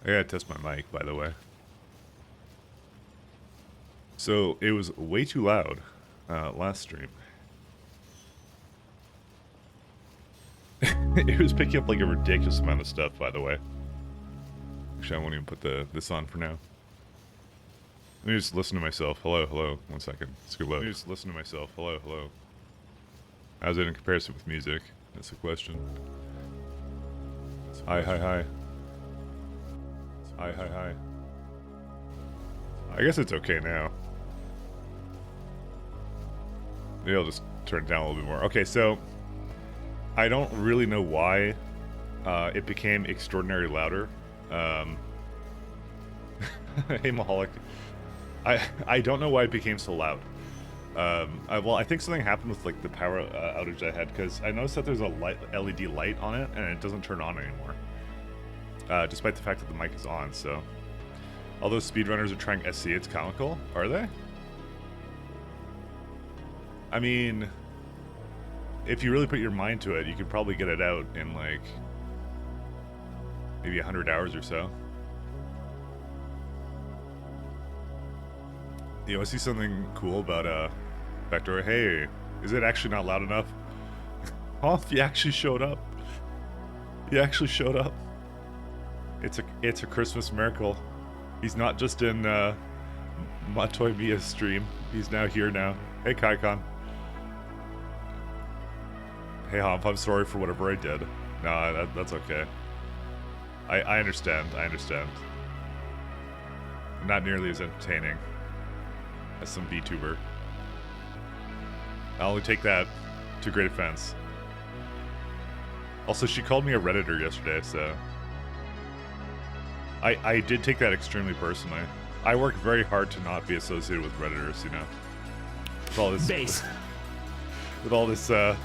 I gotta test my mic, by the way. So, it was way too loud last stream. It was picking up like a ridiculous amount of stuff, by the way. Actually, I won't even put this on for now. Let me just listen to myself. Hello, hello. 1 second. Let's go low. Let me just listen to myself. Hello, hello. How's it in comparison with music? That's the question. Hi, hi, hi. Hi, hi, hi. I guess it's okay now. Maybe I'll just turn it down a little bit more. Okay, so I don't really know why it became extraordinarily louder. Hey, Mahalik. I don't know why it became so loud. Well, I think something happened with like the power outage I had, because I noticed that there's a LED light on it and it doesn't turn on anymore. Despite the fact that the mic is on, so. Although speedrunners are trying SE, it's comical. Are they? I mean, if you really put your mind to it, you could probably get it out in like maybe 100 hours or so. You know, I see something cool about Factorio. Hey, is it actually not loud enough? Oh, he actually showed up. He actually showed up. It's a Christmas miracle. He's not just in Matoy Mia's stream. He's now here now. Hey, Kaikon. Hey, Hump, I'm sorry for whatever I did. No, that's okay. I understand. I understand. Not nearly as entertaining as some VTuber. I'll only take that to great offense. Also, she called me a Redditor yesterday, so... I did take that extremely personally. I work very hard to not be associated with Redditors, you know? With all this... Base. With all this, with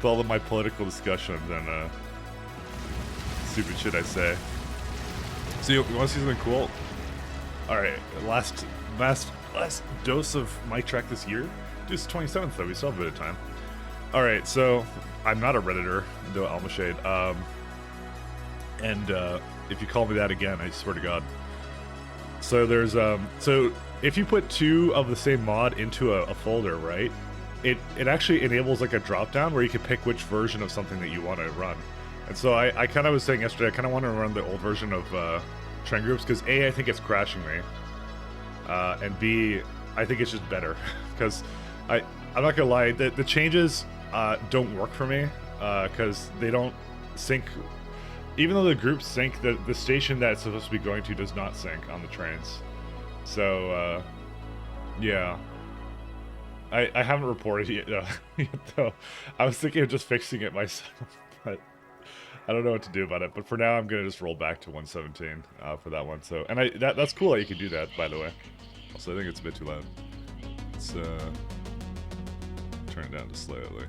all of my political discussions and, stupid shit I say. So you want to see something cool? Alright, last dose of mic track this year? Dude, it's the 27th though, we still have a bit of time. Alright, so, I'm not a Redditor, though Almashade, if you call me that again, I swear to God. So there's, so if you put two of the same mod into a folder, right, it actually enables like a drop down where you can pick which version of something that you want to run. And so I kind of was saying yesterday, I kind of want to run the old version of Trend Groups, because A, I think it's crashing me, and B, I think it's just better, because I'm not gonna lie, the changes don't work for me, because they don't sync. Even though the groups sync, the station that it's supposed to be going to does not sync on the trains. So, yeah. I haven't reported yet, though. I was thinking of just fixing it myself, but I don't know what to do about it. But for now, I'm going to just roll back to 117 for that one. So, and that's cool that you can do that, by the way. Also, I think it's a bit too loud. Let's turn it down just slightly.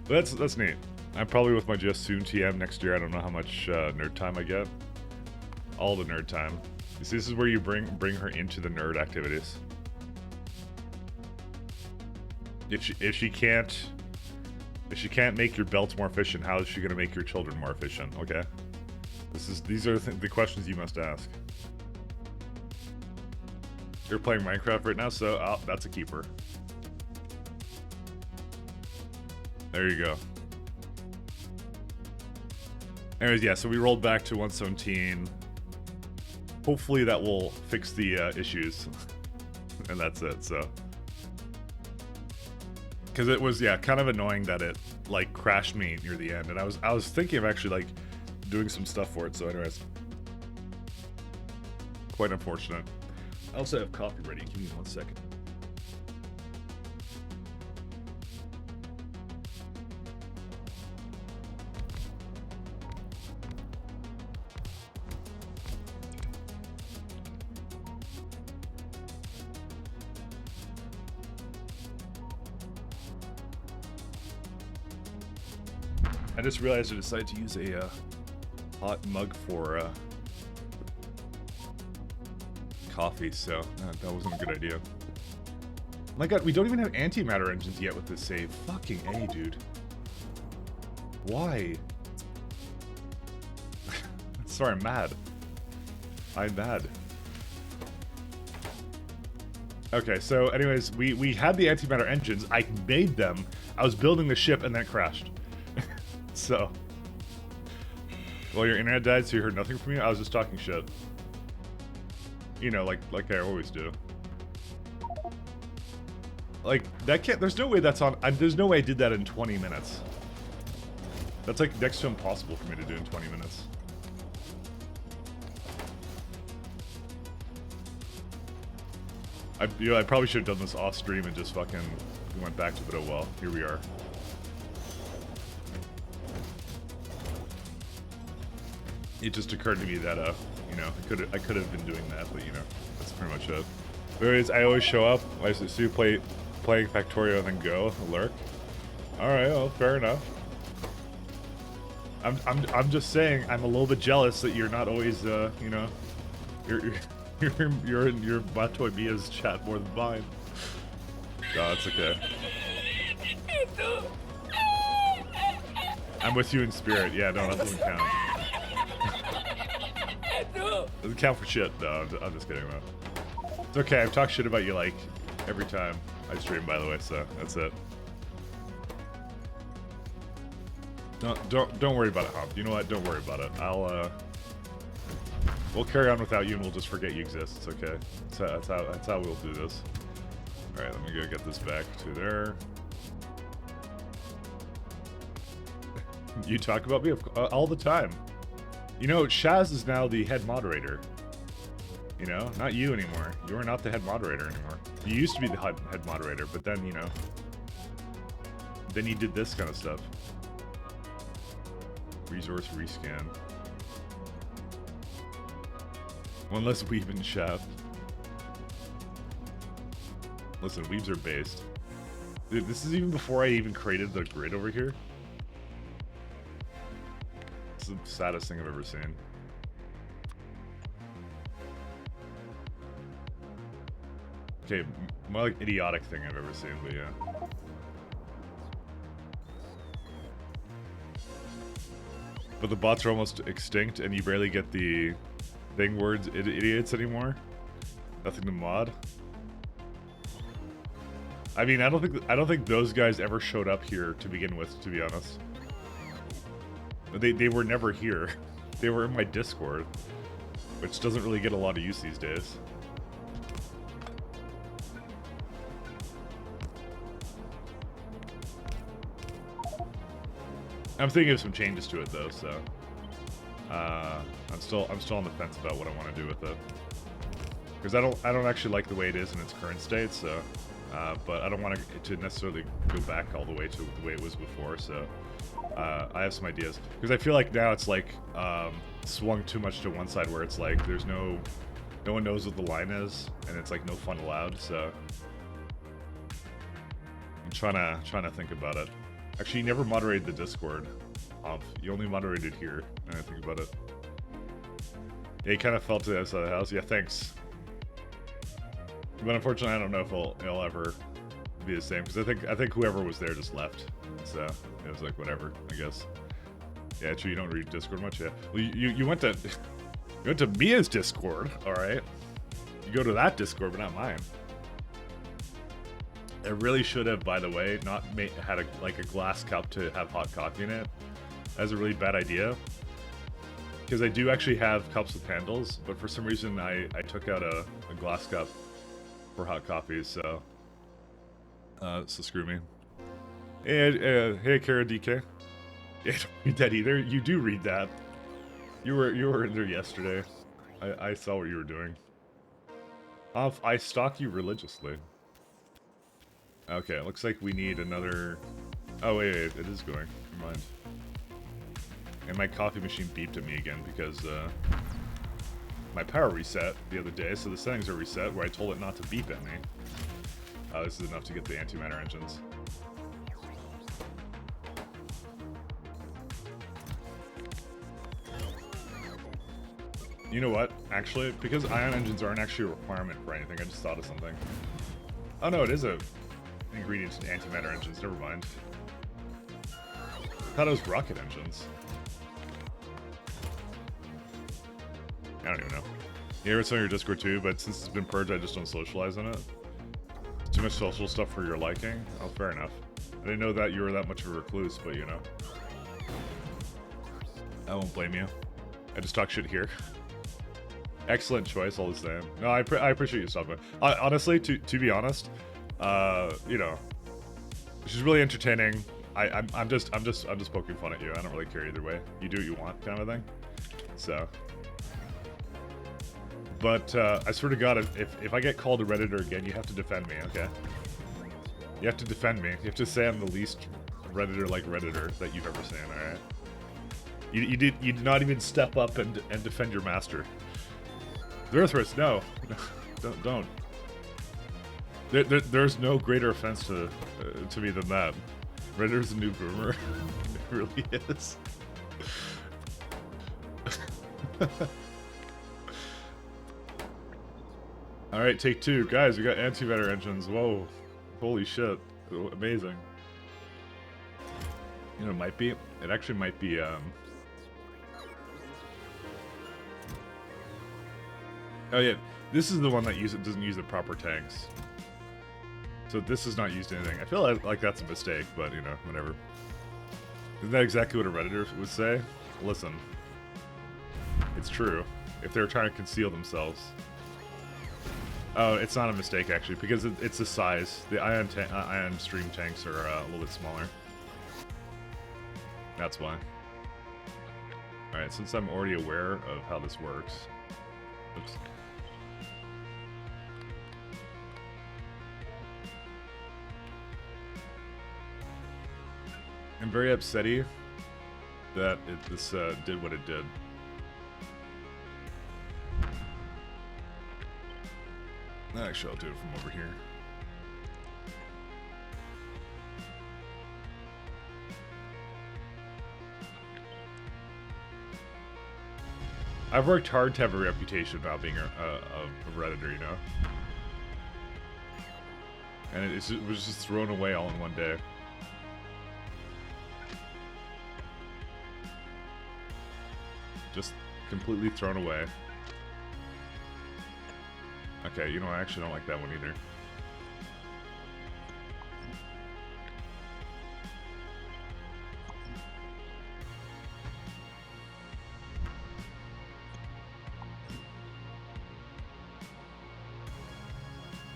But that's neat. I'm probably with my Just Soon TM next year. I don't know how much nerd time I get. All the nerd time. You see, this is where you bring her into the nerd activities. If she can't make your belts more efficient, how is she gonna make your children more efficient? Okay, these are the questions you must ask. You're playing Minecraft right now, so that's a keeper. There you go. Anyways, yeah, so we rolled back to 117. Hopefully that will fix the issues. And that's it, so. Because it was, yeah, kind of annoying that it, like, crashed me near the end. And I was thinking of actually, like, doing some stuff for it, so anyways. Quite unfortunate. I also have coffee ready. Give me 1 second. I just realized I decided to use a hot mug for coffee, so that wasn't a good idea. My God, we don't even have antimatter engines yet with this save. Fucking A, dude. Why? Sorry, I'm mad. I'm mad. Okay, so anyways, we had the antimatter engines. I made them. I was building the ship and then it crashed. So. Well, your internet died, so you heard nothing from me? I was just talking shit. You know, like I always do. Like, that can't, there's no way that's on, there's no way I did that in 20 minutes. That's like next to impossible for me to do in 20 minutes. I probably should have done this off stream and just fucking went back to it. Oh well, here we are. It just occurred to me that you know, I could have been doing that, but you know, that's pretty much it. Anyways, I always show up. I see you playing Factorio and then go lurk. All right, well, fair enough. I'm just saying I'm a little bit jealous that you're not always you know, you're in your Batoy Mia's chat more than mine. No, it's okay. I'm with you in spirit. Yeah, no, that doesn't count. Doesn't count for shit. No, I'm just kidding though. It's okay. I've talked shit about you like every time I stream, by the way. So that's it. Don't worry about it, Hump. You know what? Don't worry about it. We'll carry on without you, and we'll just forget you exist. It's okay. That's how we'll do this. All right, let me go get this back to there. You talk about me all the time. You know, Shaz is now the head moderator. You know, not you anymore. You are not the head moderator anymore. You used to be the head moderator, but then, you know, then you did this kind of stuff. Resource rescan. One less weave and shaft. Listen, weaves are based. Dude, this is even before I even created the grid over here. This is the saddest thing I've ever seen. Okay, more like idiotic thing I've ever seen, but yeah. But the bots are almost extinct, and you barely get the thing words idiots anymore. Nothing to mod. I mean, I don't think those guys ever showed up here to begin with, to be honest. They were never here. They were in my Discord, which doesn't really get a lot of use these days. I'm thinking of some changes to it though, so I'm still on the fence about what I want to do with it, because I don't actually like the way it is in its current state. So, but I don't want it to necessarily go back all the way to the way it was before. So, I have some ideas, because I feel like now it's like swung too much to one side, where it's like there's no one knows what the line is, and it's like no fun allowed. So, I'm trying to think about it. Actually, you never moderated the Discord. You only moderated here, and I think about it. Yeah, you kind of fell to the outside of the house. Yeah, thanks. But unfortunately, I don't know if it'll ever be the same, because I think whoever was there just left. So it was like whatever, I guess. Yeah, actually, you don't read Discord much. Yeah. Well, you went to Mia's Discord, all right. You go to that Discord, but not mine. I really should have, by the way, not had a glass cup to have hot coffee in it. That's a really bad idea, because I do actually have cups with handles, but for some reason I took out a glass cup for hot coffee. So so screw me. Hey, Kara DK. Yeah, don't read that either. You do read that. You were in there yesterday. I saw what you were doing. I stalk you religiously. Okay, it looks like we need another... Oh, wait, it is going. Never mind. And my coffee machine beeped at me again because my power reset the other day, so the settings are reset where I told it not to beep at me. This is enough to get the antimatter engines. You know what? Actually, because ion engines aren't actually a requirement for anything, I just thought of something. Oh no, it is a ingredient to antimatter engines. Never mind. I thought it was rocket engines. I don't even know. Yeah, it's on your Discord too, but since it's been purged, I just don't socialize in it. Too much social stuff for your liking? Oh, fair enough. I didn't know that you were that much of a recluse, but you know. I won't blame you. I just talk shit here. Excellent choice, all the same. No, I appreciate you stopping. Honestly, to be honest, you know, she's really entertaining. I'm just poking fun at you. I don't really care either way. You do what you want, kind of a thing. So, but I swear to God, if I get called a Redditor again, you have to defend me, okay? You have to defend me. You have to say I'm the least Redditor-like Redditor that you've ever seen. All right? You did not even step up and defend your master. Zerthris, no, don't. There's no greater offense to me than that. Redditor's a new boomer. It really is. All right, take two, guys. We got antimatter engines. Whoa, holy shit, amazing. You know, it might be. It actually might be. Oh yeah, this is the one that doesn't use the proper tanks. So this is not used in anything. I feel like that's a mistake, but you know, whatever. Isn't that exactly what a Redditor would say? Listen, it's true. If they're trying to conceal themselves. Oh, it's not a mistake actually, because it's the size. The ion stream tanks are a little bit smaller. That's why. All right, since I'm already aware of how this works. Oops. I'm very upsetty that this did what it did. Actually, I'll do it from over here. I've worked hard to have a reputation about being a Redditor, you know? And it was just thrown away all in one day. Just completely thrown away. Okay, you know, I actually don't like that one either.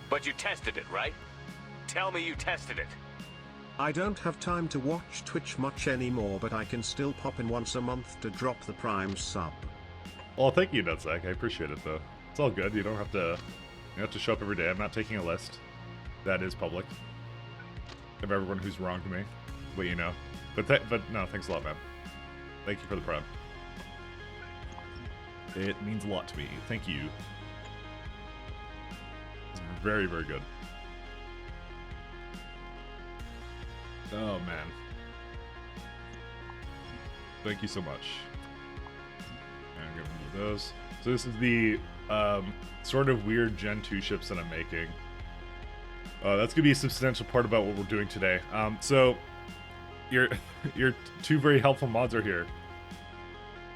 But you tested it, right? Tell me you tested it. I don't have time to watch Twitch much anymore, but I can still pop in once a month to drop the Prime sub. Well, thank you, Nutsack. I appreciate it, though. It's all good. You don't have to. You have to show up every day. I'm not taking a list. That is public. Of everyone who's wronged me. But you know. But no, thanks a lot, man. Thank you for the Prime. It means a lot to me. Thank you. It's very, very good. Oh, man. Thank you so much. I'm gonna do those. So this is the sort of weird Gen 2 ships that I'm making. That's gonna be a substantial part about what we're doing today. So your two very helpful mods are here.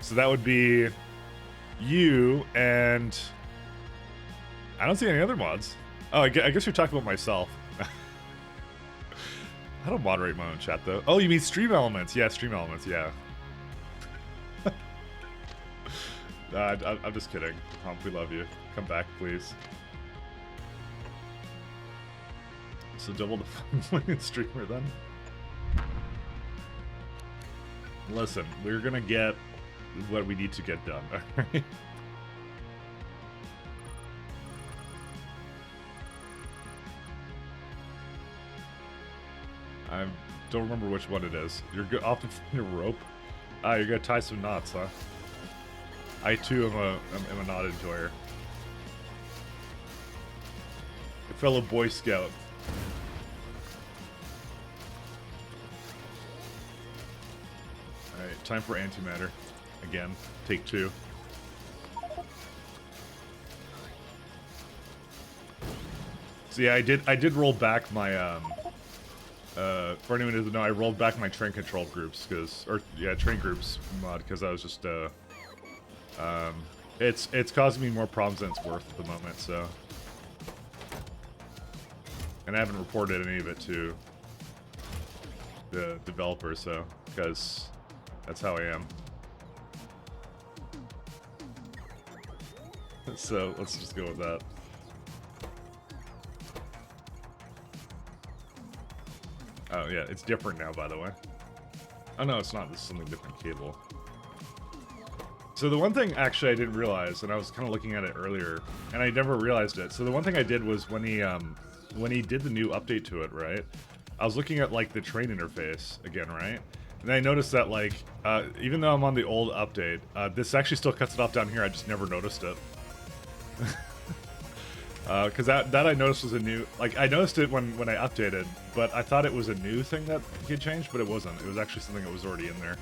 So that would be you and I don't see any other mods. Oh, I guess you're talking about myself. I don't moderate my own chat, though. Oh, you mean Stream Elements? Yeah, Stream Elements, yeah. I'm just kidding. We love you. Come back, please. So double the fun streamer, then? Listen, we're gonna get what we need to get done, alright? I don't remember which one it is. You're off to find a rope? Ah, you're gonna tie some knots, huh? I too am a knot enjoyer. A fellow Boy Scout. Alright, time for antimatter. Again, take two. So yeah, I did roll back my for anyone who doesn't know, I rolled back my train control groups train groups mod because I was just It's causing me more problems than it's worth at the moment, so. And I haven't reported any of it to the developer, so, because that's how I am. So, let's just go with that. Oh, yeah, it's different now, by the way. Oh, no, it's not. This is something different cable. So the one thing, actually, I didn't realize, and I was kind of looking at it earlier, and I never realized it. So the one thing I did was when he did the new update to it, right? I was looking at, like, the train interface again, right? And I noticed that, like, even though I'm on the old update, this actually still cuts it off down here. I just never noticed it. Because that I noticed was a new... Like, I noticed it when I updated, but I thought it was a new thing that he had changed, but it wasn't. It was actually something that was already in there.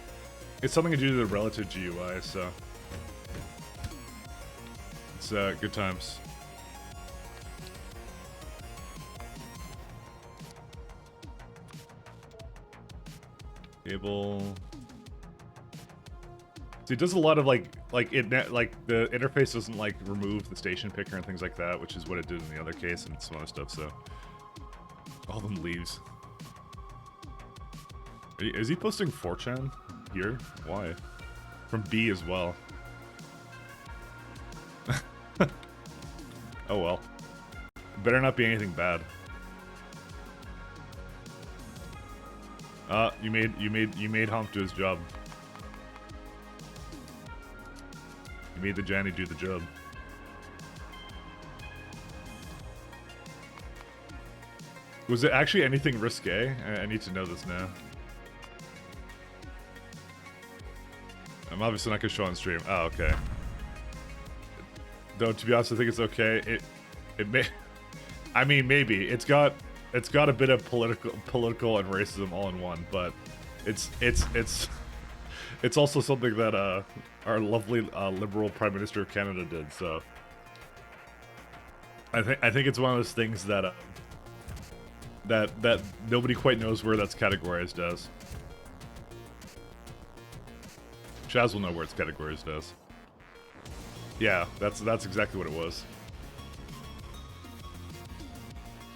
It's something to do to the relative GUI, so... It's good times. Cable... So it does a lot of like the interface doesn't like remove the station picker and things like that, which is what it did in the other case and some other stuff. So all them leaves. Is he posting 4chan here? Why? From B as well. Oh well. Better not be anything bad. You made Hump do his job. You made the Janny do the job. Was it actually anything risque? I need to know this now. I'm obviously not gonna show on stream. Oh, okay. Though to be honest, I think it's okay. It may, I mean, maybe it's got a bit of political and racism all in one, but it's also something that our lovely liberal Prime Minister of Canada did. So I think it's one of those things that that nobody quite knows where that's categorized as. Chaz will know where it's categorized as. Yeah, that's exactly what it was.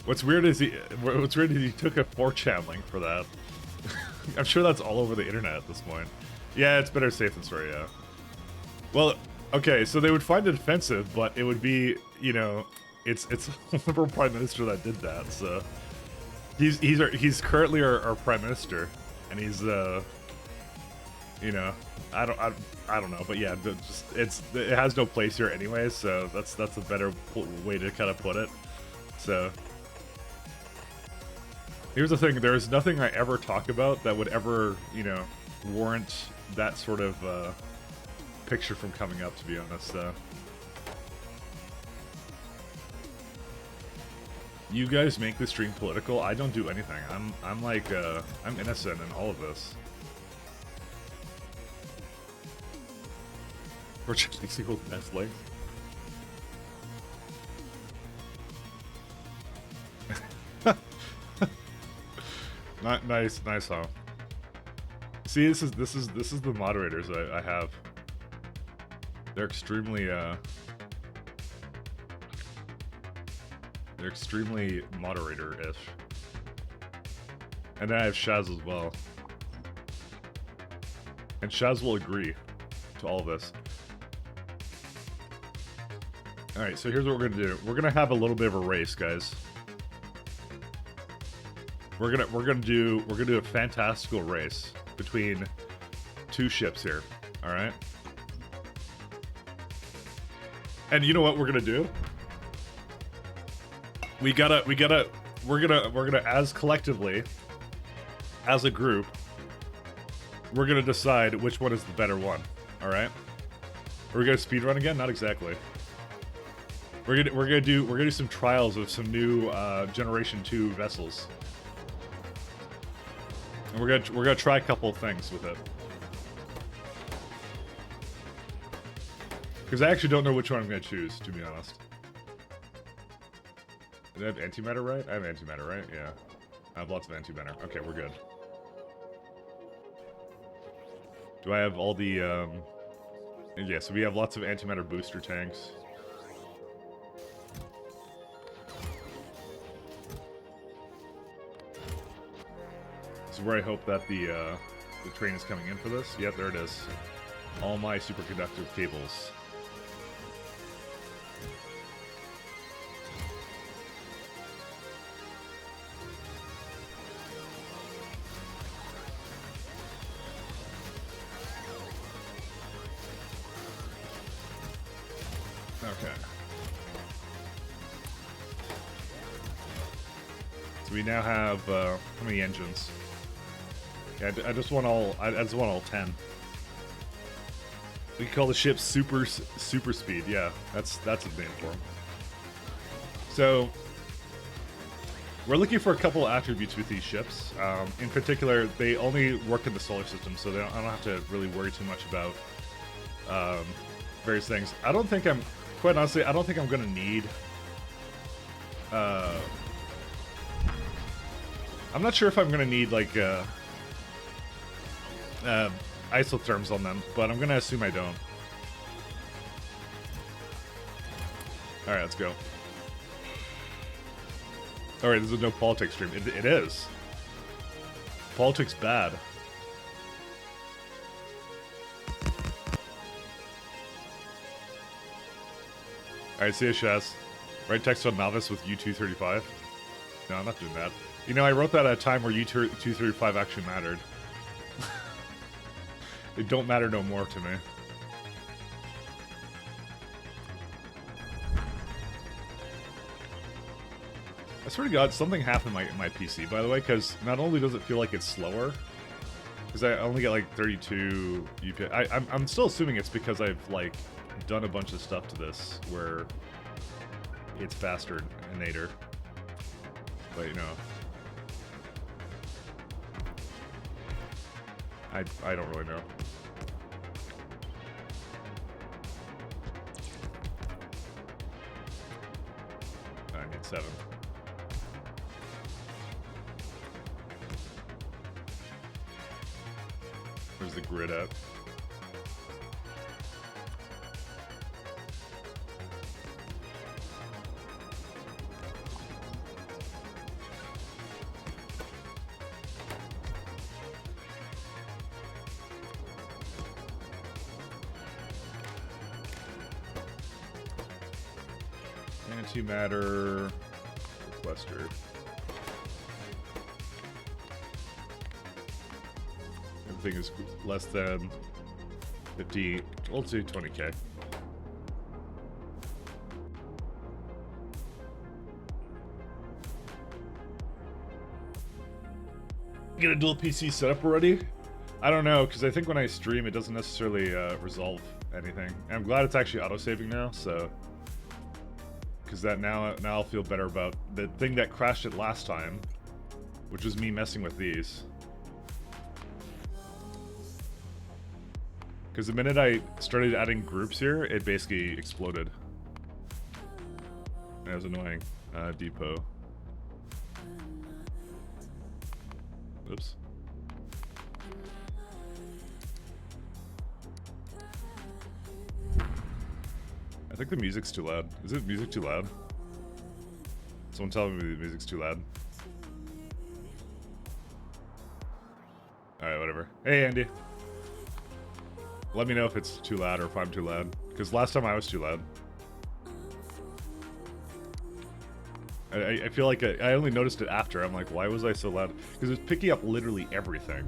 What's weird is he took a 4chan link for that. I'm sure that's all over the internet at this point. Yeah, it's better safe than sorry, yeah. Well, okay, so they would find it offensive, but it would be, you know, it's a liberal prime minister that did that. So he's currently our prime minister, and he's you know, I don't know, but yeah, it has no place here anyway. So that's a better way to kind of put it. So here's the thing: there's nothing I ever talk about that would ever, you know, warrant that sort of picture from coming up, to be honest. You guys make the stream political. I don't do anything. I'm like I'm innocent in all of this. We're just single best length. Nice, huh? See, this is the moderators I have. They're extremely moderator-ish. And then I have Shaz as well. And Shaz will agree to all of this. Alright, so here's what we're gonna do. We're gonna have a little bit of a race, guys. We're gonna do a fantastical race between two ships here. Alright? And you know what we're gonna do? We're gonna as collectively, as a group, we're gonna decide which one is the better one. Alright? Are we gonna speedrun again? Not exactly. We're gonna do some trials of some new Generation 2 vessels. And we're gonna try a couple of things with it. Because I actually don't know which one I'm gonna choose, to be honest. Did I have antimatter right? I have antimatter right? Yeah. I have lots of antimatter. Okay, we're good. Do I have all the And yeah, so we have lots of antimatter booster tanks. This is where I hope that the train is coming in for this. Yep, there it is. All my superconductive cables. Okay. So we now have how many engines? Yeah, I just want all. I just want all 10. We can call the ship super speed. Yeah, that's a name for them. So we're looking for a couple attributes with these ships. In particular, they only work in the solar system, so I don't have to really worry too much about various things. I don't think I'm. Quite honestly, I don't think I'm gonna need. I'm not sure if I'm gonna need like isotherms on them, but I'm gonna assume I don't. All right, let's go. All right, this is no politics stream. It is. Politics bad. Alright, see ya, Shaz. Write text on Novice with U235. No, I'm not doing that. You know, I wrote that at a time where U235 actually mattered. It don't matter no more to me. I swear to God, something happened in my PC, by the way, because not only does it feel like it's slower, because I only get like 32 UPS. I'm still assuming it's because I've like done a bunch of stuff to this where it's faster and nader. But you know, I don't really know. I need 7. Where's the grid at? Antimatter requester. Everything is less than 50. We'll do 20k. Get a dual PC setup already? I don't know, because I think when I stream, it doesn't necessarily resolve anything. And I'm glad it's actually auto-saving now, so. Because that now I'll feel better about the thing that crashed it last time, which was me messing with these. Because the minute I started adding groups here, it basically exploded. That was annoying. Depot. Oops. I think the music's too loud. Is it music too loud? Someone tell me the music's too loud. Alright, whatever. Hey, Andy. Let me know if it's too loud or if I'm too loud. Because last time I was too loud. I feel like I only noticed it after. I'm like, why was I so loud? Because it was picking up literally everything.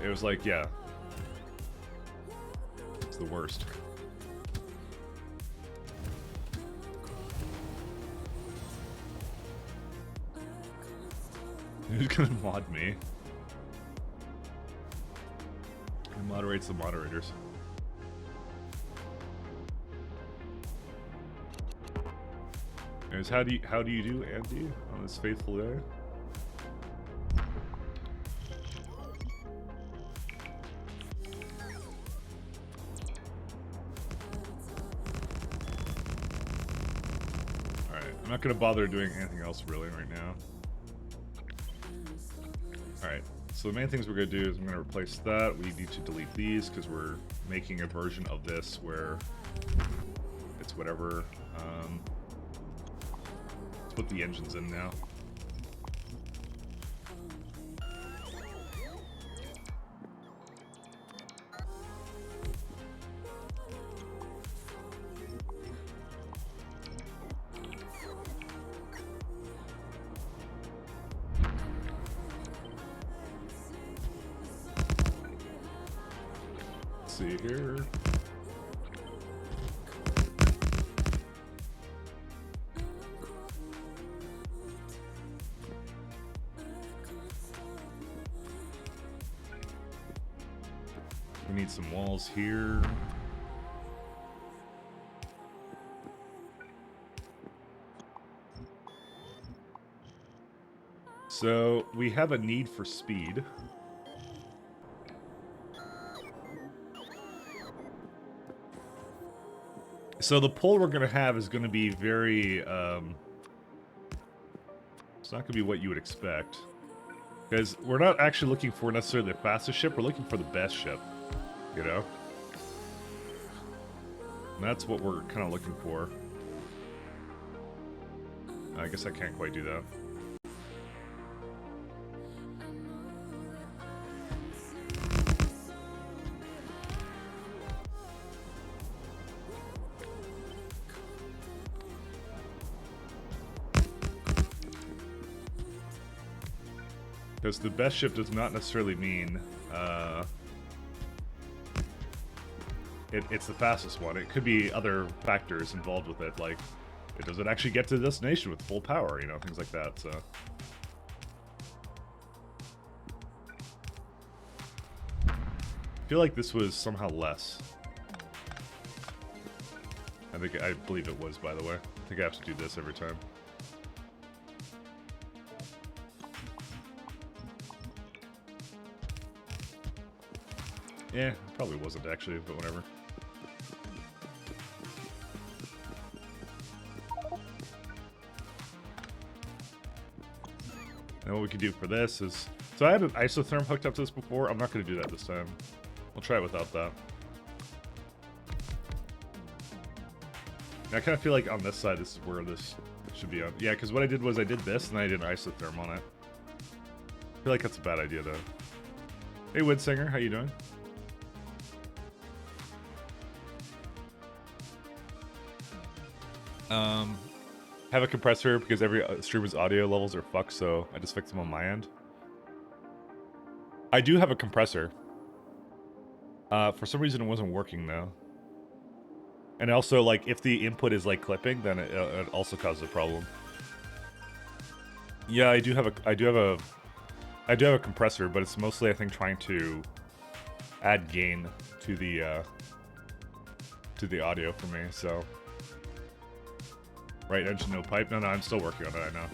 It was like, yeah. It's the worst. Who's gonna mod me? Who moderates the moderators? Anyways, how do you do, Andy, on this faithful day? Alright, I'm not gonna bother doing anything else really right now. Alright, So the main things we're going to do is I'm going to replace that. We need to delete these because we're making a version of this where it's whatever. Let's put the engines in now. See here. We need some walls here. So we have a need for speed. So the pull we're going to have is going to be very, it's not going to be what you would expect. Because we're not actually looking for necessarily the fastest ship, we're looking for the best ship, you know? And that's what we're kind of looking for. I guess I can't quite do that. Because the best ship does not necessarily mean it's the fastest one. It could be other factors involved with it, like it doesn't actually get to the destination with full power, you know, things like that. So I feel like this was somehow less. I believe it was, by the way. I think I have to do this every time. Yeah, probably wasn't actually, but whatever. And what we can do for this is... So I had an isotherm hooked up to this before. I'm not going to do that this time. We'll try it without that. And I kind of feel like on this side, this is where this should be on. Yeah, because what I did was I did this, and then I did an isotherm on it. I feel like that's a bad idea, though. Hey, Woodsinger, how you doing? Have a compressor because every streamer's audio levels are fucked, so I just fixed them on my end. I do have a compressor. For some reason it wasn't working though. And also, like, if the input is like clipping, then it also causes a problem. Yeah, I do have a compressor, but it's mostly, I think, trying to add gain to the audio for me, so. Right engine, no pipe. No, I'm still working on it, I know.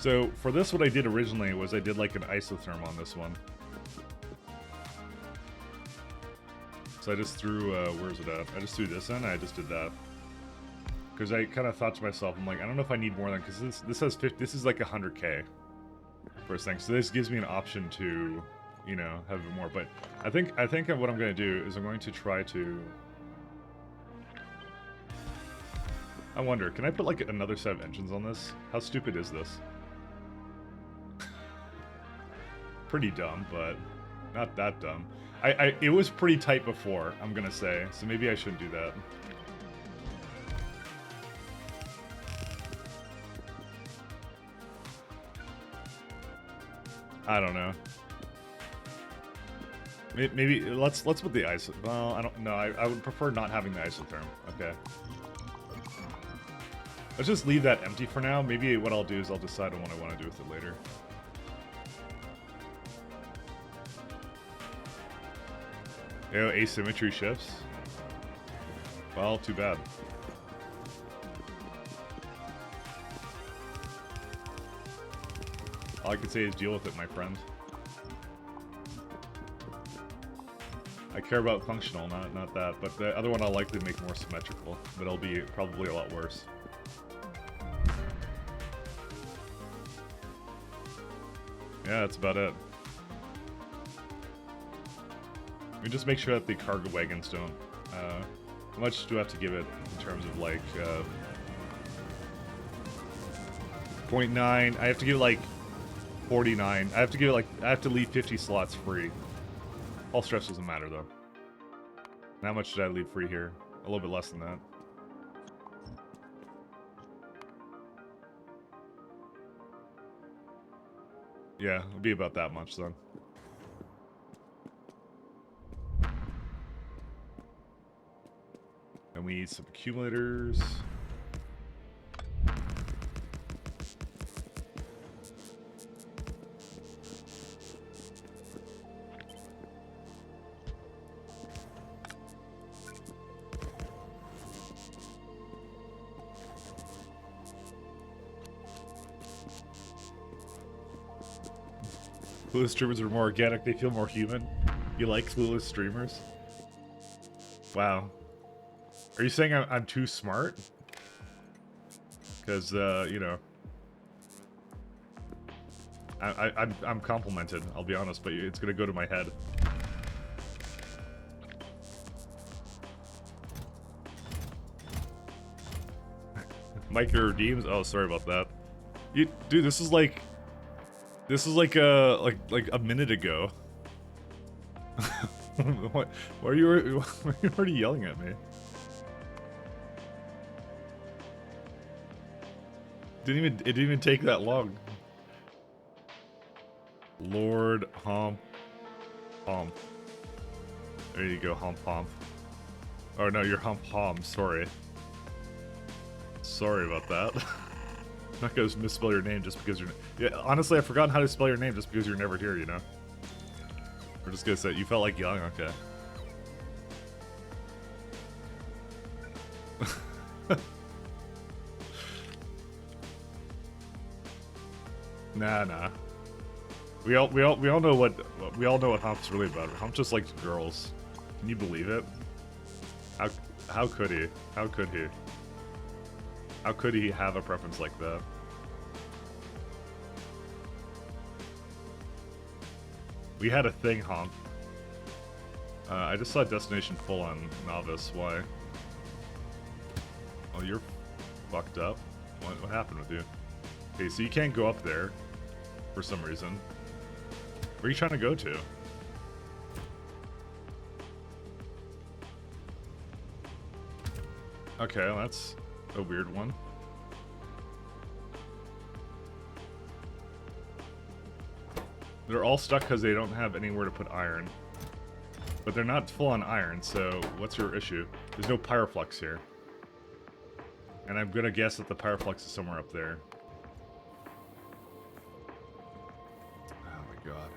So, for this, what I did originally was I did like an isotherm on this one. So I just threw, where is it at? I just threw this in, I just did that. Because I kind of thought to myself, I'm like, I don't know if I need more than, because this has 50, this is like 100K first thing. So this gives me an option to, you know, have a bit more. But I think what I'm going to do is I'm going to try to... I wonder, can I put like another set of engines on this? How stupid is this? Pretty dumb, but not that dumb. It was pretty tight before, I'm gonna say, so maybe I shouldn't do that. I don't know. Maybe let's put the iso. Well, I don't know. I would prefer not having the isotherm. Okay. Let's just leave that empty for now. Maybe what I'll do is I'll decide on what I want to do with it later. Ew, asymmetry shifts? Well, too bad. All I can say is deal with it, my friend. I care about functional, not that. But the other one I'll likely make more symmetrical. But it'll be probably a lot worse. Yeah, that's about it. We just make sure that the cargo wagons don't. How much do I have to give it in terms of like 0.9? I have to give it like 49. I have to give it like I have to leave 50 slots free. All stress doesn't matter though. And how much did I leave free here? A little bit less than that. Yeah, it'll be about that much then. And we need some accumulators. Clueless streamers are more organic, they feel more human. You like clueless streamers? Wow. Are you saying I'm too smart? Because, you know... I'm complimented, I'll be honest, but it's gonna go to my head. Micro redeems? Oh, sorry about that. Dude, this is like a minute ago. Why are you already yelling at me? It didn't even take that long. Lord Hump. There you go, Hump. Oh no, you're Hump, sorry. Sorry about that. I'm not gonna misspell your name just because you're... Yeah, honestly, I've forgotten how to spell your name just because you're never here, you know? We're just gonna say, you felt like yelling, okay. Nah. We all know what Hump's really about. Hump just likes girls. Can you believe it? How could he? How could he? How could he have a preference like that? We had a thing, Hump. I just saw Destination full on Novice. Why? Oh, you're fucked up. What happened with you? Okay, so you can't go up there for some reason. Where are you trying to go to? Okay, well, that's a weird one. They're all stuck because they don't have anywhere to put iron. But they're not full on iron, so what's your issue? There's no pyroflux here. And I'm gonna guess that the pyroflux is somewhere up there. Oh my god.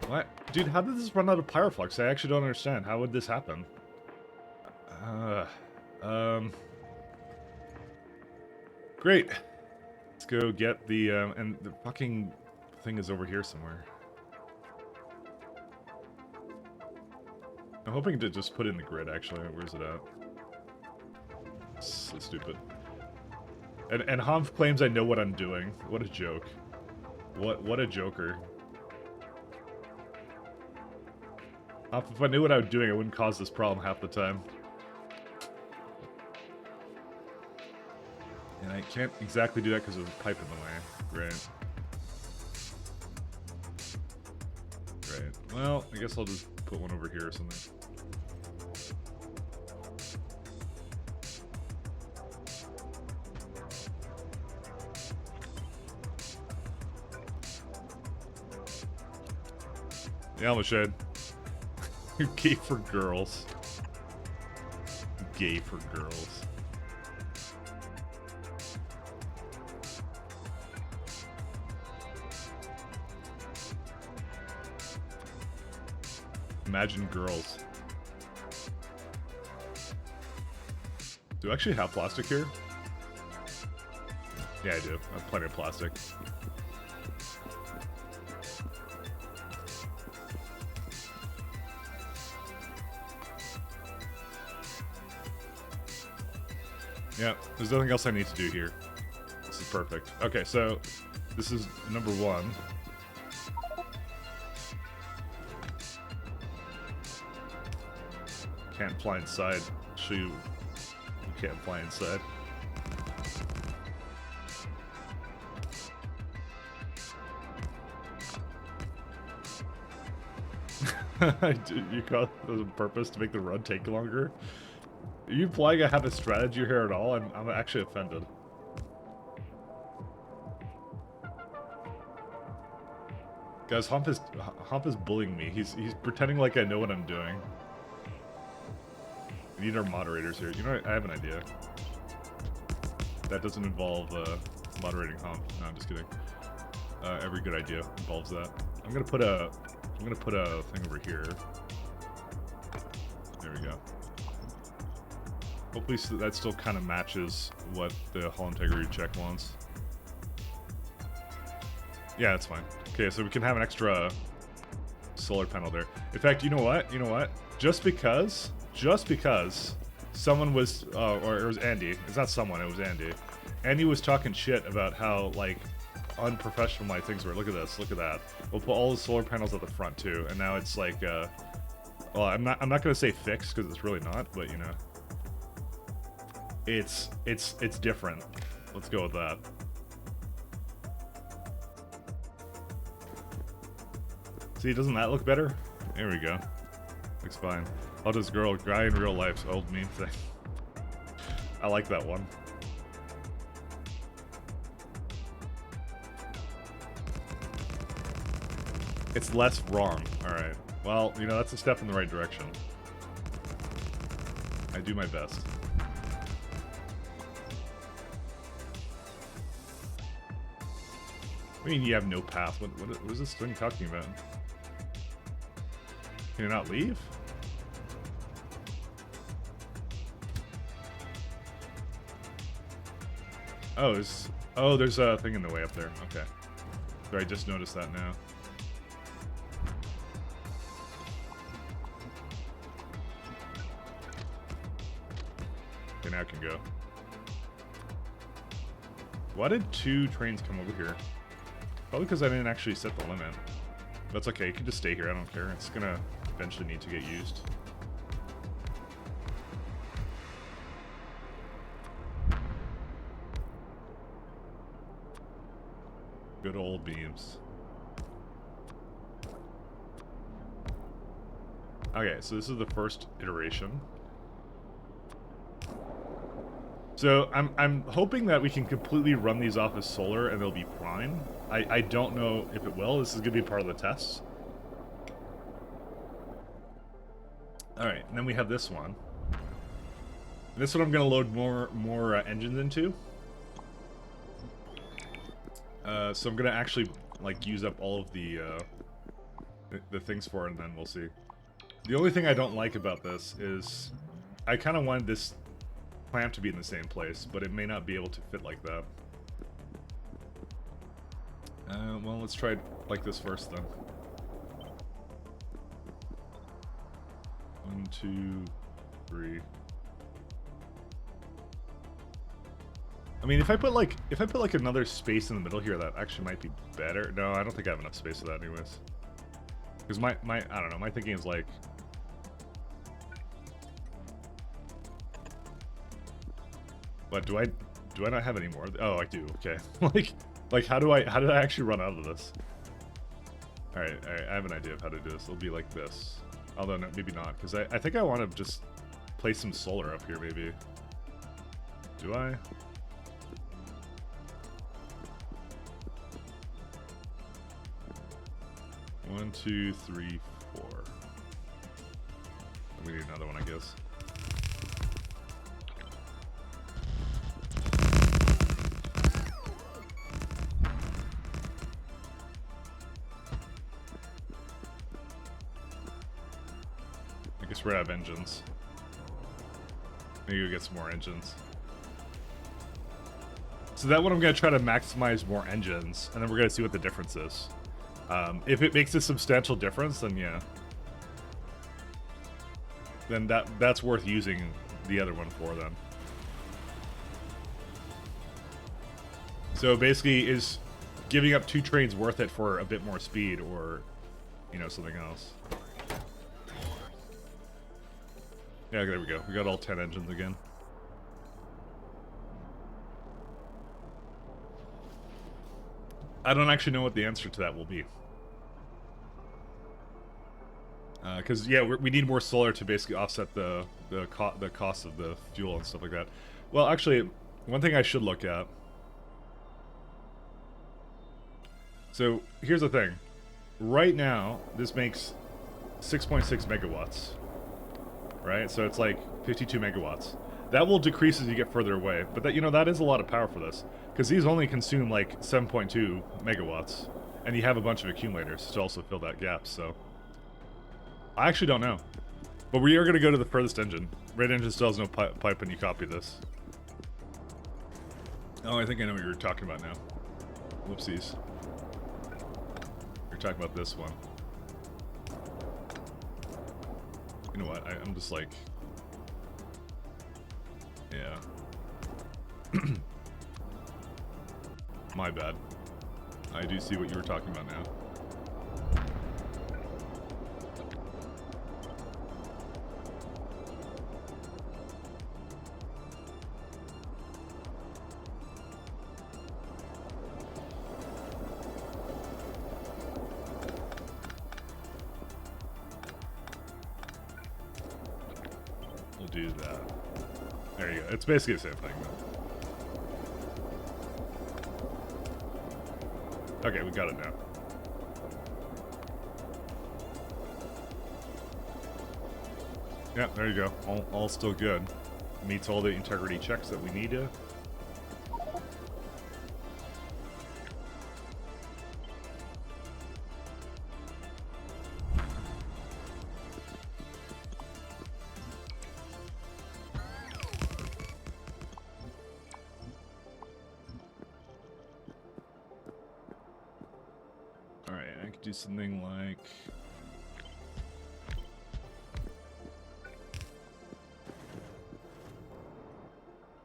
What? Dude, how did this run out of pyroflux? I actually don't understand. How would this happen? Great. Let's go get the, and the fucking thing is over here somewhere. I'm hoping to just put it in the grid, actually. Where's it at? So stupid. And Humph claims I know what I'm doing. What a joke. What a joker. Humph, if I knew what I was doing, I wouldn't cause this problem half the time. And I can't exactly do that because there's a pipe in the way. Great. Great. Well, I guess I'll just put one over here or something. Yeah, Machad. Gay for girls. Gay for girls. Imagine girls. Do I actually have plastic here? Yeah, I do. I have plenty of plastic. Yeah, there's nothing else I need to do here. This is perfect. Okay, so this is number one. can't fly inside. Show you can't fly inside. You caught it on purpose to make the run take longer? Are you implying I have a strategy here at all? I'm actually offended. Guys, Hump is bullying me. He's pretending like I know what I'm doing. We need our moderators here. You know what? I have an idea. That doesn't involve moderating Hump. No, I'm just kidding. Every good idea involves that. I'm gonna put a thing over here. There we go. Hopefully that still kind of matches what the hull integrity check wants. Yeah, that's fine. Okay, so we can have an extra solar panel there. In fact, you know what? You know what? Just because someone was, or it was Andy. It's not someone, it was Andy. Andy was talking shit about how, like, unprofessional my things were. Look at this, look at that. We'll put all the solar panels at the front too, and now it's like, well, I'm not gonna say fixed because it's really not, but you know, it's different. Let's go with that. See, doesn't that look better? There we go. Looks fine. How does guy in real life's old meme thing? I like that one. It's less wrong. Alright. Well, you know, that's a step in the right direction. I do my best. I mean, you have no path. What is this thing talking about? Can you not leave? Oh, there's a thing in the way up there. Okay. Sorry, I just noticed that now. Okay, now I can go. Why did 2 trains come over here? Probably because I didn't actually set the limit. That's okay, you can just stay here, I don't care. It's gonna eventually need to get used. Good old beams. Okay, so this is the first iteration. So I'm hoping that we can completely run these off as solar and they'll be prime. I don't know if it will. This is gonna be part of the tests. Alright, and then we have this one. And this one I'm gonna load more engines into. So I'm gonna actually like use up all of the things for it, and then we'll see. The only thing I don't like about this is I kind of wanted this clamp to be in the same place, but it may not be able to fit like that. Well, let's try it like this first then. 1, 2, 3. I mean, if I put like another space in the middle here, that actually might be better. No, I don't think I have enough space for that anyways. Because my I don't know, my thinking is like, what do I not have any more? Oh, I do. Okay. like how did I actually run out of this? All right, I have an idea of how to do this. It'll be like this. Although no, maybe not, because I think I want to just place some solar up here maybe. Do I? One, 2, 3, 4. We need another one, I guess. I guess we're out of engines. Maybe we'll get some more engines. So that one I'm going to try to maximize more engines, and then we're going to see what the difference is. If it makes a substantial difference, then yeah. Then that's worth using the other one for then. So basically, is giving up 2 trains worth it for a bit more speed, or, you know, something else? Yeah, there we go. We got all 10 engines again. I don't actually know what the answer to that will be. Because, yeah, we need more solar to basically offset the cost of the fuel and stuff like that. Well, actually, one thing I should look at. So, here's the thing. Right now, this makes 6.6 megawatts. Right? So it's like 52 megawatts. That will decrease as you get further away. But that, you know, that is a lot of power for this. Because these only consume like 7.2 megawatts. And you have a bunch of accumulators to also fill that gap, so... I actually don't know. But we are going to go to the furthest engine. Red engine still has no pipe when you copy this. Oh, I think I know what you're talking about now. Whoopsies. You're talking about this one. You know what? I'm just like... Yeah. My bad. I do see what you were talking about now. We'll do that. There you go. It's basically the same thing, though. Okay, we got it now. Yeah, there you go. All still good. Meets all the integrity checks that we need to. Alright, I could do something like...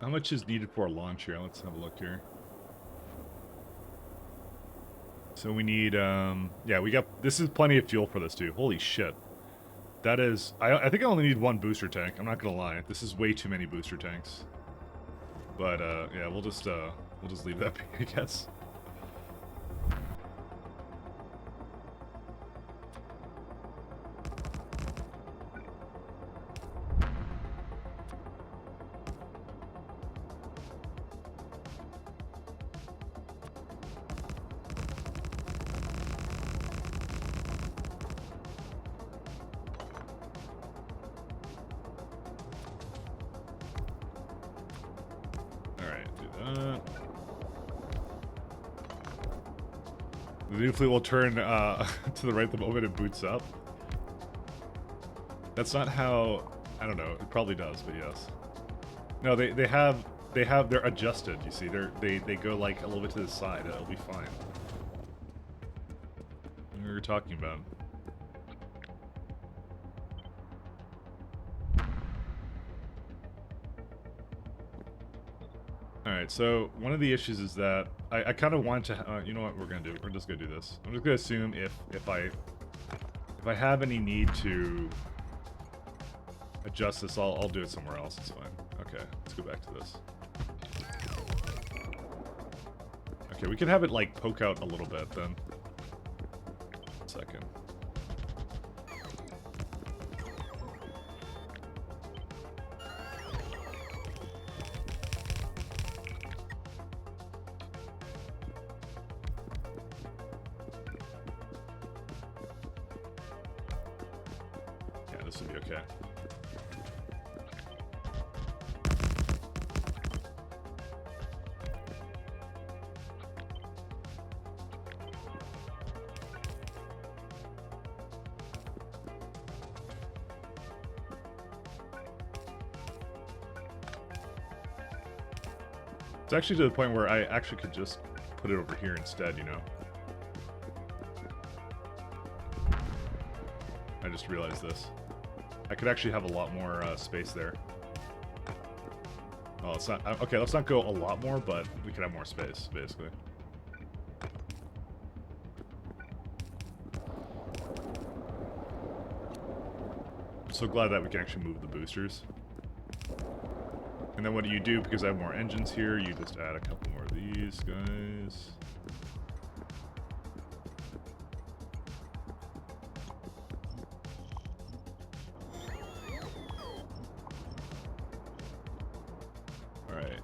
How much is needed for a launch here? Let's have a look here. So we need, yeah, we got, this is plenty of fuel for this too. Holy shit. That is, I think I only need one booster tank. I'm not gonna lie. This is way too many booster tanks. But, yeah, we'll just leave that be, I guess. The new fleet will turn to the right the moment it boots up. That's not how... I don't know. It probably does, but yes. No, they're adjusted. You see, they go like a little bit to the side. It'll be fine. What were we talking about? Alright, so one of the issues is that I kind of want to, you know what we're going to do? We're just going to do this. I'm just going to assume if I have any need to adjust this, I'll do it somewhere else. It's fine. Okay, let's go back to this. Okay, we can have it like poke out a little bit then. 1 second. This will be okay. It's actually to the point where I actually could just put it over here instead, you know? I just realized this. I could actually have a lot more space there. Well, it's not... Okay, let's not go a lot more, but we could have more space, basically. so glad that we can actually move the boosters. And then what do you do? Because I have more engines here, you just add a couple more of these guys. Alright.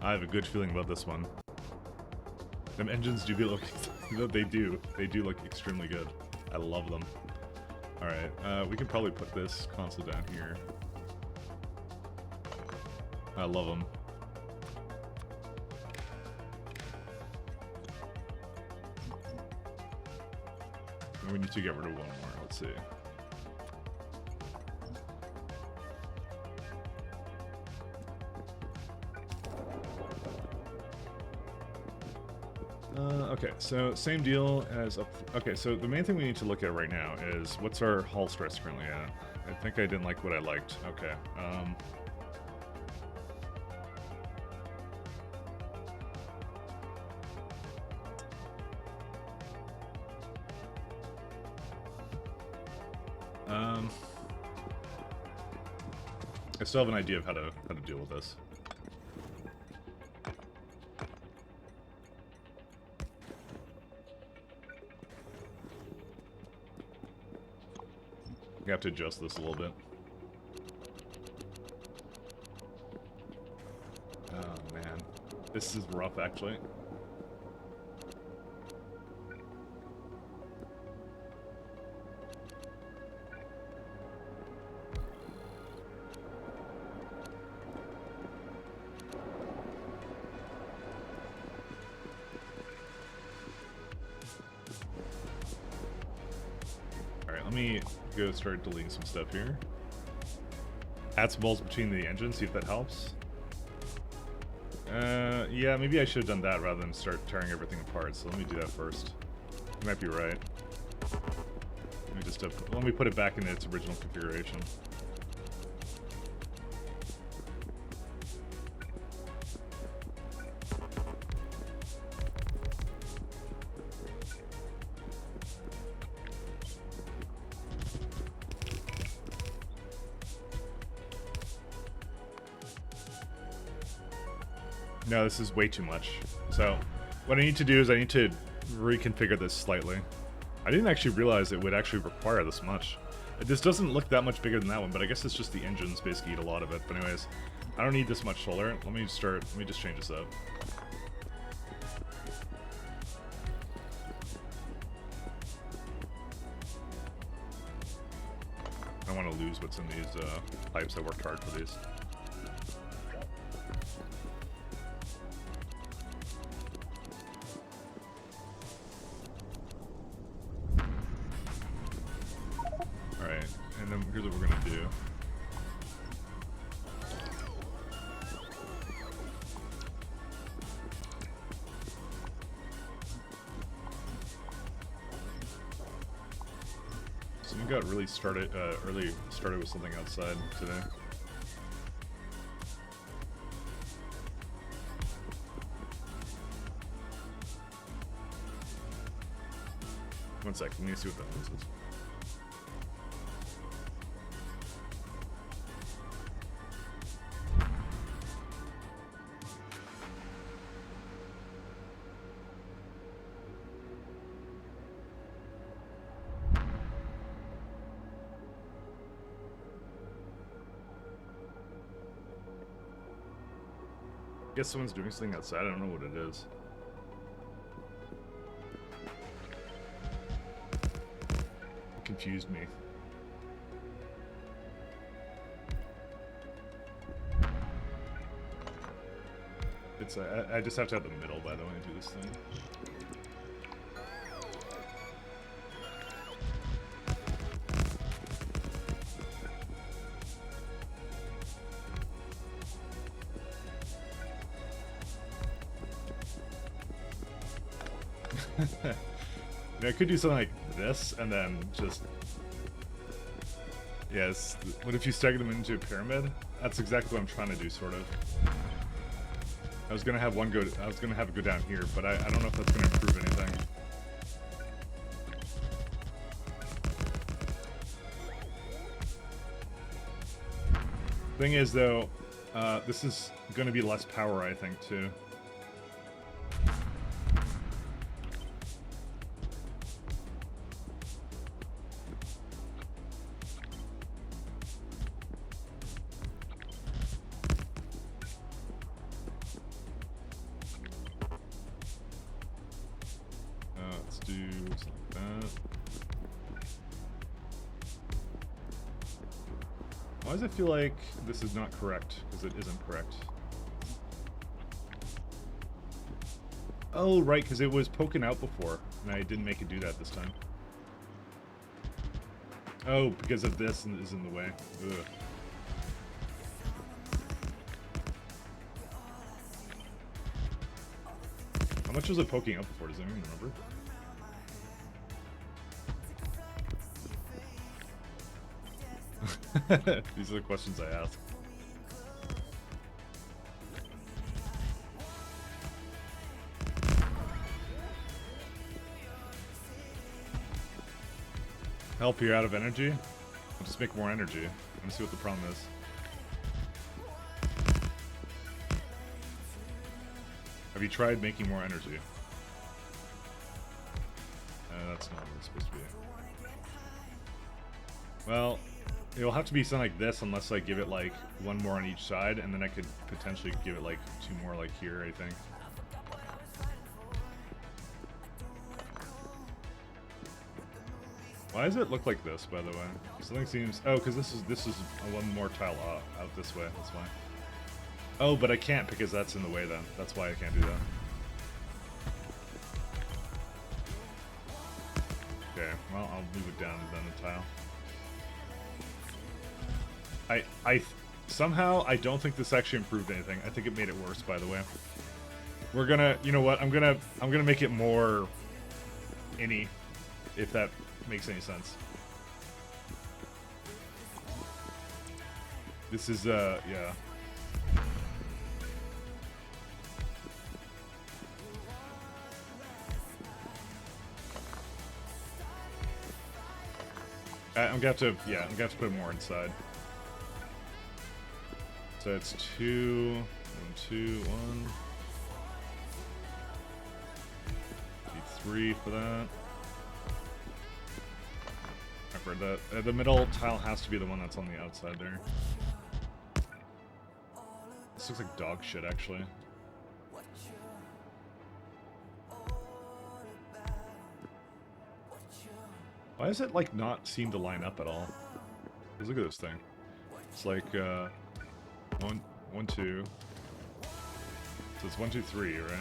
I have a good feeling about this one. Them engines do look... they do. They do look extremely good. I love them. Alright, we can probably put this console down here. I love them. And we need to get rid of one more. Let's see. Okay, so same deal as up. Okay, so the main thing we need to look at right now is what's our hull stress currently at. I think I didn't like what I liked. Okay. I still have an idea of how to deal with this. We have to adjust this a little bit. Oh man, this is rough actually. Alright, let me go start deleting some stuff here. Add some balls between the engines, see if that helps. Yeah, maybe I should have done that rather than start tearing everything apart, so let me do that first. You might be right. Let me just let me put it back in its original configuration. No, this is way too much. So, what I need to do is I need to reconfigure this slightly. I didn't actually realize it would actually require this much. This doesn't look that much bigger than that one, but I guess it's just the engines basically eat a lot of it. But anyways, I don't need this much solar. Let me just change this up. I don't want to lose what's in these pipes. I worked hard for these. And then here's what we're gonna do. Someone got really started with something outside today. One sec, let me see what that noise is. I guess someone's doing something outside. I don't know what it is. It confused me. It's I just have to have the middle, by the way, to do this thing. I could do something like this and then just... Yes, what if you stagger them into a pyramid? That's exactly what I'm trying to do, sort of. I was gonna have it go down here, but I don't know if that's gonna improve anything. Thing is, though, this is gonna be less power, I think, too. Let's do something like that. Why does it feel like this is not correct? Because it isn't correct. Oh, right, because it was poking out before, and I didn't make it do that this time. Oh, because of this is in the way. Ugh. How much was it poking out before? Does anyone remember? These are the questions I ask. Help, you're out of energy? I'll just make more energy. Let me see what the problem is. Have you tried making more energy? That's not what it's supposed to be. Well, it'll have to be something like this unless I give it like one more on each side, and then I could potentially give it like two more like here, I think. Why does it look like this, by the way? Something seems... Oh, because this is one more tile out this way, that's why. Oh, but I can't because that's in the way then. That's why I can't do that. Okay, well, I'll move it down then the tile. Somehow, I don't think this actually improved anything. I think it made it worse, by the way. We're gonna... You know what? I'm gonna make it more... inny, if that makes any sense. This is, yeah. I'm gonna have to, yeah, I'm gonna have to put more inside. So it's 2, 1, 2, 1. Need 3 for that. I've heard that. The middle tile has to be the one that's on the outside there. This looks like dog shit, actually. Why does it, like, not seem to line up at all? Because look at this thing. It's like, 1, 1, 2. So it's 1, 2, 3, right?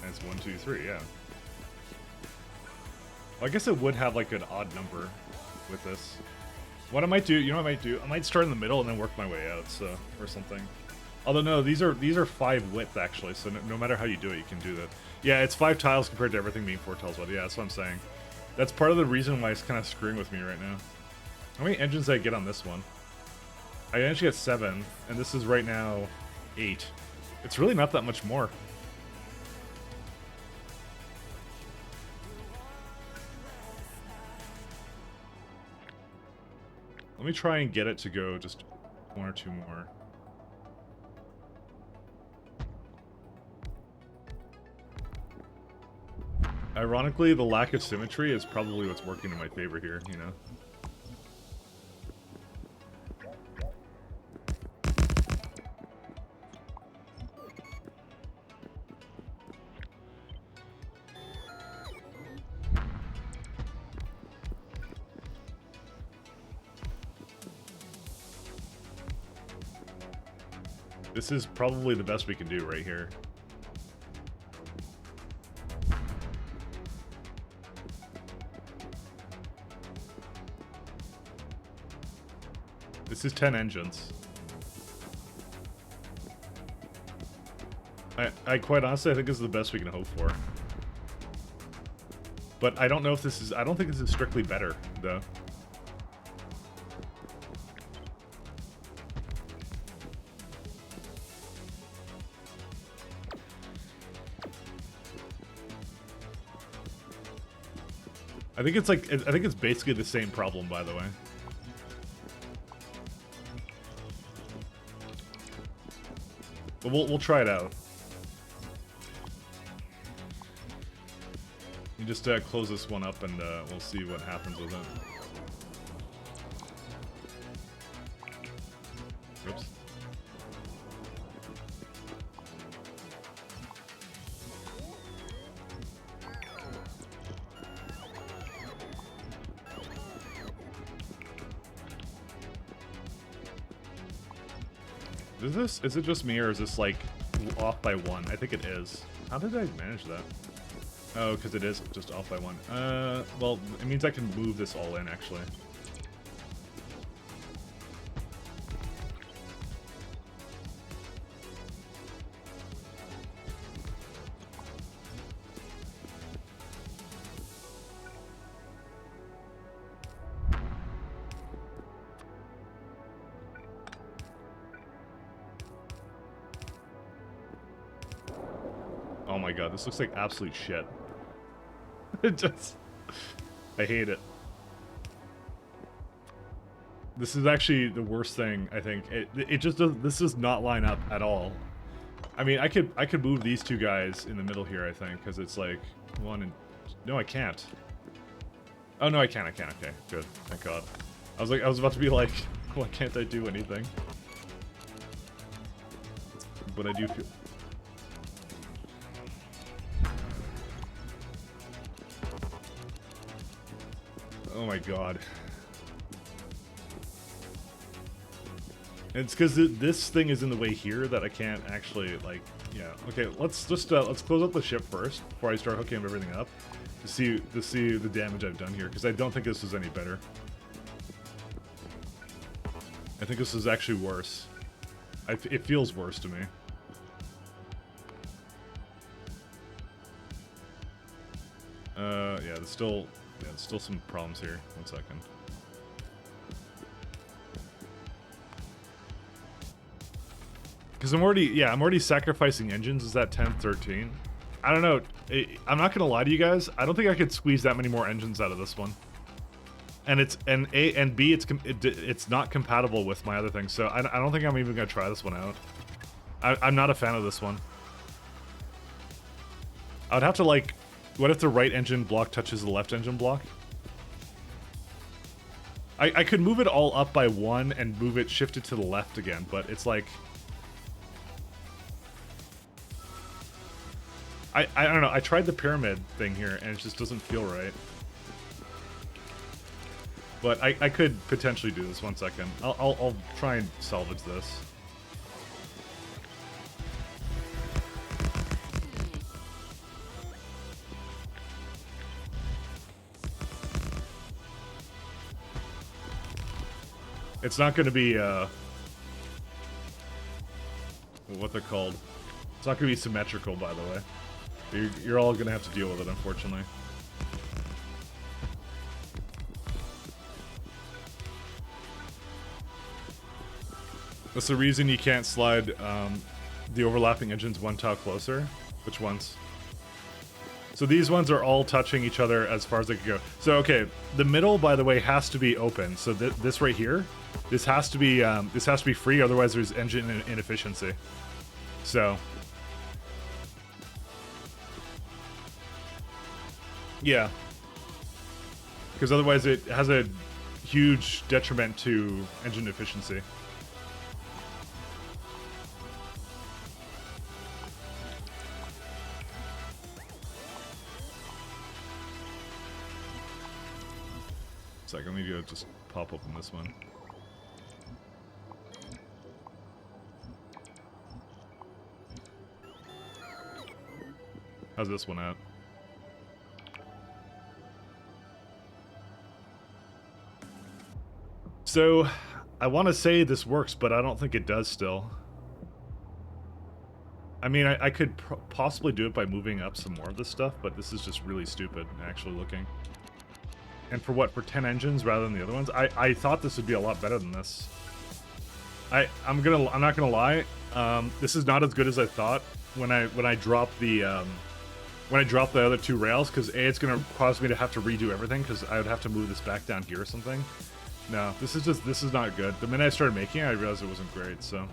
And it's 1, 2, 3, yeah. Well, I guess it would have, like, an odd number with this. What I might do, you know what I might do? I might start in the middle and then work my way out, so, or something. Although, no, these are 5 width, actually, so no matter how you do it, you can do that. Yeah, it's 5 tiles compared to everything being 4 tiles wide. Yeah, that's what I'm saying. That's part of the reason why it's kind of screwing with me right now. How many engines did I get on this one? I actually got 7, and this is right now 8. It's really not that much more. Let me try and get it to go just 1 or 2 more. Ironically, the lack of symmetry is probably what's working in my favor here, you know? This is probably the best we can do right here. This is 10 engines. I quite honestly, I think this is the best we can hope for. But I don't know if this is... I don't think this is strictly better, though. I think it's like... I think it's basically the same problem, by the way. But we'll try it out. You just close this one up and we'll see what happens with it. Oops. Is it just me or is this like off by one? I think it is. How did I manage that? Oh, because it is just off by one. Well, it means I can move this all in, actually. Oh my god, this looks like absolute shit. It just... I hate it. This is actually the worst thing, I think. It just does... This does not line up at all. I mean, I could move these two guys in the middle here, I think, because it's like one and... No, I can't. Oh, no, I can. Okay, good. Thank God. I was about to be like, why can't I do anything? But I do feel... Oh my god. It's because this thing is in the way here that I can't actually, like, yeah. Okay, let's just, let's close up the ship first before I start hooking everything up to see the damage I've done here, because I don't think this is any better. I think this is actually worse. It feels worse to me. Yeah, there's still some problems here. 1 second. Because I'm already sacrificing engines. Is that 10, 13? I don't know. I'm not gonna lie to you guys. I don't think I could squeeze that many more engines out of this one. And B, it's not compatible with my other things. So I don't think I'm even gonna try this one out. I'm not a fan of this one. I would have to, like, what if the right engine block touches the left engine block? I could move it all up by one and shift it to the left again, but it's like... I don't know, I tried the pyramid thing here and it just doesn't feel right. But I could potentially do this. 1 second. I'll try and salvage this. It's not going to be, what they're called. It's not going to be symmetrical, by the way. You're all going to have to deal with it, unfortunately. That's the reason you can't slide the overlapping engines one tile closer. Which ones? So these ones are all touching each other as far as they can go. So, okay, the middle, by the way, has to be open. So this right here, this has to be free. Otherwise, there's engine inefficiency. So, yeah, because otherwise it has a huge detriment to engine efficiency. Second, maybe I'll just pop open this one. How's this one at? So, I want to say this works, but I don't think it does still. I mean, I could possibly do it by moving up some more of this stuff, but this is just really stupid, actually looking. And for what? For 10 engines rather than the other ones? I thought this would be a lot better than this. I'm not gonna lie. This is not as good as I thought when I drop the other two rails, because A, it's gonna cause me to have to redo everything because I would have to move this back down here or something. No, this is not good. The minute I started making it, I realized it wasn't great. So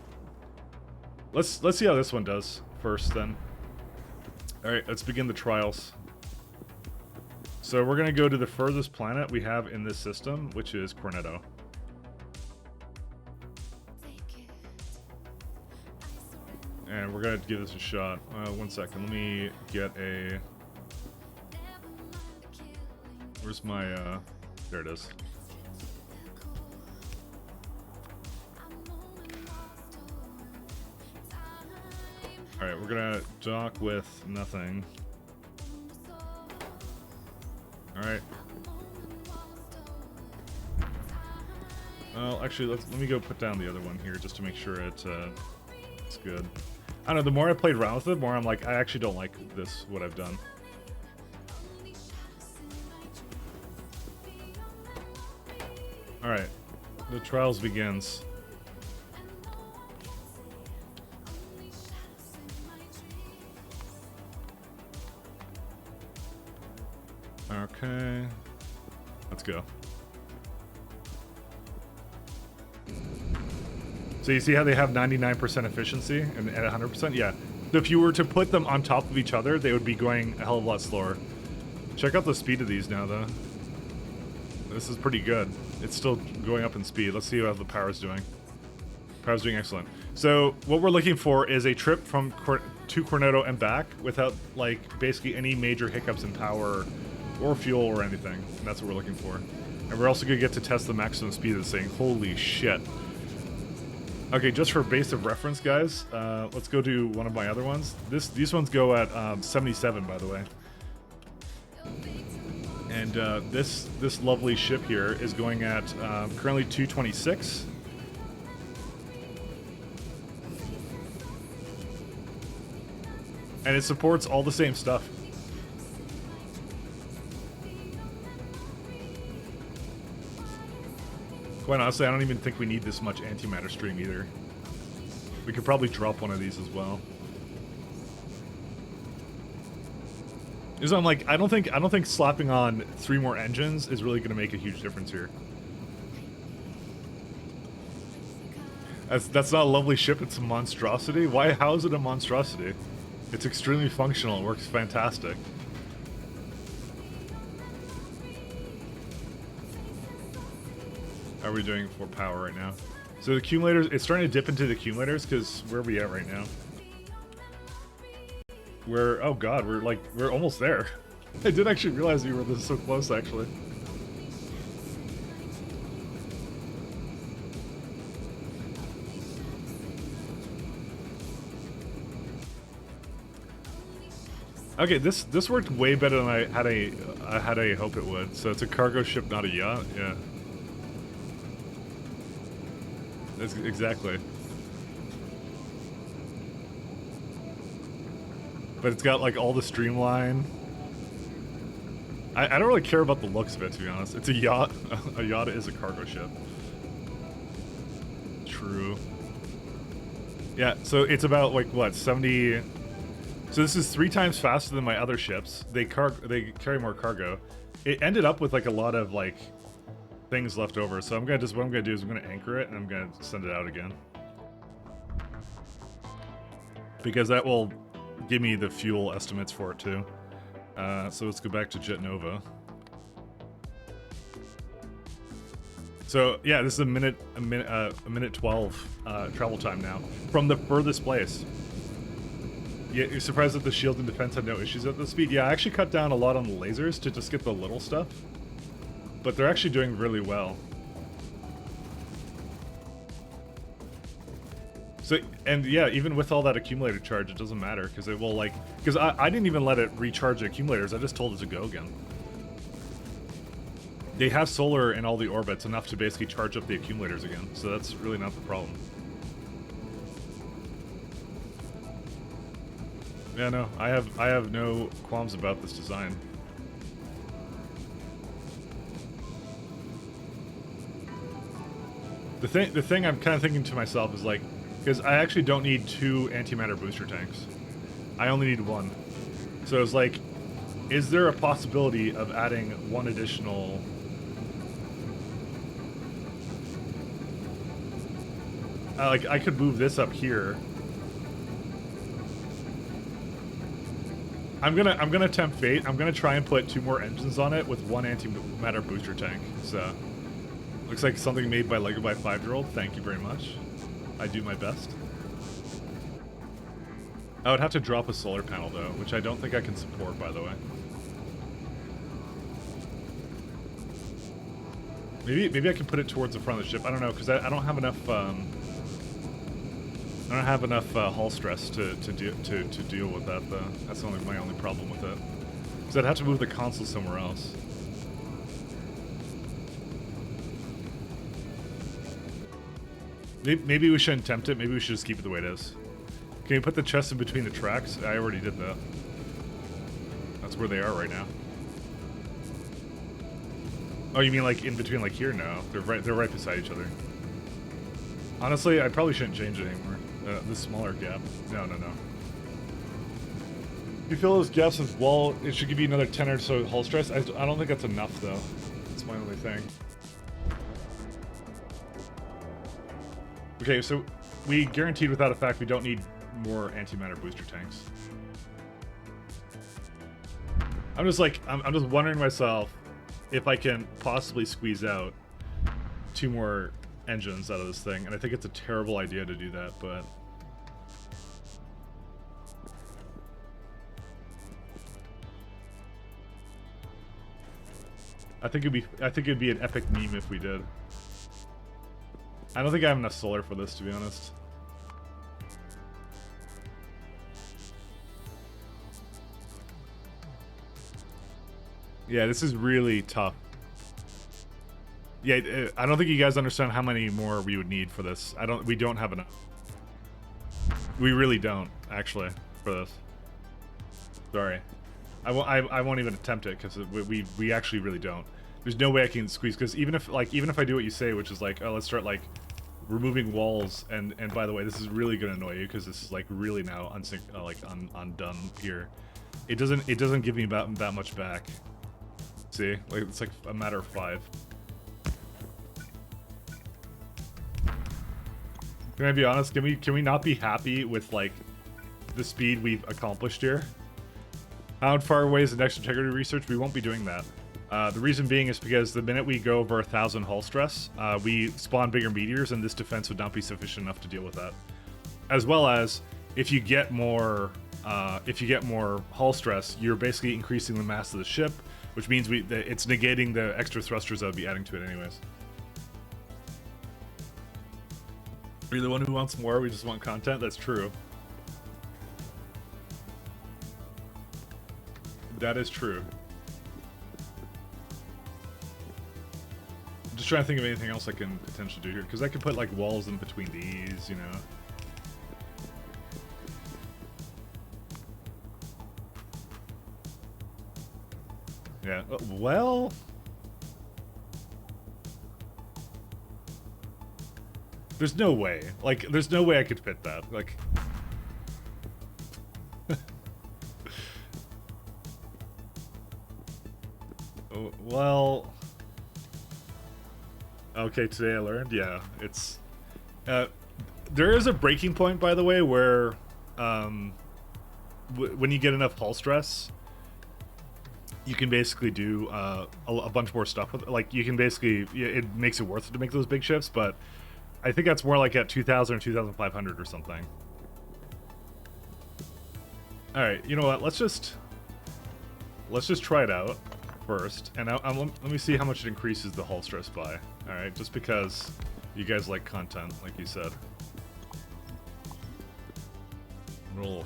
let's see how this one does first, then. All right, let's begin the trials. So we're gonna go to the furthest planet we have in this system, which is Cornetto. And we're gonna give this a shot. 1 second, let me get a... Where's my, there it is. Alright, we're gonna dock with nothing. Alright. Well, actually, let me go put down the other one here just to make sure it's good. I don't know, the more I played around with it, the more I'm like, I actually don't like this, what I've done. Alright, the trials begins. Okay, let's go. So you see how they have 99% efficiency and at 100%? Yeah. If you were to put them on top of each other, they would be going a hell of a lot slower. Check out the speed of these now, though. This is pretty good. It's still going up in speed. Let's see how the power's doing. Power's doing excellent. So what we're looking for is a trip from to Cornetto and back without, like, basically any major hiccups in power or fuel or anything. And that's what we're looking for. And we're also going to get to test the maximum speed of this thing. Holy shit. Okay, just for base of reference, guys, let's go to one of my other ones. These ones go at 77, by the way. And this lovely ship here is going at currently 226. And it supports all the same stuff. Quite honestly, I don't even think we need this much antimatter stream either. We could probably drop one of these as well. Because I'm like, I don't think slapping on 3 more engines is really going to make a huge difference here. That's not a lovely ship, it's a monstrosity. Why? How is it a monstrosity? It's extremely functional, it works fantastic. How are we doing for power right now? So the accumulators, it's starting to dip into the accumulators because where are we at right now? Oh god, we're almost there. I didn't actually realize we were this so close, actually. Okay, this worked way better than I had a hope it would. So it's a cargo ship, not a yacht. Yeah. That's exactly. But it's got like all the streamline. I don't really care about the looks of it, to be honest. It's a yacht. A yacht is a cargo ship. True. Yeah, so it's about like what, 70. So this is 3 times faster than my other ships. They carry more cargo. It ended up with like a lot of like things left over. So what I'm gonna do is I'm gonna anchor it and I'm gonna send it out again. Because that will give me the fuel estimates for it too. So let's go back to Jet Nova. So yeah, this is a minute 12 travel time now from the furthest place. Yeah, you're surprised that the shield and defense had no issues at this speed? Yeah, I actually cut down a lot on the lasers to just get the little stuff. But they're actually doing really well. So, and yeah, even with all that accumulator charge, it doesn't matter, because it will like... Because I didn't even let it recharge the accumulators, I just told it to go again. They have solar in all the orbits, enough to basically charge up the accumulators again, so that's really not the problem. Yeah, no, I have no qualms about this design. The thing I'm kind of thinking to myself is like, because I actually don't need 2 antimatter booster tanks. I only need 1. So it's like, is there a possibility of adding 1 additional? Like, I could move this up here. I'm gonna tempt fate. I'm gonna try and put 2 more engines on it with 1 antimatter booster tank. So, looks like something made by Lego by 5-year-old. Thank you very much. I do my best. I would have to drop a solar panel though, which I don't think I can support, by the way. Maybe I can put it towards the front of the ship. I don't know, because I don't have enough. I don't have enough hull stress to deal with that though. That's my only problem with it. Because I'd have to move the console somewhere else. Maybe we shouldn't tempt it. Maybe we should just keep it the way it is. Can you put the chest in between the tracks? I already did that. That's where they are right now. Oh, you mean like in between, like here? No, they're right beside each other. Honestly, I probably shouldn't change it anymore. This smaller gap. No. If you fill those gaps with wall, it should give you another 10 or so hull stress. I don't think that's enough though. That's my only thing. Okay, so we guaranteed without a fact we don't need more antimatter booster tanks. I'm just like, I'm just wondering myself if I can possibly squeeze out 2 more engines out of this thing, and I think it's a terrible idea to do that, but I think it'd be an epic meme if we did. I don't think I have enough solar for this, to be honest. Yeah, this is really tough. Yeah, I don't think you guys understand how many more we would need for this. We don't have enough. We really don't, actually, for this. Sorry. I won't even attempt it, because we actually really don't. There's no way I can squeeze, because even if I do what you say, which is like, oh, let's start like removing walls, and by the way, this is really gonna annoy you, because this is like really now undone here. It doesn't give me that much back. See, like it's like a matter of 5. Can I be honest? Can we not be happy with like the speed we've accomplished here? How far away is the next integrity research? We won't be doing that. The reason being is because the minute we go over 1,000 hull stress, we spawn bigger meteors, and this defense would not be sufficient enough to deal with that. As well as, if you get more hull stress, you're basically increasing the mass of the ship, which means it's negating the extra thrusters I would be adding to it anyways. Are you the one who wants more? We just want content? That's true. That is true. I'm just trying to think of anything else I can potentially do here, because I could put like walls in between these, you know. Yeah, well, there's no way. Like, there's no way I could fit that. Like, oh, well, okay, today I learned, yeah, it's, there is a breaking point, by the way, where, when you get enough hull stress, you can basically do a bunch more stuff with it. Like, you can basically, it makes it worth it to make those big shifts, but I think that's more like at 2,000 or 2,500 or something. Alright, you know what, let's just try it out first, and let me see how much it increases the hull stress by. Alright, just because you guys like content, like you said. Roll.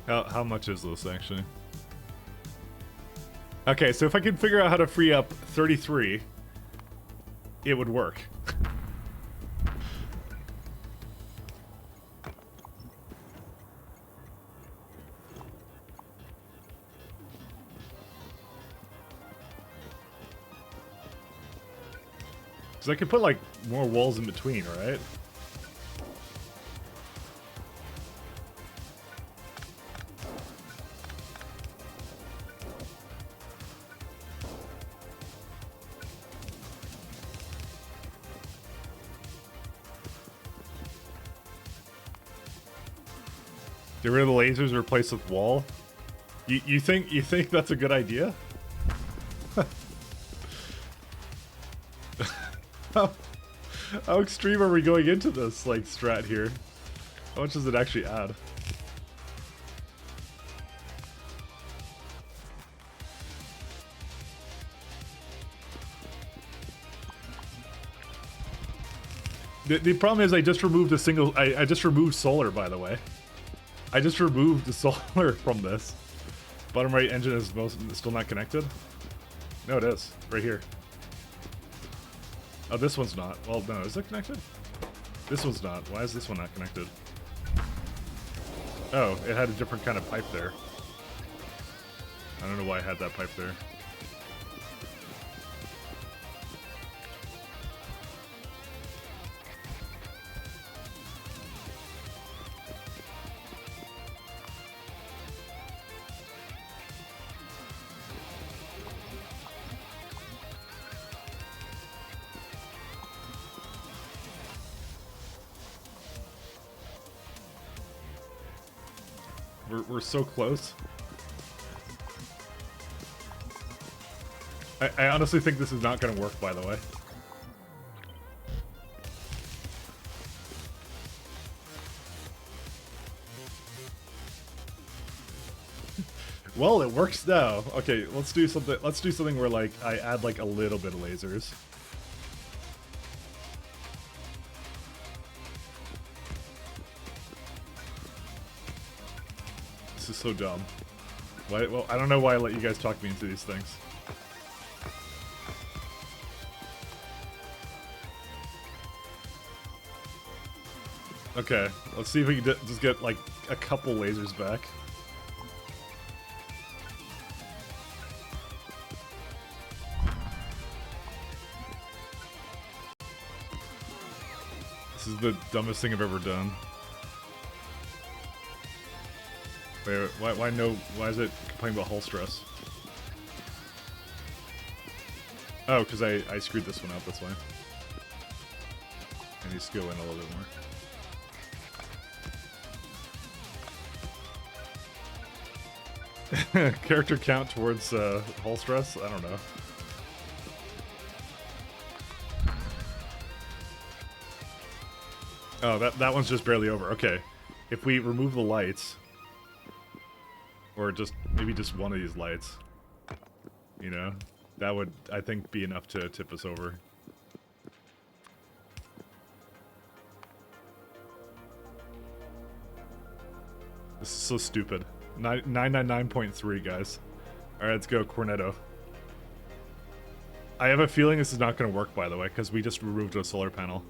How much is this actually? Okay, so if I could figure out how to free up 33, it would work. Because I could put, like, more walls in between, right? Get rid of the lasers, replace with wall. You think that's a good idea? How extreme are we going into this, like, strat here? How much does it actually add? The problem is I just removed a single... I just removed solar, by the way. I just removed the solar from this. Bottom right engine is still not connected? No, it is. Right here. Oh, this one's not. Well, no, is it connected? This one's not. Why is this one not connected? Oh, it had a different kind of pipe there. I don't know why I had that pipe there. We're so close. I honestly think this is not going to work, by the way. Well, it works now. Okay, let's do something. Let's do something where, like, I add like a little bit of lasers. This is so dumb. Why? Well, I don't know why I let you guys talk me into these things. Okay, let's see if we can just get like a couple lasers back. This is the dumbest thing I've ever done. Wait, why no? Why is it complaining about hull stress? Oh, because I screwed this one up, that's why. I need to go in a little bit more. Character count towards hull stress? I don't know. Oh, that one's just barely over. Okay. If we remove the lights, or just maybe just one of these lights, you know, that would, I think, be enough to tip us over. This is so stupid. 999.3, guys. Alright, let's go, Cornetto. I have a feeling this is not going to work, by the way, because we just removed a solar panel.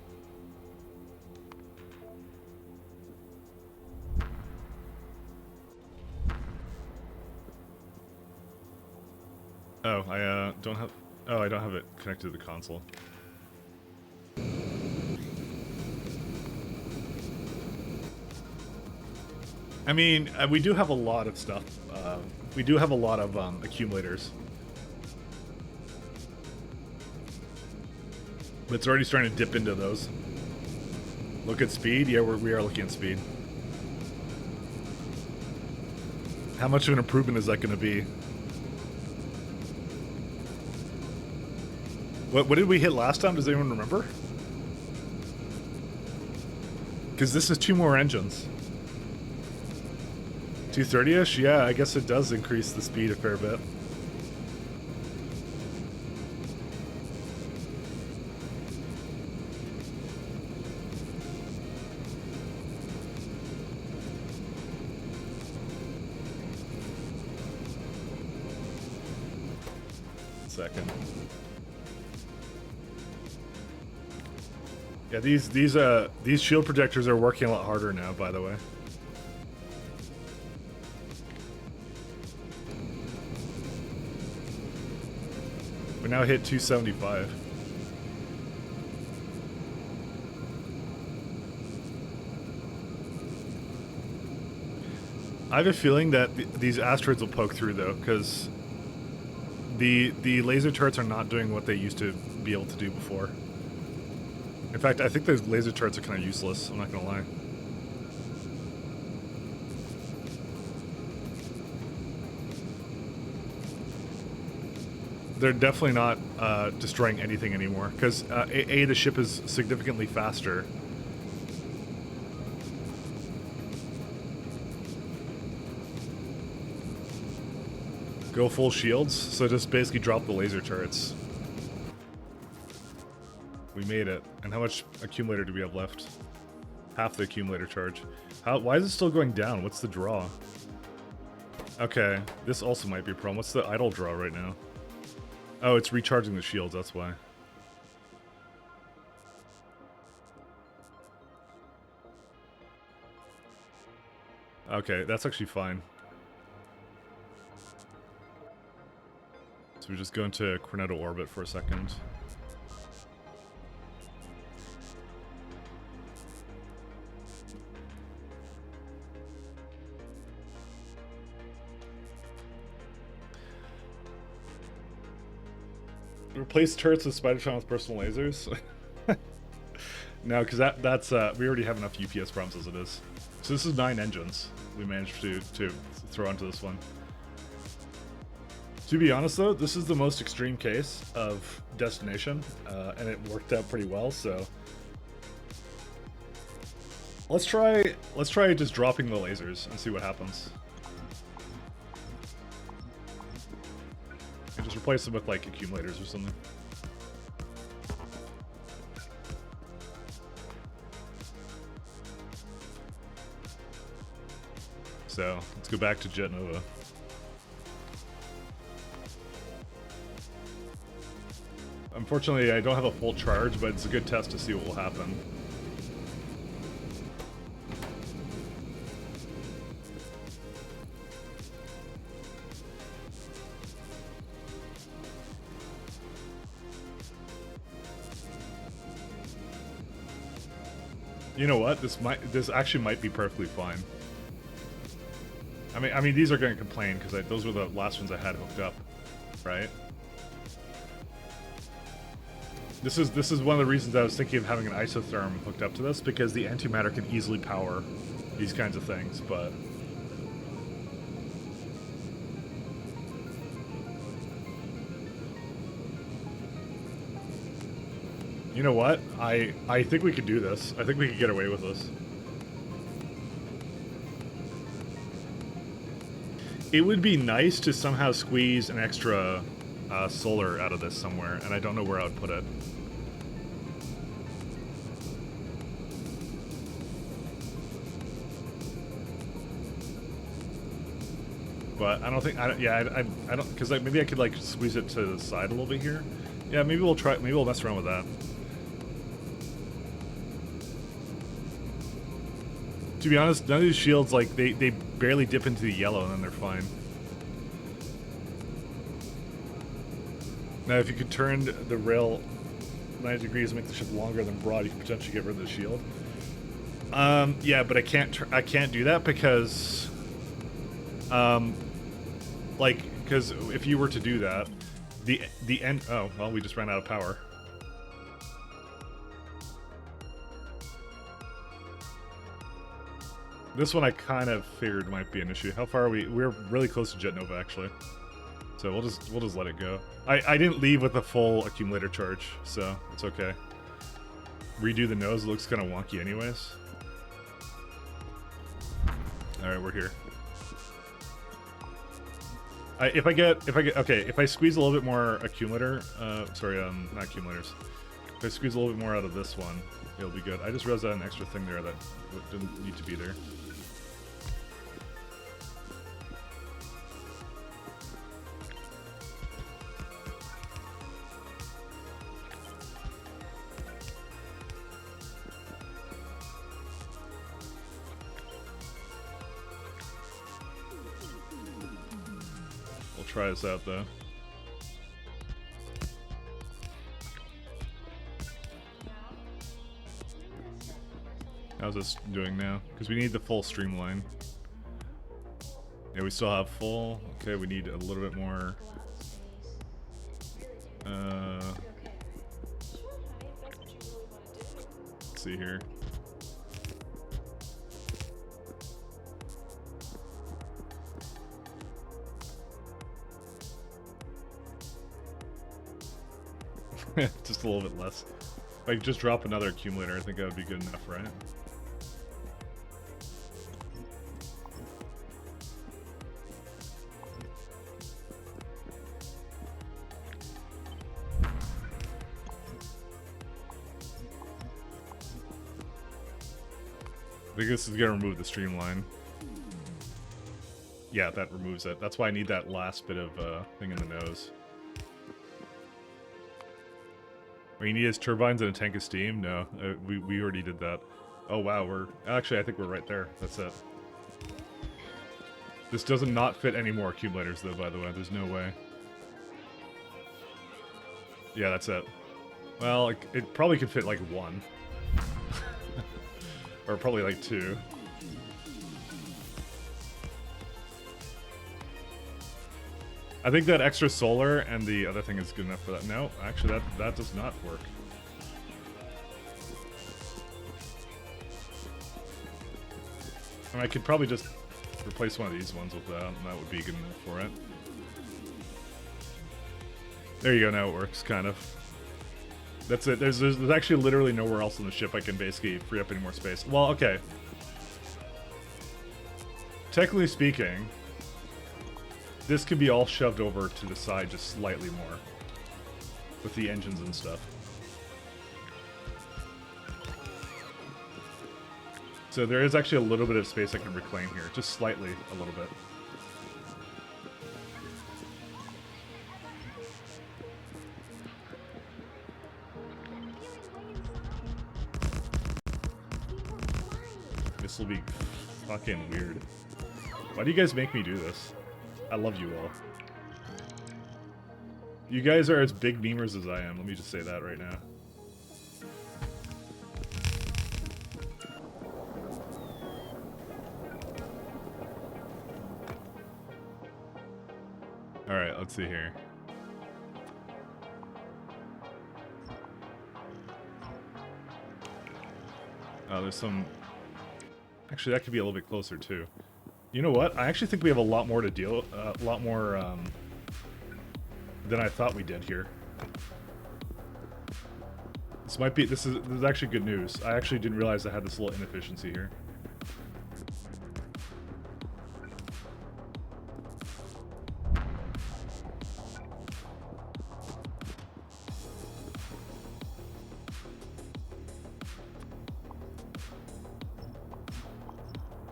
Oh, I don't have... Oh, I don't have it connected to the console. I mean, we do have a lot of stuff. We do have a lot of accumulators. But it's already starting to dip into those. Look at speed? Yeah, we are looking at speed. How much of an improvement is that going to be? What did we hit last time? Does anyone remember? Because this is 2 more engines. 230-ish? Yeah, I guess it does increase the speed a fair bit. second. Yeah, these shield projectors are working a lot harder now, by the way. We now hit 275. I have a feeling that these asteroids will poke through though, because the laser turrets are not doing what they used to be able to do before. In fact, I think those laser turrets are kind of useless, I'm not gonna lie. They're definitely not destroying anything anymore, because A, the ship is significantly faster. Go full shields, so just basically drop the laser turrets. We made it. And how much accumulator do we have left? Half the accumulator charge. Why is it still going down? What's the draw? Okay, this also might be a problem. What's the idle draw right now? Oh, it's recharging the shields, that's why. Okay, that's actually fine. So we just go into Cornetto orbit for a second. Replace turrets with Spider-Tron with personal lasers? No, because that's we already have enough UPS problems as it is. So this is 9 engines we managed to throw onto this one. To be honest though, this is the most extreme case of destination, and it worked out pretty well, so let's try just dropping the lasers and see what happens. And just replace them with like accumulators or something. So let's go back to Jet Nova. Unfortunately, I don't have a full charge, but it's a good test to see what will happen. You know what? This actually might be perfectly fine. I mean, these are going to complain because those were the last ones I had hooked up, right? This is one of the reasons I was thinking of having an isotherm hooked up to this, because the antimatter can easily power these kinds of things, but you know what? I think we could do this. I think we could get away with this. It would be nice to somehow squeeze an extra solar out of this somewhere, and I don't know where I would put it. But I don't think, I don't, because like, maybe I could like squeeze it to the side a little bit here. Yeah, maybe we'll try, maybe we'll mess around with that. To be honest, none of these shields, like, they barely dip into the yellow and then they're fine. Now, if you could turn the rail 90 degrees and make the ship longer than broad, you could potentially get rid of the shield. Yeah, but I can't do that because, because if you were to do that, the end. Oh, well, we just ran out of power. This one I kind of figured might be an issue. How far are we? We're really close to Jet Nova, actually. So we'll just let it go. I didn't leave with a full accumulator charge, so it's okay. Redo the nose, it looks kind of wonky anyways. Alright, we're here. If I squeeze a little bit more accumulator, not accumulators. If I squeeze a little bit more out of this one, it'll be good. I just realized I had an extra thing there that didn't need to be there. try this out though. How's this doing now? Because we need the full streamline. Yeah, we still have full. Okay, we need a little bit more. Let's see here. Just a little bit less. If I could just drop another accumulator, I think that would be good enough, right? I think this is gonna remove the streamline. Yeah, that removes it. That's why I need that last bit of thing in the nose. What you need is turbines and a tank of steam? No, we already did that. Oh wow, we're... Actually, I think we're right there. That's it. This doesn't not fit any more accumulators though, by the way. There's no way. Yeah, that's it. Well, it probably could fit like one. Or probably like two. I think that extra solar and the other thing is good enough for that. No, actually that does not work. I mean, I could probably just replace one of these ones with that, and that would be good enough for it. There you go, now it works, kind of. That's it. There's actually literally nowhere else on the ship I can basically free up any more space. Well, okay. Technically speaking, this can be all shoved over to the side just slightly more. With the engines and stuff. So there is actually a little bit of space I can reclaim here. Just slightly, a little bit. This will be fucking weird. Why do you guys make me do this? I love you all. You guys are as big memers as I am. Let me just say that right now. Alright, let's see here. Oh, there's some... Actually, that could be a little bit closer, too. You know what? I actually think we have a lot more to deal... a lot more, than I thought we did here. This might be... This is actually good news. I actually didn't realize I had this little inefficiency here.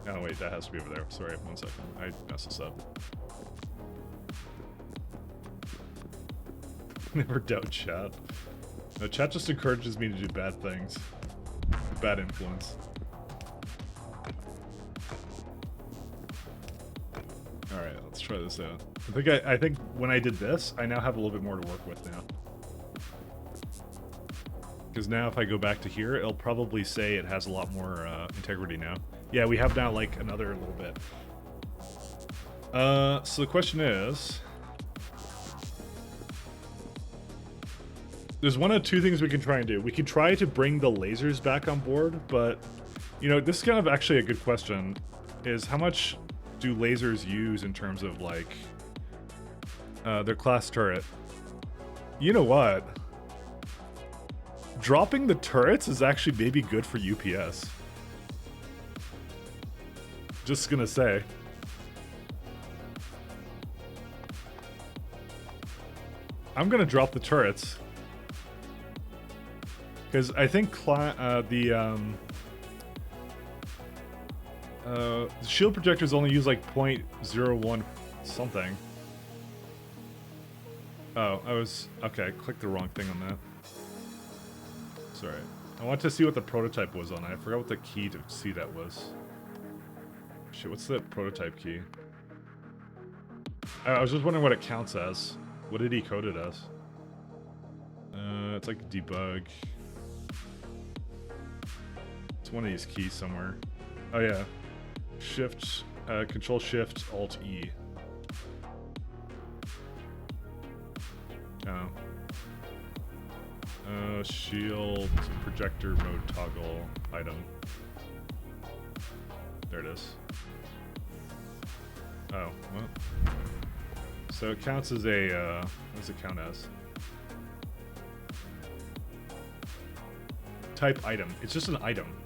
Oh wait, that has to be over there. Sorry, 1 second. I messed this up. Never doubt chat. No, chat just encourages me to do bad things. Bad influence. Alright, let's try this out. I think when I did this, I now have a little bit more to work with now. Because now if I go back to here, it'll probably say it has a lot more integrity now. Yeah, we have now like another little bit. So the question is... There's one of two things we can try and do. We can try to bring the lasers back on board, but... You know, this is kind of actually a good question. Is how much do lasers use in terms of like... their class turret? You know what? Dropping the turrets is actually maybe good for UPS. Just gonna say. I'm gonna drop the turrets. Because I think the shield projectors only use like 0.01 something. Oh, okay, I clicked the wrong thing on that. Sorry. I want to see what the prototype was on it. I forgot what the key to see that was. Shit, what's the prototype key? I was just wondering what it counts as. What did he code it as? It's like debug. It's one of these keys somewhere. Oh yeah. Shift, Control Shift Alt E. Oh. Shield projector mode toggle item. There it is. Oh, well. So it counts as a, what does it count as? Type item. It's just an item.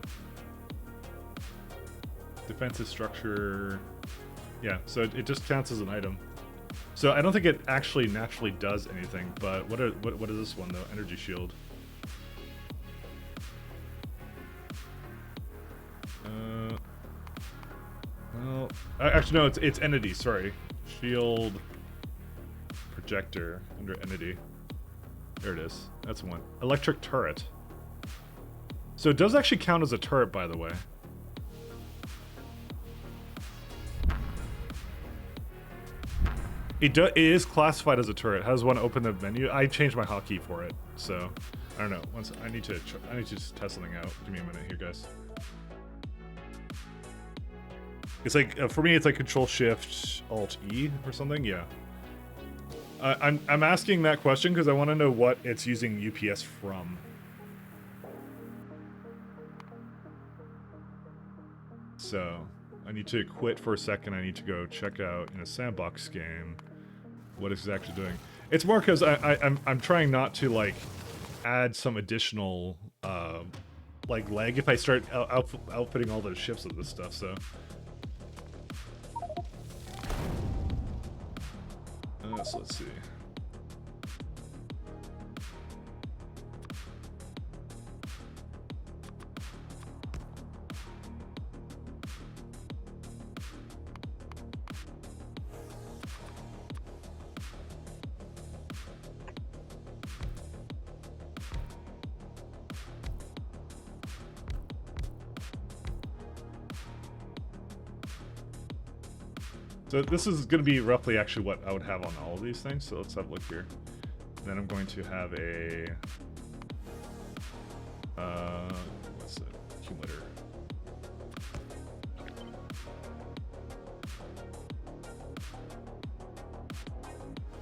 Defensive structure. Yeah, so it just counts as an item. So I don't think it actually naturally does anything, but what is this one though? Energy shield. Well, actually no, it's entity. Sorry, shield projector under entity. There it is. That's one. Electric turret. So it does actually count as a turret, by the way. It is classified as a turret. How does one open the menu? I changed my hotkey for it, so I don't know. I need to just test something out. Give me a minute here, guys. It's like for me, it's like Control Shift Alt E or something. Yeah. I'm asking that question because I want to know what it's using UPS from. So I need to quit for a second. I need to go check out in a sandbox game what it's actually doing. It's more because I'm trying not to like add some additional like lag if I start outfitting all those ships with this stuff. So let's see. So this is going to be roughly actually what I would have on all of these things. So let's have a look here. And then I'm going to have a what's the accumulator?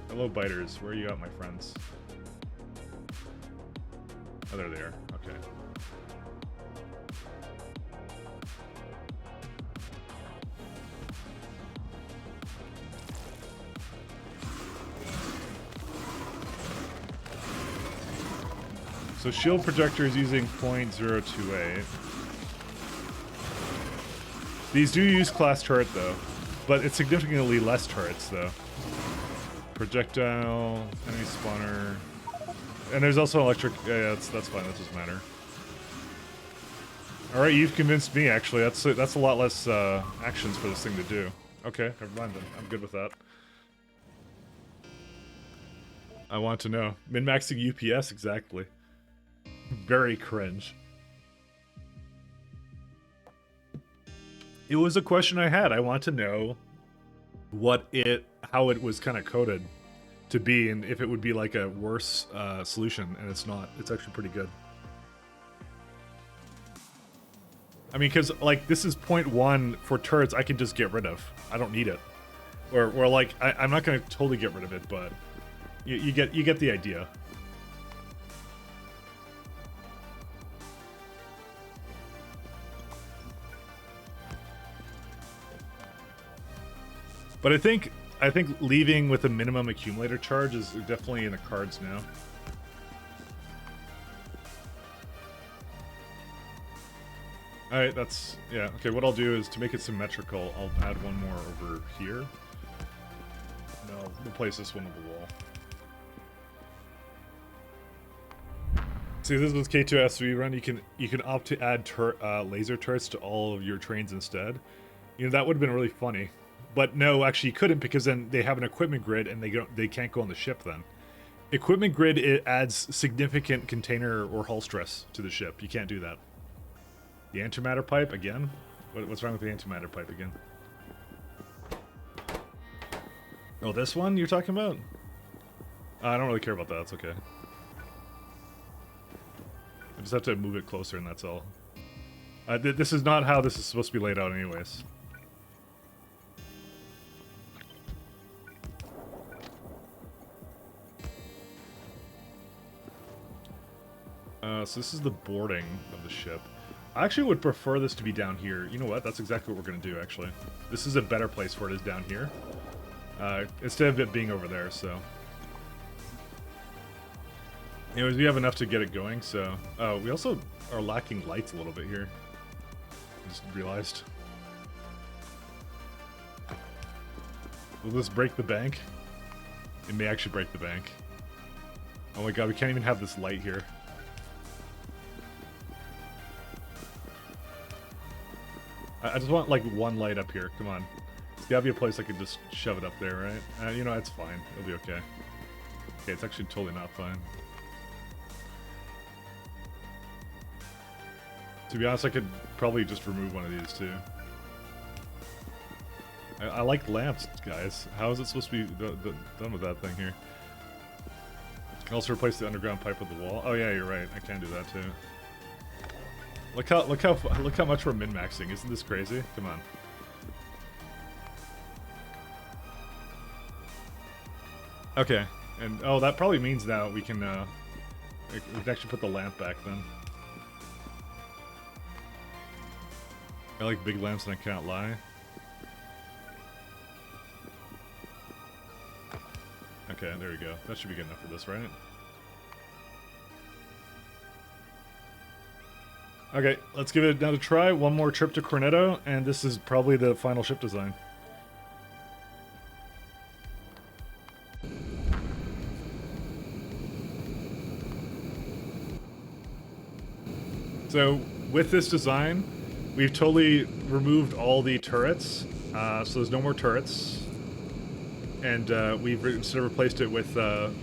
Hello, biters. Where are you at, my friends? Oh, there they are. Okay. So shield projector is using 0.028. These do use class turret though, but it's significantly less turrets though. Projectile, enemy spawner, and there's also electric. Yeah, that's fine. That doesn't matter. All right, you've convinced me. Actually, that's a lot less actions for this thing to do. Okay, never mind then. I'm good with that. I want to know min-maxing UPS exactly. Very cringe. It was a question I had. I want to know how it was kind of coded to be, and if it would be like a worse solution, and it's not. It's actually pretty good. I mean, because like this is 0.1 for turrets, I can just get rid of. I don't need it. Or like I'm not gonna totally get rid of it, but you get the idea. But I think leaving with a minimum accumulator charge is definitely in the cards now. Alright, yeah, okay, what I'll do is to make it symmetrical, I'll add one more over here. And I'll replace this one with the wall. See, this is with K2SV run, you can opt to add laser turrets to all of your trains instead. You know, that would have been really funny. But no, actually you couldn't, because then they have an equipment grid and they can't go on the ship then. Equipment grid, it adds significant container or hull stress to the ship. You can't do that. The antimatter pipe again? What's wrong with the antimatter pipe again? Oh, this one you're talking about? I don't really care about that. It's okay. I just have to move it closer, and that's all. This is not how this is supposed to be laid out, anyways. So this is the boarding of the ship. I actually would prefer this to be down here. You know what? That's exactly what we're going to do, actually. This is a better place for it is down here. Instead of it being over there, so... Anyways, we have enough to get it going, so... we also are lacking lights a little bit here. I just realized. Will this break the bank? It may actually break the bank. Oh my god, we can't even have this light here. I just want, like, one light up here. Come on. There's gotta be a place I can just shove it up there, right? You know, it's fine. It'll be okay. Okay, it's actually totally not fine. To be honest, I could probably just remove one of these, too. I like lamps, guys. How is it supposed to be done with that thing here? Can also replace the underground pipe with the wall. Oh yeah, you're right. I can do that, too. Look how much we're min-maxing. Isn't this crazy? Come on. Okay, and oh, that probably means now we can actually put the lamp back then. I like big lamps and I can't lie. Okay, there we go. That should be good enough for this, right? Okay, let's give it another try. One more trip to Cornetto, and this is probably the final ship design. So, with this design, we've totally removed all the turrets, so there's no more turrets. And we've instead replaced it with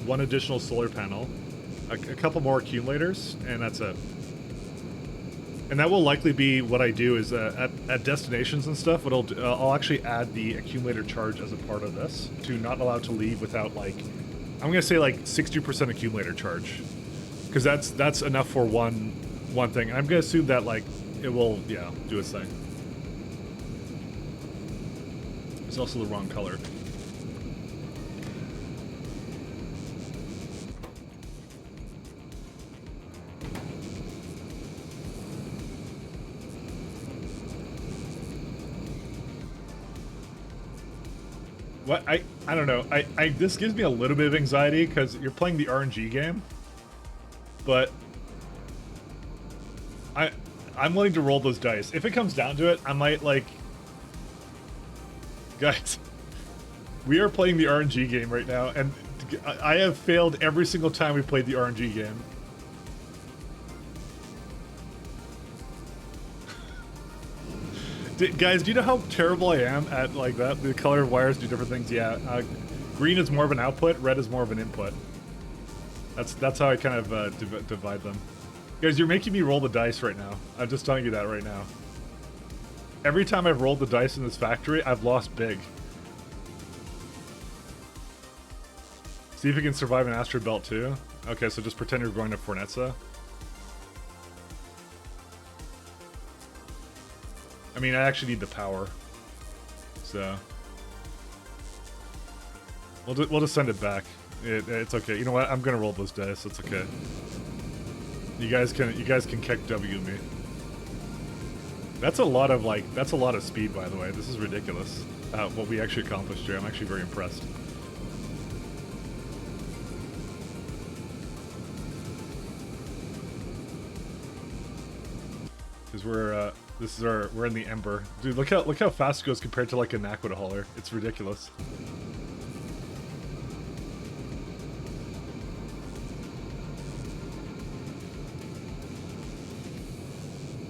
one additional solar panel, a couple more accumulators, and that's it. And that will likely be what I do is at destinations and stuff, I'll actually add the accumulator charge as a part of this to not allow to leave without, like, I'm going to say like 60% accumulator charge. Because that's enough for one thing. And I'm going to assume that, like, it will, yeah, do its thing. It's also the wrong color. What I don't know. This gives me a little bit of anxiety because you're playing the RNG game, but I'm willing to roll those dice. If it comes down to it, I might, like, guys, we are playing the RNG game right now, and I have failed every single time we played the RNG game. Guys, do you know how terrible I am at, like, that? The color of wires do different things. Yeah, green is more of an output, red is more of an input. That's how I kind of divide them. Guys, you're making me roll the dice right now. I'm just telling you that right now. Every time I've rolled the dice in this factory, I've lost big. See if you can survive an asteroid belt too. Okay, so just pretend you're going to Fornezza. I mean, I actually need the power, so we'll just send it back. It's okay. You know what? I'm gonna roll those dice. It's okay. You guys can kick W me. That's a lot of speed, by the way. This is ridiculous. What we actually accomplished here. I'm actually very impressed. Because we're in the Ember. Dude, look how fast it goes compared to, like, an Aqua hauler. It's ridiculous.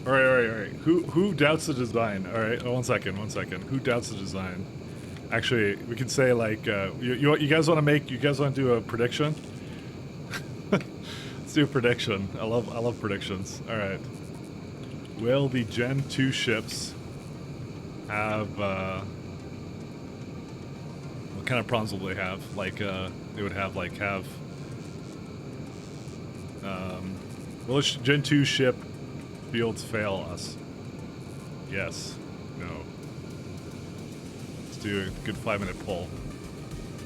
Alright. Who doubts the design? Alright, one second. Who doubts the design? Actually, we could say, like, you guys want to do a prediction? Let's do a prediction. I love predictions. Alright. Will the Gen 2 ships have, what kind of problems will they have? Like, they would have, like, will a Gen 2 ship fields fail us? Yes. No. Let's do a good 5-minute poll.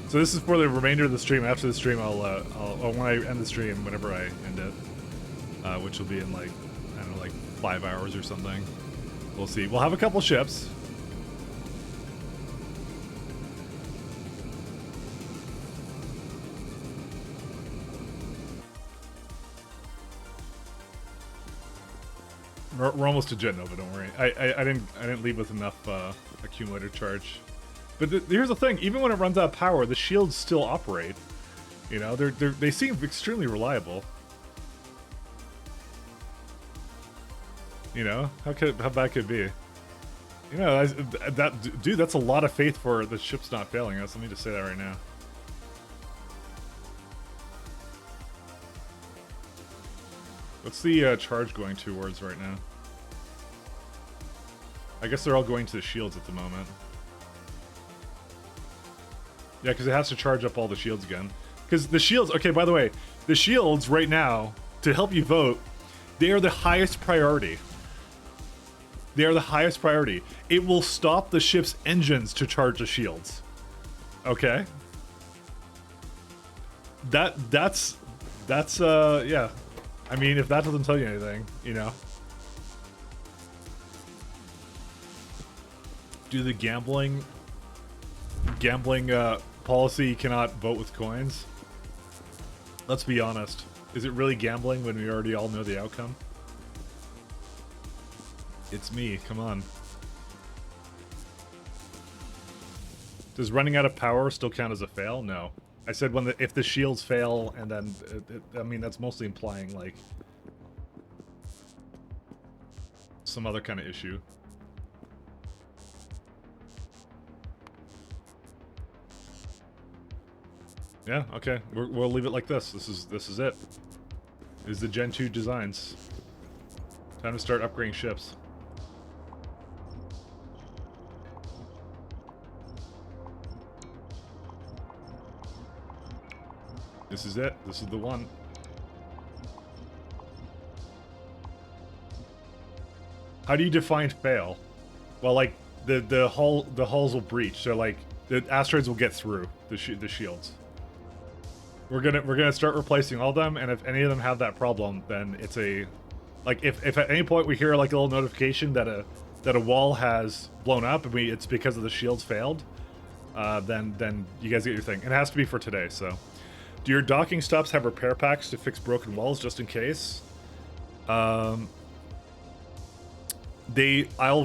So this is for the remainder of the stream. After the stream, I'll when I end the stream, whenever I end it, which will be in, like, I don't know, like 5 hours or something. We'll see. We'll have a couple ships. We're almost to Gen Nova, don't worry. I didn't leave with enough accumulator charge. But here's the thing: even when it runs out of power, the shields still operate. You know, they seem extremely reliable. You know, how bad could it be? You know, dude, that's a lot of faith for the ship's not failing us. Let me just say that right now. What's the charge going towards right now? I guess they're all going to the shields at the moment. Yeah, because it has to charge up all the shields again. Because the shields, okay, by the way, the shields right now, to help you vote, they are the highest priority. They are the highest priority. It will stop the ship's engines to charge the shields. Okay? That's yeah. I mean, if that doesn't tell you anything, you know. Do the gambling policy cannot vote with coins? Let's be honest. Is it really gambling when we already all know the outcome? It's me, come on. Does running out of power still count as a fail? No. I said if the shields fail, and then I mean that's mostly implying like some other kind of issue. Yeah, okay. We'll leave it like this. This is it. This is the Gen 2 designs. Time to start upgrading ships. This is it. This is the one. How do you define fail? Well, like the hulls will breach. So like the asteroids will get through the shields. We're gonna start replacing all of them, and if any of them have that problem, then it's a like if at any point we hear like a little notification that a wall has blown up and it's because of the shields failed, then you guys get your thing. And it has to be for today. So, do your docking stops have repair packs to fix broken walls just in case? I'll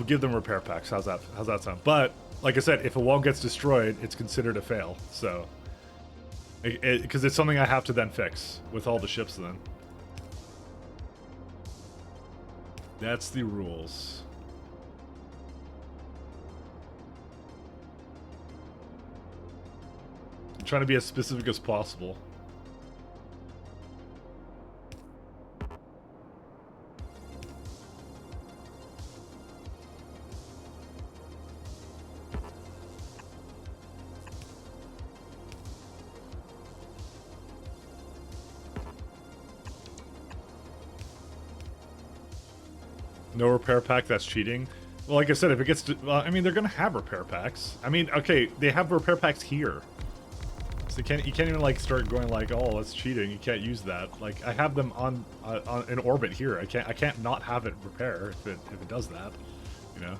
give them repair packs. How's that sound? But like I said, if a wall gets destroyed, it's considered a fail. So. Because it's something I have to then fix with all the ships then. That's the rules. I'm trying to be as specific as possible. No repair pack, that's cheating. Well, like I said, if it gets to, I mean, they're gonna have repair packs. I mean, okay, they have repair packs here. So you can't even like start going like, oh, that's cheating. You can't use that. Like, I have them on in orbit here. I can't not have it repair if it does that. You know.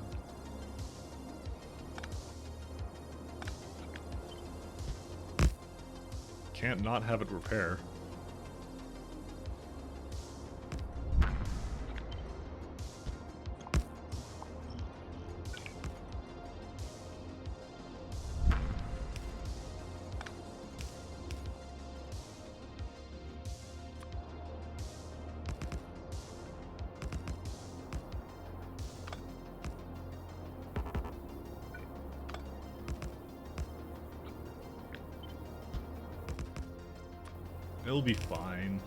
Can't not have it repair. It'll be fine.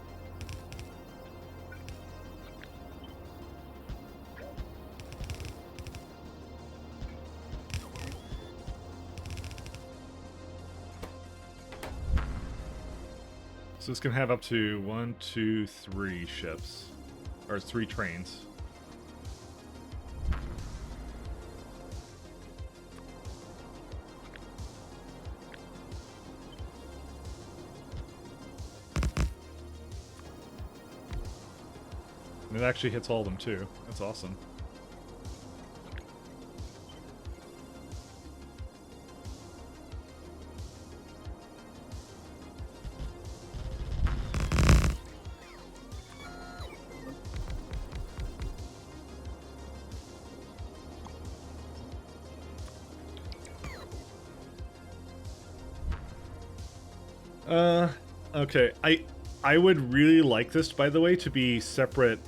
So this can have up to 1, 2, 3 ships. Or 3 trains. And it actually hits all of them too. That's awesome. Okay. I would really like this, by the way, to be separate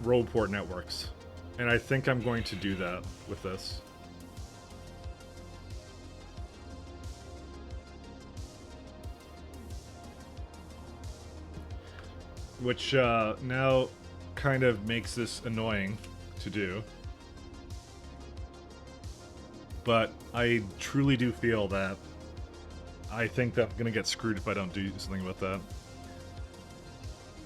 roleport networks. And I think I'm going to do that with this. Which now kind of makes this annoying to do. But I truly do feel that I think that I'm gonna get screwed if I don't do something about that.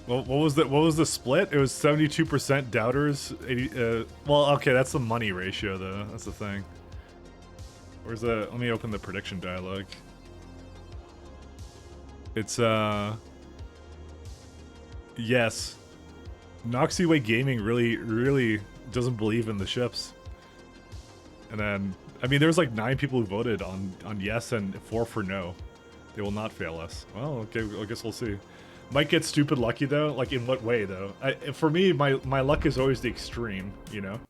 Well, what was the split? It was 72% doubters. 80. Well, okay, that's the money ratio though. That's the thing. Where's the? Let me open the prediction dialogue. It's yes. Noxyway Gaming really doesn't believe in the ships. And then, I mean, there's like 9 people who voted on yes and 4 for no. They will not fail us. Well, okay, I guess we'll see. Might get stupid lucky though. Like in what way though? For me, my luck is always the extreme, you know.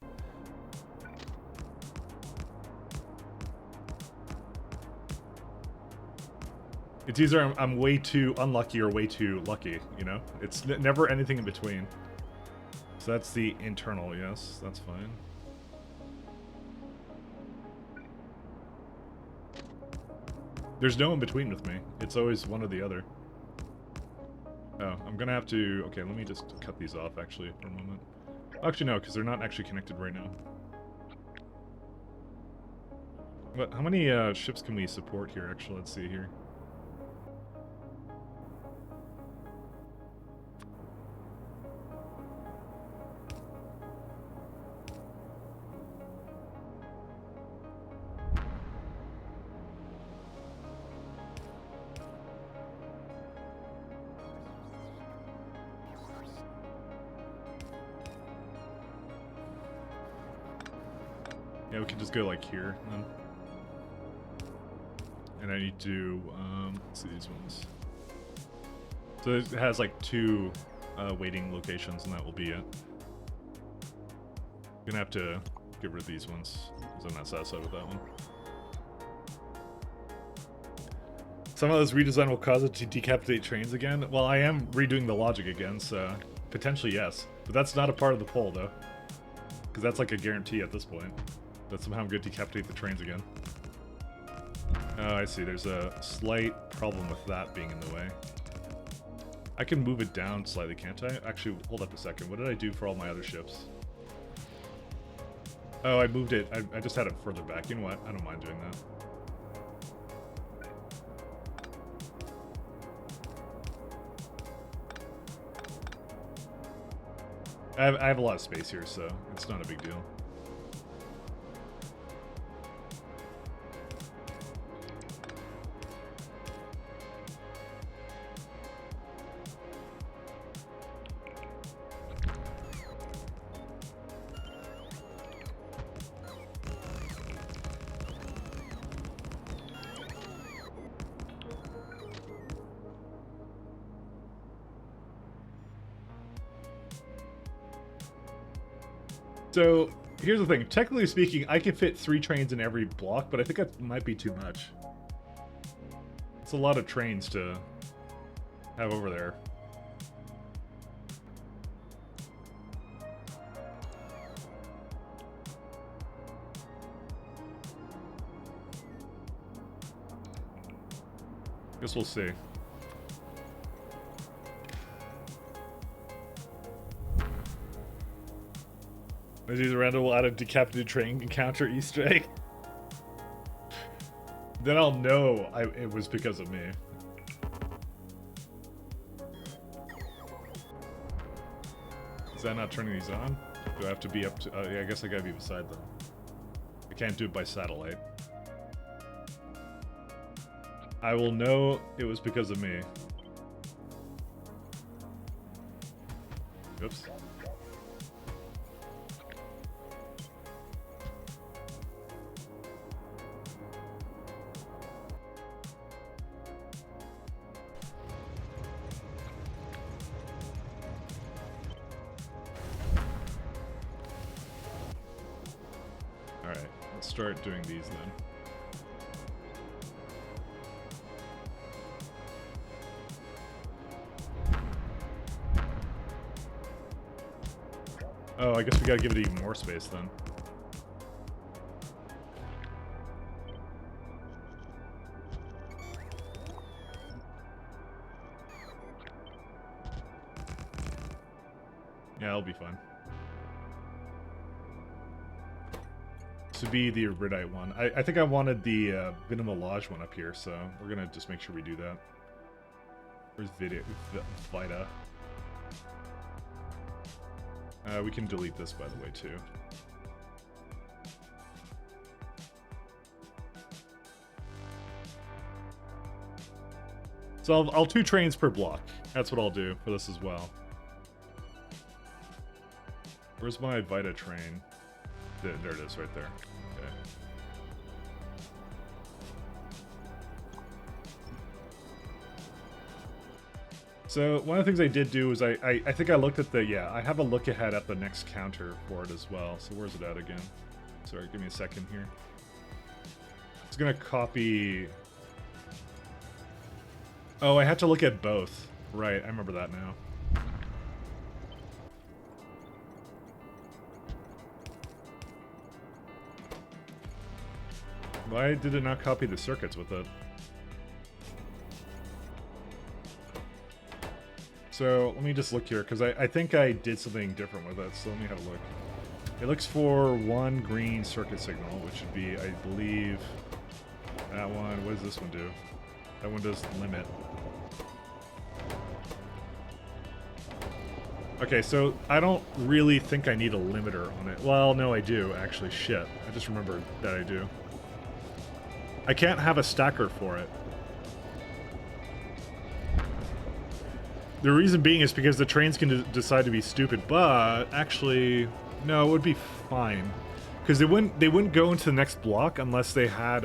It's either I'm way too unlucky or way too lucky, you know? It's never anything in between. So that's the internal, yes, that's fine. There's no in between with me. It's always one or the other. Oh, I'm gonna have to... Okay, let me just cut these off, actually, for a moment. Actually, no, because they're not actually connected right now. What? How many ships can we support here, actually? Let's see here. Yeah, we can just go like here, then. And I need to, let's see these ones. So it has like 2 waiting locations, and that will be it. I'm gonna have to get rid of these ones, because I'm not satisfied with that one. Some of this redesign will cause it to decapitate trains again. Well, I am redoing the logic again, so potentially yes. But that's not a part of the poll, though. Because that's like a guarantee at this point. That somehow I'm going to decapitate the trains again. Oh, I see. There's a slight problem with that being in the way. I can move it down slightly, can't I? Actually, hold up a second. What did I do for all my other ships? Oh, I moved it. I just had it further back. You know what? I don't mind doing that. I have a lot of space here, so it's not a big deal. So, here's the thing. Technically speaking, I can fit 3 trains in every block, but I think that might be too much. It's a lot of trains to have over there. Guess we'll see. Maybe Randall will add a decapitated train encounter Easter egg. Then I'll know it was because of me. Is that not turning these on? Do I have to be up to... yeah, I guess I gotta be beside them. I can't do it by satellite. I will know it was because of me. Oops. Alright, let's start doing these then. Oh, I guess we gotta give it even more space then. Yeah, it'll be fine. To be the iridite one. I think I wanted the Vinamolage one up here, so we're gonna just make sure we do that. Where's Vita? We can delete this, by the way, too. So I'll 2 trains per block. That's what I'll do for this as well. Where's my Vita train? There it is, right there. Okay. So one of the things I did do is I think I looked at the, yeah, I have a look ahead at the next counter for it as well. So where's it at again? Sorry, give me a second here. It's gonna copy. Oh, I had to look at both. Right, I remember that now. Why did it not copy the circuits with it? So let me just look here, because I think I did something different with it, so let me have a look. It looks for 1 green circuit signal, which would be, I believe, that one. What does this one do? That one does limit. Okay, so I don't really think I need a limiter on it. Well, no, I do, actually. Shit. I just remembered that I do. I can't have a stacker for it. The reason being is because the trains can decide to be stupid, but actually, no, it would be fine. Because they wouldn't go into the next block unless they had,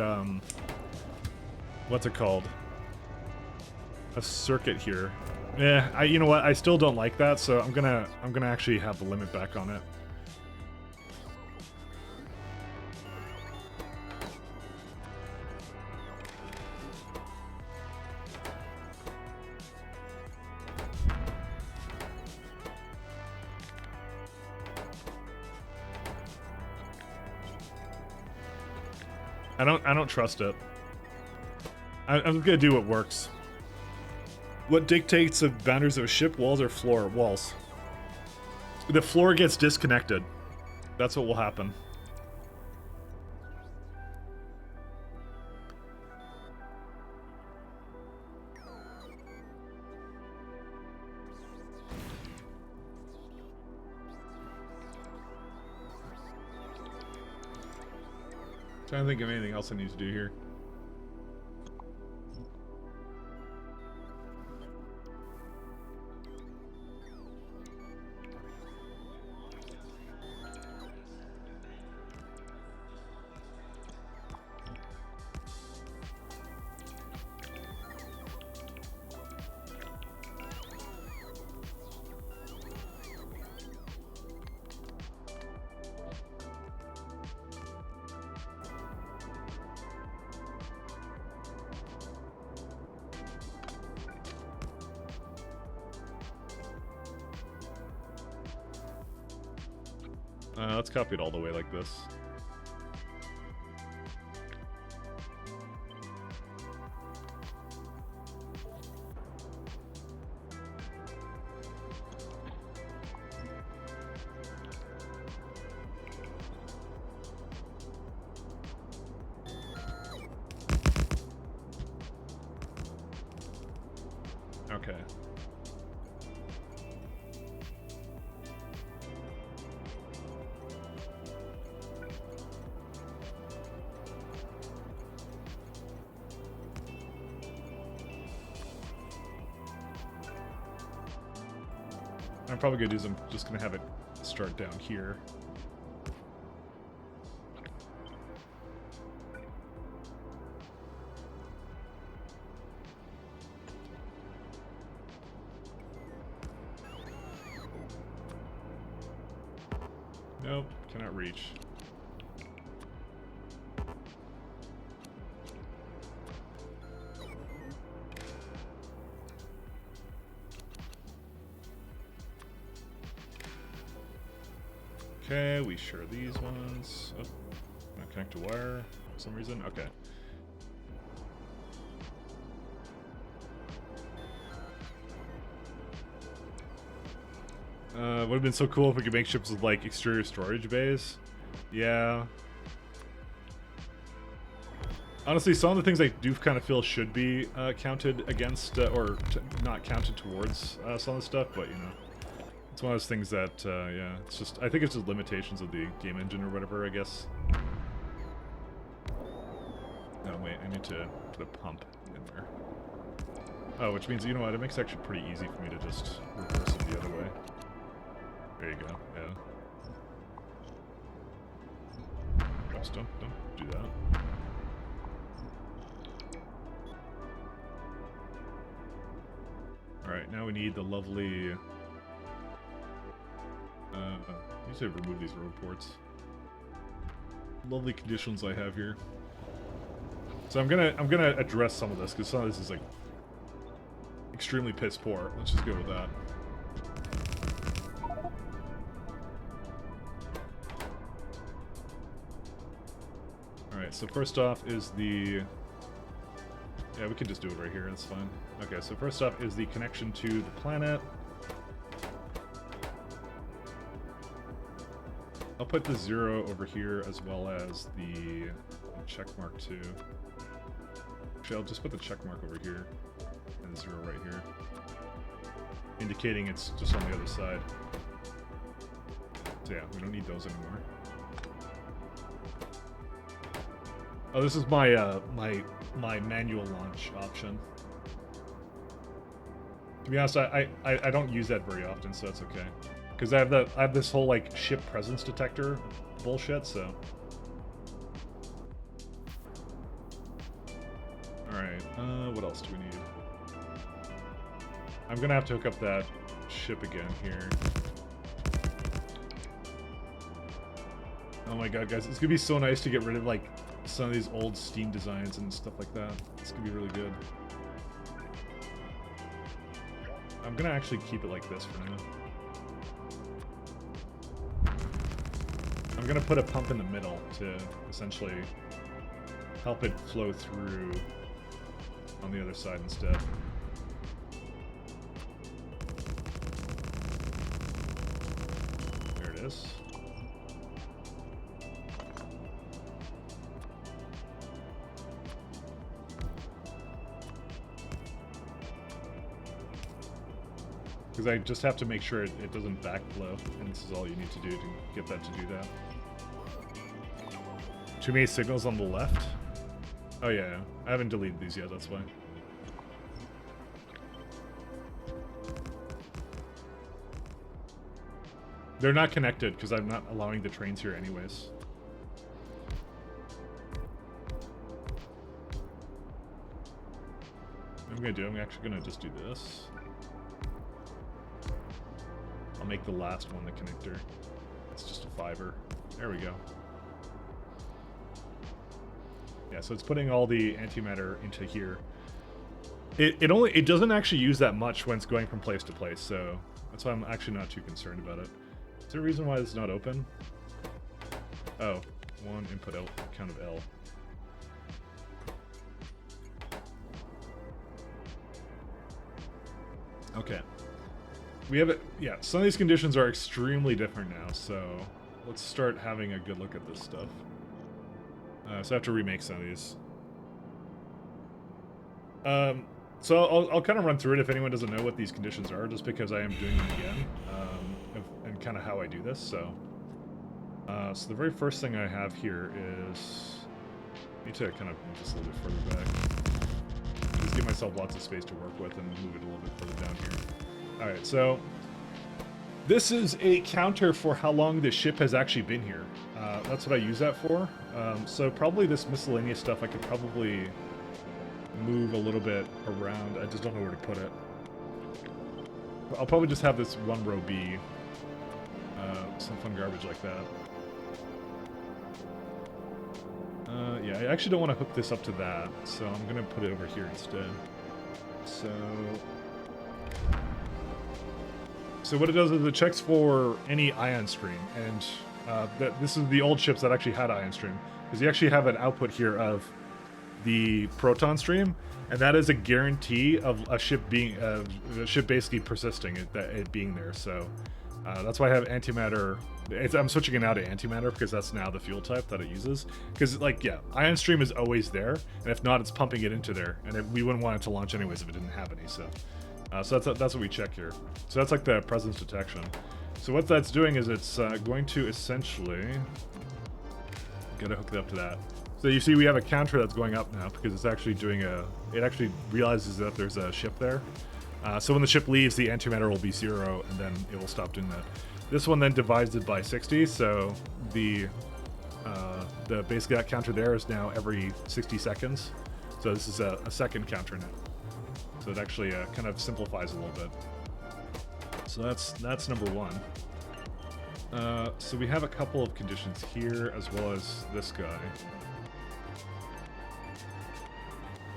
what's it called? A circuit here. Yeah, you know what? I still don't like that, so I'm gonna actually have the limit back on it. I don't trust it. I'm gonna do what works. What dictates the boundaries of a ship? Walls or floor? Walls. The floor gets disconnected. That's what will happen. Trying to think of anything else I need to do here. Let's copy it all the way like this. Okay. I'm probably gonna do is I'm just gonna have it start down here. Nope, cannot reach. Okay, we share these ones. Oh, not connect to wire for some reason. Okay. Would have been so cool if we could make ships with like exterior storage bays. Yeah. Honestly, some of the things I do kind of feel should be counted against or not counted towards some of the stuff, but you know, it's one of those things that yeah, it's just I think it's just limitations of the game engine or whatever, I guess. No, wait, I need to put a pump in there. Oh, which means, you know what, it makes it actually pretty easy for me to just reverse it the other way. There you go, yeah. Oops, don't do that. Alright, now we need the lovely... I need to remove these road ports. Lovely conditions I have here. So I'm gonna address some of this, because some of this is like extremely piss poor. Let's just go with that. Alright, so first off is the... Yeah, we can just do it right here, that's fine. Okay, so first off is the connection to the planet. I'll put the 0 over here as well as the check mark too. Actually, I'll just put the check mark over here and the 0 right here, indicating it's just on the other side. So yeah, we don't need those anymore. Oh, this is my my manual launch option. To be honest, I don't use that very often, so that's okay. Because I have this whole like ship presence detector bullshit, so. Alright, what else do we need? I'm gonna have to hook up that ship again here. Oh my god, guys, it's gonna be so nice to get rid of like some of these old Steam designs and stuff like that. It's gonna be really good. I'm gonna actually keep it like this for now. I'm gonna put a pump in the middle to essentially help it flow through on the other side instead. There it is. Because I just have to make sure it doesn't backflow, and this is all you need to do to get that to do that. Too many signals on the left? Oh yeah, I haven't deleted these yet, that's why. They're not connected, because I'm not allowing the trains here anyways. I'm actually gonna just do this. I'll make the last one the connector. It's just a fiber. There we go. Yeah, so it's putting all the antimatter into here. It doesn't actually use that much when it's going from place to place, so that's why I'm actually not too concerned about it. Is there a reason why this is not open? Oh, one input L, count of L. Okay. We have it, yeah, some of these conditions are extremely different now, so let's start having a good look at this stuff. So I have to remake some of these. So I'll kind of run through it if anyone doesn't know what these conditions are, just because I am doing them again, and kind of how I do this, so. So the very first thing I have here is, I need to kind of move this a little bit further back. Just give myself lots of space to work with and move it a little bit further down here. Alright, so This is a counter for how long the ship has actually been here. That's what I use that for. So probably this miscellaneous stuff I could probably move a little bit around. I just don't know where to put it. I'll probably just have this one row be some fun garbage like that. Yeah, I actually don't want to hook this up to that, so I'm going to put it over here instead. So what it does is it checks for any ion stream, and this is the old ships that actually had ion stream, because you actually have an output here of the proton stream, and that is a guarantee of a ship being basically persisting, it being there. So that's why I have antimatter. I'm switching it now to antimatter because that's now the fuel type that it uses. Because like, yeah, ion stream is always there, and if not, it's pumping it into there, and we wouldn't want it to launch anyways if it didn't have any. So that's what we check here. So that's like the presence detection. So what that's doing is it's going to essentially gotta hook it up to that. So you see we have a counter that's going up now because it's actually doing it actually realizes that there's a ship there. So when the ship leaves, the antimatter will be 0, and then it will stop doing that. This one then divides it by 60, so the basically that counter there is now every 60 seconds. So this is a second counter now. So it actually kind of simplifies a little bit. So that's number one. So we have a couple of conditions here, as well as this guy.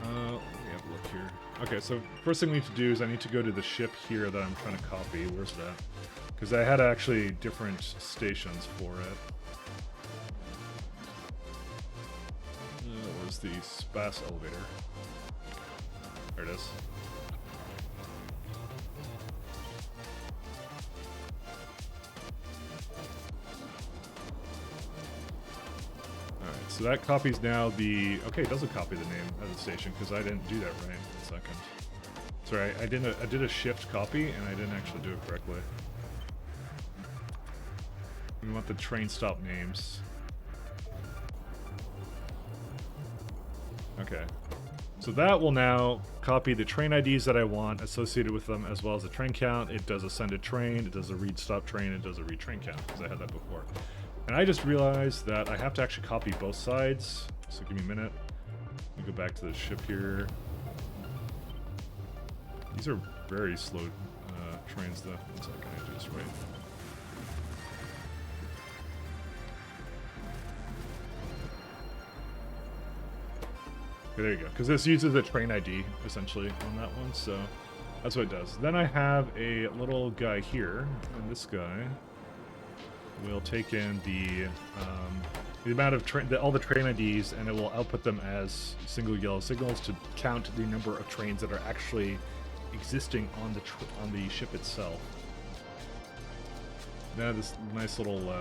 Let me have a look here. Okay, so first thing we need to do is I need to go to the ship here that I'm trying to copy. Where's that? Because I had actually different stations for it. Where's the Space elevator? There it is. Alright, so that copies now the... Okay, it doesn't copy the name of the station because I didn't do that right. 1 second. Sorry, I did a shift copy and I didn't actually do it correctly. We want the train stop names. Okay. So that will now copy the train IDs that I want associated with them, as well as the train count. It does a send a train, it does a read stop train, it does a read train count, because I had that before. And I just realized that I have to actually copy both sides. So give me a minute. Let me go back to the ship here. These are very slow trains though. 1 second, I have to just wait. Okay, there you go. Because this uses a train ID, essentially, on that one, so that's what it does. Then I have a little guy here, and this guy will take in the amount of all the train IDs, and it will output them as single yellow signals to count the number of trains that are actually existing on the ship itself. Now this nice little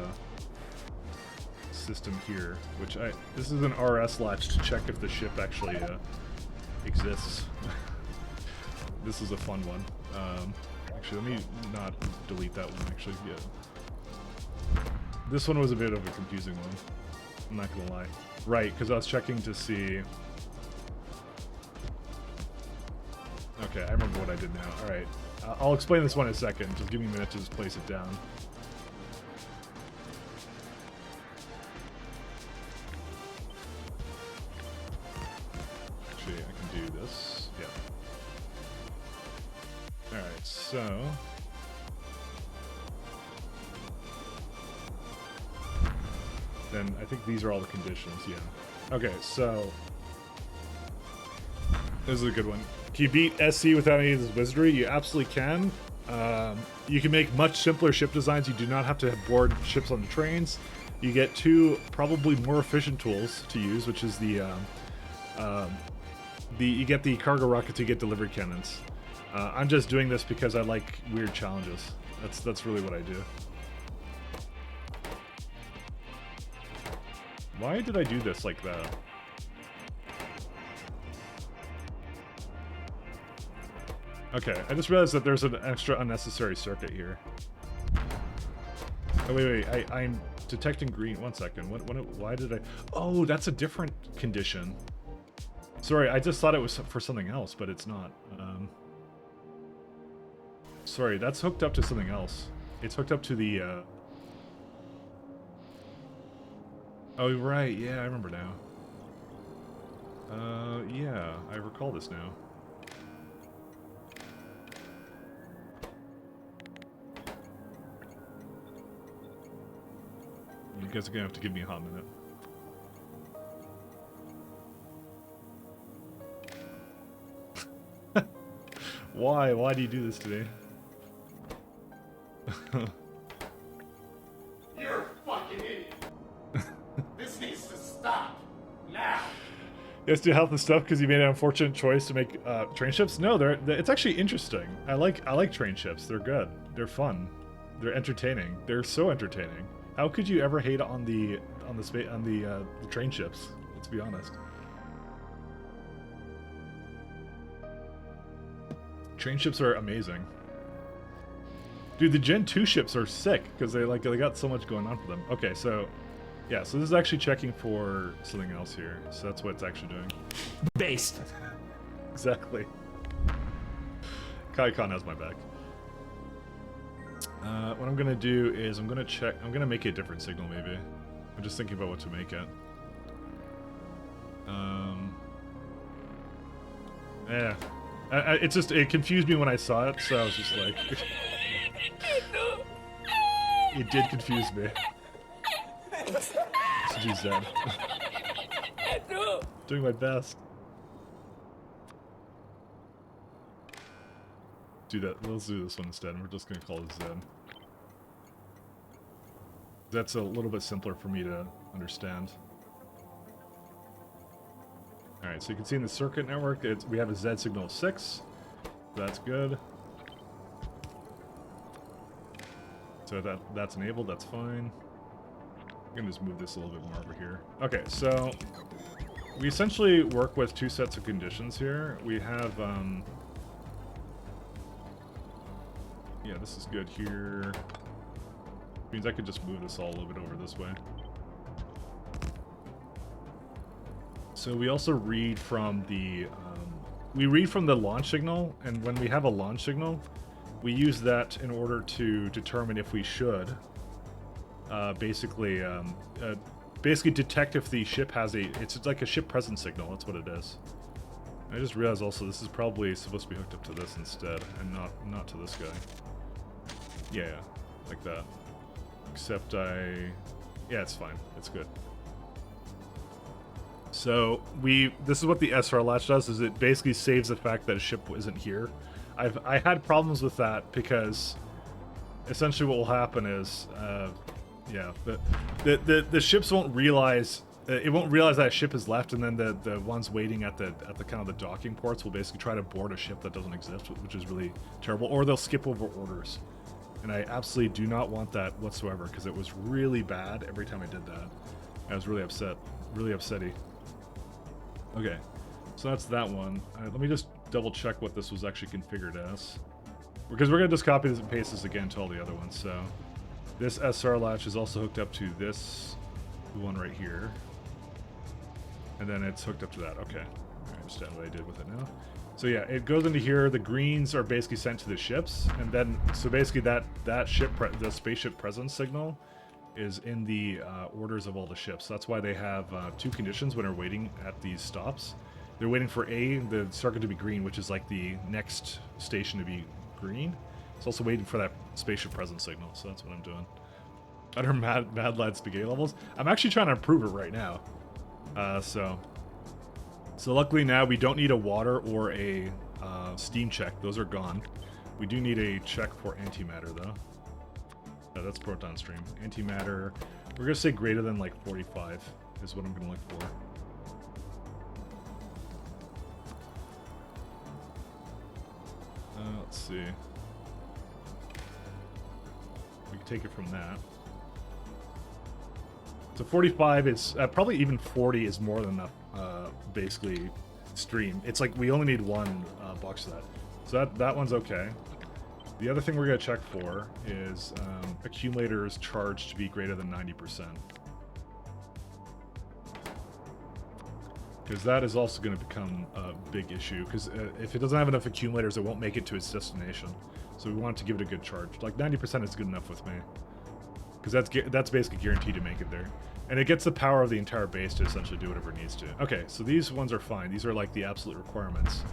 system here, which this is an RS latch to check if the ship actually exists. This is a fun one. Actually, let me not delete that one. Actually, yeah. This one was a bit of a confusing one. I'm not gonna lie. Right, because I was checking to see. Okay, I remember what I did now. All right, I'll explain this one in a second. Just give me a minute to just place it down. Actually, I can do this. Yeah. All right, so. Then I think these are all the conditions, yeah. Okay, so this is a good one. Can you beat SE without any of this wizardry? You absolutely can. You can make much simpler ship designs. You do not have to have board ships on the trains. You get two probably more efficient tools to use, which is you get the cargo rockets, you get delivery cannons. I'm just doing this because I like weird challenges. That's really what I do. Why did I do this like that? Okay, I just realized that there's an extra unnecessary circuit here. Oh, wait, I'm detecting green. 1 second. Why did I... Oh, that's a different condition. Sorry, I just thought it was for something else, but it's not. Sorry, that's hooked up to something else. It's hooked up to the, Oh, right, yeah, I remember now. Yeah, I recall this now. You guys are gonna have to give me a hot minute. Why? Why do you do this today? You're a fucking idiot. This needs to stop now. You guys do help the stuff because you made an unfortunate choice to make train ships. No, it's actually interesting. I like train ships. They're good. They're fun. They're entertaining. They're so entertaining. How could you ever hate on the train ships? Let's be honest. Train ships are amazing. Dude, the Gen 2 ships are sick because they got so much going on for them. Okay, so yeah, so this is actually checking for something else here. So that's what it's actually doing. Based. Exactly. Kaikon has my back. What I'm gonna do is I'm gonna make a different signal maybe. I'm just thinking about what to make it. Yeah. It confused me when I saw it, so I was just like... It did confuse me. So do Zen. Doing my best. Do that. Let's do this one instead. We're just gonna call it Zen. That's a little bit simpler for me to understand. Alright, so you can see in the circuit network, we have a Z signal of 6. That's good. So that's enabled, that's fine. I'm gonna just move this a little bit more over here. Okay, so we essentially work with two sets of conditions here. We have, yeah, this is good here. Means I could just move this all a little bit over this way. So we also read from the launch signal, and when we have a launch signal, we use that in order to determine if we should basically detect if the ship has it's like a ship presence signal. That's what it is. I just realized also this is probably supposed to be hooked up to this instead, and not to this guy. Yeah, like that. Except yeah, it's fine. It's good. So this is what the SR latch does, is it basically saves the fact that a ship isn't here. I had problems with that because essentially what will happen is, yeah, the ships won't realize, it won't realize that a ship has left, and then the ones waiting at the kind of the docking ports will basically try to board a ship that doesn't exist, which is really terrible, or they'll skip over orders. And I absolutely do not want that whatsoever, because it was really bad every time I did that. I was really upset, really upsetty. Okay, so that's that one. Let me just double check what this was actually configured as, because we're gonna just copy this and paste this again to all the other ones. So this SR latch is also hooked up to this one right here, and then it's hooked up to that. Okay, I understand what I did with it now. So yeah, it goes into here. The greens are basically sent to the ships, and then so basically that ship the spaceship presence signal is in the orders of all the ships. That's why they have two conditions when they're waiting at these stops. They're waiting for the circuit to be green, which is like the next station to be green. It's also waiting for that spaceship presence signal, so that's what I'm doing. Under Mad Lad Spaghetti levels. I'm actually trying to improve it right now. So luckily now we don't need a water or a steam check. Those are gone. We do need a check for antimatter though. That's proton stream. Antimatter, we're gonna say greater than like 45 is what I'm gonna look for. Let's see. We can take it from that. So 45 is probably even 40 is more than enough. Basically, stream. It's like we only need one box of that. So that one's okay. The other thing we're gonna check for is accumulators charged to be greater than 90%. Because that is also going to become a big issue. Because if it doesn't have enough accumulators, it won't make it to its destination. So we want to give it a good charge. Like 90% is good enough with me. Because that's basically guaranteed to make it there. And it gets the power of the entire base to essentially do whatever it needs to. Okay, so these ones are fine. These are like the absolute requirements.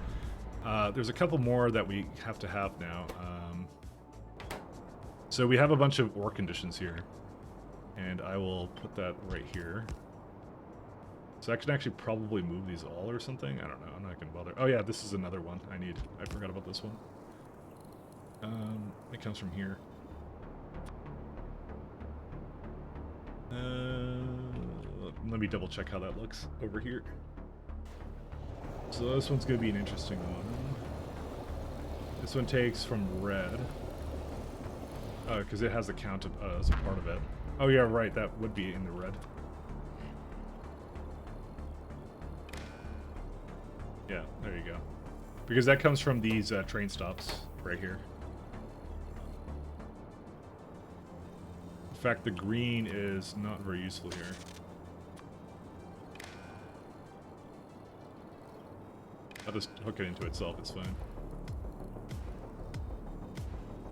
There's a couple more that we have to have now. So we have a bunch of ore conditions here. And I will put that right here. So I can actually probably move these all or something. I don't know. I'm not going to bother. Oh yeah, this is another one I need. I forgot about this one. It comes from here. Let me double check how that looks over here. So this one's going to be an interesting one. This one takes from red. Because it has the count as a part of it. Oh yeah, right. That would be in the red. Yeah, there you go. Because that comes from these train stops right here. In fact, the green is not very useful here. I'll just hook it into itself, it's fine.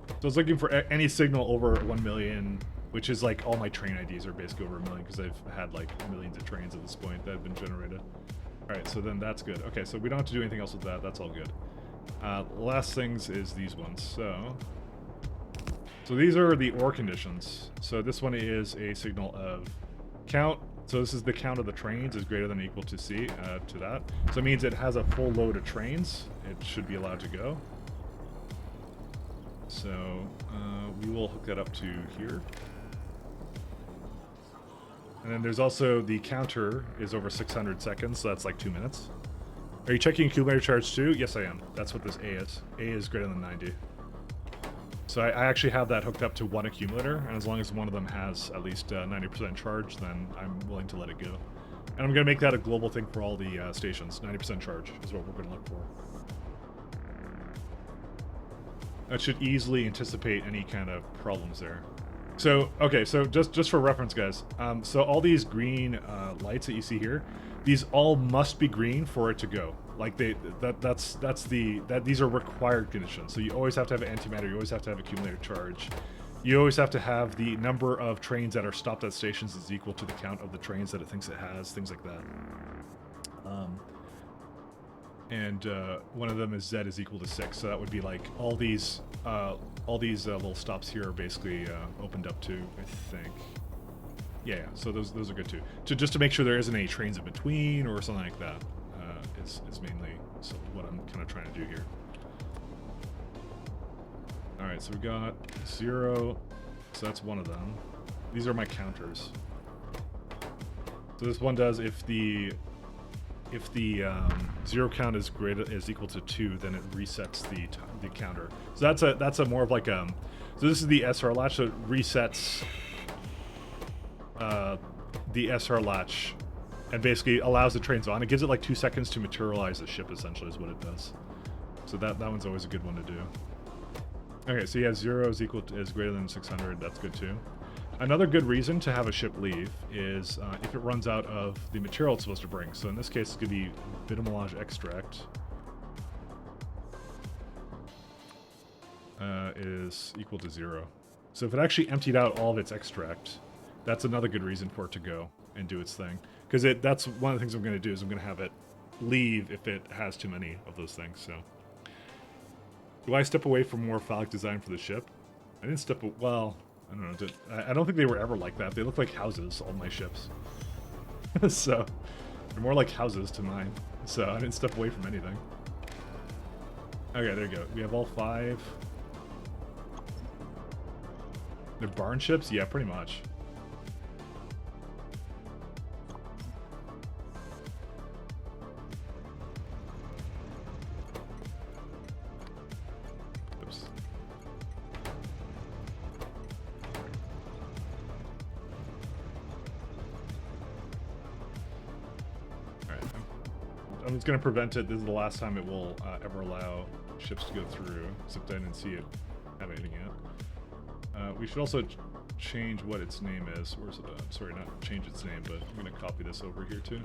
So I was looking for any signal over 1 million, which is like all my train IDs are basically over 1 million because I've had like millions of trains at this point that have been generated. Alright, so then that's good. Okay, so we don't have to do anything else with that. That's all good. Last things is these ones. So these are the ore conditions. So this one is a signal of count. So this is the count of the trains is greater than or equal to C, to that. So it means it has a full load of trains. It should be allowed to go. So we will hook that up to here. And then there's also the counter is over 600 seconds, so that's like 2 minutes. Are you checking accumulator charge too? Yes, I am. That's what this A is. A is greater than 90. So I actually have that hooked up to one accumulator, and as long as one of them has at least 90% charge, then I'm willing to let it go. And I'm going to make that a global thing for all the stations. 90% charge is what we're going to look for. That should easily anticipate any kind of problems there. So, okay, so just for reference, guys, so all these green lights that you see here, these all must be green for it to go. Like these are required conditions. So you always have to have antimatter, you always have to have accumulator charge. You always have to have the number of trains that are stopped at stations is equal to the count of the trains that it thinks it has, things like that. And one of them is Z is equal to 6, so that would be like all these little stops here are basically opened up to, I think. Yeah, so those are good too. Just to make sure there isn't any trains in between or something like that is mainly what I'm kind of trying to do here. All right, so we got 0, so that's one of them. These are my counters. So this one does if the 0 count is equal to 2, then it resets the counter. So that's a more of like so this is the SR latch, so it resets the SR latch and basically allows the trains on. It gives it like 2 seconds to materialize the ship, essentially, is what it does. So that one's always a good one to do. Okay, so yeah, 0 is greater than 600. That's good too. Another good reason to have a ship leave is if it runs out of the material it's supposed to bring. So in this case, it's going to be bitamolage extract is equal to 0. So if it actually emptied out all of its extract, that's another good reason for it to go and do its thing. Because that's one of the things I'm going to do is I'm going to have it leave if it has too many of those things. So do I step away from more phallic design for the ship? I didn't step well. I don't know. I don't think they were ever like that. They look like houses, all my ships. So they're more like houses to mine. So I didn't step away from anything. Okay, there you go. We have all 5. They're barn ships? Yeah, pretty much. Oops. Alright, I'm just going to prevent it. This is the last time it will ever allow ships to go through, except I didn't see it have anything yet. We should also change what its name is. Where's it? Sorry, not change its name, but I'm going to copy this over here too.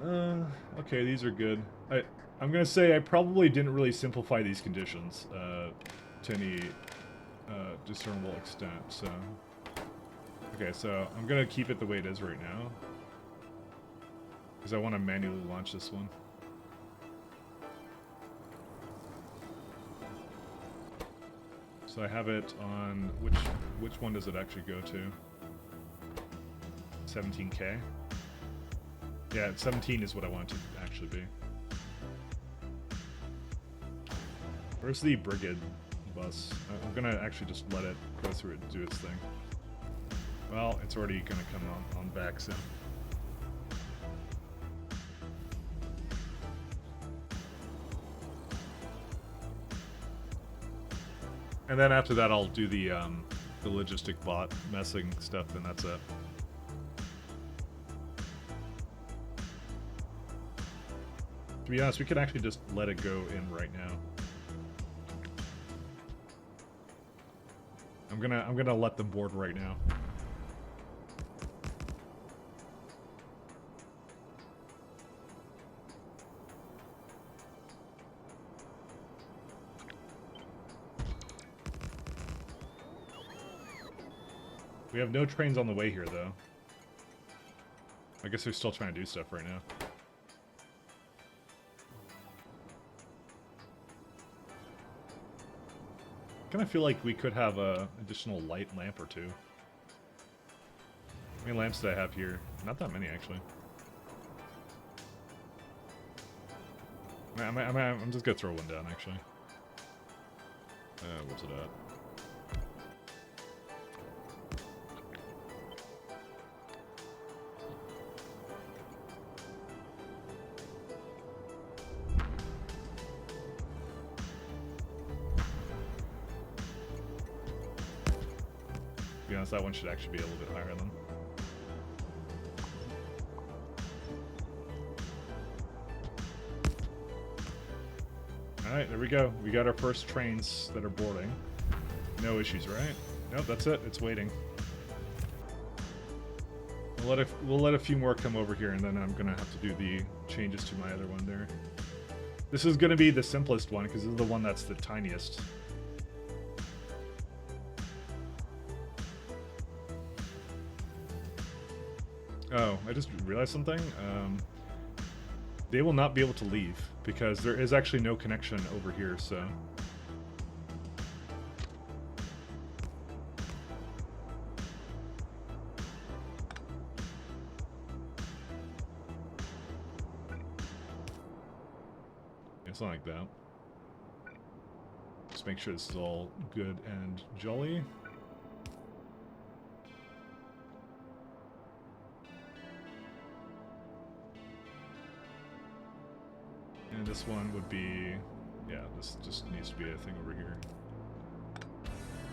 Okay, these are good. I'm gonna say I probably didn't really simplify these conditions to any discernible extent, so... Okay, so I'm gonna keep it the way it is right now. Because I want to manually launch this one. So I have it on... Which one does it actually go to? 17K? Yeah, 17 is what I want it to actually be. Where's the Brigade bus? I'm gonna actually just let it go through it and do its thing. Well, it's already gonna come on back soon. And then after that, I'll do the logistic bot messing stuff, and that's it. To be honest, we could actually just let it go in right now. I'm gonna let them board right now. We have no trains on the way here, though. I guess they're still trying to do stuff right now. I kind of feel like we could have a additional light lamp or two. How many lamps do I have here? Not that many, actually. I'm just gonna throw one down, actually. What's it at? To be honest, that one should actually be a little bit higher than. Alright, there we go. We got our first trains that are boarding. No issues, right? Nope, that's it. It's waiting. We'll let a few more come over here, and then I'm gonna have to do the changes to my other one there. This is gonna be the simplest one, because this is the one that's the tiniest. Oh, I just realized something. They will not be able to leave because there is actually no connection over here, so... Yeah, something like that. Just make sure this is all good and jolly. And this one would be, yeah, this just needs to be a thing over here.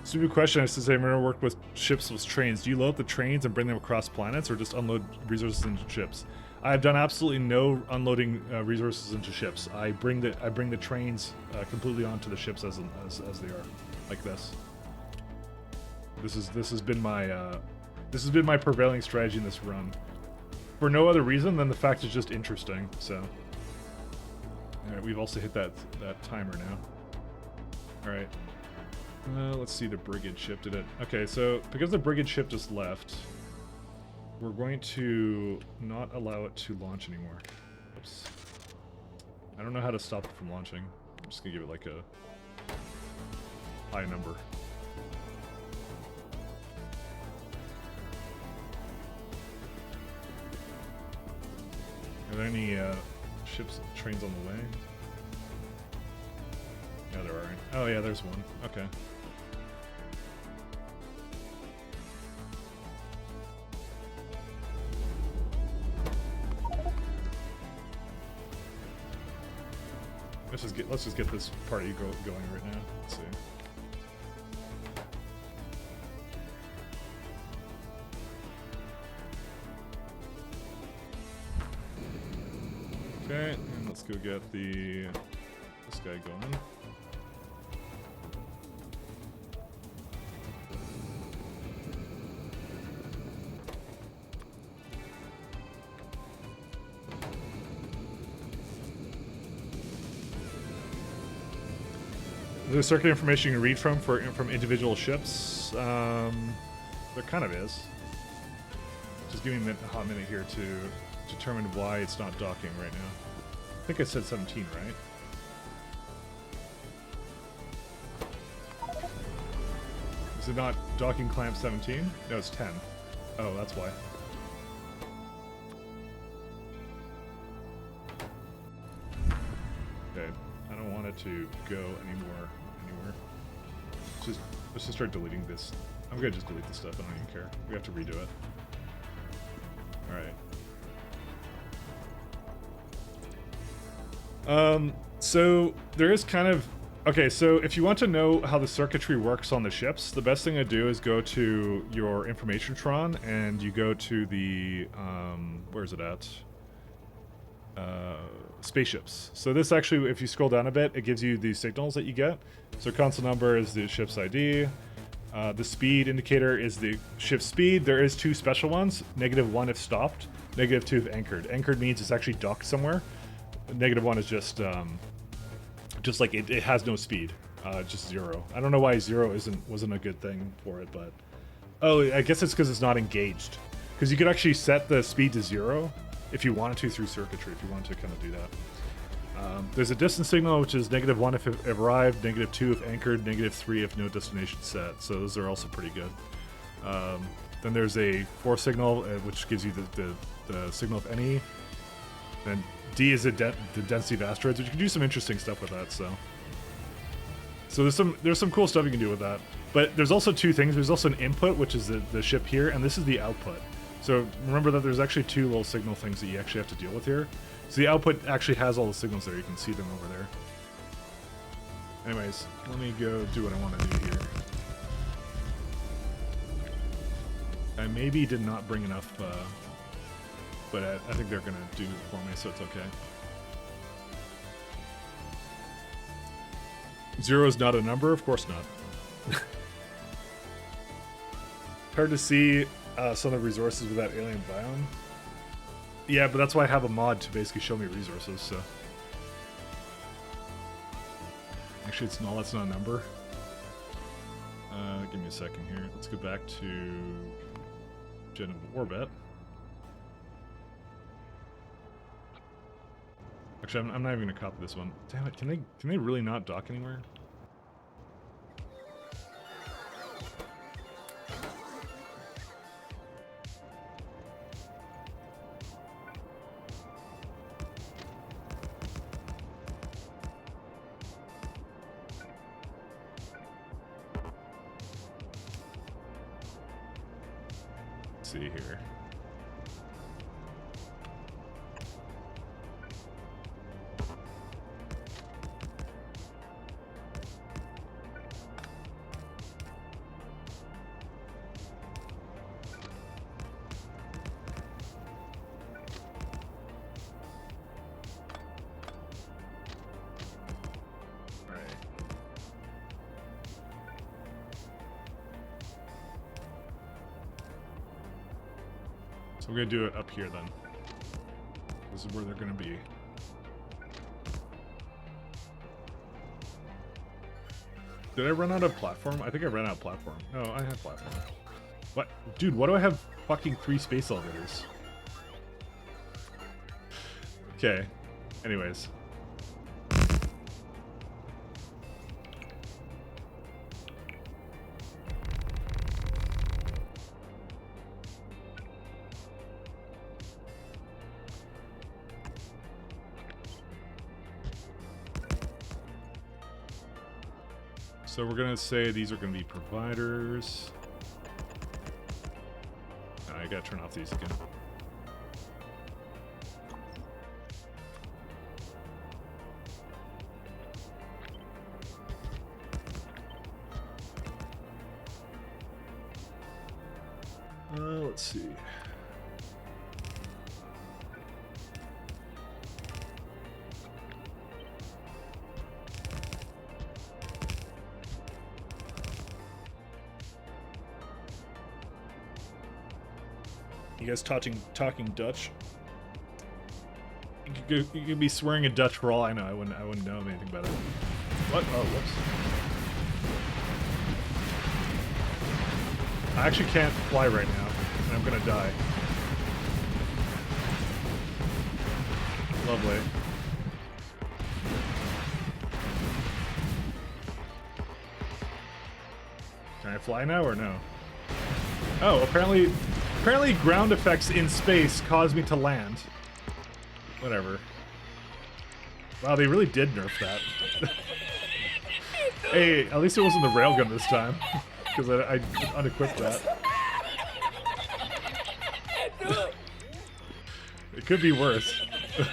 Stupid question, since I've never worked with ships with trains. Do you load up the trains and bring them across planets, or just unload resources into ships? I've done absolutely no unloading resources into ships. I bring the trains completely onto the ships as they are, like this. This has been my prevailing strategy in this run, for no other reason than the fact it's just interesting. So. Alright, we've also hit that timer now. Alright. Let's see the Brigade ship, did it? Okay, so because the Brigade ship just left, we're going to not allow it to launch anymore. Oops. I don't know how to stop it from launching. I'm just gonna give it like a high number. Are there any ships, trains on the way? Yeah, there are. Oh yeah, there's one. Okay. Let's just get this party going right now. Let's see. Okay, and let's go get this guy going. There's circuit information you can read from individual ships. There kind of is. Just give me a hot minute here to determine why it's not docking right now. I think I said 17, right? Is it not docking clamp 17? No, it's 10. Oh, that's why. Okay, I don't want it to go anywhere. Let's just start deleting this. I'm gonna just delete this stuff. I don't even care. We have to redo it. All right. So there is kind of okay. So if you want to know how the circuitry works on the ships, the best thing to do is go to your information tron and you go to the where's it at? Spaceships. So this actually, if you scroll down a bit, it gives you the signals that you get. So console number is the ship's ID. The speed indicator is the ship's speed. There is two special ones: -1 if stopped, -2 if anchored. Anchored means it's actually docked somewhere. -1 is just like it has no speed, just 0. I don't know why 0 wasn't a good thing for it, but oh, I guess it's because it's not engaged. Because you could actually set the speed to 0 if you wanted to through circuitry. If you wanted to kind of do that. There's a distance signal, which is -1 if it arrived, -2 if anchored, -3 if no destination set. So those are also pretty good. Then there's a force signal, which gives you the signal if any. Then D is the density of asteroids, which you can do some interesting stuff with that. So there's some cool stuff you can do with that. But there's also two things. There's also an input, which is the ship here, and this is the output. So remember that there's actually two little signal things that you actually have to deal with here. So the output actually has all the signals there. You can see them over there. Anyways, let me go do what I want to do here. I maybe did not bring enough, but I think they're going to do it for me, so it's okay. 0 is not a number? Of course not. Hard to see some of the resources without alien biome. Yeah, but that's why I have a mod to basically show me resources, so. Actually, that's not a number. Give me a second here. Let's go back to Gen Orbit. Actually, I'm not even gonna copy this one. Damn it! Can they really not dock anywhere? Let's see here. We're gonna do it up here then. This is where they're gonna be. Did I run out of platform? I think I ran out of platform. No, I have platform. What? Dude, why do I have fucking 3 space elevators? Okay. Anyways. So we're gonna say these are gonna be providers. I gotta turn off these again. Let's see. You guys talking Dutch? You could be swearing in Dutch for all I know. I wouldn't know anything about it. What? Oh, whoops. I actually can't fly right now, and I'm gonna die. Lovely. Can I fly now or no? Oh, apparently ground effects in space cause me to land. Whatever. Wow, they really did nerf that. Hey, at least it wasn't the railgun this time. Because I unequipped that. It could be worse. It's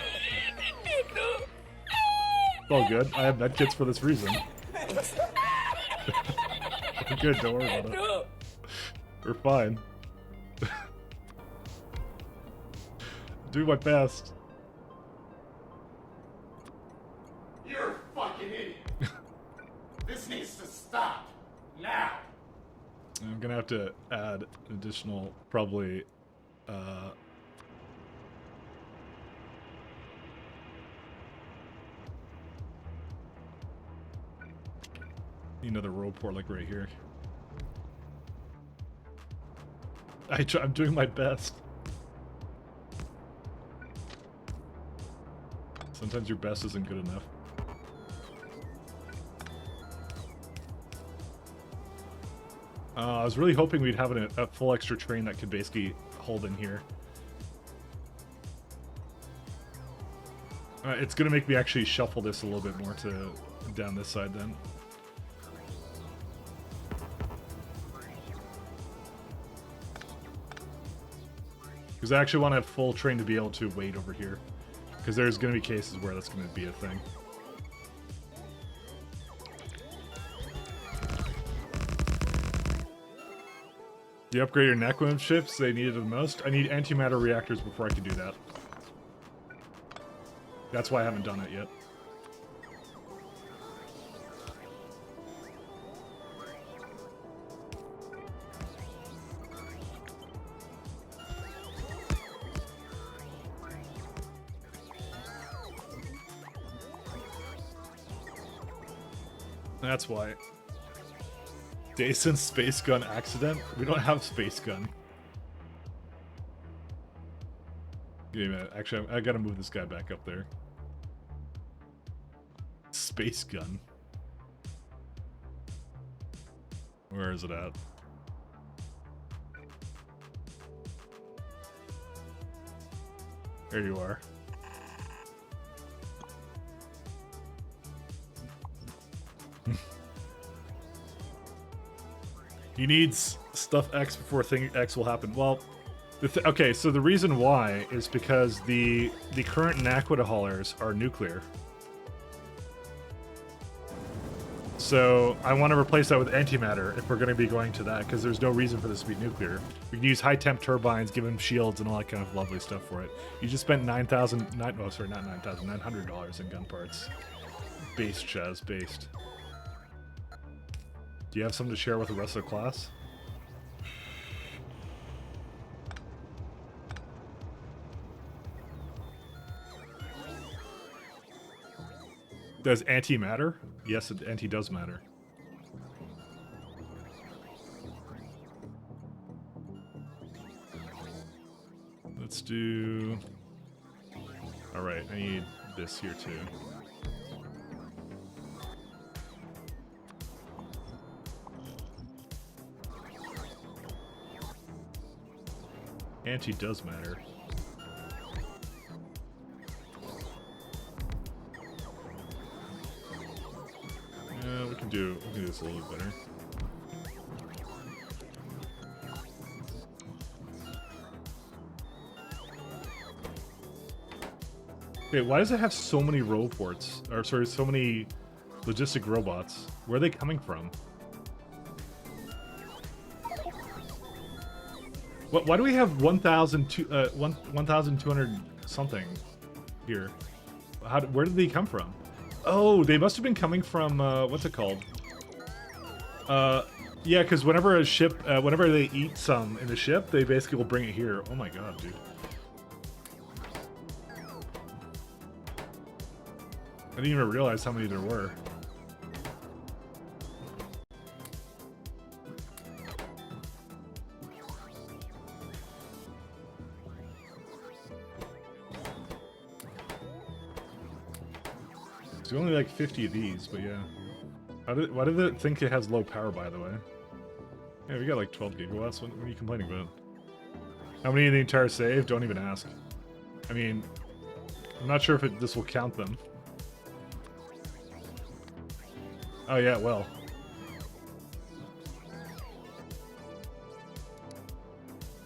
all good. I have medkits for this reason. We're good, don't worry about it. We're fine. Do my best. You're a fucking idiot. This needs to stop. Now. I'm gonna have to add an additional, probably, another row port like right here. I'm doing my best. Sometimes your best isn't good enough. I was really hoping we'd have a full extra train that could basically hold in here. It's gonna make me actually shuffle this a little bit more to down this side then. Because I actually want to have full train to be able to wait over here. Because there's going to be cases where that's going to be a thing. Do you upgrade your Necromorph ships? They needed the most? I need antimatter reactors before I can do that. That's why I haven't done it yet. That's why. Dason's space gun accident? We don't have space gun. Give me a minute. Actually, I gotta move this guy back up there. Space gun. Where is it at? There you are. He needs stuff X before thing X will happen. Well, okay, so the reason why is because the current Naquita haulers are nuclear. So I want to replace that with antimatter if we're going to be going to that, because there's no reason for this to be nuclear. We can use high temp turbines, give them shields and all that kind of lovely stuff for it. You just spent $900 in gun parts. Based, Chaz, based. Do you have something to share with the rest of the class? Does anti matter? Yes, anti does matter. Let's do... Alright, I need this here too. Anti does matter. We can do this a little bit better. Okay, why does it have so many row ports? Or sorry, so many logistic robots? Where are they coming from? Why do we have 1,200 something here? Where did they come from? Oh, they must have been coming from, what's it called? Yeah, because whenever a ship, whenever they eat some in the ship, they basically will bring it here. Oh my god, dude. I didn't even realize how many there were. There's only like 50 of these, but yeah. Why did it think it has low power, by the way? Yeah, we got like 12 gigawatts. What are you complaining about? How many in the entire save? Don't even ask. I mean, I'm not sure if this will count them. Oh yeah, well.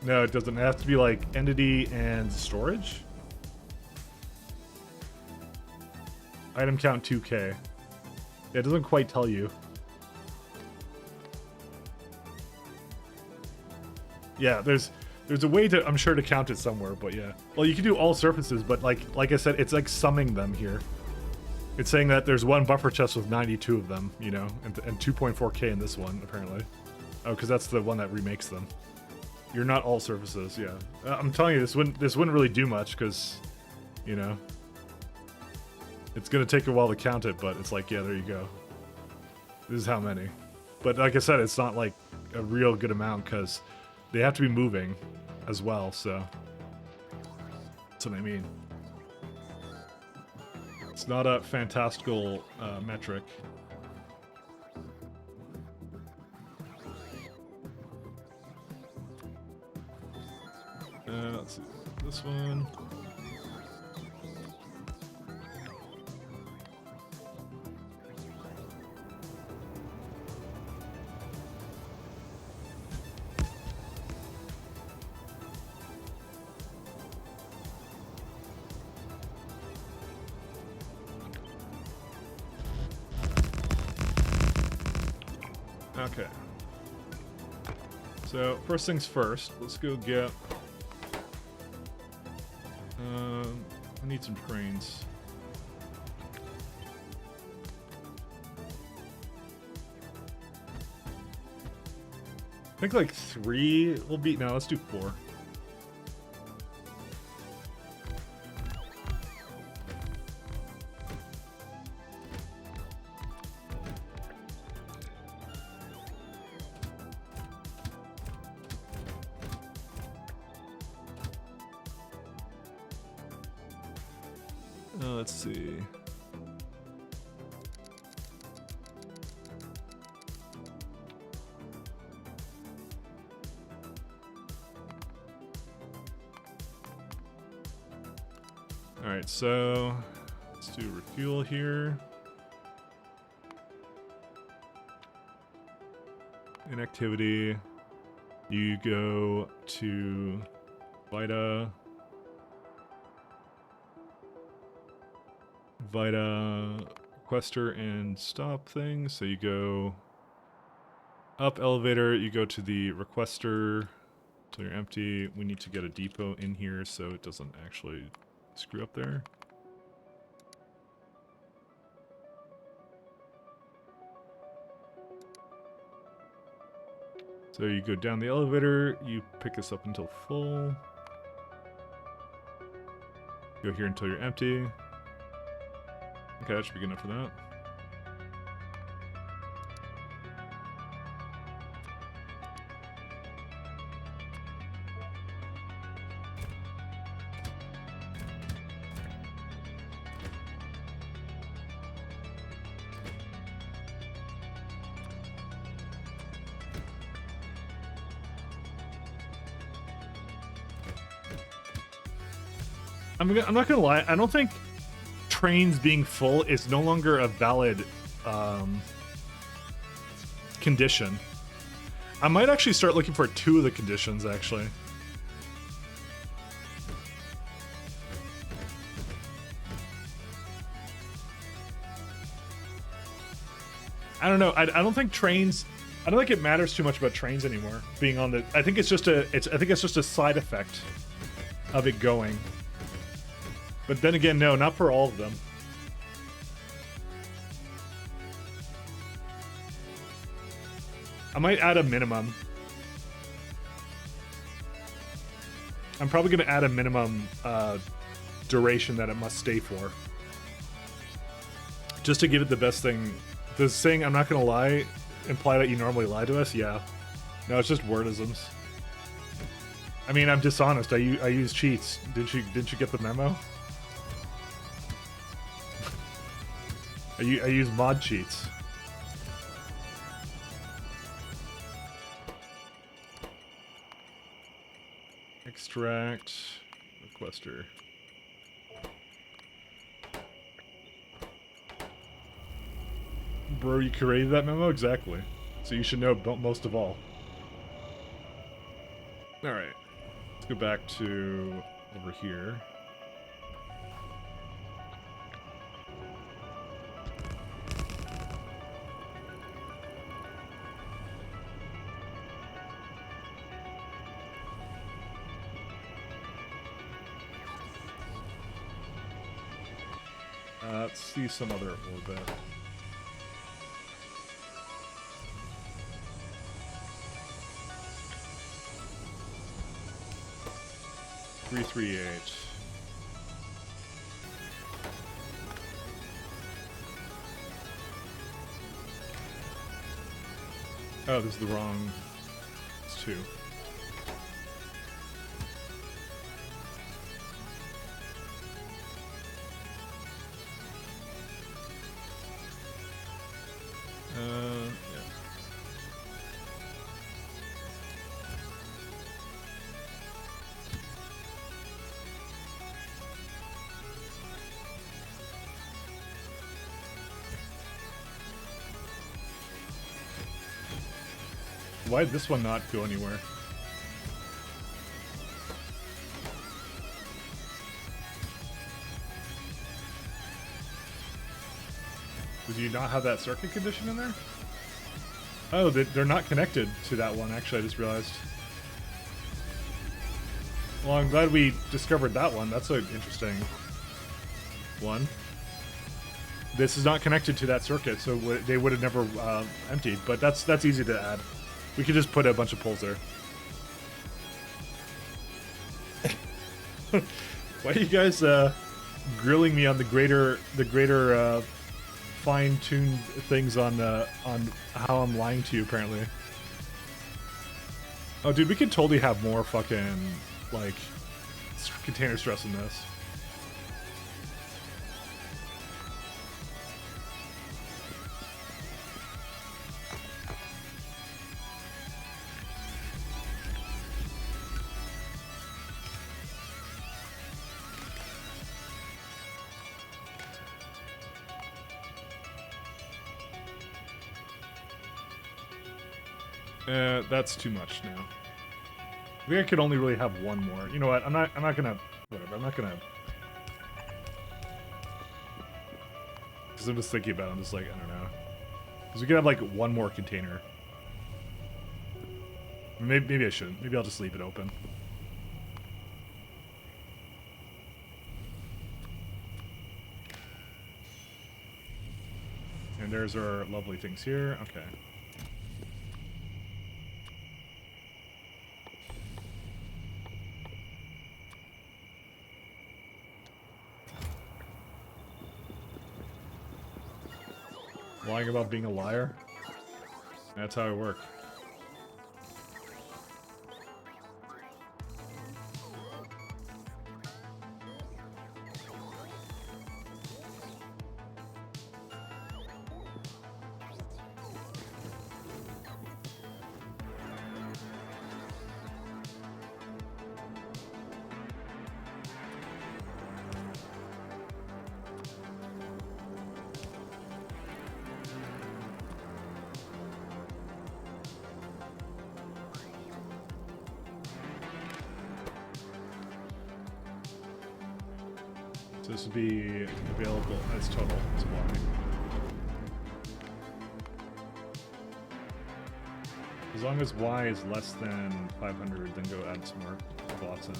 No, it doesn't. It has to be like entity and storage. Item count 2K. Yeah, it doesn't quite tell you. Yeah, there's a way to, I'm sure, to count it somewhere, but yeah. Well, you can do all surfaces, but like I said, it's like summing them here. It's saying that there's one buffer chest with 92 of them, you know, and 2.4K in this one, apparently. Oh, because that's the one that remakes them. You're not all surfaces, yeah. I'm telling you, this wouldn't really do much, because, you know, it's gonna take a while to count it, but it's like, yeah, there you go. This is how many. But like I said, it's not like a real good amount, because they have to be moving as well, so that's what I mean. It's not a fantastical metric. Let's see this one. Okay. So, first things first, let's go get... I need some trains. I think like 3 will be... No, let's do 4. Let's see. All right, so let's do refuel here. Inactivity. You go to Vita. Requester and stop thing. So you go up elevator, you go to the requester till you're empty. We need to get a depot in here so it doesn't actually screw up there. So you go down the elevator, you pick this up until full. Go here until you're empty. Okay, that should be good enough for that. I'm not gonna lie, I don't think trains being full is no longer a valid condition. I might actually start looking for 2 of the conditions, actually. I don't know. I don't think trains. I don't think it matters too much about trains anymore being on the. I think it's just a. I think it's just a side effect of it going. But then again, no, not for all of them. I might add a minimum. I'm probably going to add a minimum duration that it must stay for. Just to give it the best thing. Does saying I'm not going to lie imply that you normally lie to us? Yeah. No, it's just wordisms. I mean, I'm dishonest. I use cheats. Didn't you get the memo? I use mod cheats. Extract requester. Bro, you created that memo? Exactly. So you should know most of all. Alright. Let's go back to over here. Let's see some other orbit. Three, 338. Oh, this is the wrong. It's 2. Yeah. Why did this one not go anywhere? Did you not have that circuit condition in there? Oh, they're not connected to that one, actually, I just realized. Well, I'm glad we discovered that one. That's an interesting one. This is not connected to that circuit, so they would have never emptied, but that's easy to add. We could just put a bunch of poles there. Why are you guys grilling me on the greater fine-tuned things on how I'm lying to you, apparently? Oh, dude, we could totally have more fucking, like, container stress in this. That's too much now. I think I could only really have one more. You know what? I'm not gonna. Whatever. I'm not gonna. Because I'm just thinking about it. I'm just like, I don't know. Because we could have like one more container. Maybe I shouldn't. Maybe I'll just leave it open. And there's our lovely things here. Okay. Lying about being a liar? That's how I work. So this would be available as total supply. As long as Y is less than 500, then go add some more slots in.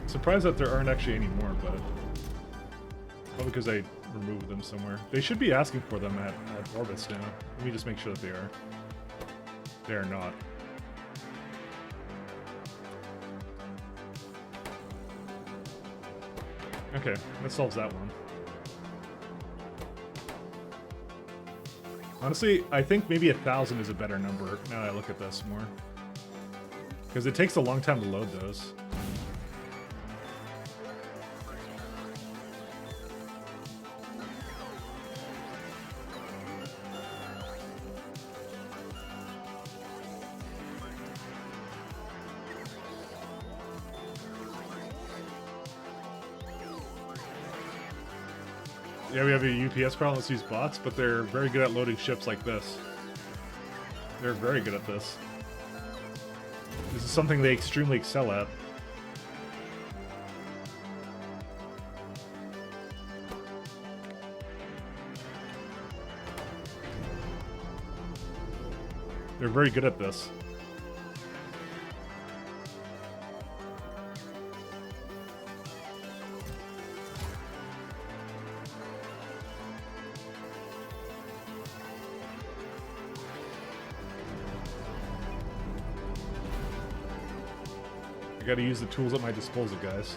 Surprised that there aren't actually any more, but probably because I removed them somewhere. They should be asking for them at orbits now. Let me just make sure that they are. They are not. Okay, that solves that one. Honestly, I think maybe 1,000 is a better number now that I look at this more. Because it takes a long time to load those. Yeah, we have a UPS problem. Let's use bots, but they're very good at loading ships like this. They're very good at this. This is something they extremely excel at. They're very good at this. I gotta use the tools at my disposal, guys.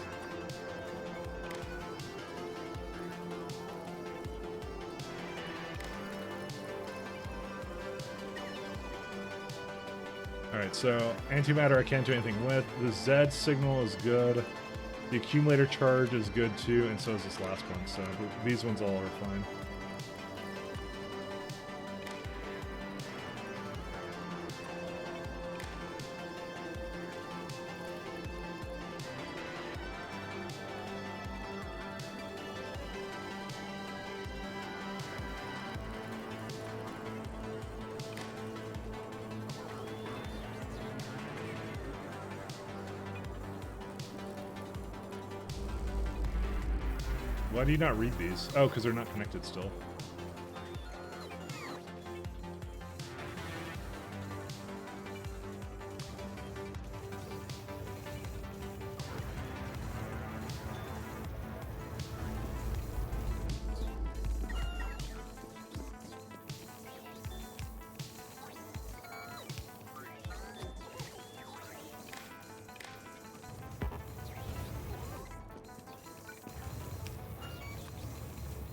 Alright, so antimatter I can't do anything with. The Z signal is good. The accumulator charge is good too, and so is this last one. So these ones all are fine. Why do you not read these? Oh, because they're not connected still.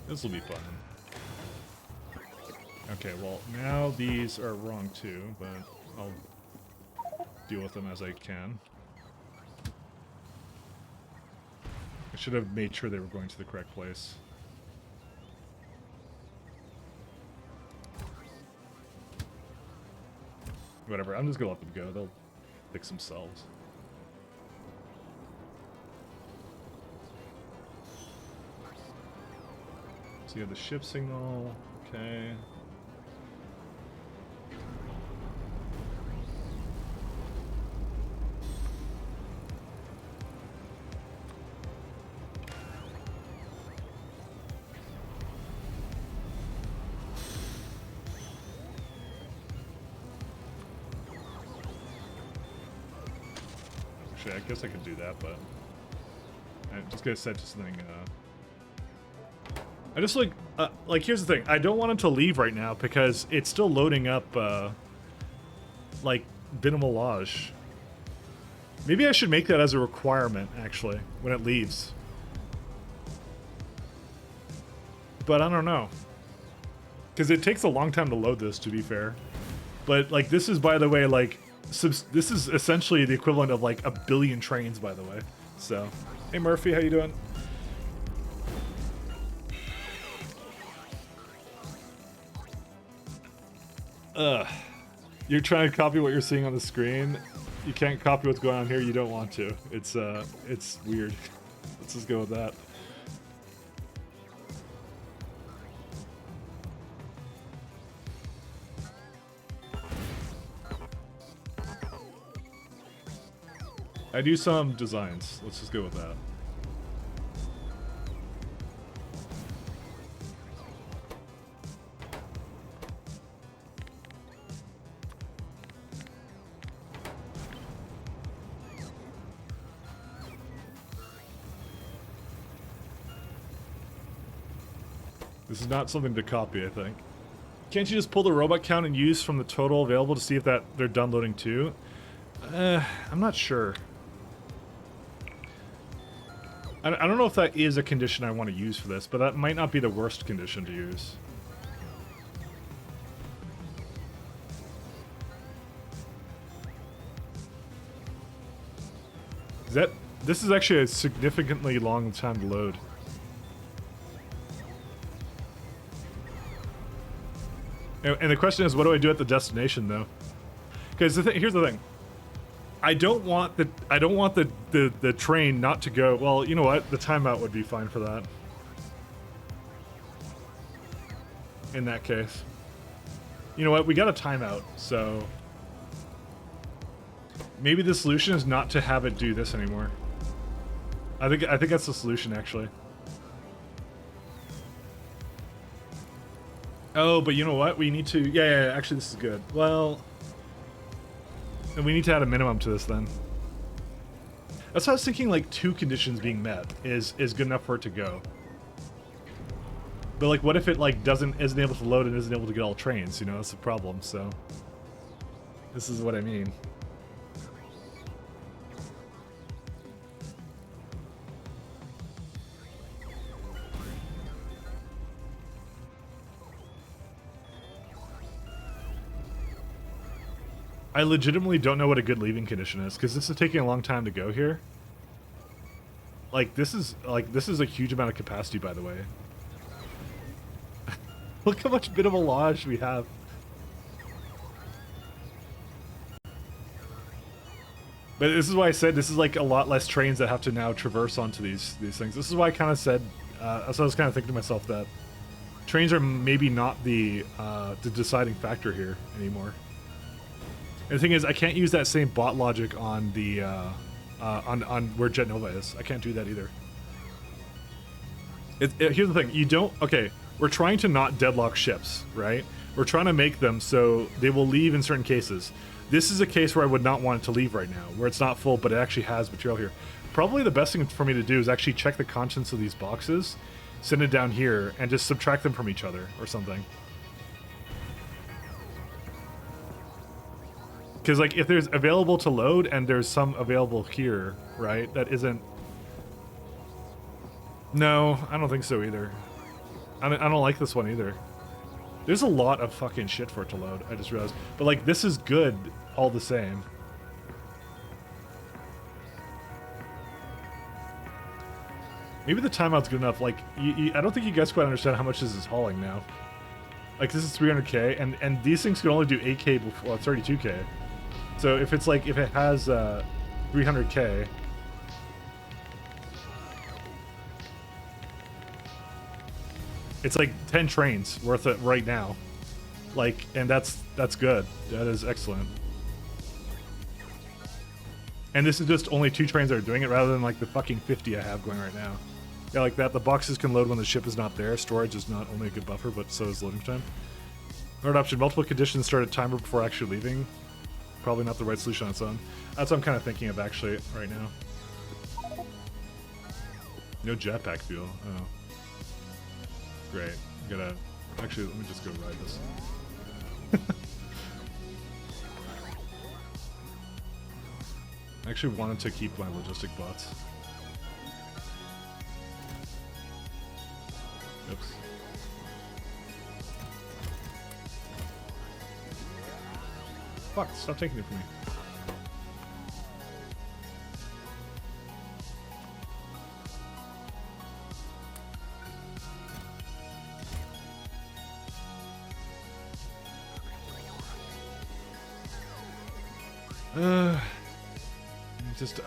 This will be fun. Okay, well, now these are wrong too, but I'll deal with them as I can. I should have made sure they were going to the correct place. Whatever, I'm just gonna let them go. They'll fix themselves. So you have the ship signal, okay. Actually, I guess I could do that, but I'm just gonna set something. I just like here's the thing. I don't want him to leave right now because it's still loading up, like Binamolage. Maybe I should make that as a requirement actually when it leaves. But I don't know, because it takes a long time to load this. To be fair, but like this is, by the way, like this is essentially the equivalent of like 1 billion trains, by the way. So, hey Murphy, how you doing? You're trying to copy what you're seeing on the screen. You can't copy what's going on here. You don't want to. It's weird. Let's just go with that. I do some designs. Let's just go with that. This is not something to copy, I think. Can't you just pull the robot count and use from the total available to see if that they're done loading too? I'm not sure. I don't know if that is a condition I want to use for this, but that might not be the worst condition to use. This is actually a significantly long time to load. And the question is, what do I do at the destination though? Because here's the thing. I don't want the train not to go. Well, you know what? The timeout would be fine for that. In that case. You know what? We got a timeout, so maybe the solution is not to have it do this anymore. I think that's the solution actually. Oh, but you know what? We need to... Yeah, actually this is good. Well... And we need to add a minimum to this then. That's why I was thinking like 2 conditions being met is good enough for it to go. But like what if it like isn't able to load and isn't able to get all trains, you know, that's the problem, so... This is what I mean. I legitimately don't know what a good leaving condition is, because this is taking a long time to go here. Like, this is a huge amount of capacity, by the way. Look how much bit of a lodge we have. But this is why I said this is like a lot less trains that have to now traverse onto these things. This is why I kind of said, so I was kind of thinking to myself that trains are maybe not the deciding factor here anymore. And the thing is, I can't use that same bot logic on the on where Jet Nova is. I can't do that either. Here's the thing: you don't. Okay, we're trying to not deadlock ships, right? We're trying to make them so they will leave in certain cases. This is a case where I would not want it to leave right now, where it's not full, but it actually has material here. Probably the best thing for me to do is actually check the contents of these boxes, send it down here, and just subtract them from each other or something. Because, like, if there's available to load and there's some available here, right, that isn't... No, I don't think so either. I don't like this one either. There's a lot of fucking shit for it to load, I just realized. But, like, this is good all the same. Maybe the timeout's good enough. Like, I don't think you guys quite understand how much this is hauling now. Like, this is 300k, and these things can only do 8k before 32k. So if it's like, if it has 300k, it's like 10 trains worth it right now. Like, and that's good. That is excellent. And this is just only 2 trains that are doing it rather than like the fucking 50 I have going right now. Yeah, like that. The boxes can load when the ship is not there. Storage is not only a good buffer, but so is loading time. Third option, multiple conditions start a timer before actually leaving. Probably not the right solution on its own. That's what I'm kind of thinking of actually right now. No jetpack fuel. Oh. Great. Gotta... Actually, let me just go ride this. I actually wanted to keep my logistic bots. Oops. Fuck, stop taking it from me.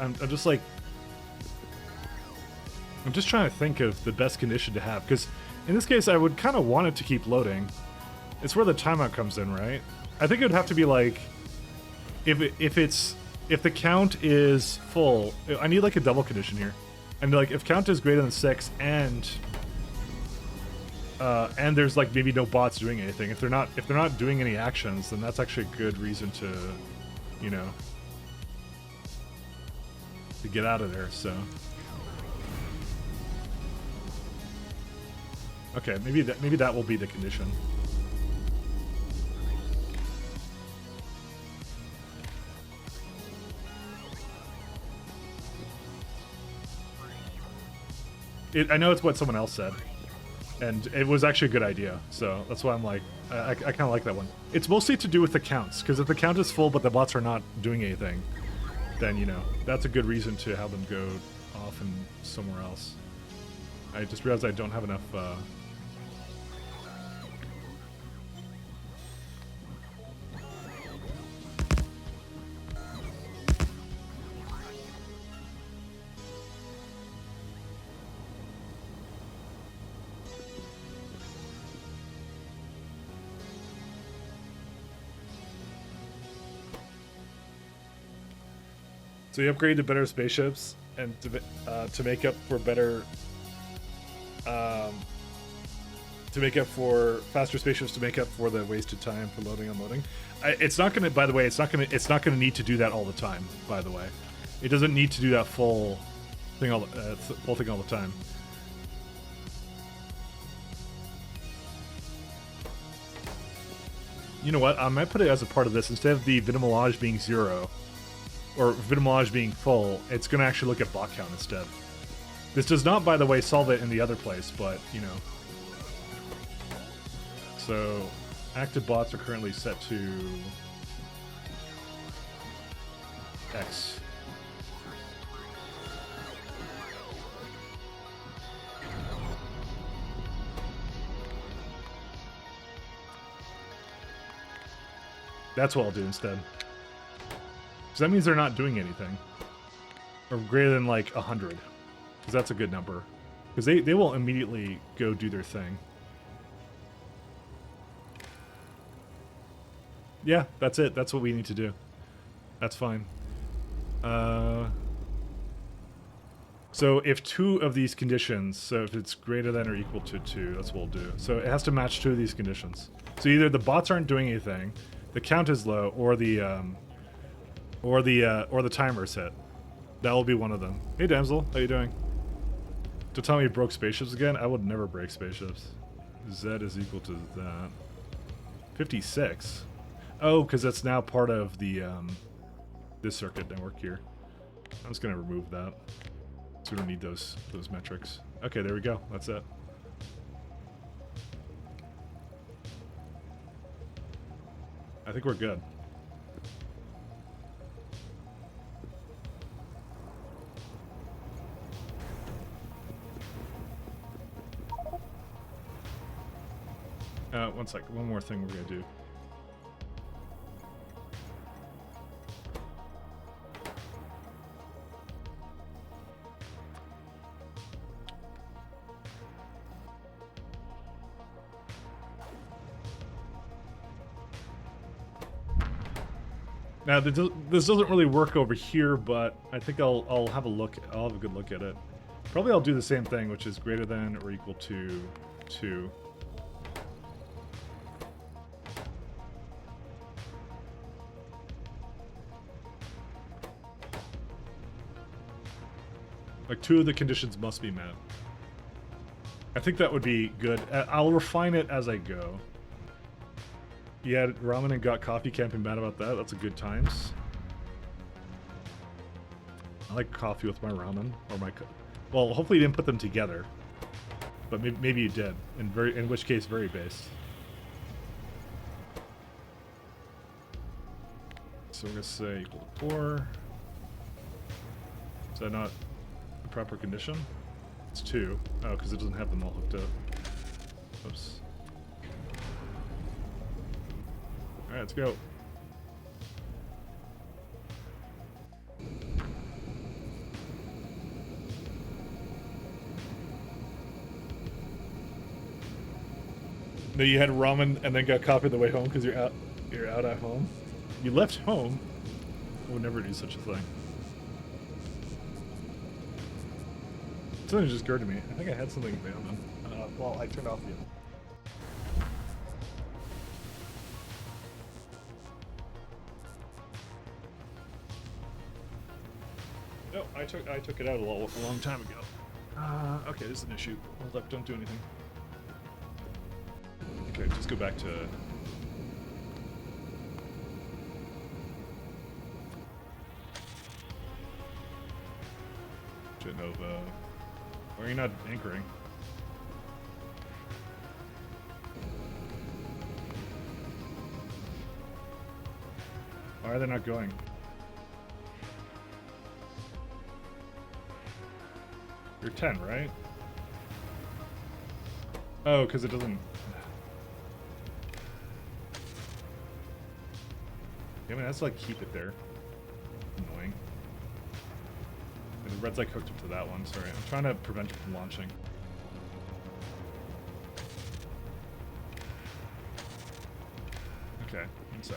I'm just like... I'm just trying to think of the best condition to have, because in this case I would kind of want it to keep loading. It's where the timeout comes in, right? I think it would have to be like... If the count is full, I need like a double condition here. And like if count is greater than 6 and there's like maybe no bots doing anything. If they're not doing any actions, then that's actually a good reason to, you know, to get out of there. So okay, maybe that will be the condition. I know it's what someone else said, and it was actually a good idea, so that's why I'm like, I kind of like that one. It's mostly to do with the counts, because if the count is full but the bots are not doing anything, then, you know, that's a good reason to have them go off and somewhere else. I just realized I don't have enough, So you upgrade to better spaceships and to make up for better, to make up for faster spaceships to make up for the wasted time for loading and unloading. It's not gonna. By the way, it's not gonna need to do that all the time. By the way, it doesn't need to do that full thing all the time. You know what? I might put it as a part of this instead of the Vinamolage being 0. Or Vinamolage being full, it's going to actually look at bot count instead. This does not, by the way, solve it in the other place, but, you know. So, active bots are currently set to X. That's what I'll do instead. So that means they're not doing anything. Or greater than like 100. Because that's a good number. Because they will immediately go do their thing. Yeah, that's it. That's what we need to do. That's fine. So if 2 of these conditions, so if it's greater than or equal to 2, that's what we'll do. So it has to match 2 of these conditions. So either the bots aren't doing anything, the count is low, or the timer's hit. That will be one of them. Hey damsel, how you doing? To tell me you broke spaceships again? I would never break spaceships. Z is equal to that. 56. Oh, because that's now part of the this circuit network here. I'm just gonna remove that. So we don't need those metrics. Okay, there we go. That's it. I think we're good. One sec. One more thing we're gonna do. Now, this doesn't really work over here, but I think I'll have a look. I'll have a good look at it. Probably I'll do the same thing, which is greater than or equal to 2. Like 2 of the conditions must be met. I think that would be good. I'll refine it as I go. Yeah, ramen and got coffee. Can't be mad about that. That's a good times. I like coffee with my ramen or my. Well, hopefully you didn't put them together, but maybe you did. In which case, very based. So we're gonna say equal to 4. Is that not the proper condition? It's 2. Oh, because it doesn't have them all hooked up. Oops. Alright, let's go. No, you had ramen and then got coffee on the way home because you're out at home. You left home? I would never do such a thing. Something just occurred to me. I think I had something abandoned. Well, I turned off the. No, I took it out a long time ago. Okay, this is an issue. Hold up, don't do anything. Okay, just go back to. Nova. Why are you not anchoring? Why are they not going? You're 10, right? Oh, because it doesn't... Yeah, I mean, that's like keep it there. Annoying. And the red's like hooked up to that one, sorry. I'm trying to prevent it from launching. Okay, one sec.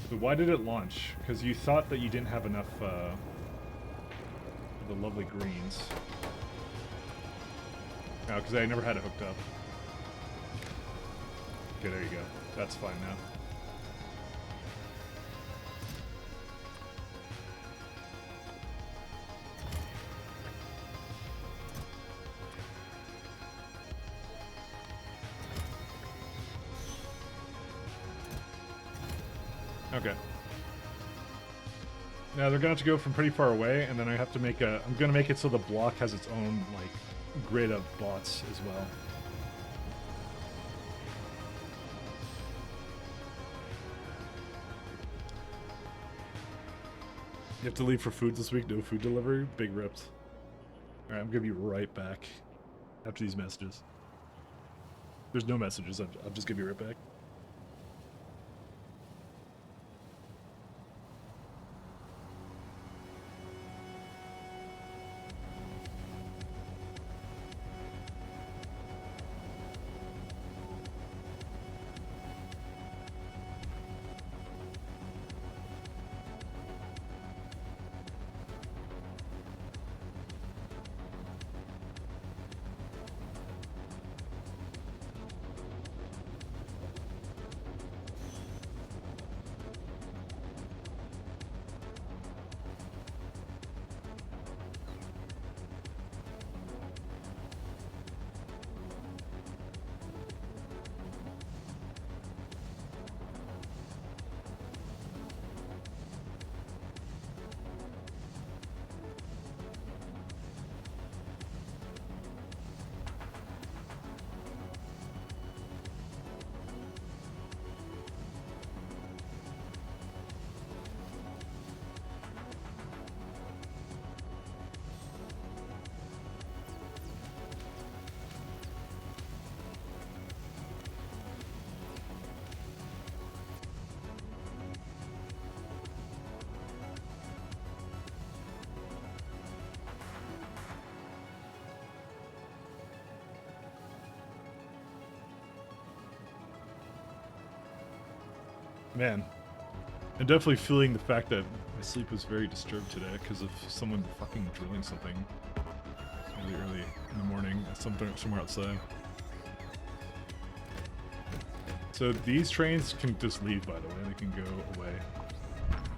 But why did it launch? Because you thought that you didn't have enough, of the lovely greens. No, because I never had it hooked up. Okay, there you go. That's fine now. Okay. Now they're gonna have to go from pretty far away, and then I have to make a... I'm gonna make it so the block has its own, like, grid of bots as well. You have to leave for food this week? No food delivery? Big ripped. Alright, I'm gonna be right back after these messages. There's no messages, I'll just give you right back. Man, I'm definitely feeling the fact that my sleep was very disturbed today because of someone fucking drilling something really early in the morning somewhere outside. So these trains can just leave, by the way. They can go away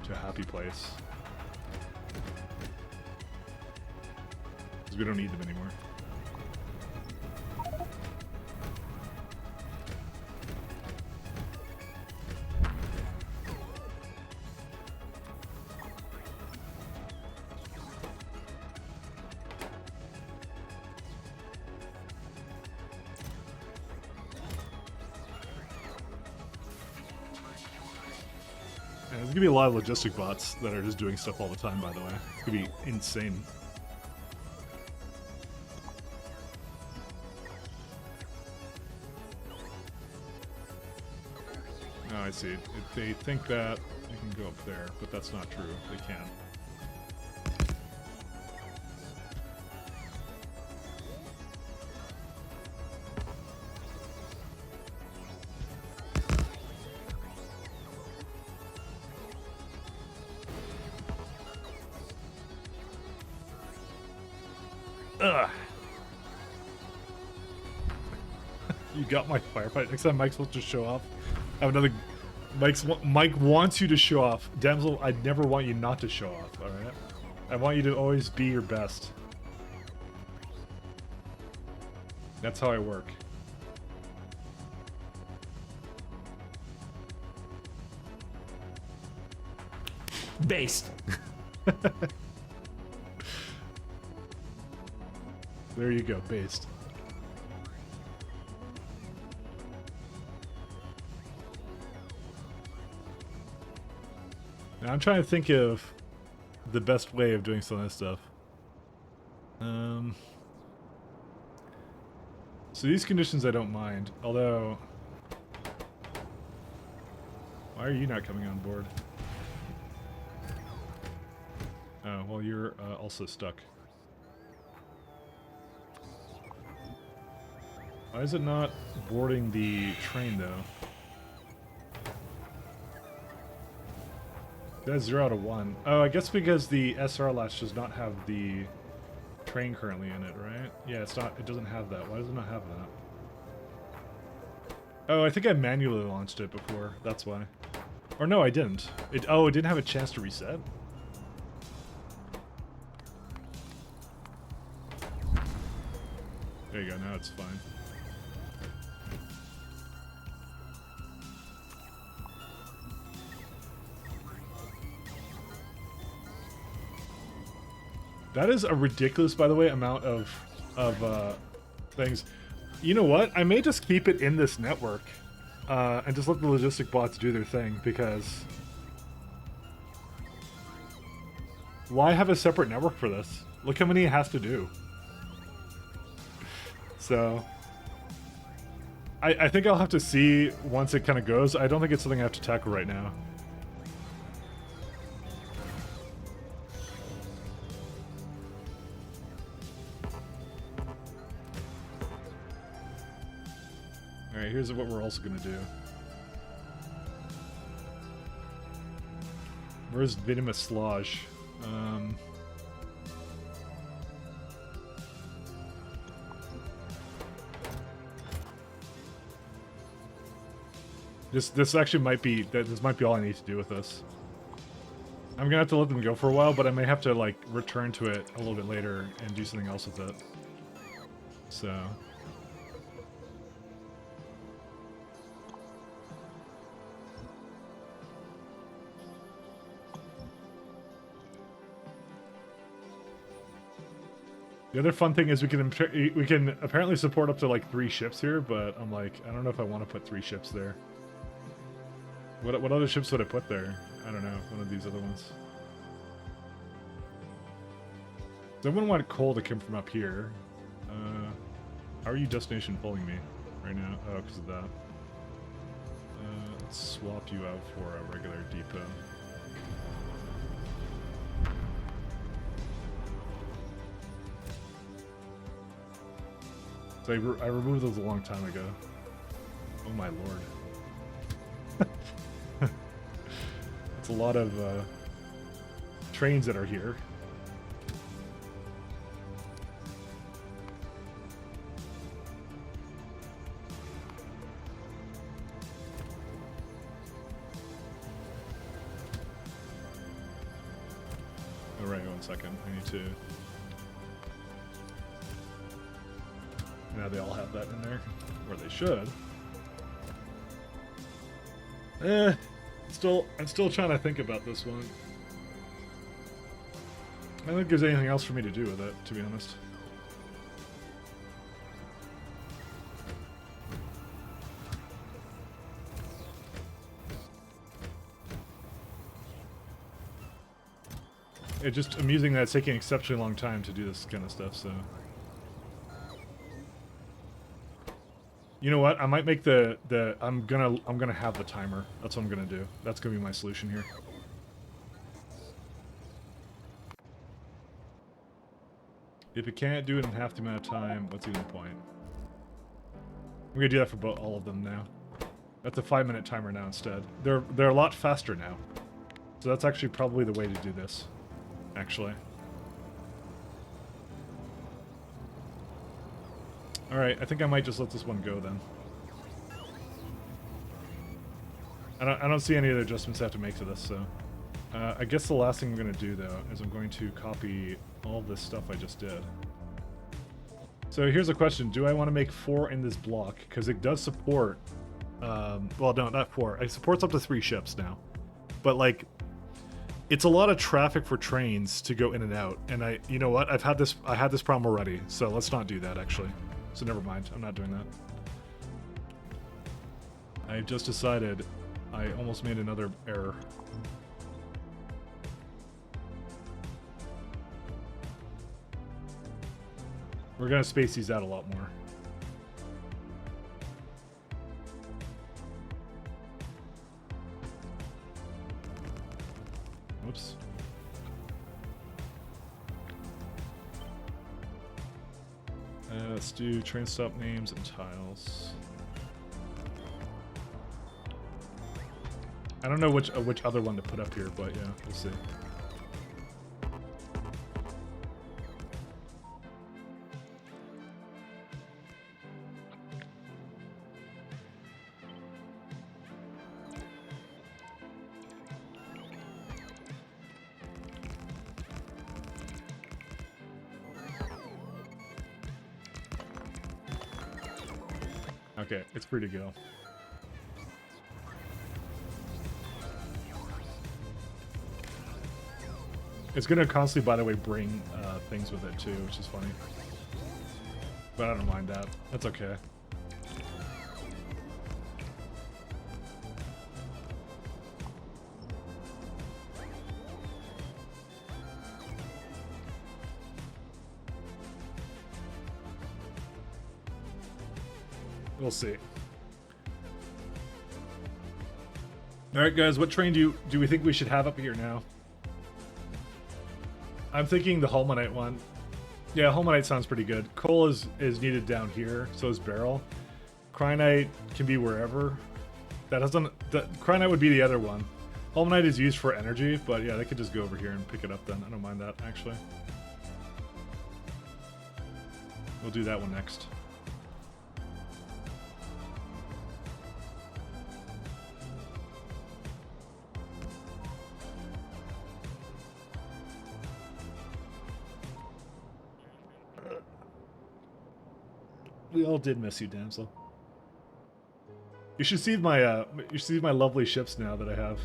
to a happy place. Because we don't need them anymore. There's gonna be a lot of logistic bots that are just doing stuff all the time, by the way. It's gonna be insane. Oh, I see. If they think that they can go up there, but that's not true. They can't. Ugh. You got my firefight. Next time Mike's supposed to show off. I have another... Mike wants you to show off. Damsel, I never want you not to show off, alright? I want you to always be your best. That's how I work. Based. There you go, based. Now I'm trying to think of the best way of doing some of this stuff. So these conditions I don't mind, although... Why are you not coming on board? Oh, well you're also stuck. Why is it not boarding the train though? That's 0 out of 1. Oh, I guess because the SR latch does not have the train currently in it, right? Yeah, it's not. It doesn't have that. Why does it not have that? Oh, I think I manually launched it before. That's why. Or no, I didn't. It didn't have a chance to reset. There you go. Now it's fine. That is a ridiculous, by the way, amount of things. You know what? I may just keep it in this network and just let the logistic bots do their thing, because why have a separate network for this? Look how many it has to do. So I think I'll have to see once it kind of goes. I don't think it's something I have to tackle right now. Alright, here's what we're also going to do. Where's Venomous Slosh? This actually might be... This might be all I need to do with this. I'm gonna have to let them go for a while, but I may have to, like, return to it a little bit later and do something else with it. So... The other fun thing is we can apparently support up to like 3 ships here, but I'm like, I don't know if I want to put 3 ships there. What other ships would I put there? I don't know, one of these other ones. So I wouldn't want coal to come from up here. How are you destination pulling me right now? Oh, because of that. Let's swap you out for a regular depot. So I removed those a long time ago. Oh my lord. It's a lot of trains that are here. Alright, 1 second. I need to... Now they all have that in there, or they should. I'm still trying to think about this one. I don't think there's anything else for me to do with it, to be honest. It's just amusing that it's taking an exceptionally long time to do this kind of stuff, so... You know what? I might make I'm gonna have the timer. That's what I'm gonna do. That's gonna be my solution here. If it can't do it in half the amount of time, what's even the point? I'm gonna do that for all of them now. That's a 5-minute timer now instead. They're a lot faster now. So that's actually probably the way to do this. Actually. Alright, I think I might just let this one go then. I don't see any other adjustments I have to make to this, so... I guess the last thing I'm going to do, though, is I'm going to copy all this stuff I just did. So here's a question. Do I want to make 4 in this block? Because it does support... well, no, not 4. It supports up to 3 ships now. But, like... It's a lot of traffic for trains to go in and out. And you know what? I had this problem already, so let's not do that, actually. So never mind, I'm not doing that. I've just decided I almost made another error. We're gonna space these out a lot more. Whoops. Let's do train stop names and tiles. I don't know which other one to put up here, but yeah, we'll see. Okay, it's free to go. It's gonna constantly, by the way, bring things with it too, which is funny. But I don't mind that. That's okay. We'll see. All right, guys, what train do we think we should have up here now? I'm thinking the Holmanite one. Yeah, Holmanite sounds pretty good. Coal is needed down here, so is barrel. Cryonite can be wherever. Cryonite would be the other one. Holmanite is used for energy, but yeah, they could just go over here and pick it up then. I don't mind that, actually. We'll do that one next. We all did miss you, damsel. You should see my lovely ships now that I have,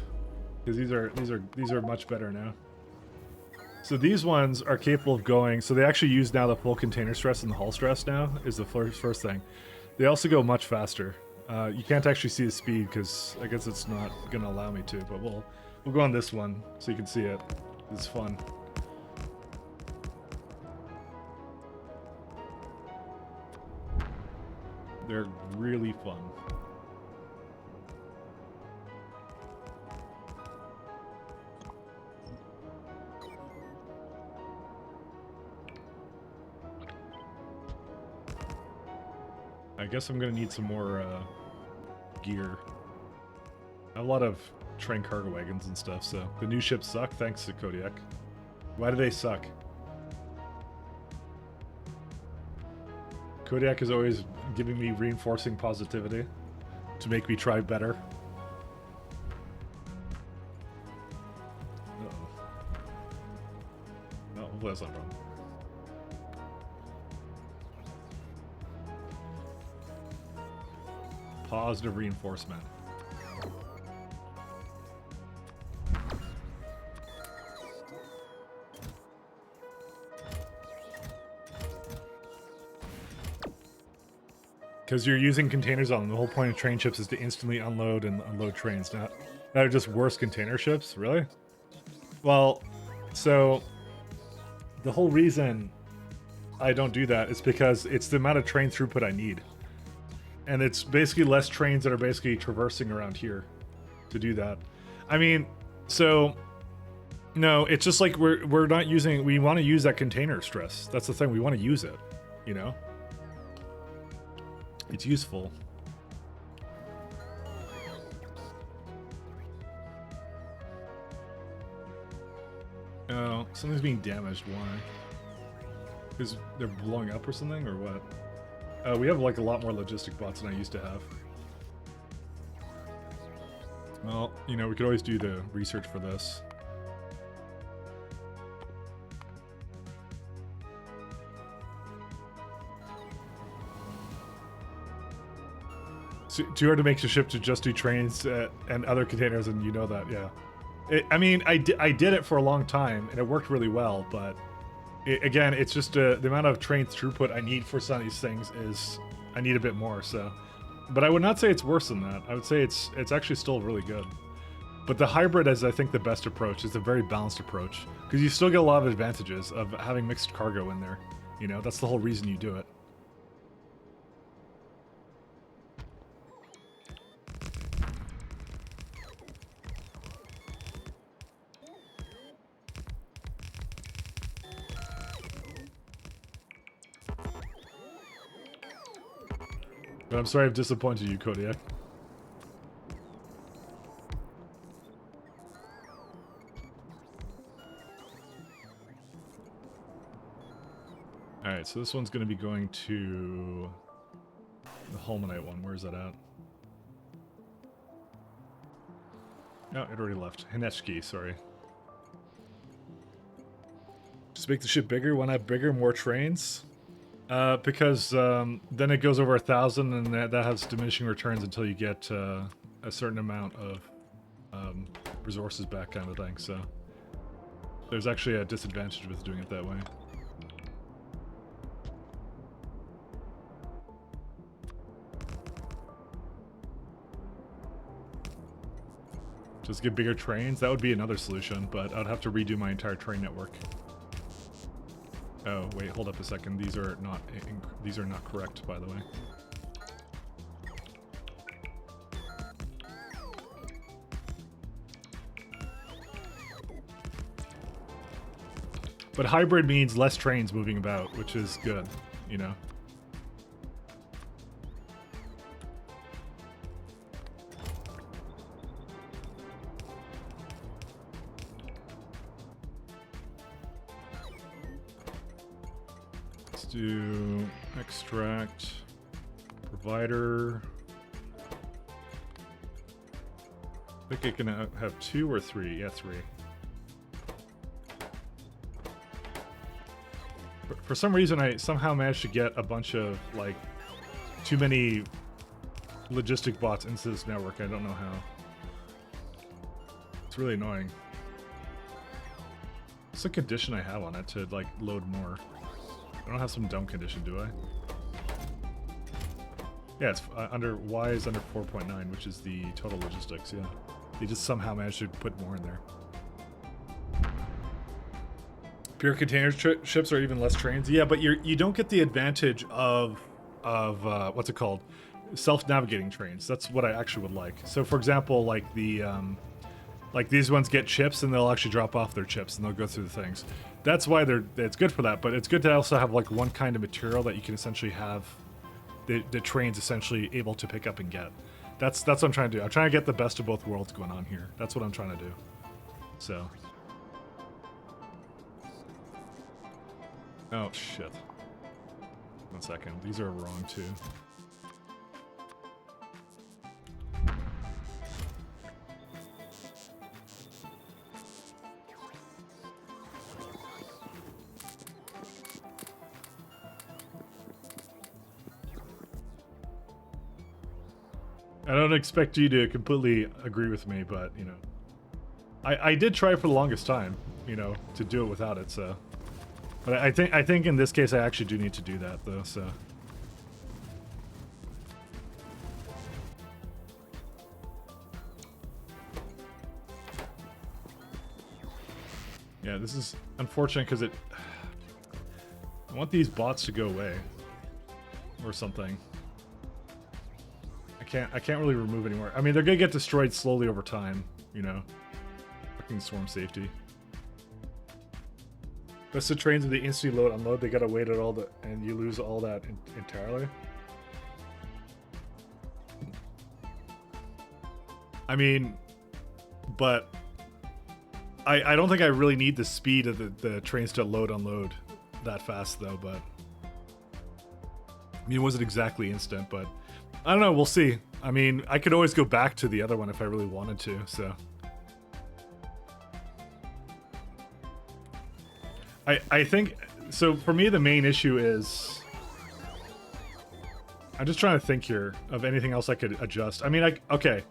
because these are much better now. So these ones are capable of going. So they actually use now the full container stress and the hull stress now is the first thing. They also go much faster. You can't actually see the speed because I guess it's not gonna allow me to. But we'll go on this one so you can see it. It's fun. They're really fun. I guess I'm gonna need some more gear. I have a lot of train cargo wagons and stuff, so the new ships suck, thanks to Kodiak. Why do they suck? Kodiak is always giving me reinforcing positivity to make me try better. Uh-oh. No, hopefully that's not wrong. Positive reinforcement. Because you're using containers on them. The whole point of train ships is to instantly unload and unload trains. Not that are just worse container ships, really? Well, so the whole reason I don't do that is because it's the amount of train throughput I need. And it's basically less trains that are basically traversing around here to do that. I mean, so no, it's just like we're not using, we want to use that container stress. That's the thing, we want to use it, you know? It's useful. Oh, something's being damaged. Why? Because they're blowing up or something, or what? We have like a lot more logistic bots than I used to have. Well, you know, we could always do the research for this. Too hard to make a ship to just do trains and other containers, and you know that, yeah. I mean, I did it for a long time, and it worked really well, but again, it's just the amount of train throughput I need for some of these things is, I need a bit more, so. But I would not say it's worse than that. I would say it's actually still really good. But the hybrid is, I think, the best approach. It's a very balanced approach, because you still get a lot of advantages of having mixed cargo in there. You know, that's the whole reason you do it. But I'm sorry I've disappointed you, Kodiak. Alright, so this one's going to be going to the Holmanite one. Where's that at? No, it already left. Hinechki, sorry. Just make the ship bigger. Why not bigger? More trains? Because then it goes over 1,000 and that has diminishing returns until you get a certain amount of resources back, kind of thing. So there's actually a disadvantage with doing it that way. Just get bigger trains? That would be another solution, but I'd have to redo my entire train network. Oh, wait, hold up a second. These are not correct, by the way. But hybrid means less trains moving about, which is good, you know. Do extract provider. I think it can have 2 or 3. Yeah, 3. For some reason, I somehow managed to get a bunch of like too many logistic bots into this network. I don't know how. It's really annoying. What's the condition I have on it to like load more? I don't have some dumb condition, do I? Yeah, it's under Y is under 4.9, which is the total logistics. Yeah, they just somehow managed to put more in there. Pure container ships are even less trains. Yeah, but you don't get the advantage of what's it called? Self-navigating trains. That's what I actually would like. So, for example, like the like these ones get chips and they'll actually drop off their chips and they'll go through the things. That's why it's good for that, but it's good to also have like one kind of material that you can essentially have the trains essentially able to pick up and get. That's what I'm trying to do. I'm trying to get the best of both worlds going on here. That's what I'm trying to do. So. Oh, shit. 1 second. These are wrong, too. I don't expect you to completely agree with me, but, you know. I did try for the longest time, you know, to do it without it, so... But I think in this case I actually do need to do that though, so. Yeah, this is unfortunate because I want these bots to go away. Or something. I can't really remove anymore. I mean, they're gonna get destroyed slowly over time, you know. Fucking swarm safety. That's the trains with the instantly load unload. They gotta wait at all the and you lose all that entirely. I mean, but I don't think I really need the speed of the trains to load unload that fast though. But I mean, it wasn't exactly instant, but I don't know. We'll see. I mean, I could always go back to the other one if I really wanted to. So. I think, so for me the main issue is, I'm just trying to think here of anything else I could adjust. I mean, okay.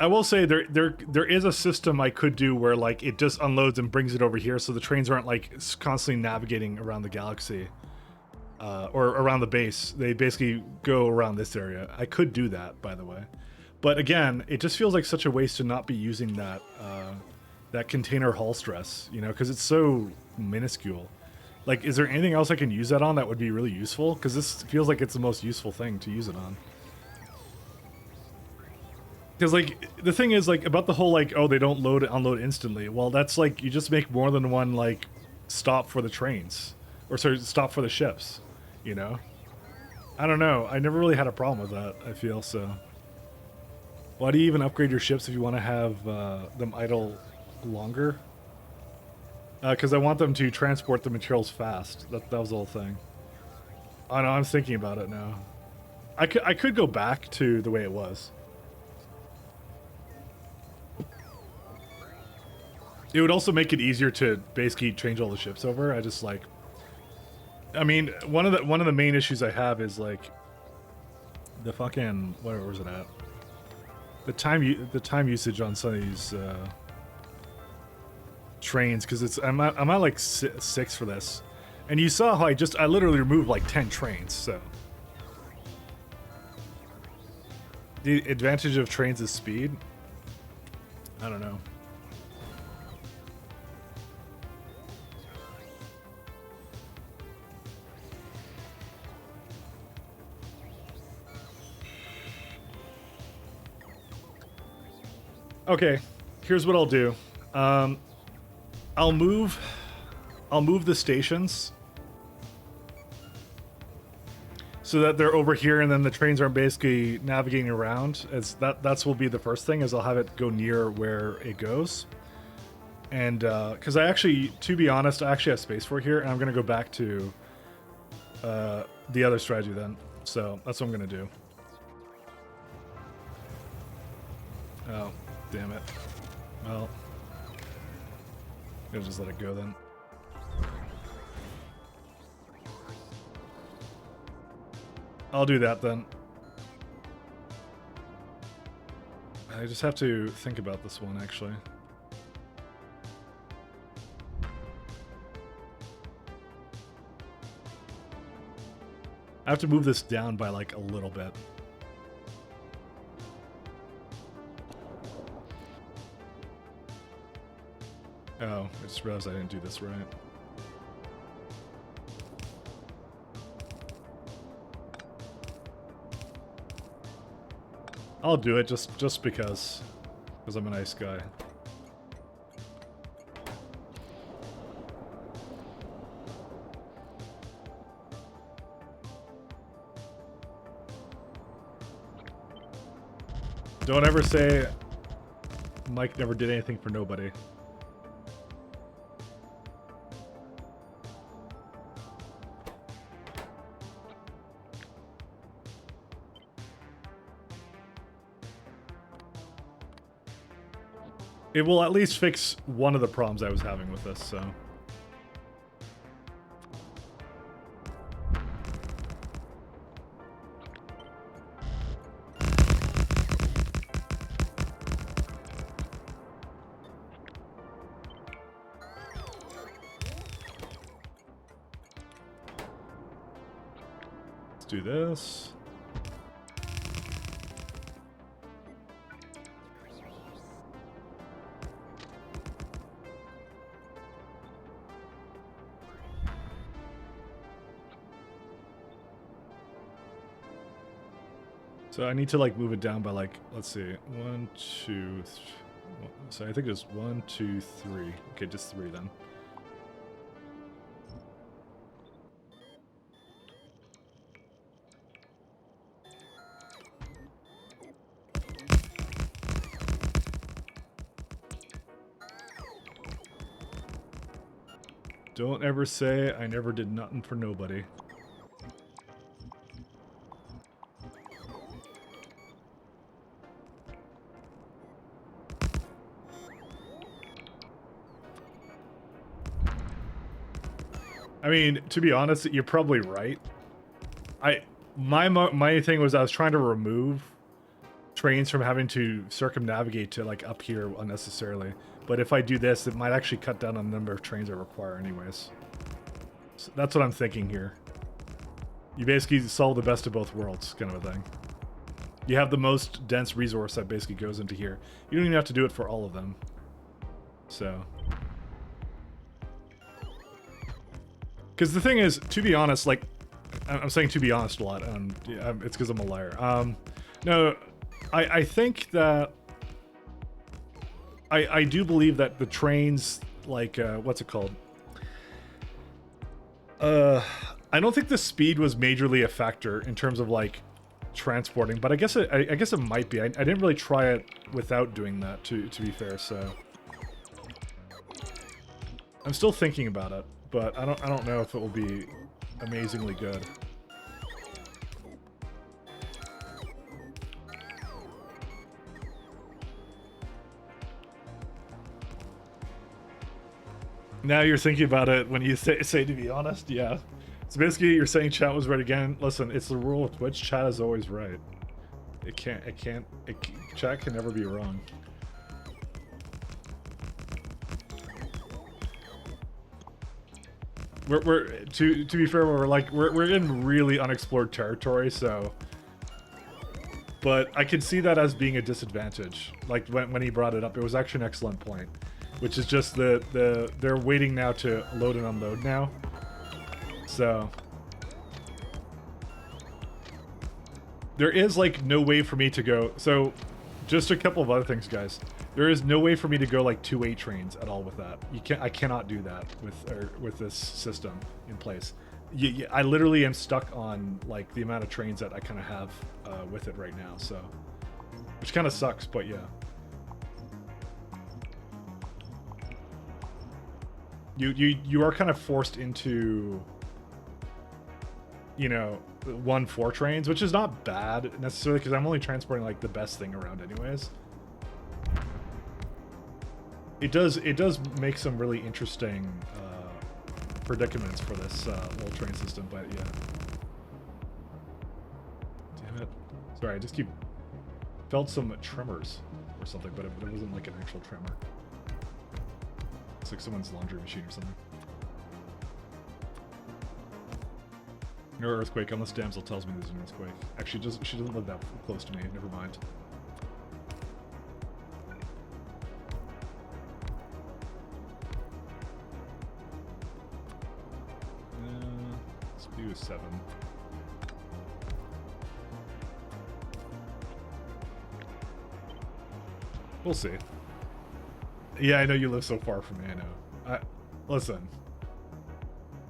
I will say there is a system I could do where like it just unloads and brings it over here so the trains aren't like constantly navigating around the galaxy or around the base. They basically go around this area. I could do that, by the way. But again, it just feels like such a waste to not be using that that container hull stress, you know, because it's so minuscule. Like, is there anything else I can use that on that would be really useful? Because this feels like it's the most useful thing to use it on. Because, like, the thing is, like, about the whole, like, oh, they don't load unload instantly. Well, that's, like, you just make more than one, like, stop for the trains. Or, sorry, stop for the ships, you know? I don't know. I never really had a problem with that, I feel, so. Why do you even upgrade your ships if you want to have them idle longer? Because I want them to transport the materials fast. That was the whole thing. Oh, no, I'm thinking about it now. I could go back to the way it was. It would also make it easier to basically change all the ships over. I just like, I mean, one of the main issues I have is like the fucking, where was it at? The time usage on some of these trains, because it's I'm at like 6 for this, and you saw how I literally removed like 10 trains. So the advantage of trains is speed. I don't know. Okay, here's what I'll do. I'll move the stations so that they're over here, and then the trains are basically navigating around. That's will be the first thing, is I'll have it go near where it goes. And because I actually, to be honest, I actually have space for it here, and I'm gonna go back to the other strategy then. So that's what I'm gonna do. Oh. Damn it. Well, I'll just let it go then. I'll do that then. I just have to think about this one, actually. I have to move this down by like a little bit. Oh, I just realized I didn't do this right. I'll do it just because I'm a nice guy. Don't ever say Mike never did anything for nobody. It will at least fix one of the problems I was having with this, so. Let's do this. So I need to like move it down by like, let's see, 1, 2, so I think it's 1, 2, 3. Okay, just 3 then. Don't ever say I never did nothing for nobody. I mean, to be honest, you're probably right. My thing was I was trying to remove trains from having to circumnavigate to like up here unnecessarily. But if I do this, it might actually cut down on the number of trains I require anyways. So that's what I'm thinking here. You basically solve the best of both worlds kind of a thing. You have the most dense resource that basically goes into here. You don't even have to do it for all of them. So... Because the thing is, to be honest, like, I'm saying to be honest a lot, it's because I'm a liar. No, I think that I do believe that the trains, like, what's it called? I don't think the speed was majorly a factor in terms of like transporting, but I guess it might be. I didn't really try it without doing that, to be fair. So I'm still thinking about it, but I don't know if it will be amazingly good. Now you're thinking about it when you say to be honest, yeah. So basically, you're saying chat was right again. Listen, it's the rule of Twitch. Chat is always right. Chat can never be wrong. We're to be fair, we're in really unexplored territory, so. But I can see that as being a disadvantage. Like when he brought it up, it was actually an excellent point, which is just they're waiting now to load and unload now. So there is like no way for me to go. So just a couple of other things, guys. There is no way for me to go like 2-8 trains at all with that. I cannot do that with this system in place. I literally am stuck on like the amount of trains that I kind of have with it right now. So, which kind of sucks, but yeah. You are kind of forced into, you know, 1-4 trains, which is not bad necessarily because I'm only transporting like the best thing around anyways. It does make some really interesting predicaments for this little train system, but yeah. Damn it. Sorry, I just felt some tremors or something, but it wasn't like an actual tremor. It's like someone's laundry machine or something. No earthquake unless Damsel tells me there's an earthquake. Actually, she doesn't live that close to me. Never mind. Let's do a 7. We'll see. Yeah, I know you live so far from me, I know. Listen.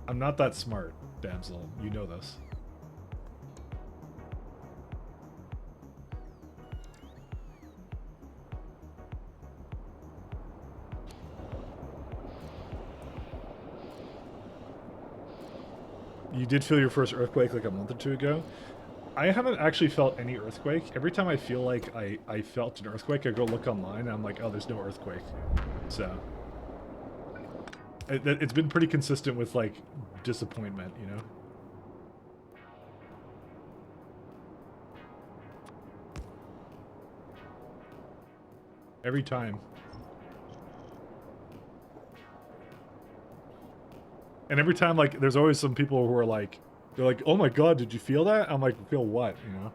I'm not that smart, Damsel. You know this. You did feel your first earthquake like a month or 2 ago? I haven't actually felt any earthquake. Every time I feel like I felt an earthquake, I go look online and I'm like, oh, there's no earthquake. So it's been pretty consistent with like disappointment, you know? Every time. And every time, like, there's always some people who are like, they're like, oh my god, did you feel that? I'm like, feel what, you know?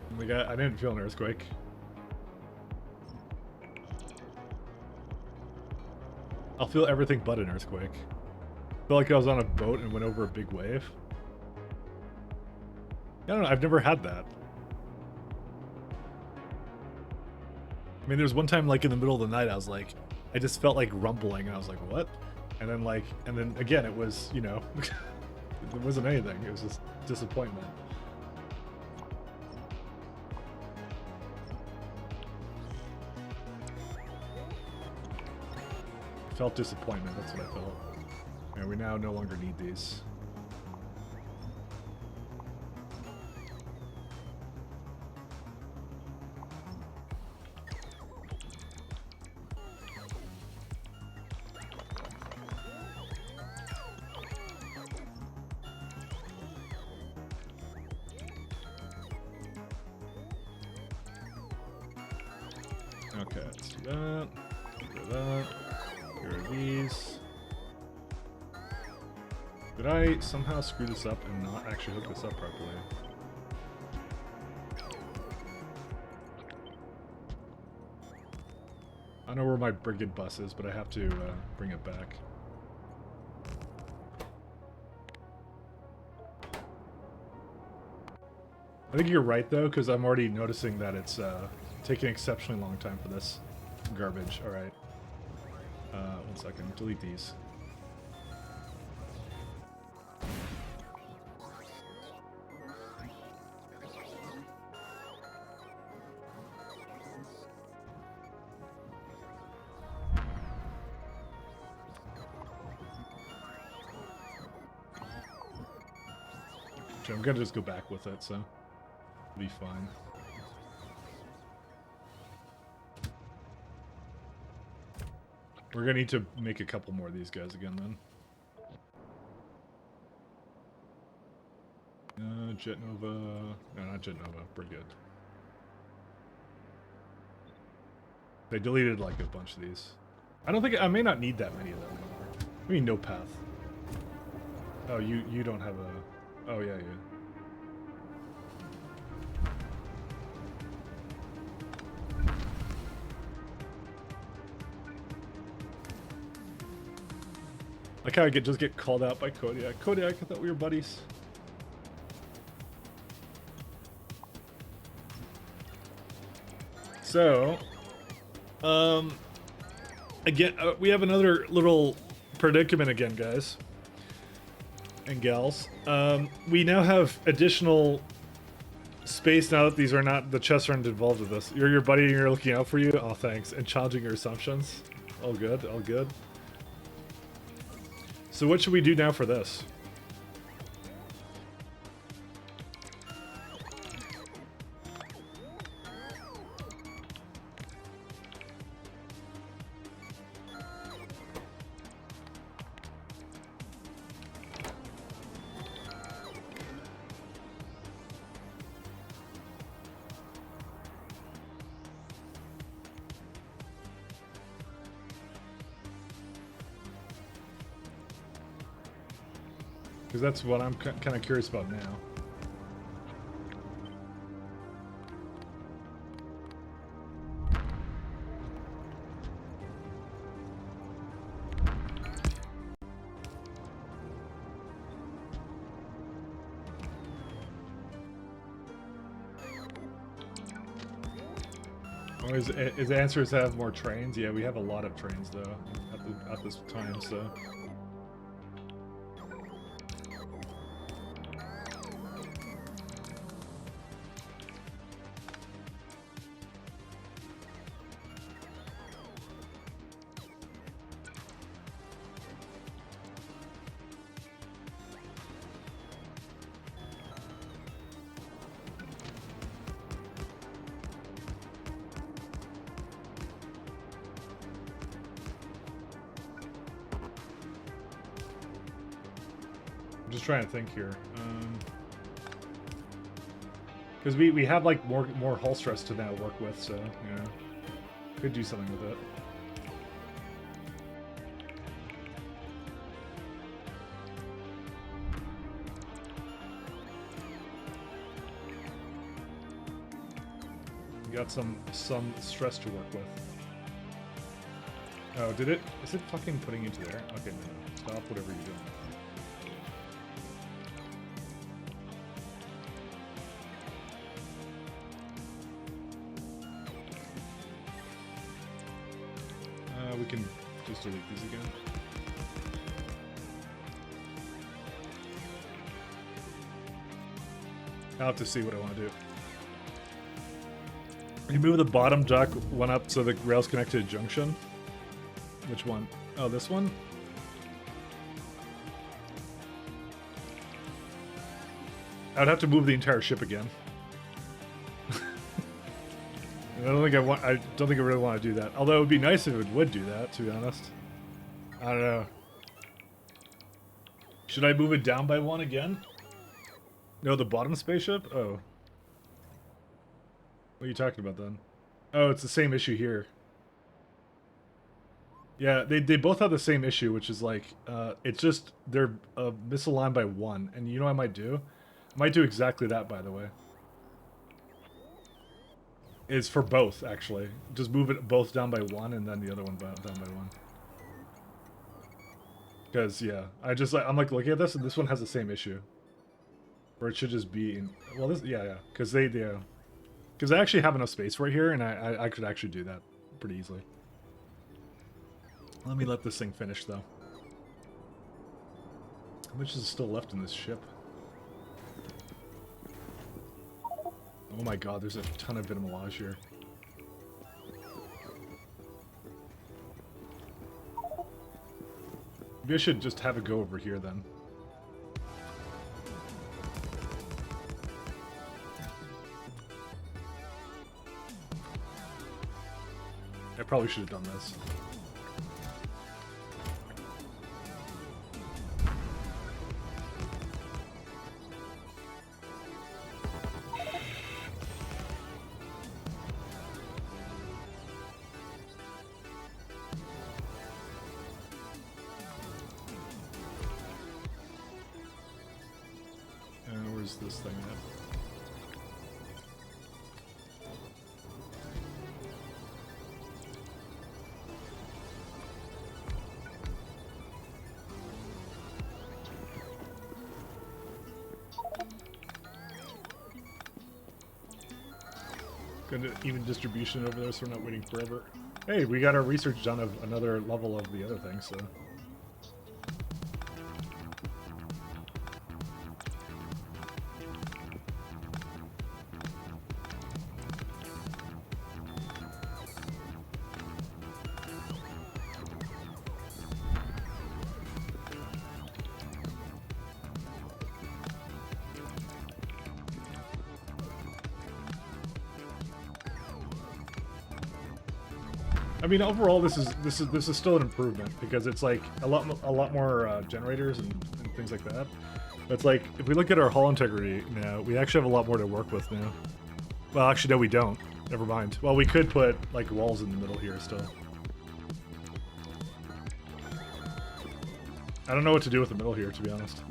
I'm like, I didn't feel an earthquake. I'll feel everything but an earthquake. I feel like I was on a boat and went over a big wave. I don't know, I've never had that. I mean, there's one time, like, in the middle of the night, I was like, I just felt like rumbling, and I was like, what? And then again, it was, you know, it wasn't anything. It was just disappointment. I felt disappointment, that's what I felt. And we now no longer need these. Okay, let's do that. Get rid of that. Get rid of these. Did I somehow screw this up and not actually hook this up properly? I know where my brigade bus is, but I have to bring it back. I think you're right though, because I'm already noticing that it's taking an exceptionally long time for this garbage. All right. 1 second. Delete these. I'm gonna just go back with it, so it'll be fine. We're gonna need to make a couple more of these guys again then. Jet Nova. No, not Jet Nova. We're good. They deleted like a bunch of these. I don't think I may not need that many of them anymore. I mean, no path. Oh, you don't have a. Oh yeah, yeah. Like how I just get called out by Kodiak. Kodiak, I thought we were buddies. So, again, we have another little predicament again, guys and gals. We now have additional space now that these are not, the chests aren't involved with this. You're your buddy and you're looking out for you. Oh, thanks. And challenging your assumptions. All good, all good. So what should we do now for this? Because that's what I'm kind of curious about now. Oh, his answer is to have more trains. Yeah, we have a lot of trains though at this time, so. I'm just trying to think here. Because we have like more hull stress to now work with, so you know, could do something with it. We got some stress to work with. Oh, did it? Is it fucking putting into there? Okay, no. Stop whatever you're doing. We can just delete these again. I'll have to see what I want to do. You move the bottom dock one up so the rails connect to a junction. Which one? Oh, this one? I would have to move the entire ship again. I don't think I really want to do that. Although it would be nice if it would do that, to be honest. I don't know. Should I move it down by one again? No, the bottom spaceship? Oh. What are you talking about then? Oh, it's the same issue here. Yeah, they both have the same issue, which is like, it's just, they're misaligned by one. And you know what I might do? I might do exactly that, by the way. Is for both, actually. Just move it both down by one, and then the other one down by one. Because, yeah, I'm like looking at this, and this one has the same issue. Where it should just be in, well, this, yeah. Because because I actually have enough space right here, and I could actually do that pretty easily. Let me let this thing finish, though. How much is still left in this ship? Oh my god, there's a ton of vitamalage here. Maybe I should just have it go over here then. I probably should have done this. Where's this thing at? Gonna even distribution over there, so we're not waiting forever. Hey, we got our research done of another level of the other thing, so. I mean, overall, this is still an improvement because it's like a lot more generators and things like that. But it's like if we look at our hull integrity now, we actually have a lot more to work with now. Well, actually, no, we don't. Never mind. Well, we could put like walls in the middle here still. I don't know what to do with the middle here, to be honest.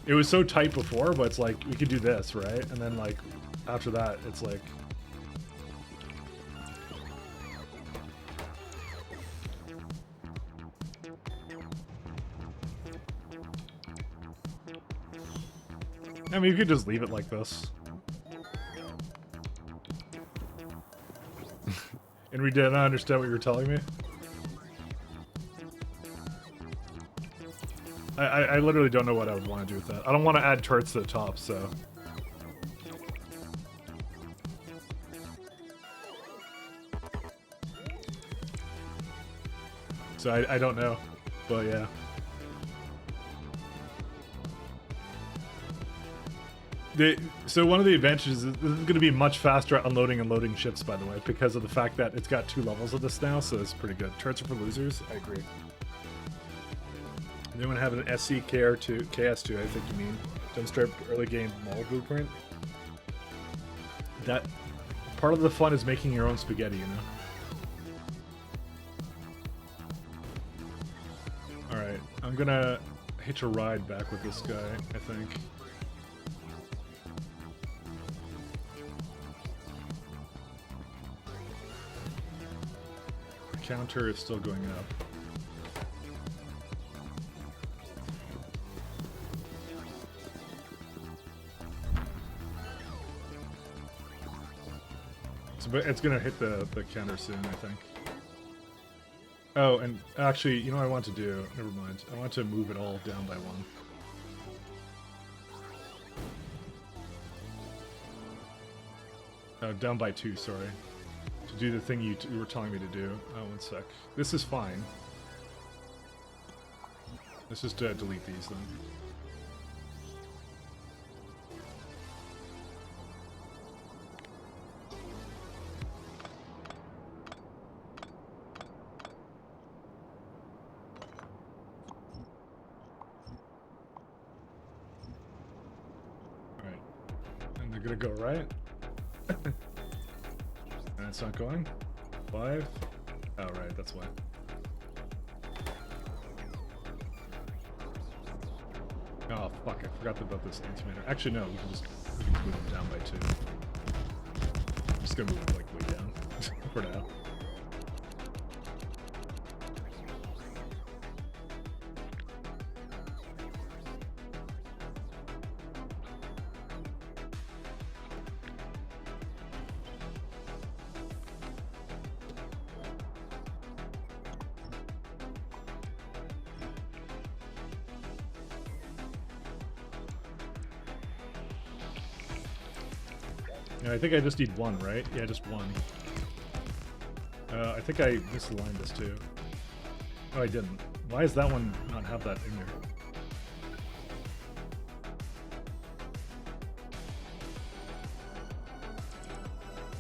It was so tight before, but it's like we could do this, right? And then like after that, it's like. I mean, you could just leave it like this. And we did not understand what you were telling me. I literally don't know what I would want to do with that. I don't want to add turrets to the top, so. So I don't know, but yeah. So one of the advantages is this is going to be much faster at unloading and loading ships, by the way, because of the fact that it's got 2 levels of this now, so it's pretty good. Turrets are for losers. I agree. Anyone have an SC KR2, KS2, I think you mean. Demonstrate early game mall blueprint. That part of the fun is making your own spaghetti, you know. All right, I'm gonna hitch a ride back with this guy, I think. Counter is still going up. So, but it's gonna hit the counter soon, I think. Oh, and actually, you know what I want to do? Never mind. I want to move it all down by 1. Oh, down by 2, sorry. To do the thing you were telling me to do. Oh, 1 sec. This is fine. Let's just delete these then. Alright. And they're gonna go right. And it's not going? 5? Oh, right, that's why. Oh, fuck, I forgot about this antimatter. Actually, no, we can just move it down by 2. I'm just gonna move it, like, way down for now. Yeah, I think I just need one, right? Yeah, just one. I think I misaligned this too. Oh, I didn't. Why does that one not have that in there?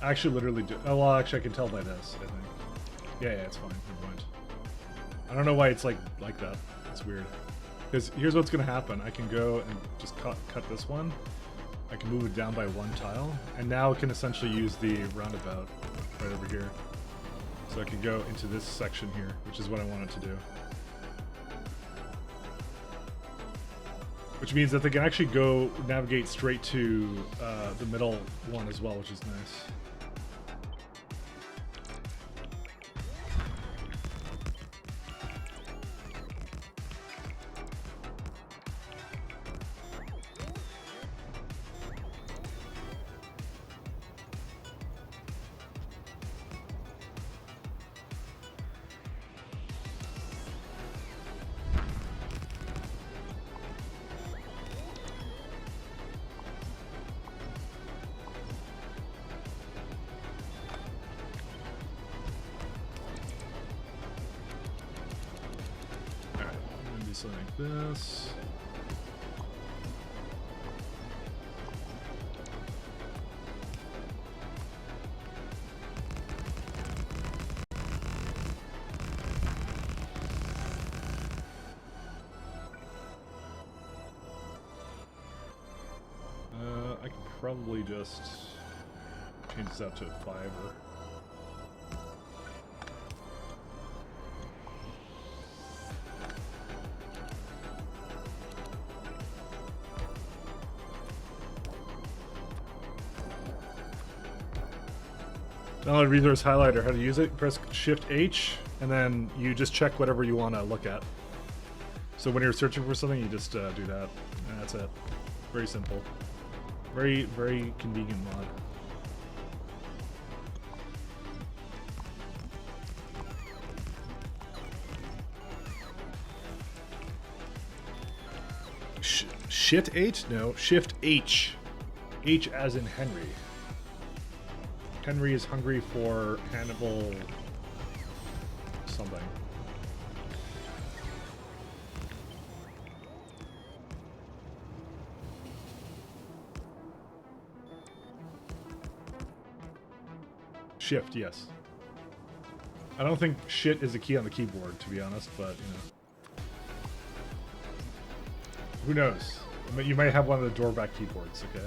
I actually literally do. Oh, well, actually I can tell by this, I think. Yeah, it's fine. Never mind. I don't know why it's like that. It's weird. Because here's what's going to happen. I can go and just cut this one. I can move it down by one tile. And now it can essentially use the roundabout right over here. So I can go into this section here, which is what I wanted to do. Which means that they can actually go navigate straight to the middle one as well, which is nice. Like this. I can probably just change this out to a 5 or. Download resource highlighter. How to use it? Press Shift H, and then you just check whatever you want to look at. So when you're searching for something, you just do that. And that's it. Very simple. Very, very convenient mod. Shit H? No, Shift H. H as in Henry. Henry is hungry for Hannibal something. Shift, yes. I don't think shit is a key on the keyboard, to be honest, but, you know. Who knows? You might have one of the doorback keyboards, okay?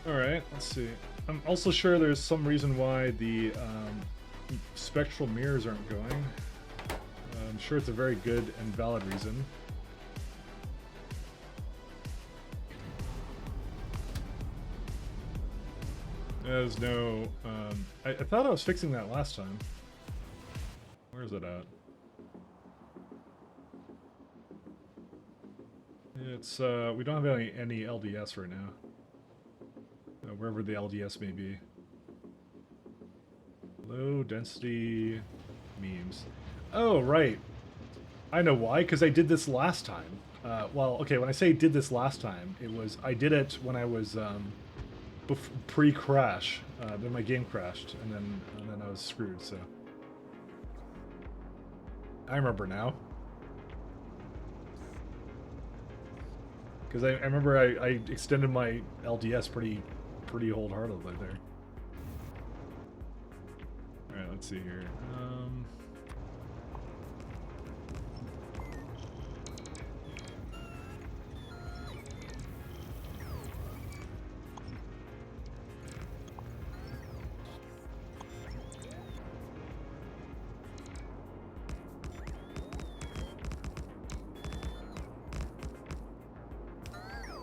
Alright, let's see. I'm also sure there's some reason why the spectral mirrors aren't going. I'm sure it's a very good and valid reason. There's no... I thought I was fixing that last time. Where's it at? It's, we don't have any LDS right now. Wherever the LDS may be. Low density memes. Oh, right. I know why, because I did this last time. Well, okay, when I say did this last time, it was, I did it when I was pre-crash. Then my game crashed, and then I was screwed, so. I remember now. Because I remember I extended my LDS pretty wholeheartedly there. Alright, let's see here.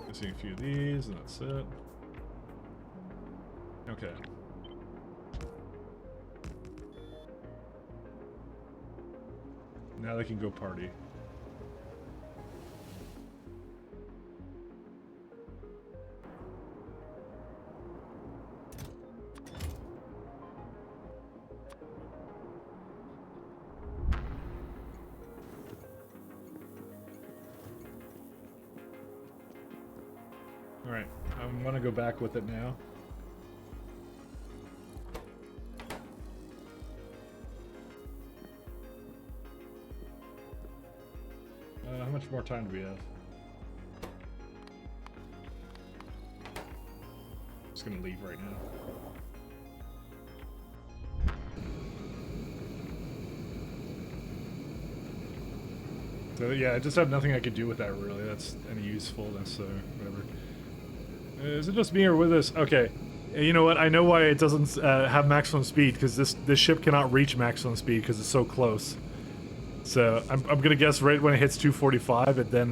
Missing a few of these, and that's it. Okay. Now they can go party. Alright, I'm gonna go back with it now. How much more time do we have? Just gonna leave right now. So yeah, I just have nothing I could do with that really. That's any usefulness or whatever. Is it just me or with this? Okay. You know what? I know why it doesn't have maximum speed, because this ship cannot reach maximum speed because it's so close. So I'm gonna guess right when it hits 245, it then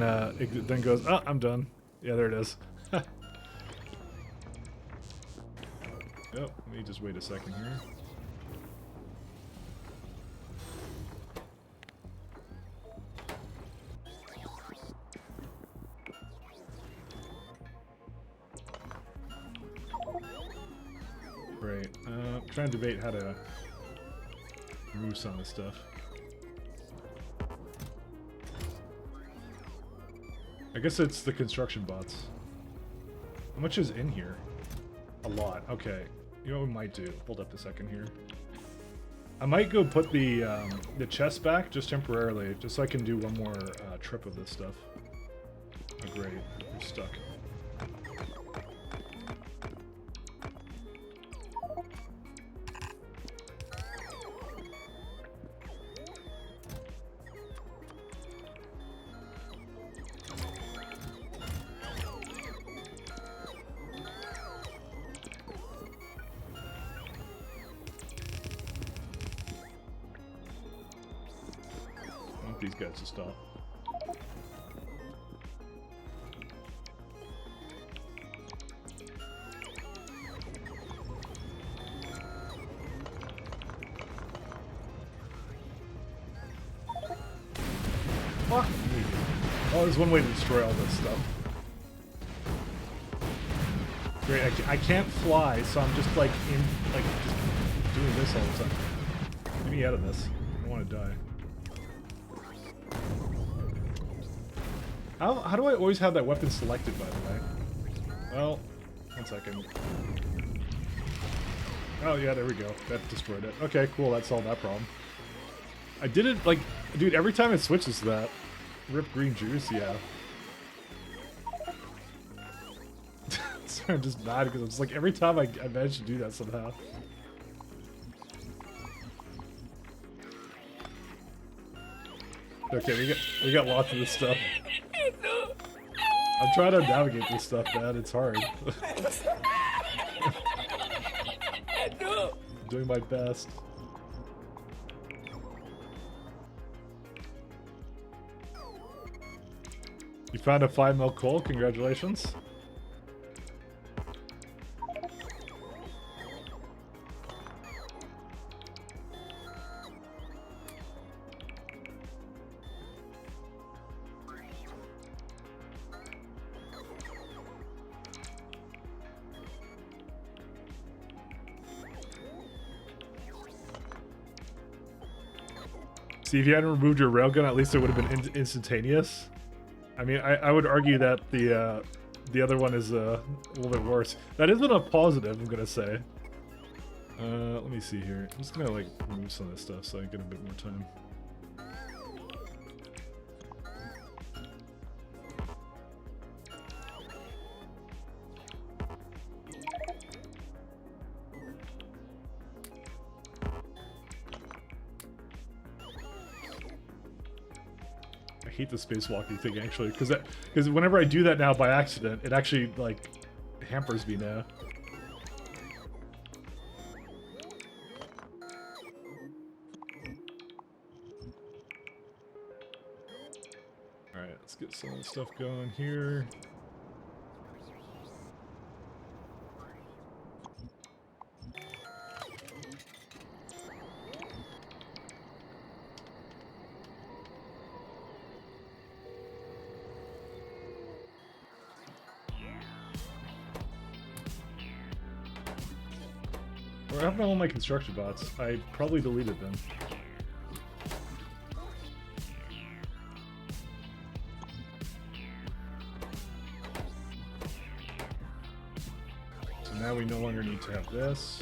goes, oh, I'm done. Yeah, there it is. Oh, let me just wait a second here. Great. Trying to debate how to move some of this stuff. I guess it's the construction bots. How much is in here? A lot. Okay. You know what we might do? Hold up a second here. I might go put the chest back just temporarily, just so I can do one more trip of this stuff. Oh great. We're stuck. These guys to stop. Fuck me. Oh, there's one way to destroy all this stuff. Great, I can't fly, so I'm just like just doing this all the time. Get me out of this. I don't want to die. How do I always have that weapon selected, by the way? Well, one second. Oh yeah, there we go. That destroyed it. Okay, cool, that solved that problem. I did it, like, dude, every time it switches to that. Rip green juice, yeah. So I'm just mad because it's like every time I manage to do that somehow. Okay, we got lots of this stuff. I'm trying to navigate this stuff, man. It's hard. I'm doing my best. You found a 5 mil coal. Congratulations. See, if you hadn't removed your railgun, at least it would have been instantaneous. I mean, I would argue that the other one is a little bit worse. That isn't a positive, I'm gonna say. Let me see here. I'm just gonna like remove some of this stuff so I get a bit more time. I hate the spacewalking thing actually, because whenever I do that now by accident, it actually like hampers me now. All right, let's get some of the stuff going here. What happened to all my construction bots? I probably deleted them. So now we no longer need to have this.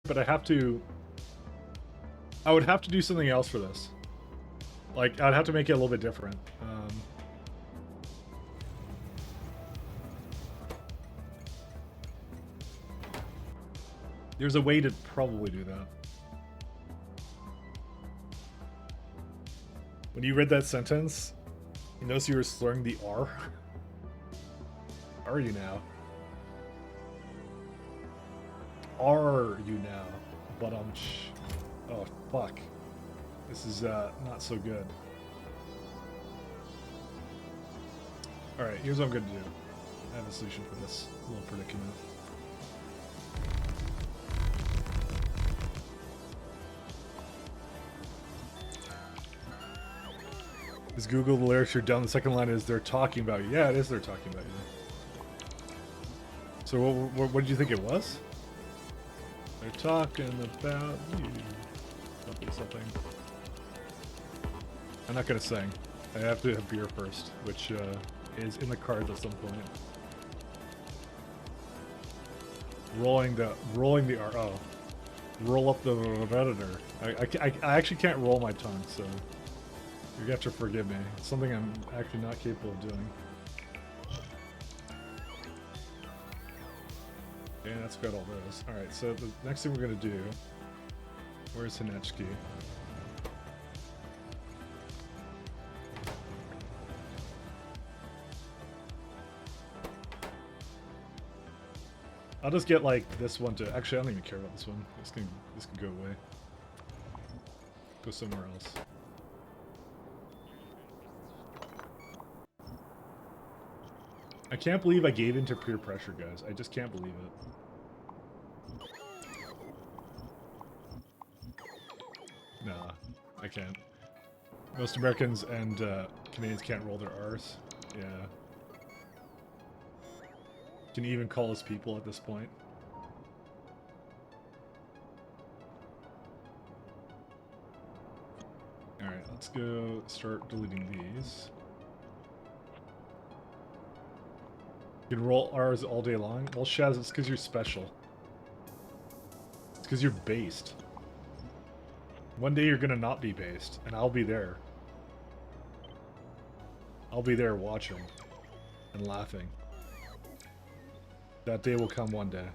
but I have to... I would have to do something else for this. Like, I'd have to make it a little bit different. There's a way to probably do that. When you read that sentence, you notice you were slurring the R? Are you now? Are you now? But oh fuck. This is not so good. Alright, here's what I'm gonna do. I have a solution for this little predicament. Is Google the lyrics are done? The second line is they're talking about you. Yeah, it is they're talking about you. So what did you think it was? They're talking about you. Something. I'm not gonna sing. I have to have beer first, which is in the cards at some point. Rolling the R. Oh, roll up the redditor. I actually can't roll my tongue, so you have to forgive me. It's something I'm actually not capable of doing. Okay, that's got all those. All right, so the next thing we're gonna do. Where's Hinechki? I'll just get like this one to. Actually, I don't even care about this one. This can go away. Go somewhere else. I can't believe I gave into peer pressure, guys. I just can't believe it. Nah, I can't. Most Americans and Canadians can't roll their R's. Yeah. Can you even call us people at this point? Alright, let's go start deleting these. You can roll R's all day long? Well, Shaz, it's because you're special. It's because you're based. One day you're gonna not be based, and I'll be there. I'll be there watching and laughing. That day will come one day.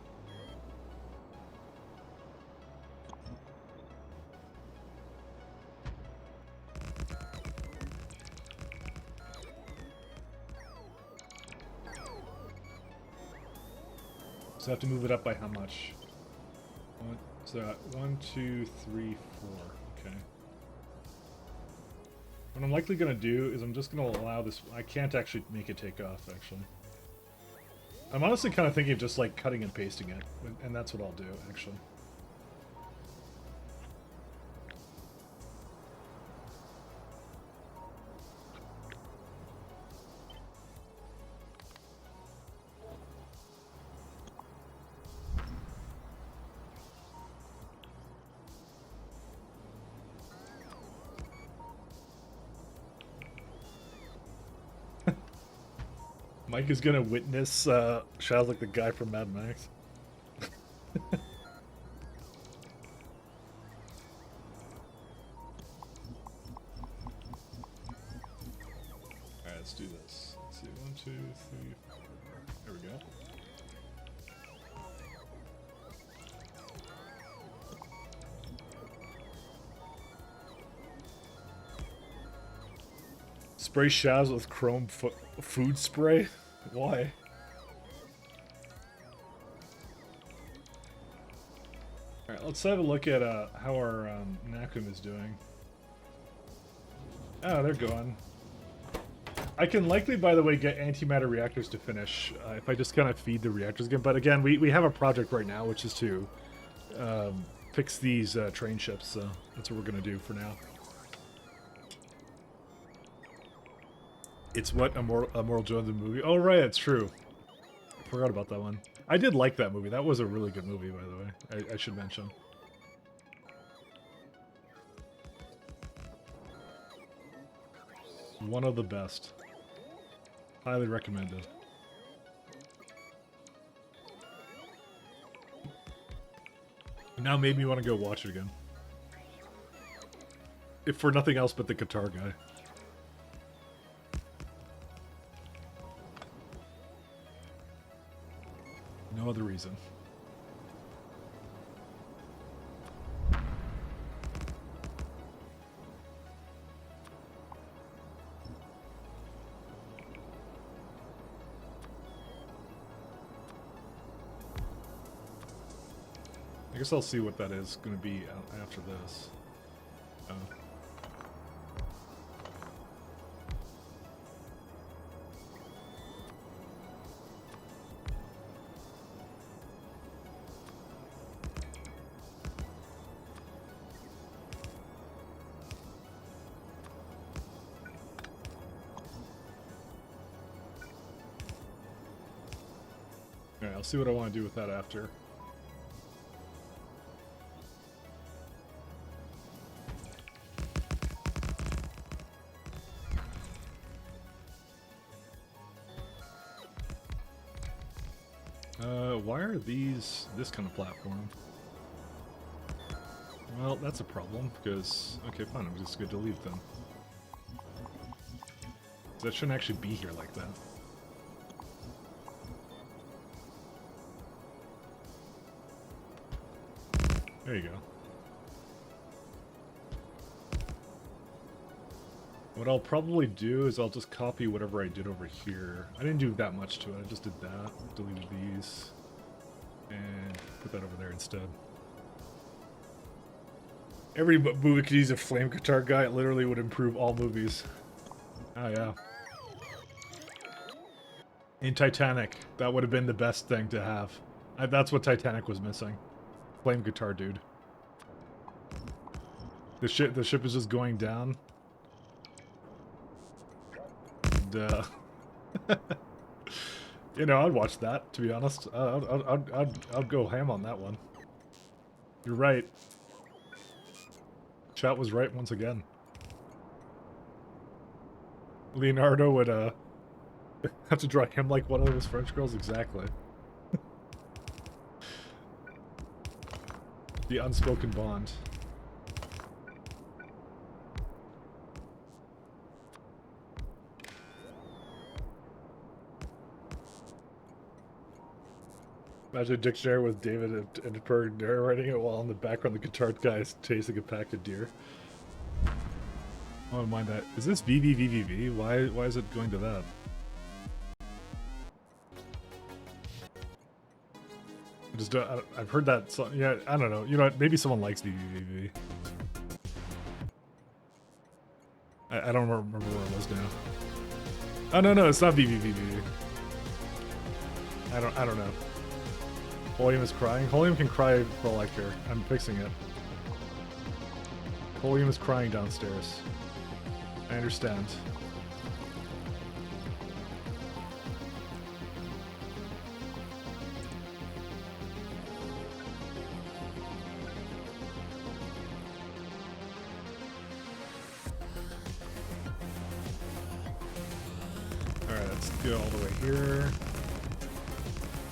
So I have to move it up by how much? So 1, 2, 3, 4. Okay. What I'm likely going to do is I'm just going to allow this. I can't actually make it take off, actually. I'm honestly kind of thinking of just like cutting and pasting it, and that's what I'll do, actually. Mike is gonna witness Shaz like the guy from Mad Max. Alright, let's do this. Let's see, 1, 2, 3, 4. There we go. Spray Shaz with chrome food spray? Why? Alright, let's have a look at how our Nakum is doing. Oh, they're going. I can likely, by the way, get antimatter reactors to finish if I just kind of feed the reactors again. But again, we have a project right now, which is to fix these train ships, so that's what we're going to do for now. It's what Immortal Joe the movie. Oh right, it's true. I forgot about that one. I did like that movie. That was a really good movie, by the way. I should mention. One of the best. Highly recommended. Now made me want to go watch it again. If for nothing else but the guitar guy. No other reason. I guess I'll see what that is going to be after this. Alright, I'll see what I want to do with that after. Why are these this kind of platform? Well, that's a problem, because... Okay, fine, I'm just going to delete them. That shouldn't actually be here like that. There you go. What I'll probably do is I'll just copy whatever I did over here. I didn't do that much to it, I just did that, deleted these, and put that over there instead. Every movie could use a flame guitar guy, it literally would improve all movies. Oh yeah. In Titanic, that would have been the best thing to have. That's what Titanic was missing. Flame guitar dude. The ship is just going down. And, you know, I'd watch that, to be honest. I'd go ham on that one. You're right. Chat was right once again. Leonardo would, have to draw him like one of those French girls, exactly. The unspoken bond. Imagine a dictionary with David and Per narrating it while in the background the guitar guy is chasing a pack of deer. I don't mind that. Is this VVVVV? Why is it going to that? I've heard that song. Yeah, I don't know. You know what? Maybe someone likes VVVV. I don't remember where it was now. Oh no, it's not VVVV. I don't know. Holium is crying. Holium can cry for all I care. I'm fixing it. Holium is crying downstairs. I understand. Alright, let's go all the way here.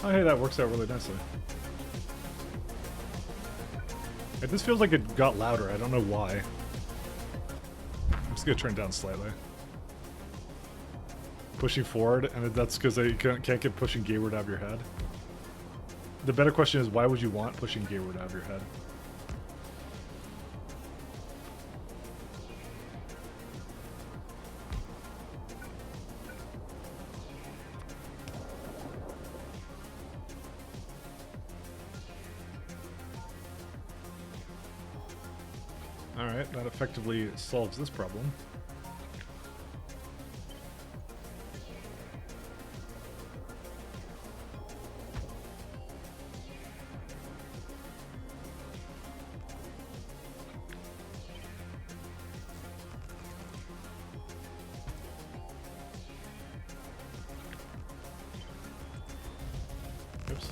Oh hey, that works out really nicely. This feels like it got louder, I don't know why. I'm just gonna turn it down slightly. Pushing forward, and that's because you can't get pushing gayward out of your head. The better question is, why would you want pushing gayward out of your head? Alright, that effectively solves this problem. Oops.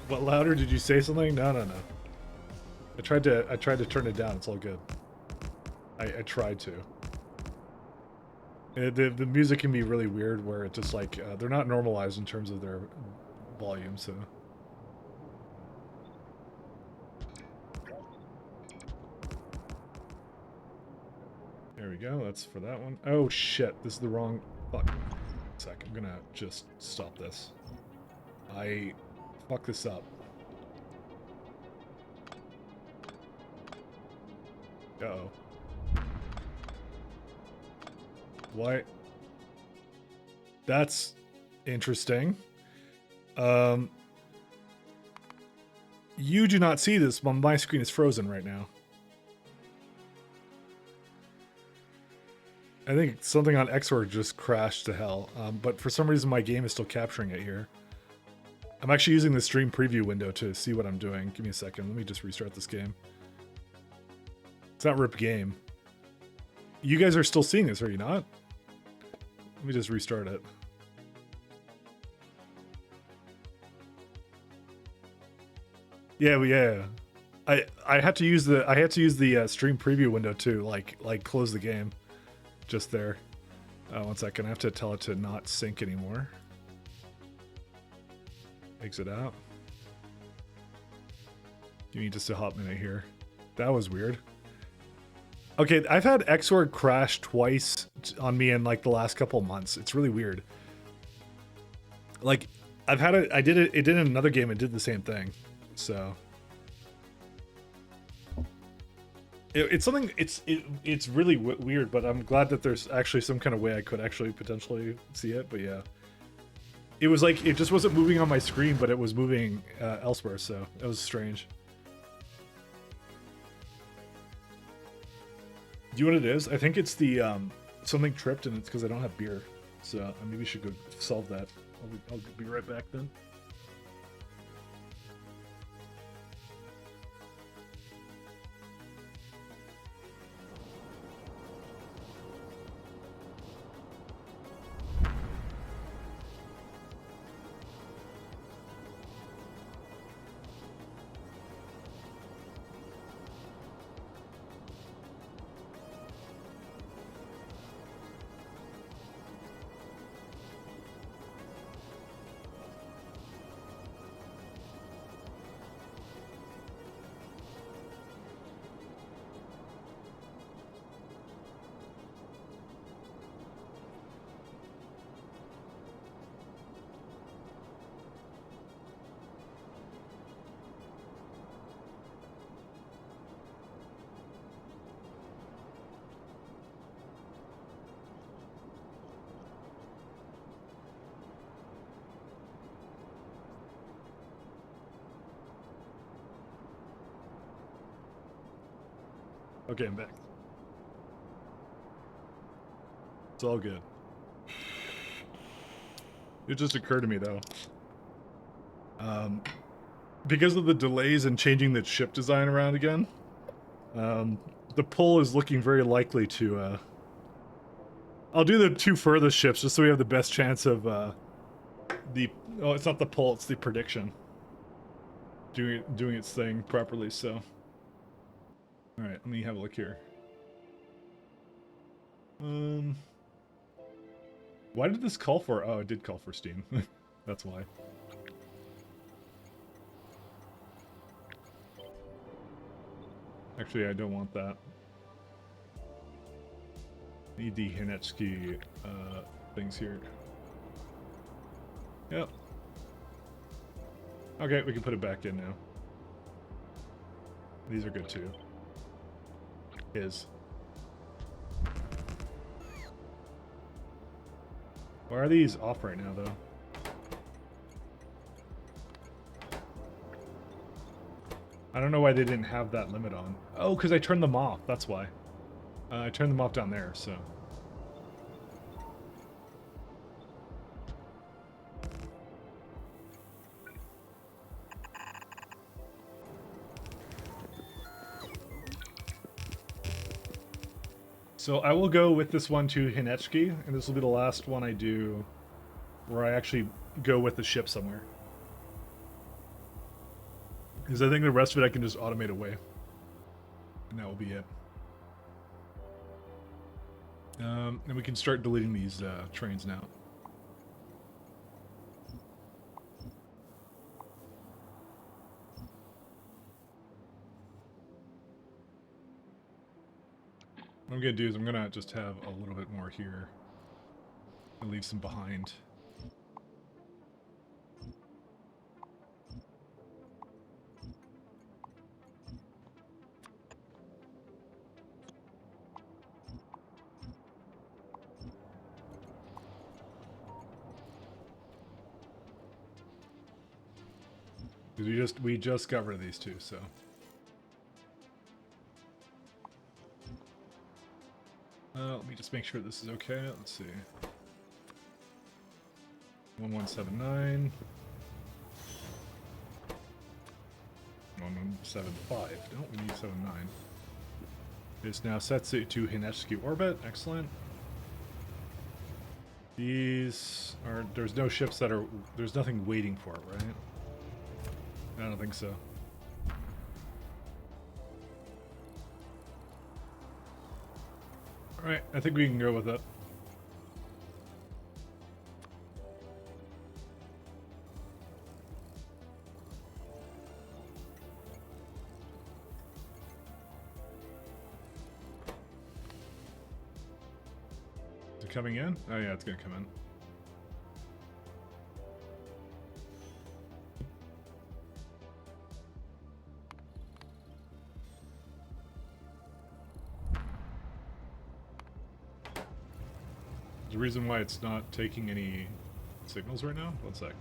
What, louder? Did you say something? No. I tried to turn it down. It's all good. I tried to. The music can be really weird where it just like they're not normalized in terms of their volume, so. There we go, that's for that one. Oh shit, this is the wrong... Fuck. One sec, I'm gonna just stop this. I fucked this up. Uh-oh. Why? That's interesting. You do not see this, but my screen is frozen right now. I think something on Xorg just crashed to hell, but for some reason my game is still capturing it here. I'm actually using the stream preview window to see what I'm doing. Give me a second. Let me just restart this game. It's not RIP game. You guys are still seeing this, are you not? Let me just restart it. Yeah. I had to use the stream preview window to like close the game. Just there. One second. I have to tell it to not sync anymore. Exit out. Give me just a hot minute here. That was weird. Okay, I've had Xorg crash twice on me in like the last couple of months. It's really weird. Like, I've had it. It did in another game. It did the same thing. So it's something. It's really weird. But I'm glad that there's actually some kind of way I could actually potentially see it. But yeah, it was like it just wasn't moving on my screen, but it was moving elsewhere. So it was strange. Do you know what it is? I think it's the something tripped, and it's because I don't have beer. So I maybe should go solve that. I'll be right back then. Okay, I'm back. It's all good. It just occurred to me though. Because of the delays in changing the ship design around again, the pull is looking very likely to I'll do the 2 furthest ships just so we have the best chance of it's not the pull, it's the prediction. Doing its thing properly, so. Alright, let me have a look here. Why did this call for... Oh, it did call for Steam. That's why. Actually, I don't want that. Need the Hinetsky things here. Yep. Okay, we can put it back in now. These are good too. Why are these off right now, though? I don't know why they didn't have that limit on. Oh, because I turned them off. That's why. I turned them off down there, so... So I will go with this one to Hinechki, and this will be the last one I do where I actually go with the ship somewhere. Because I think the rest of it I can just automate away. And that will be it. And we can start deleting these trains now. What I'm gonna do is I'm gonna just have a little bit more here and leave some behind. We just got rid of these two, so. Let me just make sure this is okay. Let's see. 1179. 1175. No, we need 79. This now sets it to Hinechsky orbit. Excellent. These are. There's no ships that are. There's nothing waiting for it, right? I don't think so. Alright, I think we can go with it. Is it coming in? Oh yeah, it's gonna come in. The reason why it's not taking any signals right now? One sec.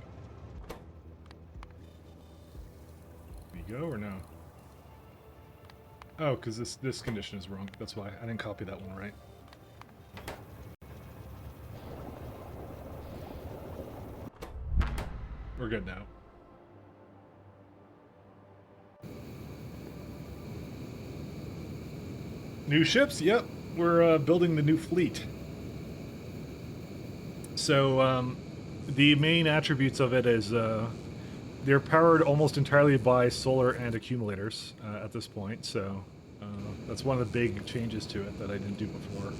Can you go or no? Oh, because this condition is wrong. That's why. I didn't copy that one right. We're good now. New ships? Yep. We're building the new fleet. So, the main attributes of it is they're powered almost entirely by solar and accumulators at this point, so that's one of the big changes to it that I didn't do before.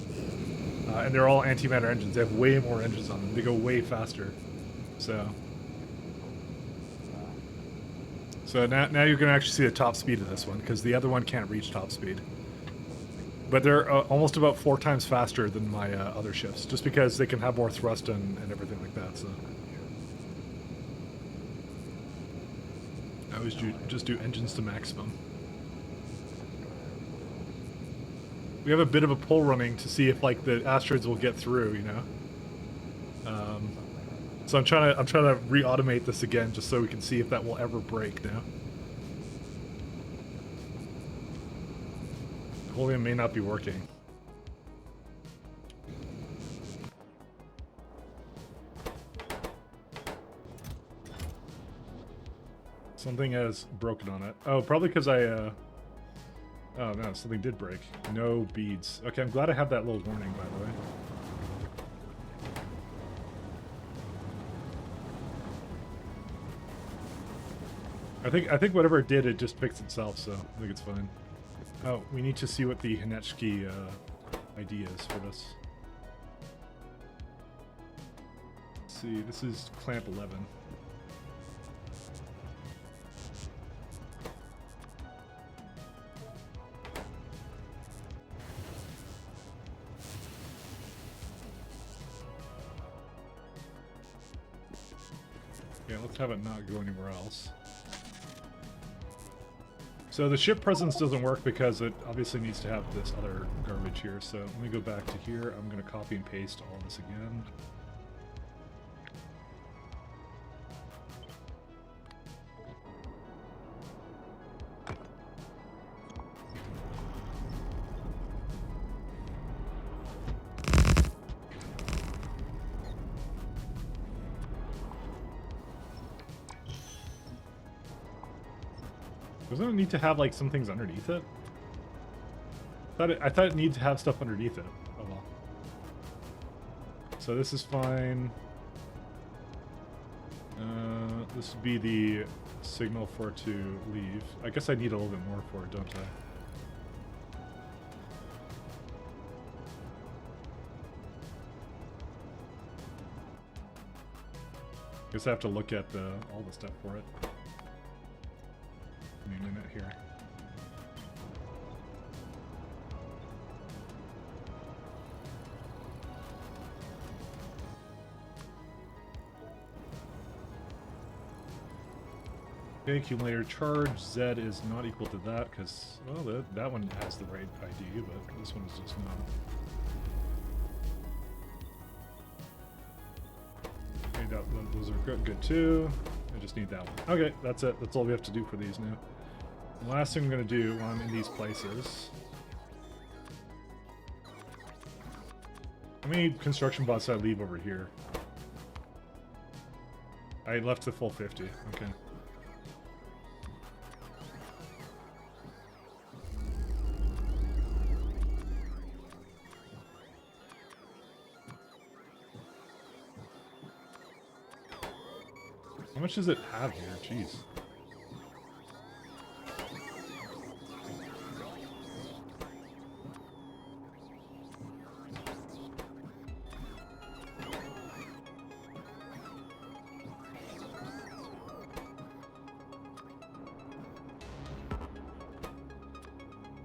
And they're all antimatter engines. They have way more engines on them. They go way faster. So now you're going to actually see the top speed of this one, because the other one can't reach top speed. But they're almost about 4 times faster than my other ships, just because they can have more thrust and everything like that. So I always just do engines to maximum. We have a bit of a poll running to see if like the asteroids will get through, you know. So I'm trying to re-automate this again, just so we can see if that will ever break now. Holium may not be working. Something has broken on it. Oh, probably because I, oh no, something did break. No beads. Okay, I'm glad I have that little warning, by the way. I think whatever it did, it just fixed itself, so I think it's fine. Oh, we need to see what the Hinechsky ID is for this. Let's see, this is clamp 11. Yeah, let's have it not go anywhere else. So the ship presence doesn't work because it obviously needs to have this other garbage here. So let me go back to here. I'm going to copy and paste all this again. Doesn't it need to have like some things underneath it? I thought it needed to have stuff underneath it. Oh well. So this is fine. This would be the signal for it to leave. I guess I need a little bit more for it, don't I? Guess I have to look at all the stuff for it. Give me a minute here. Okay, accumulator charge. Z is not equal to that because, well, that one has the right ID, but this one is just not. Okay, those are good too. I just need that one. Okay, that's it. That's all we have to do for these now. The last thing I'm going to do while I'm in these places. How many construction bots did I leave over here? I left the full 50. Okay. How much does it have here? Jeez.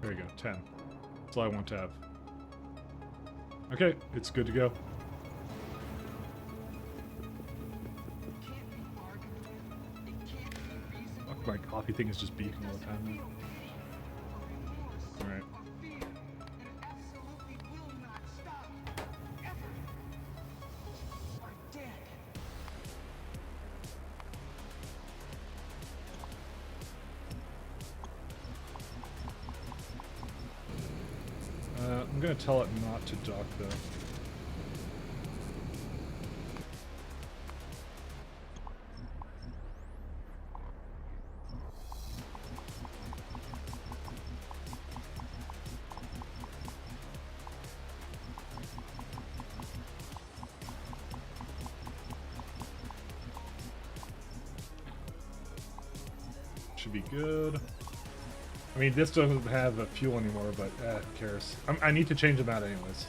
There you go, 10. That's all I want to have. Okay, it's good to go. My coffee thing is just beeping all the time. Alright. I'm gonna tell it not to dock though. Should be good. I mean, this doesn't have a fuel anymore, but who cares? I need to change them out anyways.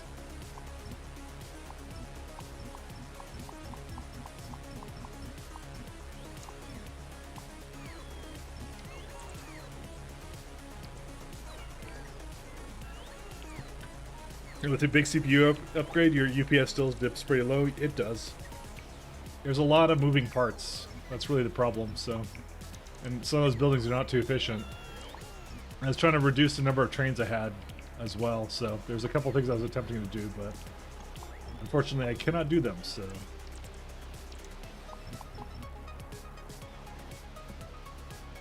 And with a big CPU upgrade, your UPS still dips pretty low. It does. There's a lot of moving parts. That's really the problem, so... And some of those buildings are not too efficient. I was trying to reduce the number of trains I had as well, so there's a couple things I was attempting to do, but unfortunately I cannot do them, so...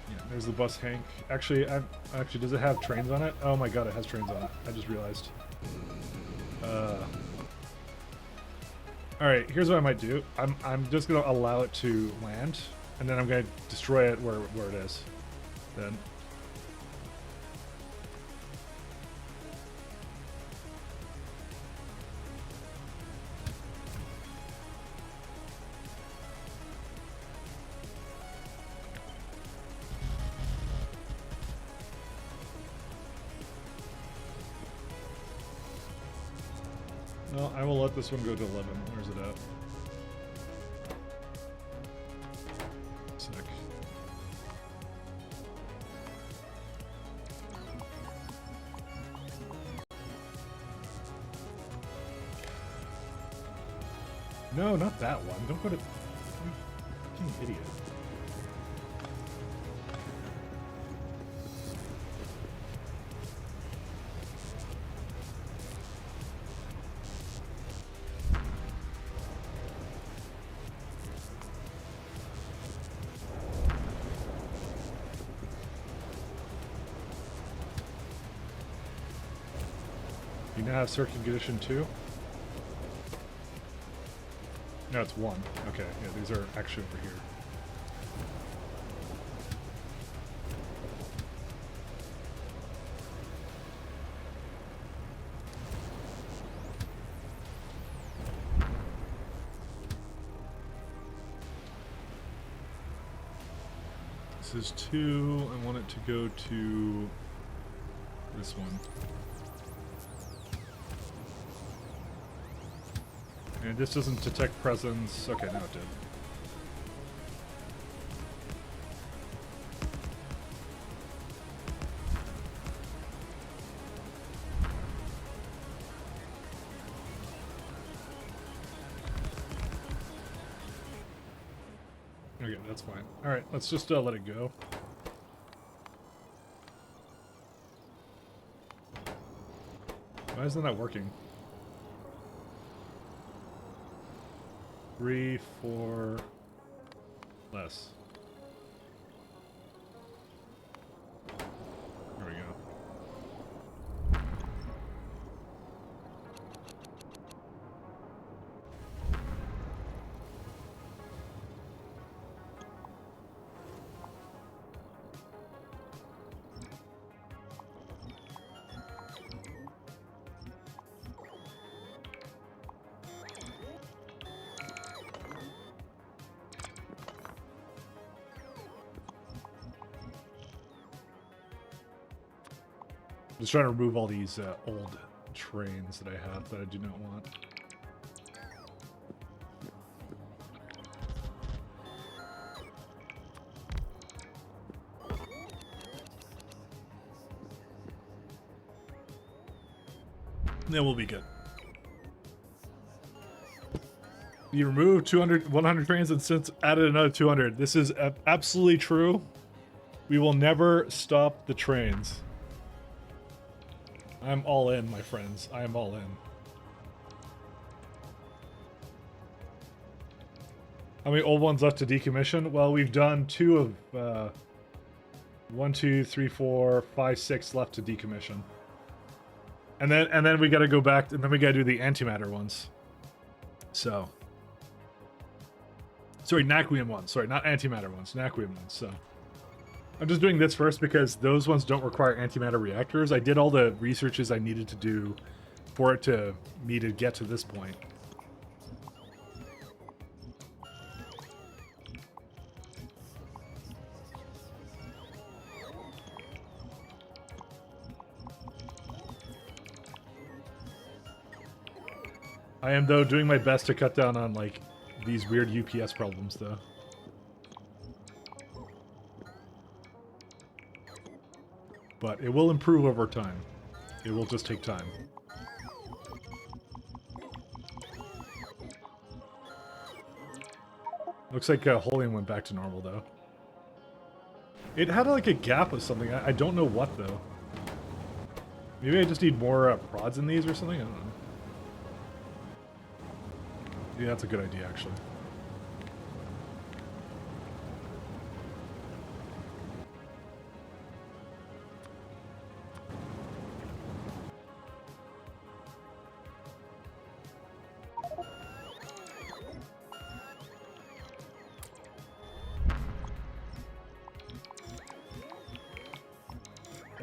Yeah, there's the bus, Hank. Actually, does it have trains on it? Oh my god, it has trains on it. I just realized. Alright, here's what I might do. I'm just gonna allow it to land, and then I'm gonna destroy it where it is. Then. Well, I will let this one go to 11. Where's it at? Sick. No, not that one. Don't go to... Fucking idiot. You now have circuit condition 2? No, it's 1. Okay, yeah, these are actually over here. This is 2. I want it to go to this one. And this doesn't detect presence. Okay, now it did. Okay, that's fine. Alright, let's just let it go. Why isn't that working? 3, 4, less. There we go. Just trying to remove all these old trains that I have that I do not want. Then we'll be good. You removed 100 trains and since added another 200. This is absolutely true. We will never stop the trains. I'm all in, my friends. I am all in. How many old ones left to decommission? Well, we've done 2 of 1, 2, 3, 4, 5, 6 left to decommission. And then we gotta go back and then we gotta do the antimatter ones. So sorry, Naquium ones. Sorry, not antimatter ones, Naquium ones, so I'm just doing this first because those ones don't require antimatter reactors. I did all the researches I needed to do for it to me to get to this point. I am though doing my best to cut down on like these weird UPS problems though. But it will improve over time. It will just take time. Looks like Holium went back to normal, though. It had like a gap with something. I don't know what, though. Maybe I just need more prods in these or something? I don't know. Yeah, that's a good idea, actually.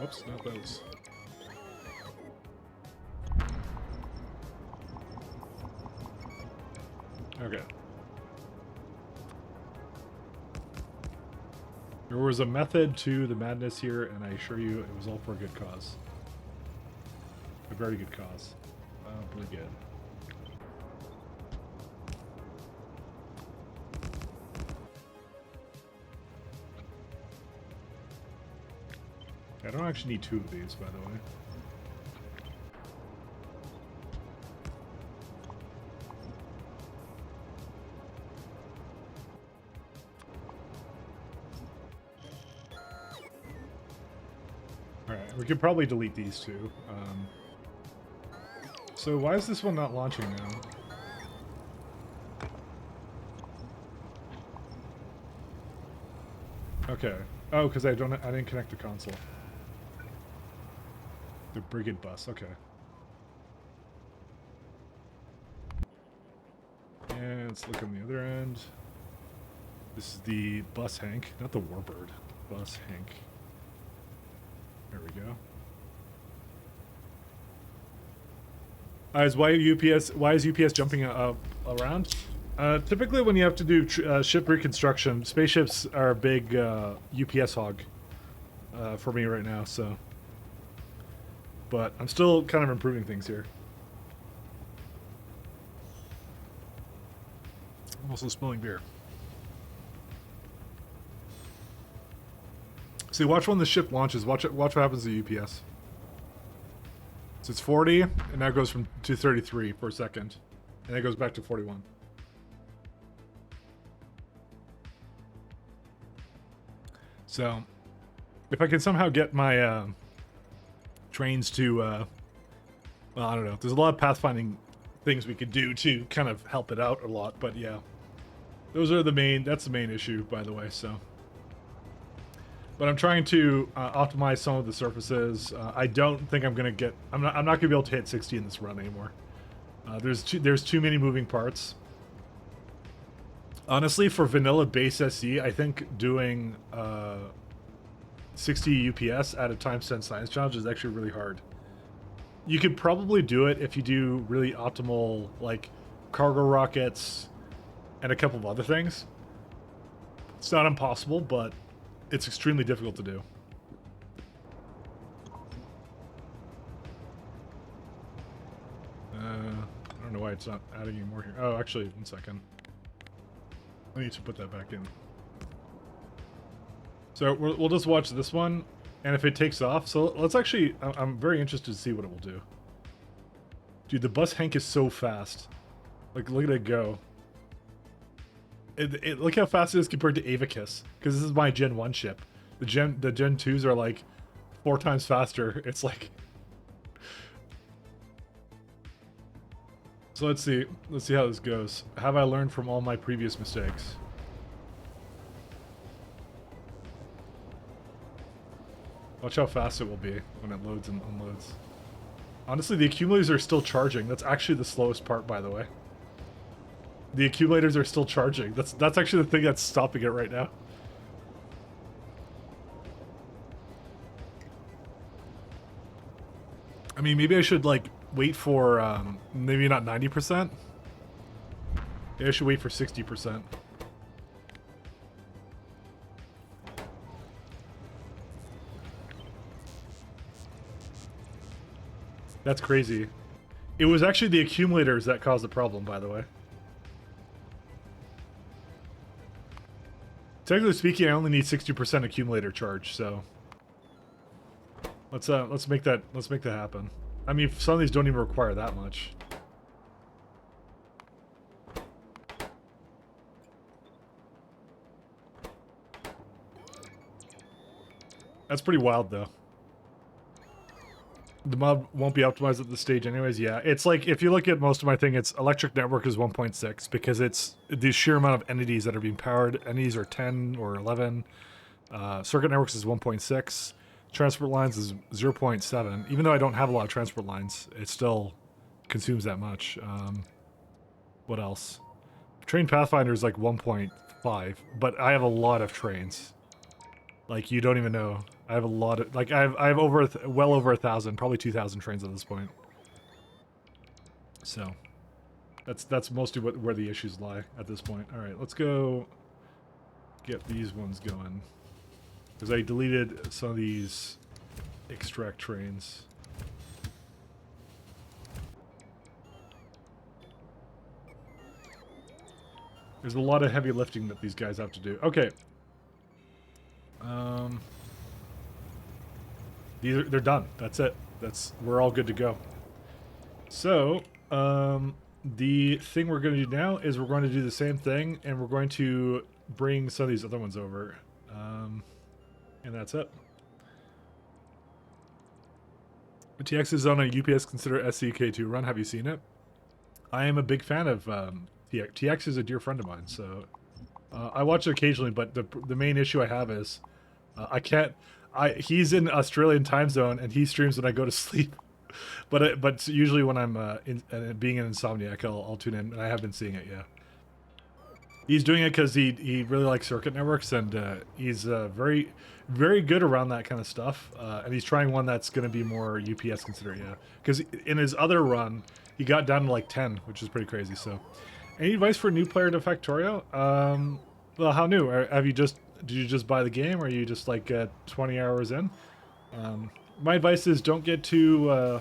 Oops, not those. Okay. There was a method to the madness here, and I assure you it was all for a good cause. A very good cause. Pretty good. I don't actually need 2 of these, by the way. Alright, we could probably delete these 2. So why is this one not launching now? Okay. Oh, because I didn't connect the console. The Brigade bus, okay. And let's look on the other end. This is the bus Hank, not the Warbird. Bus Hank. There we go. Why is UPS jumping around? Typically when you have to do ship reconstruction, spaceships are a big UPS hog for me right now, so. But I'm still kind of improving things here. I'm also spilling beer. See, watch when the ship launches. Watch what happens to UPS. So it's 40, and now it goes to 33 for a second. And then it goes back to 41. So, if I can somehow get my trains to, well, I don't know. There's a lot of pathfinding things we could do to kind of help it out a lot, but yeah. Those are the main, that's the main issue, by the way, so. But I'm trying to optimize some of the surfaces. I don't think I'm gonna get, I'm not gonna be able to hit 60 in this run anymore. There's too many moving parts. Honestly, for vanilla base SE, I think doing 60 UPS at a time spent science challenge is actually really hard. You could probably do it if you do really optimal, like, cargo rockets and a couple of other things. It's not impossible, but it's extremely difficult to do. I don't know why it's not adding any more here. Oh, actually, 1 second. I need to put that back in. So we'll just watch this one, and if it takes off, so let's actually, I'm very interested to see what it will do. Dude, the bus Hank is so fast. Like, look at it go. Look how fast it is compared to Avicus, because this is my Gen 1 ship. The Gen 2s are like 4 times faster. It's like... So let's see how this goes. Have I learned from all my previous mistakes? Watch how fast it will be when it loads and unloads. Honestly, the accumulators are still charging. That's actually the slowest part, by the way. The accumulators are still charging. That's actually the thing that's stopping it right now. I mean, maybe I should, like, wait for, maybe not 90%. Maybe I should wait for 60%. That's crazy. It was actually the accumulators that caused the problem, by the way. Technically speaking, I only need 60% accumulator charge, so let's make that happen. I mean, some of these don't even require that much. That's pretty wild, though. The mod won't be optimized at this stage anyways. Yeah, it's like, if you look at most of my thing, it's electric network is 1.6 because it's the sheer amount of entities that are being powered. Entities are 10 or 11. Circuit networks is 1.6. Transport lines is 0.7. Even though I don't have a lot of transport lines, it still consumes that much. What else? Train Pathfinder is like 1.5, but I have a lot of trains. Like, you don't even know. I have a lot of, like, I have over, well over 1,000, probably 2,000 trains at this point. So, that's mostly where the issues lie at this point. All right, let's go get these ones going. Because I deleted some of these extract trains. There's a lot of heavy lifting that these guys have to do. Okay. They're done. That's it. We're all good to go. So, the thing we're going to do now is we're going to do the same thing, and we're going to bring some of these other ones over. And that's it. TX is on a UPS Consider SCK2 run. Have you seen it? I am a big fan of TX. TX is a dear friend of mine, so I watch it occasionally, but the main issue I have is I can't... he's in Australian time zone, and he streams when I go to sleep. But usually when I'm being an insomniac, I'll tune in, and I have been seeing it, yeah. He's doing it because he really likes circuit networks, and he's very, very good around that kind of stuff. And he's trying one that's going to be more UPS considered, yeah. Because in his other run, he got down to like 10, which is pretty crazy. So, any advice for a new player to Factorio? Well, how new? Did you just buy the game, or are you just like 20 hours in? My advice is don't get too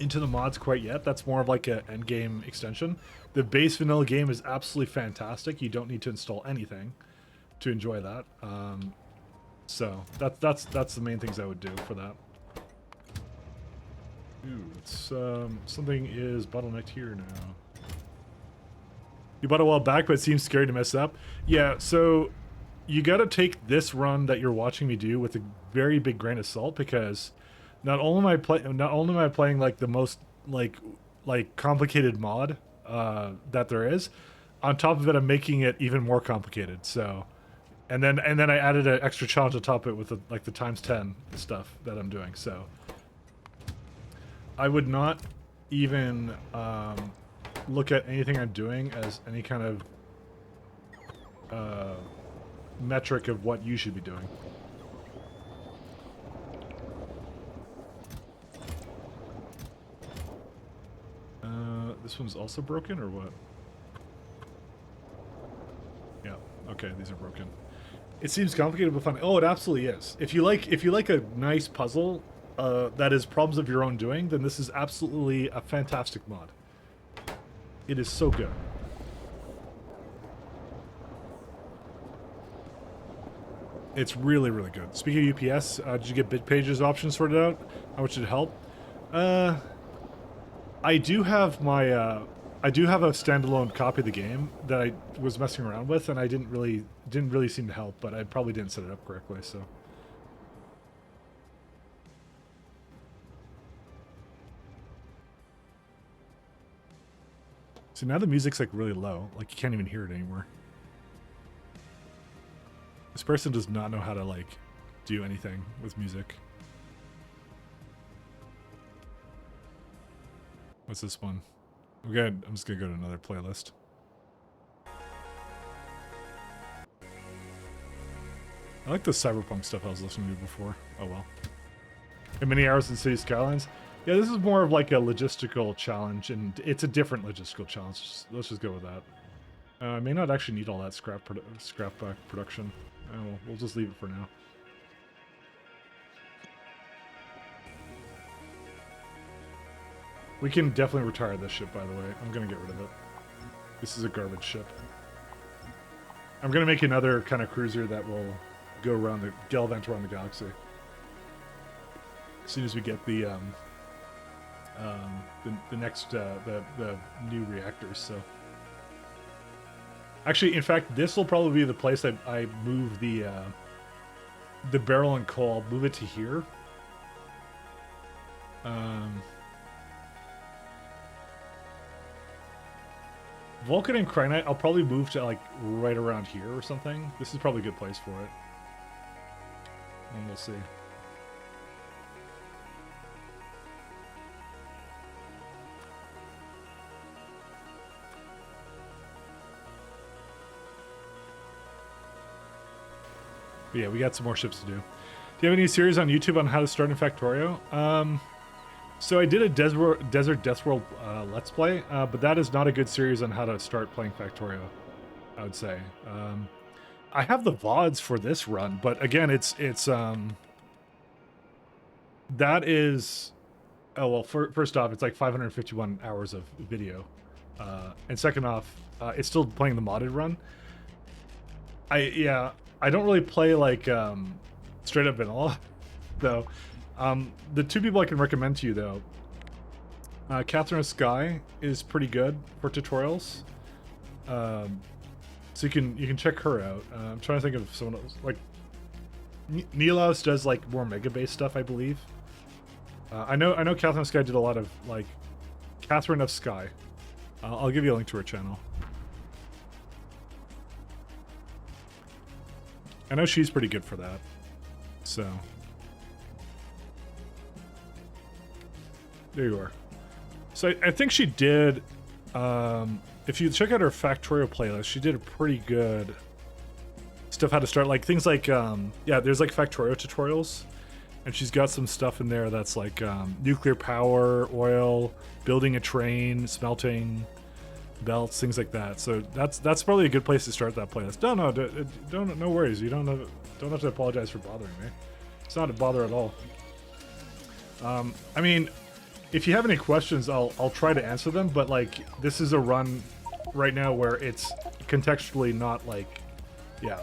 into the mods quite yet. That's more of like an end game extension. The base vanilla game is absolutely fantastic. You don't need to install anything to enjoy that. So that's the main things I would do for that. Ooh, it's something is bottlenecked here now. You bought it a while back, but it seems scary to mess up. Yeah, so you got to take this run that you're watching me do with a very big grain of salt, because not only am I playing like the most like complicated mod that there is, on top of it I'm making it even more complicated. So, and then I added an extra challenge on top of it with the times 10 stuff that I'm doing. So I would not even look at anything I'm doing as any kind of metric of what you should be doing. This one's also broken, or what? Yeah. Okay, these are broken. It seems complicated but fun. Oh, it absolutely is. If you like a nice puzzle that is problems of your own doing, then this is absolutely a fantastic mod. It is so good. It's really, really good. Speaking of UPS, did you get bit pages options sorted out? How much did it help? I do have my I do have a standalone copy of the game that I was messing around with, and I didn't really seem to help, but I probably didn't set it up correctly, so. So now the music's like really low, like you can't even hear it anymore. This person does not know how to like do anything with music. What's this one? Okay, I'm just gonna go to another playlist. I like the cyberpunk stuff I was listening to before. Oh well. And many hours in City Skylines. Yeah, this is more of like a logistical challenge, and it's a different logistical challenge. Let's just go with that. I may not actually need all that scrap production. Oh, we'll just leave it for now. We can definitely retire this ship, by the way. I'm gonna get rid of it. This is a garbage ship. I'm gonna make another kind of cruiser that will go around the gallivant around the galaxy. As soon as we get the next the new reactors. So actually, in fact, this will probably be the place I move the barrel and coal. I'll move it to here. Vulcan and Crinite, I'll probably move to like right around here or something. This is probably a good place for it. And we'll see. But yeah, we got some more ships to do. Do you have any series on YouTube on how to start in Factorio? So I did a Desert Death World Let's Play, but that is not a good series on how to start playing Factorio, I would say. I have the VODs for this run, but again, that is, oh well, first off, it's like 551 hours of video. And second off, it's still playing the modded run. I don't really play like straight up vanilla, though. The two people I can recommend to you, though, Catherine of Sky is pretty good for tutorials. So you can check her out. I'm trying to think of someone else. Like Nilaus does like more mega base stuff, I believe. I know Catherine of Sky did a lot of like Catherine of Sky. I'll give you a link to her channel. I know she's pretty good for that. So there you are. So I think she did, if you check out her Factorio playlist, she did a pretty good stuff how to start, like things like, yeah, there's like Factorio tutorials, and she's got some stuff in there that's like nuclear power, oil, building a train, smelting belts, things like that. So that's probably a good place to start that playlist. No worries. You don't have to apologize for bothering me. It's not a bother at all. I mean, if you have any questions, I'll try to answer them, but like this is a run right now where it's contextually not like, yeah.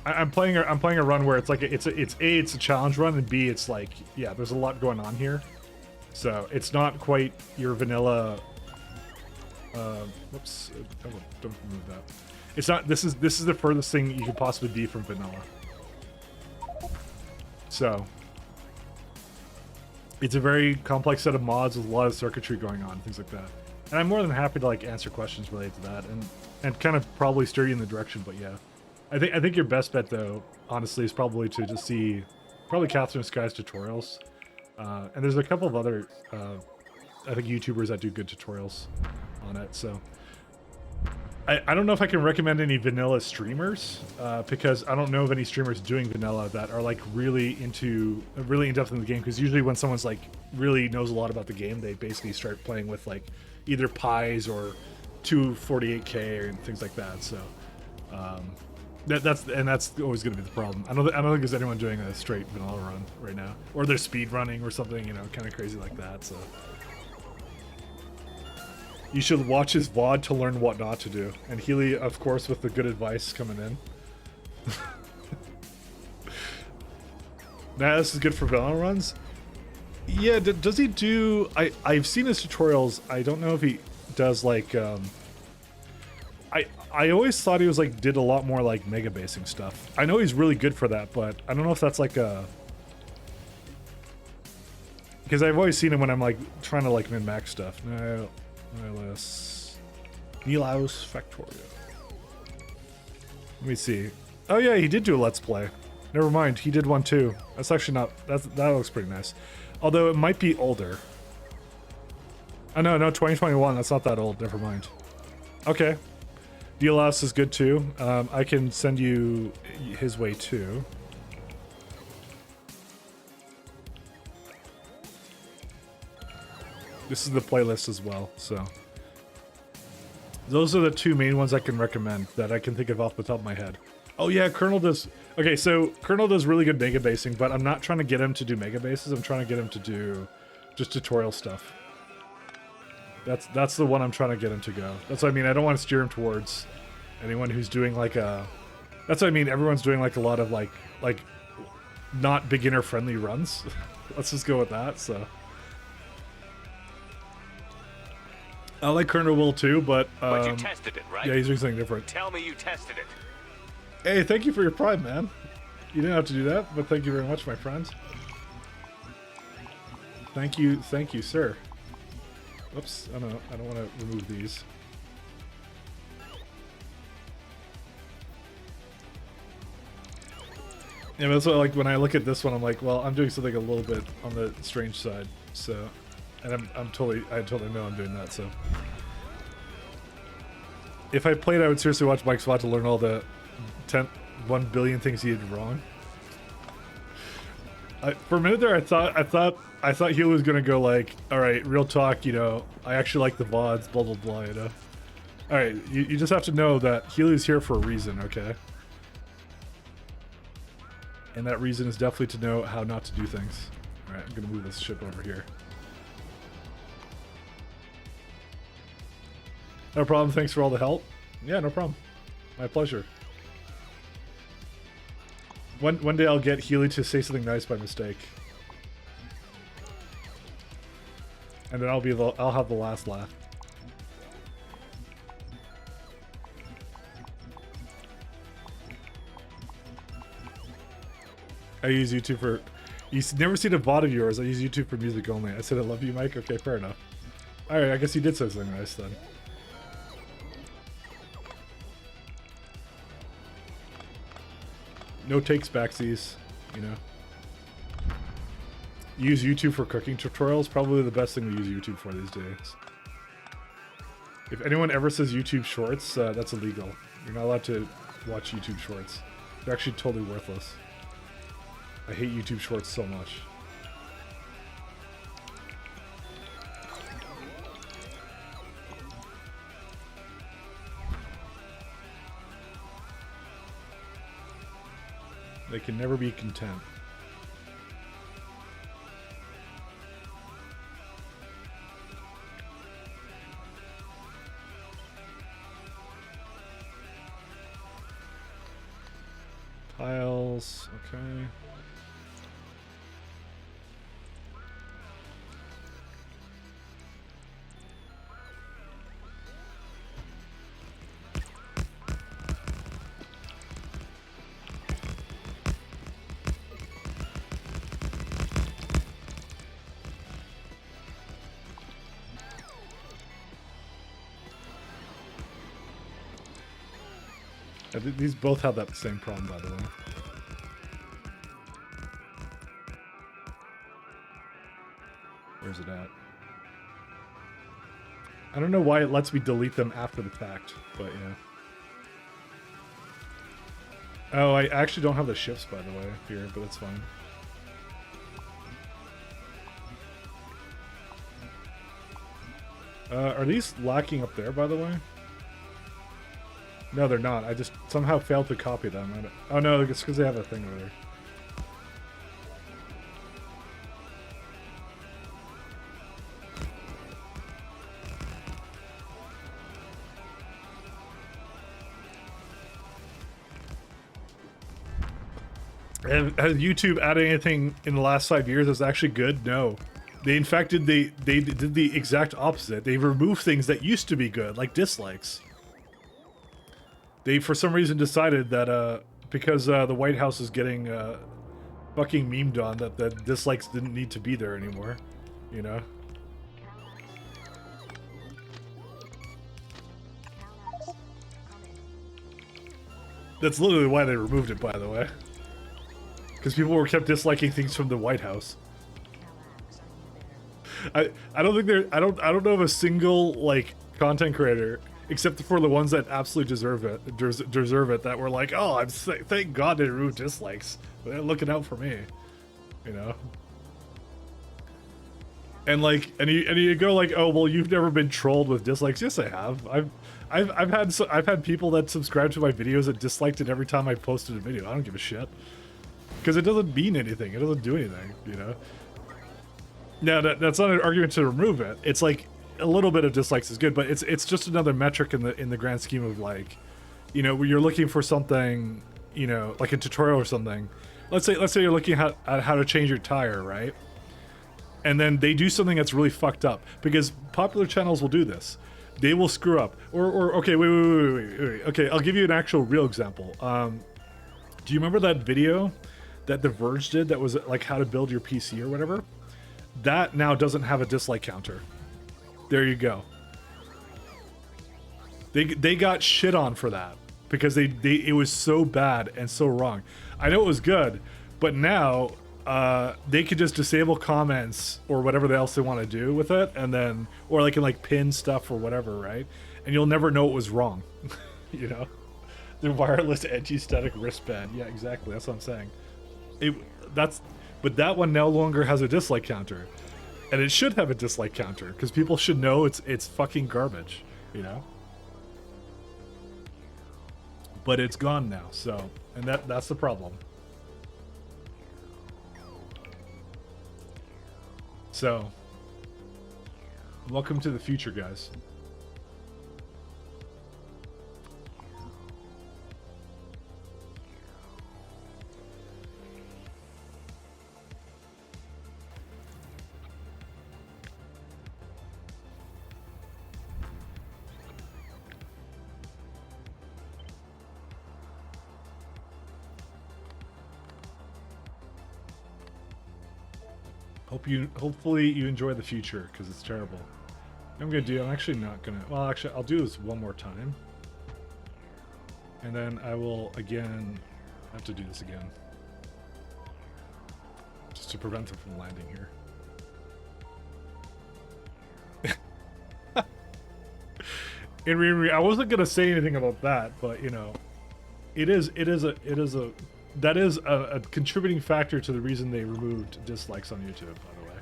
I'm playing a run where it's like it's a challenge run, and B, it's like, yeah, there's a lot going on here, so it's not quite your vanilla Whoops, don't remove that. It's not. This is the furthest thing you could possibly be from vanilla. So it's a very complex set of mods with a lot of circuitry going on, things like that. And I'm more than happy to like answer questions related to that and kind of probably steer you in the direction. But yeah, I think your best bet though, honestly, is probably to just see probably Catherine Sky's tutorials. And there's a couple of other I think YouTubers that do good tutorials on it. So I don't know if I can recommend any vanilla streamers because I don't know of any streamers doing vanilla that are like really in depth in the game. Because usually when someone's like really knows a lot about the game, they basically start playing with like either pies or 248K and things like that. So that's always going to be the problem. I don't think there's anyone doing a straight vanilla run right now, or they're speed running or something, you know, kind of crazy like that. So. You should watch his VOD to learn what not to do. And Healy, of course, with the good advice coming in. Nah, this is good for vanilla runs. Yeah, does he do... I've seen his tutorials. I don't know if he does, like... I always thought he was, like, did a lot more, like, mega basing stuff. I know he's really good for that, but I don't know if that's, like, a... Because I've always seen him when I'm, like, trying to, like, min-max stuff. No... Nilaus Factorio. Let me see. Oh yeah, he did do a Let's Play. Never mind, he did one too. That's actually not... that looks pretty nice. Although it might be older. Oh no, 2021. That's not that old. Never mind. Okay. Nilaus is good too. I can send you his way too. This is the playlist as well, so. Those are the two main ones I can recommend that I can think of off the top of my head. Oh yeah, Colonel does... Okay, so Colonel does really good mega basing, but I'm not trying to get him to do mega bases. I'm trying to get him to do just tutorial stuff. That's the one I'm trying to get him to go. That's what I mean. I don't want to steer him towards anyone who's doing like a... That's what I mean. Everyone's doing like a lot of like not beginner friendly runs. Let's just go with that, so... I like Colonel Will too, but you tested it, right? Yeah, he's doing something different. Tell me you tested it. Hey, thank you for your pride, man. You didn't have to do that, but thank you very much, my friend. Thank you, sir. Oops, I don't want to remove these. Yeah, but that's what, like, when I look at this one, I'm like, well, I'm doing something a little bit on the strange side, so... And I totally know I'm doing that, so... If I played, I would seriously watch Mike's VOD to learn all the 1 billion things he did wrong. For a minute there, I thought he was gonna go like, all right, real talk, you know, I actually like the VODs, blah blah blah, you know. All right, you just have to know that Healy's here for a reason, okay? And that reason is definitely to know how not to do things. All right, I'm gonna move this ship over here. No problem. Thanks for all the help. Yeah, no problem. My pleasure. One day I'll get Healy to say something nice by mistake, and then I'll have the last laugh. I use YouTube for... You've never seen a VOD of yours. I use YouTube for music only. I said I love you, Mike. Okay, fair enough. All right, I guess you did say something nice then. No takes backsies, you know. Use YouTube for cooking tutorials. Probably the best thing to use YouTube for these days. If anyone ever says YouTube Shorts, that's illegal. You're not allowed to watch YouTube Shorts. They're actually totally worthless. I hate YouTube Shorts so much. They can never be content. Tiles, okay. These both have that same problem, by the way. Where's it at? I don't know why it lets me delete them after the fact, but yeah. Oh, I actually don't have the shifts, by the way, here, but it's fine. Are these lacking up there, by the way? No, they're not. I just somehow failed to copy them. Oh no, it's because they have a thing over there. Has YouTube added anything in the last 5 years that's actually good? No. They, in fact, they did the exact opposite. They removed things that used to be good, like dislikes. They, for some reason, decided that because the White House is getting fucking memed on, that dislikes didn't need to be there anymore. You know? That's literally why they removed it, by the way. Because people were kept disliking things from the White House. I don't think I don't know of a single like content creator, except for the ones that absolutely deserve it, that were like, oh, thank God they removed dislikes. They're looking out for me, you know. And like, and you go like, oh well, you've never been trolled with dislikes. Yes, I have. I've had people that subscribe to my videos that disliked it every time I posted a video. I don't give a shit. Because it doesn't mean anything. It doesn't do anything, you know? Now, that's not an argument to remove it. It's like, a little bit of dislikes is good, but it's just another metric in the grand scheme of like, you know, when you're looking for something, you know, like a tutorial or something. Let's say you're looking at how to change your tire, right? And then they do something that's really fucked up. Because popular channels will do this. They will screw up. Or okay, wait. Okay, I'll give you an actual real example. Do you remember that video that The Verge did that was like how to build your PC or whatever? That now doesn't have a dislike counter. There you go. They got shit on for that because it was so bad and so wrong. I know it was good, but now they could just disable comments or whatever else they want to do with it, and then or they can like pin stuff or whatever, right? And you'll never know it was wrong. You know, the wireless anti-static wristband. Yeah, exactly. That's what I'm saying. But that one no longer has a dislike counter, and it should have a dislike counter because people should know it's fucking garbage, you know. But it's gone now, so and that's the problem. So, welcome to the future, guys. Hopefully you enjoy the future, because it's terrible. I'm actually not gonna, well actually I'll do this one more time. And then I will again have to do this again. Just to prevent them from landing here. I wasn't gonna say anything about that, but you know, that is a contributing factor to the reason they removed dislikes on YouTube, by the way.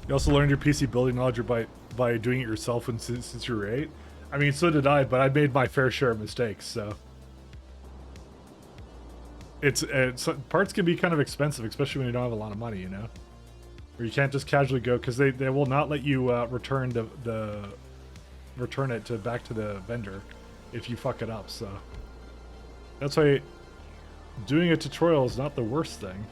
You also learned your PC building knowledge by doing it yourself since you were 8. I mean, so did I, but I made my fair share of mistakes, so. It's parts can be kind of expensive, especially when you don't have a lot of money, you know? Or you can't just casually go, because they will not let you return it back to the vendor if you fuck it up, so. That's why doing a tutorial is not the worst thing.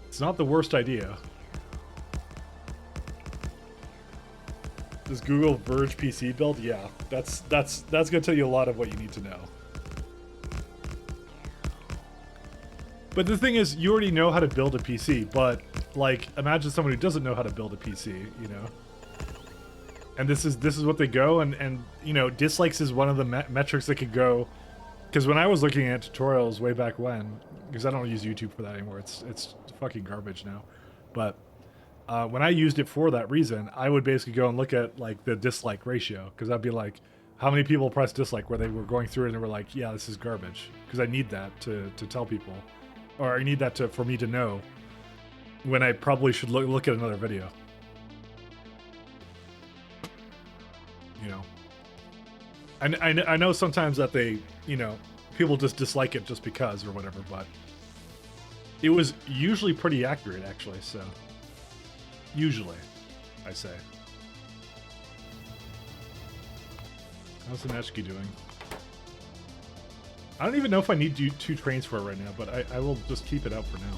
It's not the worst idea. This Google Verge PC build, yeah, that's gonna tell you a lot of what you need to know. But the thing is, you already know how to build a PC, but like, imagine someone who doesn't know how to build a PC, you know? And this is what they go, and you know, dislikes is one of the metrics that could go, because when I was looking at tutorials way back when, because I don't use YouTube for that anymore, it's fucking garbage now, but when I used it for that reason, I would basically go and look at like the dislike ratio, because I'd be like, how many people pressed dislike where they were going through it and they were like, yeah, this is garbage, because I need that to tell people, or I need that for me to know when I probably should look at another video. You know, and I know sometimes that they, you know, people just dislike it just because or whatever, but it was usually pretty accurate actually, so usually, I say. How's the Neshki doing? I don't even know if I need two trains for it right now, but I will just keep it out for now.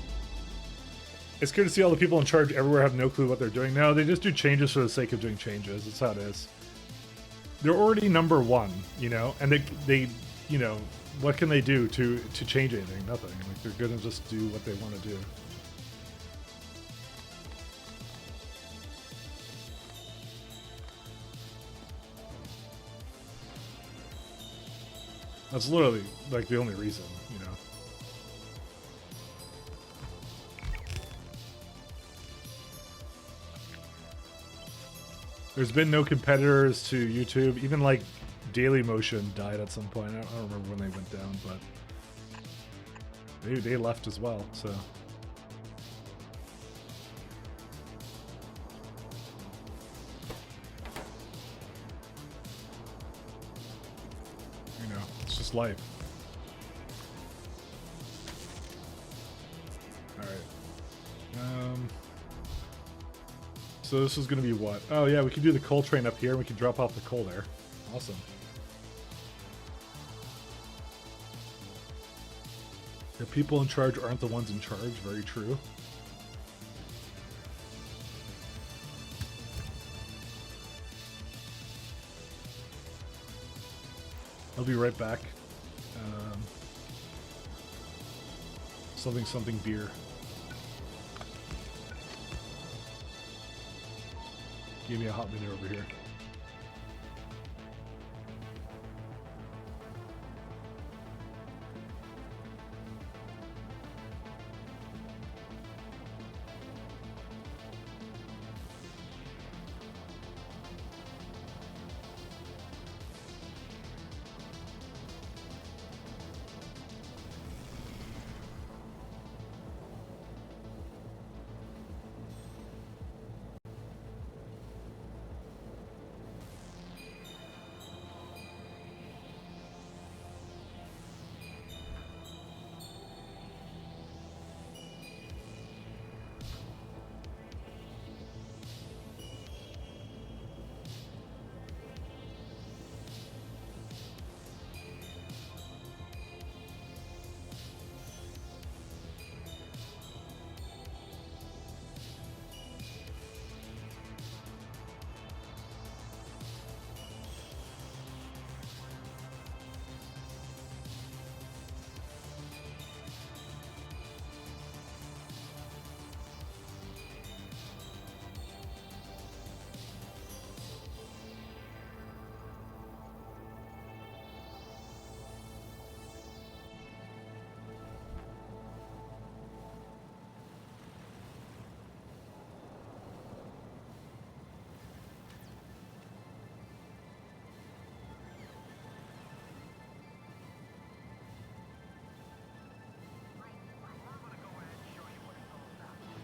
It's good to see all the people in charge everywhere have no clue what they're doing. No, they just do changes for the sake of doing changes. That's how it is. They're already number one, you know, and they you know, what can they do to change anything? Nothing. Like, they're gonna just do what they want to do. That's literally like the only reason, you know. There's been no competitors to YouTube. Even like Daily Motion died at some point. I don't remember when they went down, but they left as well. So you know, it's just life. All right. So this is going to be what? Oh yeah, we can do the coal train up here and we can drop off the coal there. Awesome. The people in charge aren't the ones in charge. Very true. I'll be right back. Something beer. Give me a hot minute over here.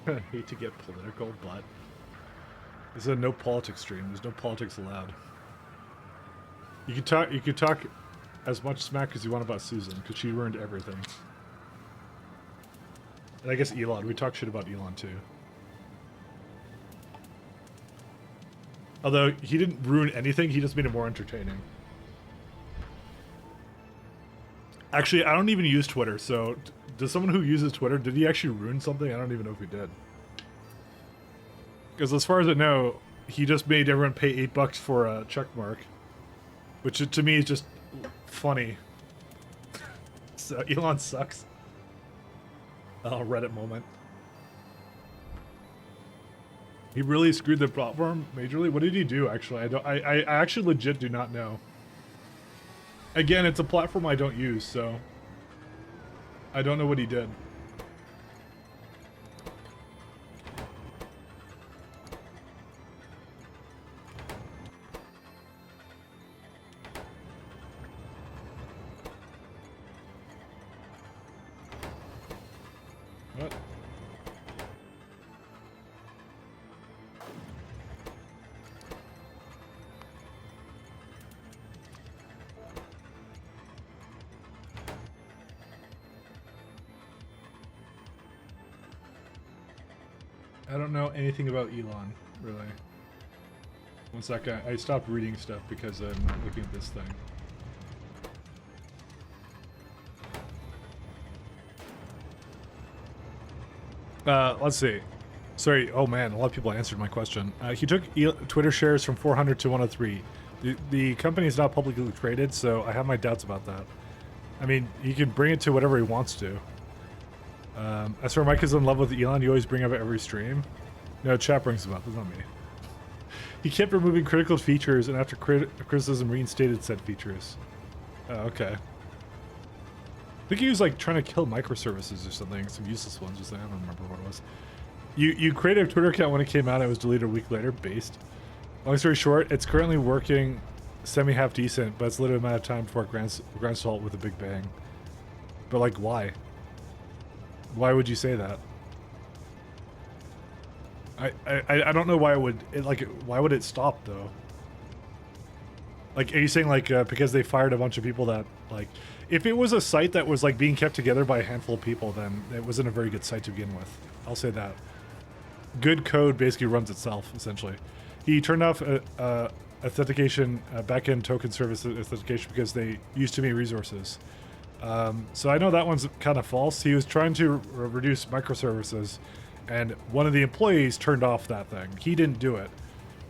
I hate to get political, but this is a no politics stream. There's no politics allowed. You can talk as much smack as you want about Susan, because she ruined everything. And I guess Elon. We talk shit about Elon too. Although he didn't ruin anything, he just made it more entertaining. Actually, I don't even use Twitter, so does someone who uses Twitter, did he actually ruin something? I don't even know if he did. Because as far as I know, he just made everyone pay $8 for a check mark, which to me is just funny. So Elon sucks. Oh, Reddit moment. He really screwed the platform majorly. What did he do? Actually, I actually legit do not know. Again, it's a platform I don't use, so I don't know what he did. What? I don't know anything about Elon, really. One second, I stopped reading stuff because I'm not looking at this thing. Let's see. Sorry, oh man, a lot of people answered my question. He took Twitter shares from 400 to 103. The company is not publicly traded, so I have my doubts about that. I mean, he can bring it to whatever he wants to. As for Mike is in love with Elon, you always bring up at every stream. No, chat brings him up, it's not me. He kept removing critical features, and after criticism reinstated said features. Oh, okay. I think he was like trying to kill microservices or something, some useless ones or something. I don't remember what it was. You created a Twitter account when it came out, and it was deleted a week later, based. Long story short, it's currently working semi-half decent, but it's a little amount of time before it grants halt with a big bang. But like, why? Why would you say that? I don't know why it would, why would it stop though? Like, are you saying like, because they fired a bunch of people that, like, if it was a site that was like being kept together by a handful of people, then it wasn't a very good site to begin with. I'll say that. Good code basically runs itself, essentially. He turned off authentication, backend token service authentication because they use too many resources. So I know that one's kind of false. He was trying to reduce microservices, and one of the employees turned off that thing. He didn't do it.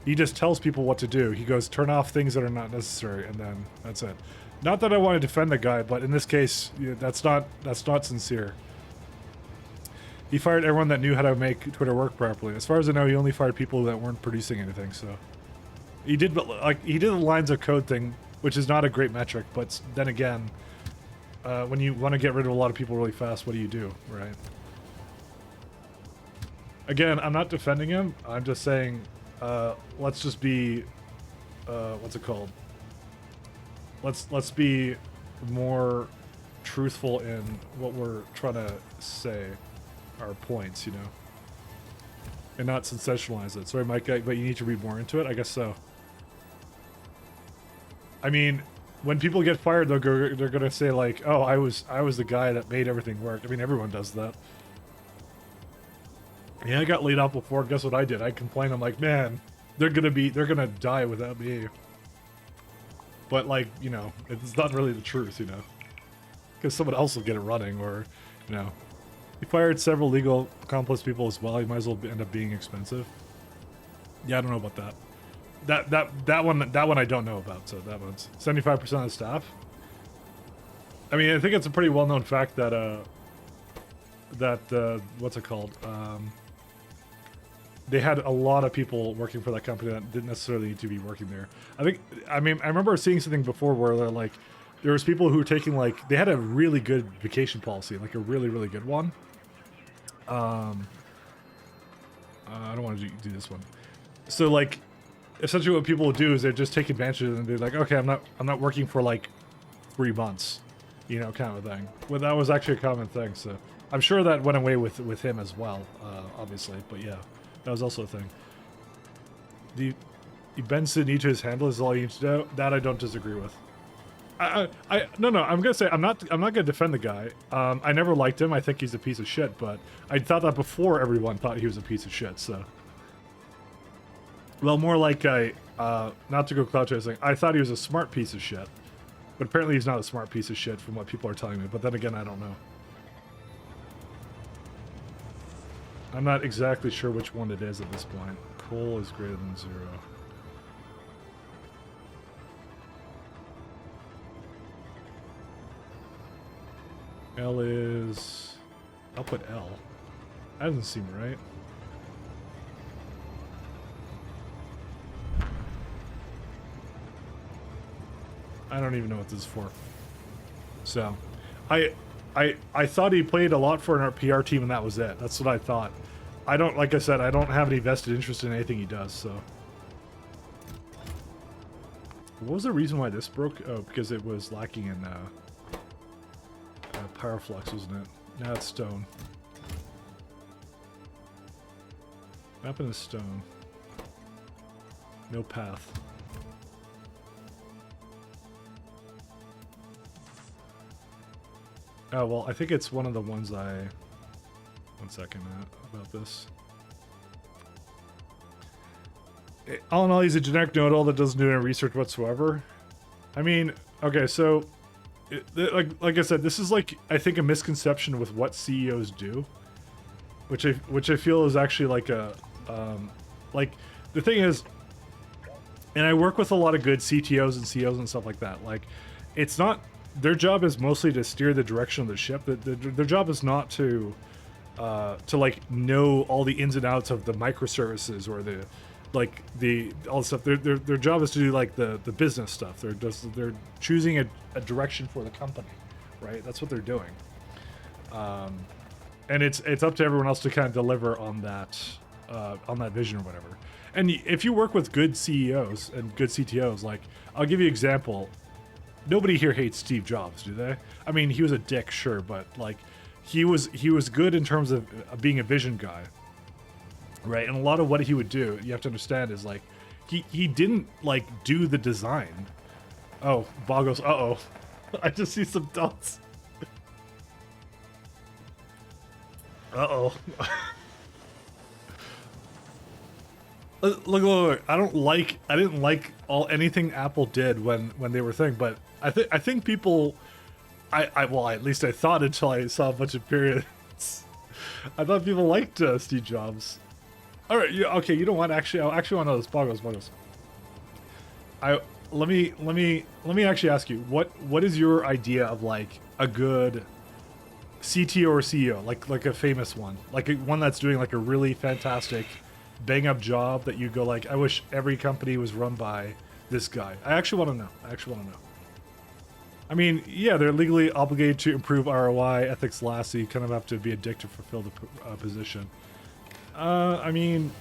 He just tells people what to do. He goes, turn off things that are not necessary, and then that's it. Not that I want to defend the guy, but in this case, that's not sincere. He fired everyone that knew how to make Twitter work properly. As far as I know, he only fired people that weren't producing anything. So he did the lines of code thing, which is not a great metric. But then again, when you want to get rid of a lot of people really fast, what do, right? Again, I'm not defending him. I'm just saying, let's just be, what's it called? Let's be more truthful in what we're trying to say, our points, you know, and not sensationalize it. Sorry, Mike, but you need to read more into it. I guess so. I mean, when people get fired, they're gonna say like, "Oh, I was the guy that made everything work." I mean, everyone does that. Yeah, I got laid off before. Guess what I did? I complained. I'm like, man, they're gonna die without me. But like, you know, it's not really the truth, you know, because someone else will get it running, or, you know, he fired several legal accomplice people as well. He might as well end up being expensive. Yeah, I don't know about that. That one I don't know about. So that one's 75% of the staff. I mean, I think it's a pretty well-known fact that what's it called? They had a lot of people working for that company that didn't necessarily need to be working there. I mean, I remember seeing something before where they're like, there was people who were taking like, they had a really good vacation policy, like a really, really good one. I don't want to do this one. So like, essentially what people would do is they just take advantage of it and be like, okay, I'm not working for like 3 months, you know, kind of thing. Well, that was actually a common thing. So I'm sure that went away with him as well, obviously, but yeah. That was also a thing. The bends the knee to his handle is all you need to know. That I don't disagree with. No, I'm gonna say I'm not gonna defend the guy. I never liked him. I think he's a piece of shit. But I thought that before everyone thought he was a piece of shit. So, well, more like not to go clout chasing. I thought he was a smart piece of shit, but apparently he's not a smart piece of shit from what people are telling me. But then again, I don't know. I'm not exactly sure which one it is at this point. Coal is greater than 0. L is... I'll put L. That doesn't seem right. I don't even know what this is for. So, I thought he played a lot for our PR team and that was it. That's what I thought. I don't, like I said, I don't have any vested interest in anything he does, so. What was the reason why this broke? Oh, because it was lacking in power flux, wasn't it? Now it's stone. What happened to stone? No path. Oh, well, I think it's one of the ones I... One second, about this. All in all, he's a generic know-it-all that doesn't do any research whatsoever. I mean, okay, so... like I said, this is like, I think, a misconception with what CEOs do. Which I feel is actually like a... like, the thing is... And I work with a lot of good CTOs and CEOs and stuff like that. Like, it's not... Their job is mostly to steer the direction of the ship. Their job is not to like know all the ins and outs of the microservices or the all the stuff. Their job is to do like the business stuff. They're choosing a direction for the company, right? That's what they're doing. And it's up to everyone else to kind of deliver on that vision or whatever. And if you work with good CEOs and good CTOs, like I'll give you an example. Nobody here hates Steve Jobs, do they? I mean, he was a dick, sure, but like, he was good in terms of being a vision guy, right? And a lot of what he would do, you have to understand, is like, he didn't like do the design. Oh, Boggles, uh-oh. I just see some dots. Uh-oh. Look, I didn't like anything Apple did when they were thing, but I think people, well, at least I thought until I saw a bunch of periods. I thought people liked Steve Jobs. All right, okay, you know what? Actually, I actually want to know this. Boggles. Let me actually ask you, what is your idea of like a good CTO or CEO, like a famous one, like one that's doing like a really fantastic bang up job that you go like, I wish every company was run by this guy. I actually want to know. I mean, yeah, they're legally obligated to improve ROI, ethics last, so you kind of have to be a dick to fulfill the position. I mean,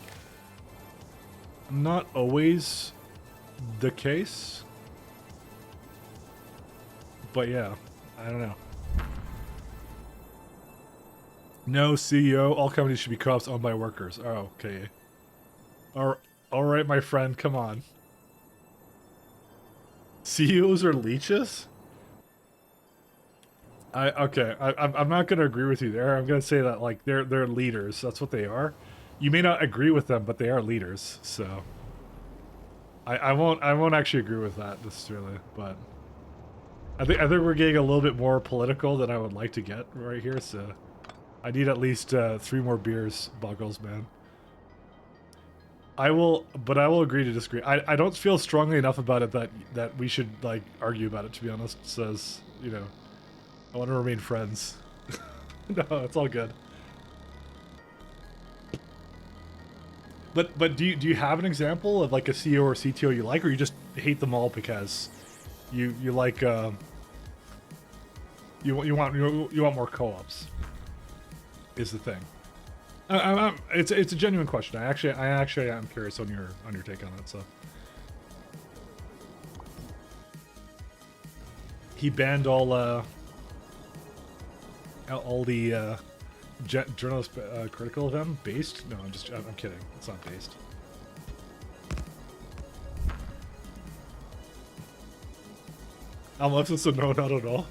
not always the case, but yeah, I don't know. No CEO, all companies should be co-ops owned by workers. Oh, okay. All right, my friend, come on. CEOs are leeches? I'm not gonna agree with you there. I'm gonna say that like they're leaders. That's what they are. You may not agree with them, but they are leaders. So I won't actually agree with that necessarily. But I think we're getting a little bit more political than I would like to get right here. So I need at least 3 more beers, Boggles, man. I will agree to disagree. I don't feel strongly enough about it that we should like argue about it, to be honest. It says, you know, I want to remain friends. No, it's all good. But do you have an example of like a CEO or CTO you like, or you just hate them all because you like you want more co-ops? Is the thing. It's a genuine question. I actually am curious on your take on it. So he banned all the journalists critical of him. Based? No, I'm kidding. It's not based. Unless it's a no, not at all.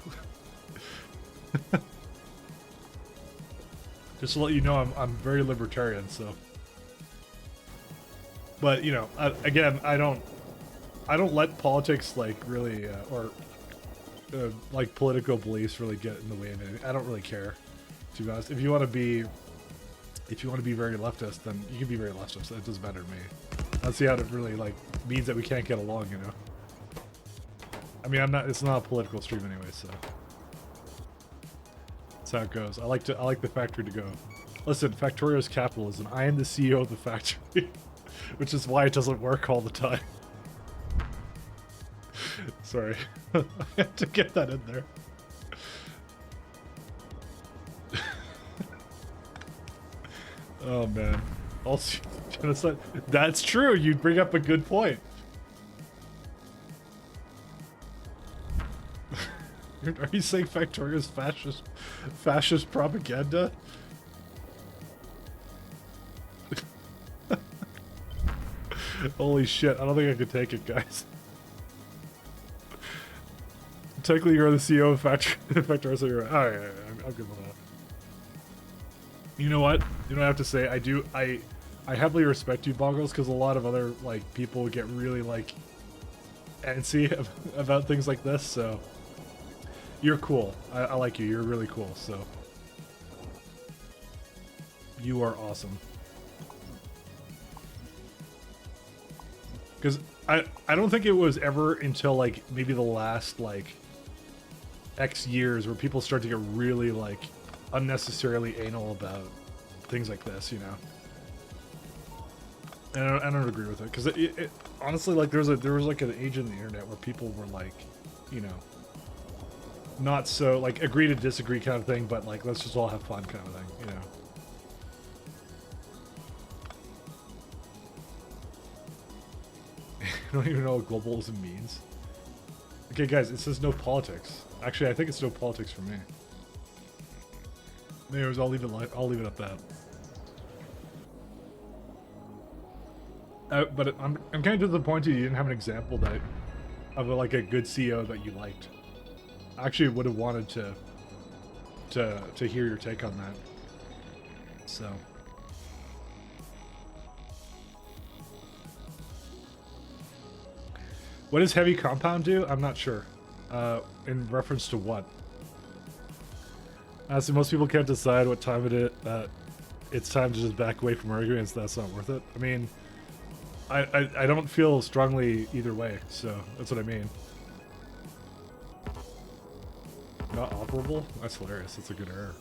Just to let you know, I'm very libertarian, so. But you know, again, I don't let politics like really or like political beliefs really get in the way of anything. I don't really care, to be honest. If you want to be if you want to be very leftist, then you can be very leftist. It doesn't matter to me. I don't see how it really like means that we can't get along, you know. I mean, I'm not. It's not a political stream anyway, so that's how it goes. I like the factory to go. Listen, Factorio is capitalism. I am the CEO of the factory, which is why it doesn't work all the time. Sorry, I had to get that in there. Oh man. Also, genocide. That's true. You bring up a good point. Are you saying Factorio's fascist propaganda? Holy shit! I don't think I could take it, guys. Technically, you're the CEO of Factorio, so you're right. Oh yeah, I'm good with that. You know what? You know what I have to say? I heavily respect you, Boggles, because a lot of other like people get really like antsy about things like this. So you're cool. I like you. You're really cool. So you are awesome. Because I don't think it was ever until like maybe the last like X years where people start to get really like unnecessarily anal about things like this, you know. And I don't agree with it because it honestly, like there was like an age in the internet where people were like, you know, not so like agree to disagree kind of thing, but like let's just all have fun kind of thing, you know. I don't even know what globalism means. Okay, guys, it says no politics. Actually, I think it's no politics for me. Anyways, I'll leave it at that. But I'm kind of disappointed you didn't have an example of like a good CEO that you liked. I actually would have wanted to hear your take on that. So. What does heavy compound do? I'm not sure. In reference to what? So most people can't decide what time it is. It's time to just back away from arguments. That's not worth it. I mean, I don't feel strongly either way. So that's what I mean. Not operable? That's hilarious. That's a good error.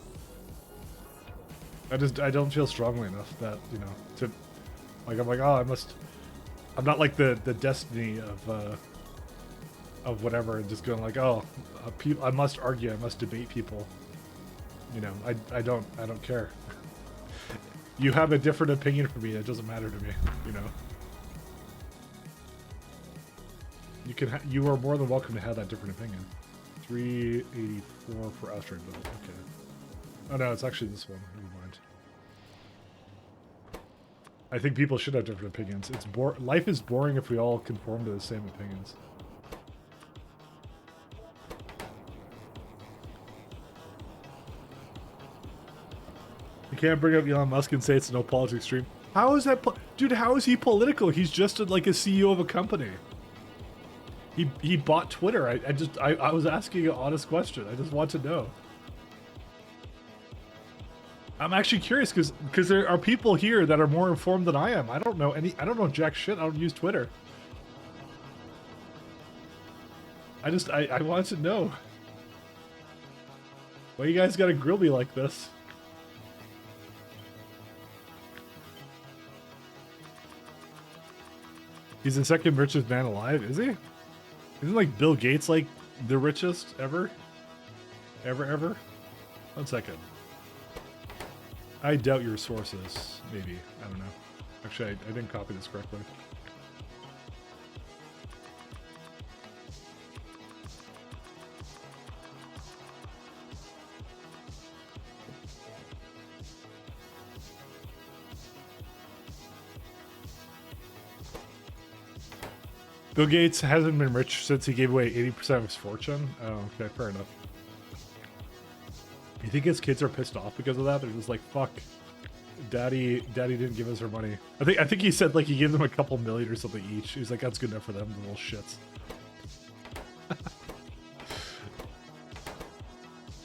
I don't feel strongly enough that, you know, to like I'm like, oh, I'm not like the destiny of whatever and just going like, oh, I must argue, I must debate people. You know, I don't care. You have a different opinion from me, it doesn't matter to me, you know. You are more than welcome to have that different opinion. 384 for Austrian build, okay. Oh no, it's actually this one, never mind. I think people should have different opinions. Life is boring if we all conform to the same opinions. You can't bring up Elon Musk and say it's no politics stream. How is that, dude? How is he political? He's just like a CEO of a company. He bought Twitter. I was asking an honest question. I just want to know. I'm actually curious because there are people here that are more informed than I am. I don't know jack shit. I don't use Twitter. I wanted to know. Why you guys gotta grill me like this? He's the second richest man alive, is he? Isn't like Bill Gates like the richest ever? Ever? 1 second. I doubt your sources. Maybe. I don't know. Actually, I didn't copy this correctly. Bill Gates hasn't been rich since he gave away 80% of his fortune. Oh, okay, fair enough. You think his kids are pissed off because of that? They're just like, fuck, daddy didn't give us our money. I think he said like he gave them a couple million or something each. He's like, that's good enough for them, the little shits.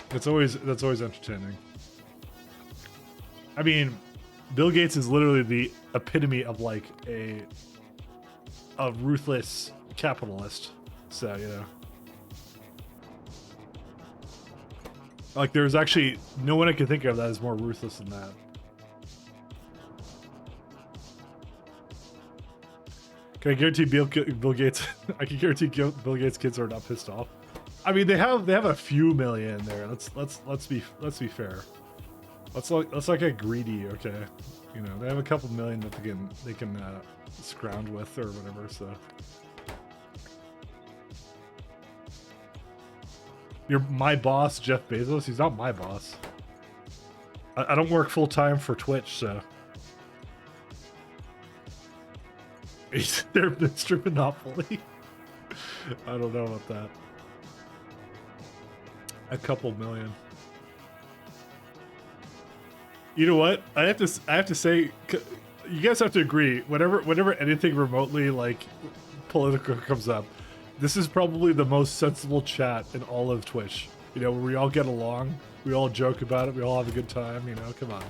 That's always entertaining. I mean, Bill Gates is literally the epitome of like a ruthless capitalist. So, you know. Like, there's actually no one I can think of that is more ruthless than that. Can I guarantee Bill Gates? I can guarantee Bill Gates' kids are not pissed off. I mean, they have a few million there. Let's be fair. Let's not get greedy, okay? You know, they have a couple million that they can scrounge with or whatever. So. You're my boss, Jeff Bezos. He's not my boss. I don't work full time for Twitch, so. They're Mr. Monopoly. I don't know about that. A couple million. You know what? I have to say, you guys have to agree. Whenever anything remotely like political comes up, this is probably the most sensible chat in all of Twitch. You know, where we all get along, we all joke about it, we all have a good time. You know, come on.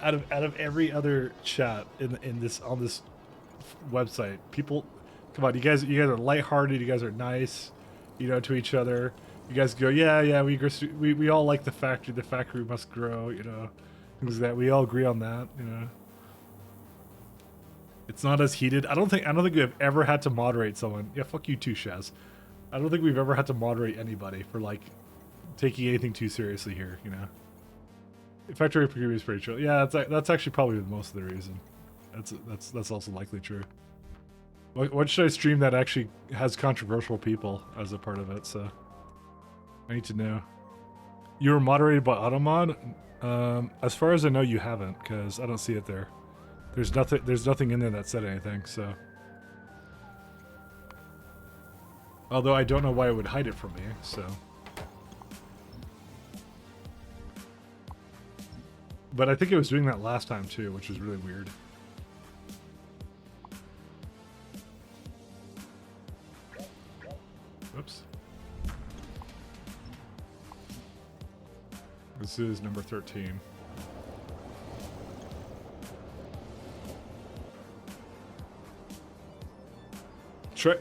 Out of every other chat on this website, people, come on, you guys are lighthearted, you guys are nice, you know, to each other. You guys go, yeah, we all like the factory must grow, you know, things that we all agree on that, you know. It's not as heated. I don't think we've ever had to moderate someone. Yeah, fuck you too, Shaz. I don't think we've ever had to moderate anybody for like taking anything too seriously here, you know. Factory is pretty chill. Yeah, that's actually probably most of the reason. That's also likely true. What should I stream that actually has controversial people as a part of it? So I need to know. You were moderated by Automod. As far as I know, you haven't, because I don't see it there. There's nothing in there that said anything. So, although I don't know why it would hide it from me. So, but I think it was doing that last time too, which was really weird. Whoops. This is number 13.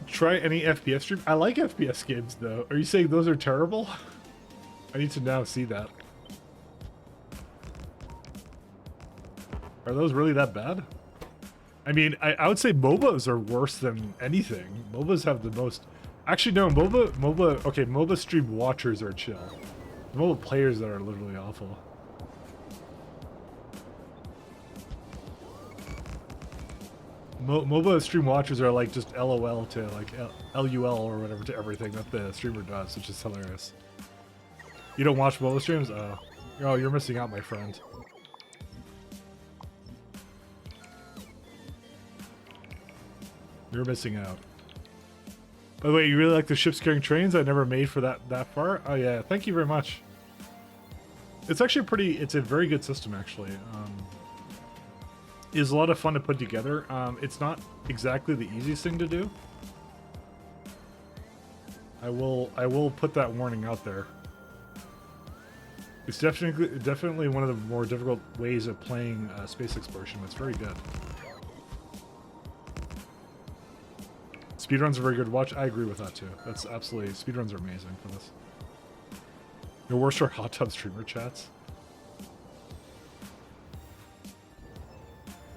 Try any FPS stream. I like FPS games though. Are you saying those are terrible? I need to now see that. Are those really that bad? I mean, I would say MOBAs are worse than anything. MOBAs have the most... Actually, no, MOBA stream watchers are chill. MOBA players that are literally awful. MOBA stream watchers are like just LOL to like LUL or whatever to everything that the streamer does, which is hilarious. You don't watch MOBA streams? Oh, you're missing out, my friend. You're missing out. By the way, you really like the ships carrying trains? I never made for that far. Oh yeah, thank you very much. It's actually it's a very good system actually. It's a lot of fun to put together. It's not exactly the easiest thing to do. I will put that warning out there. It's definitely one of the more difficult ways of playing space exploration. It's very good. Speedruns are very good to watch. I agree with that too. That's absolutely, speedruns are amazing for this. Your worst are hot tub streamer chats.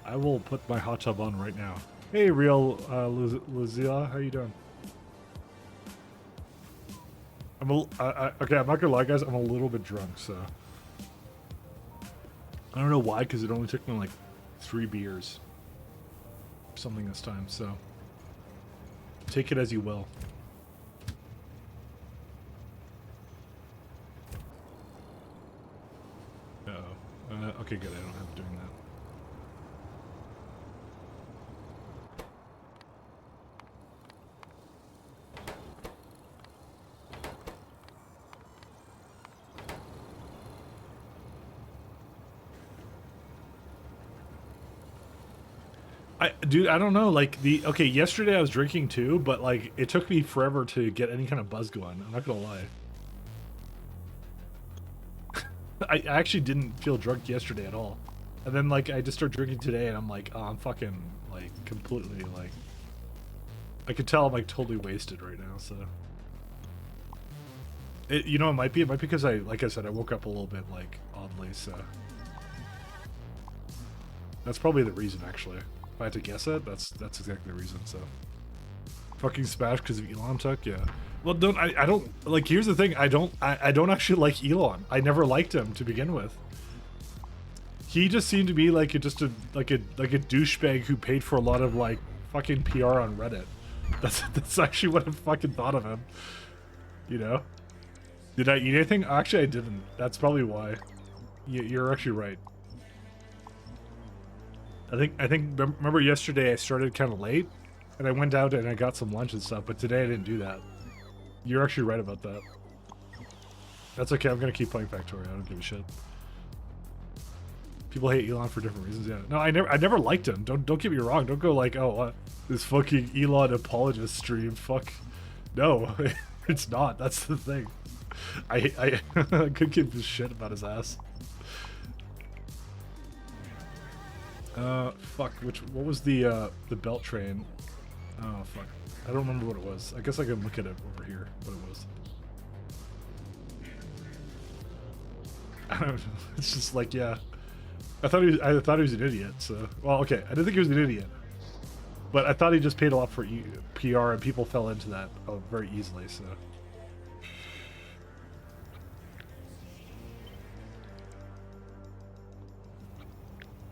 I will put my hot tub on right now. Hey, real Luzila, how you doing? Okay, I'm not gonna lie, guys. I'm a little bit drunk, so I don't know why, because it only took me like 3 beers, or something this time. So take it as you will. Uh-oh. Okay, good. I don't have to doing that. Dude, I don't know, like, okay, yesterday I was drinking too, but, like, it took me forever to get any kind of buzz going, I'm not gonna lie. I actually didn't feel drunk yesterday at all. And then like I just started drinking today, and I'm like, oh, I'm fucking like completely like. I could tell I'm like totally wasted right now. So. You know, it might be because like I said, I woke up a little bit like oddly. So. That's probably the reason, actually. If I had to guess it, that's exactly the reason. So. Fucking smash because of Elon Tuck, yeah. Well, I don't like. Here's the thing, I don't actually like Elon. I never liked him to begin with. He just seemed to be like a douchebag who paid for a lot of like fucking PR on Reddit. That's actually what I fucking thought of him. You know? Did I eat anything? Actually, I didn't. That's probably why. You're actually right. I think. Remember yesterday I started kind of late, and I went out and I got some lunch and stuff. But today I didn't do that. You're actually right about that. That's okay. I'm gonna keep playing Factorio. I don't give a shit. People hate Elon for different reasons. Yeah. No, I never liked him. Don't get me wrong. Don't go like, oh, what? This fucking Elon apologist stream. Fuck. No, it's not. That's the thing. I could give a shit about his ass. Fuck. What was the belt train? Oh fuck. I don't remember what it was. I guess I can look at it over here. What it was. I don't know. It's just like, yeah. I thought he was an idiot. So, well, okay. I didn't think he was an idiot, but I thought he just paid a lot for PR, and people fell into that very easily. So.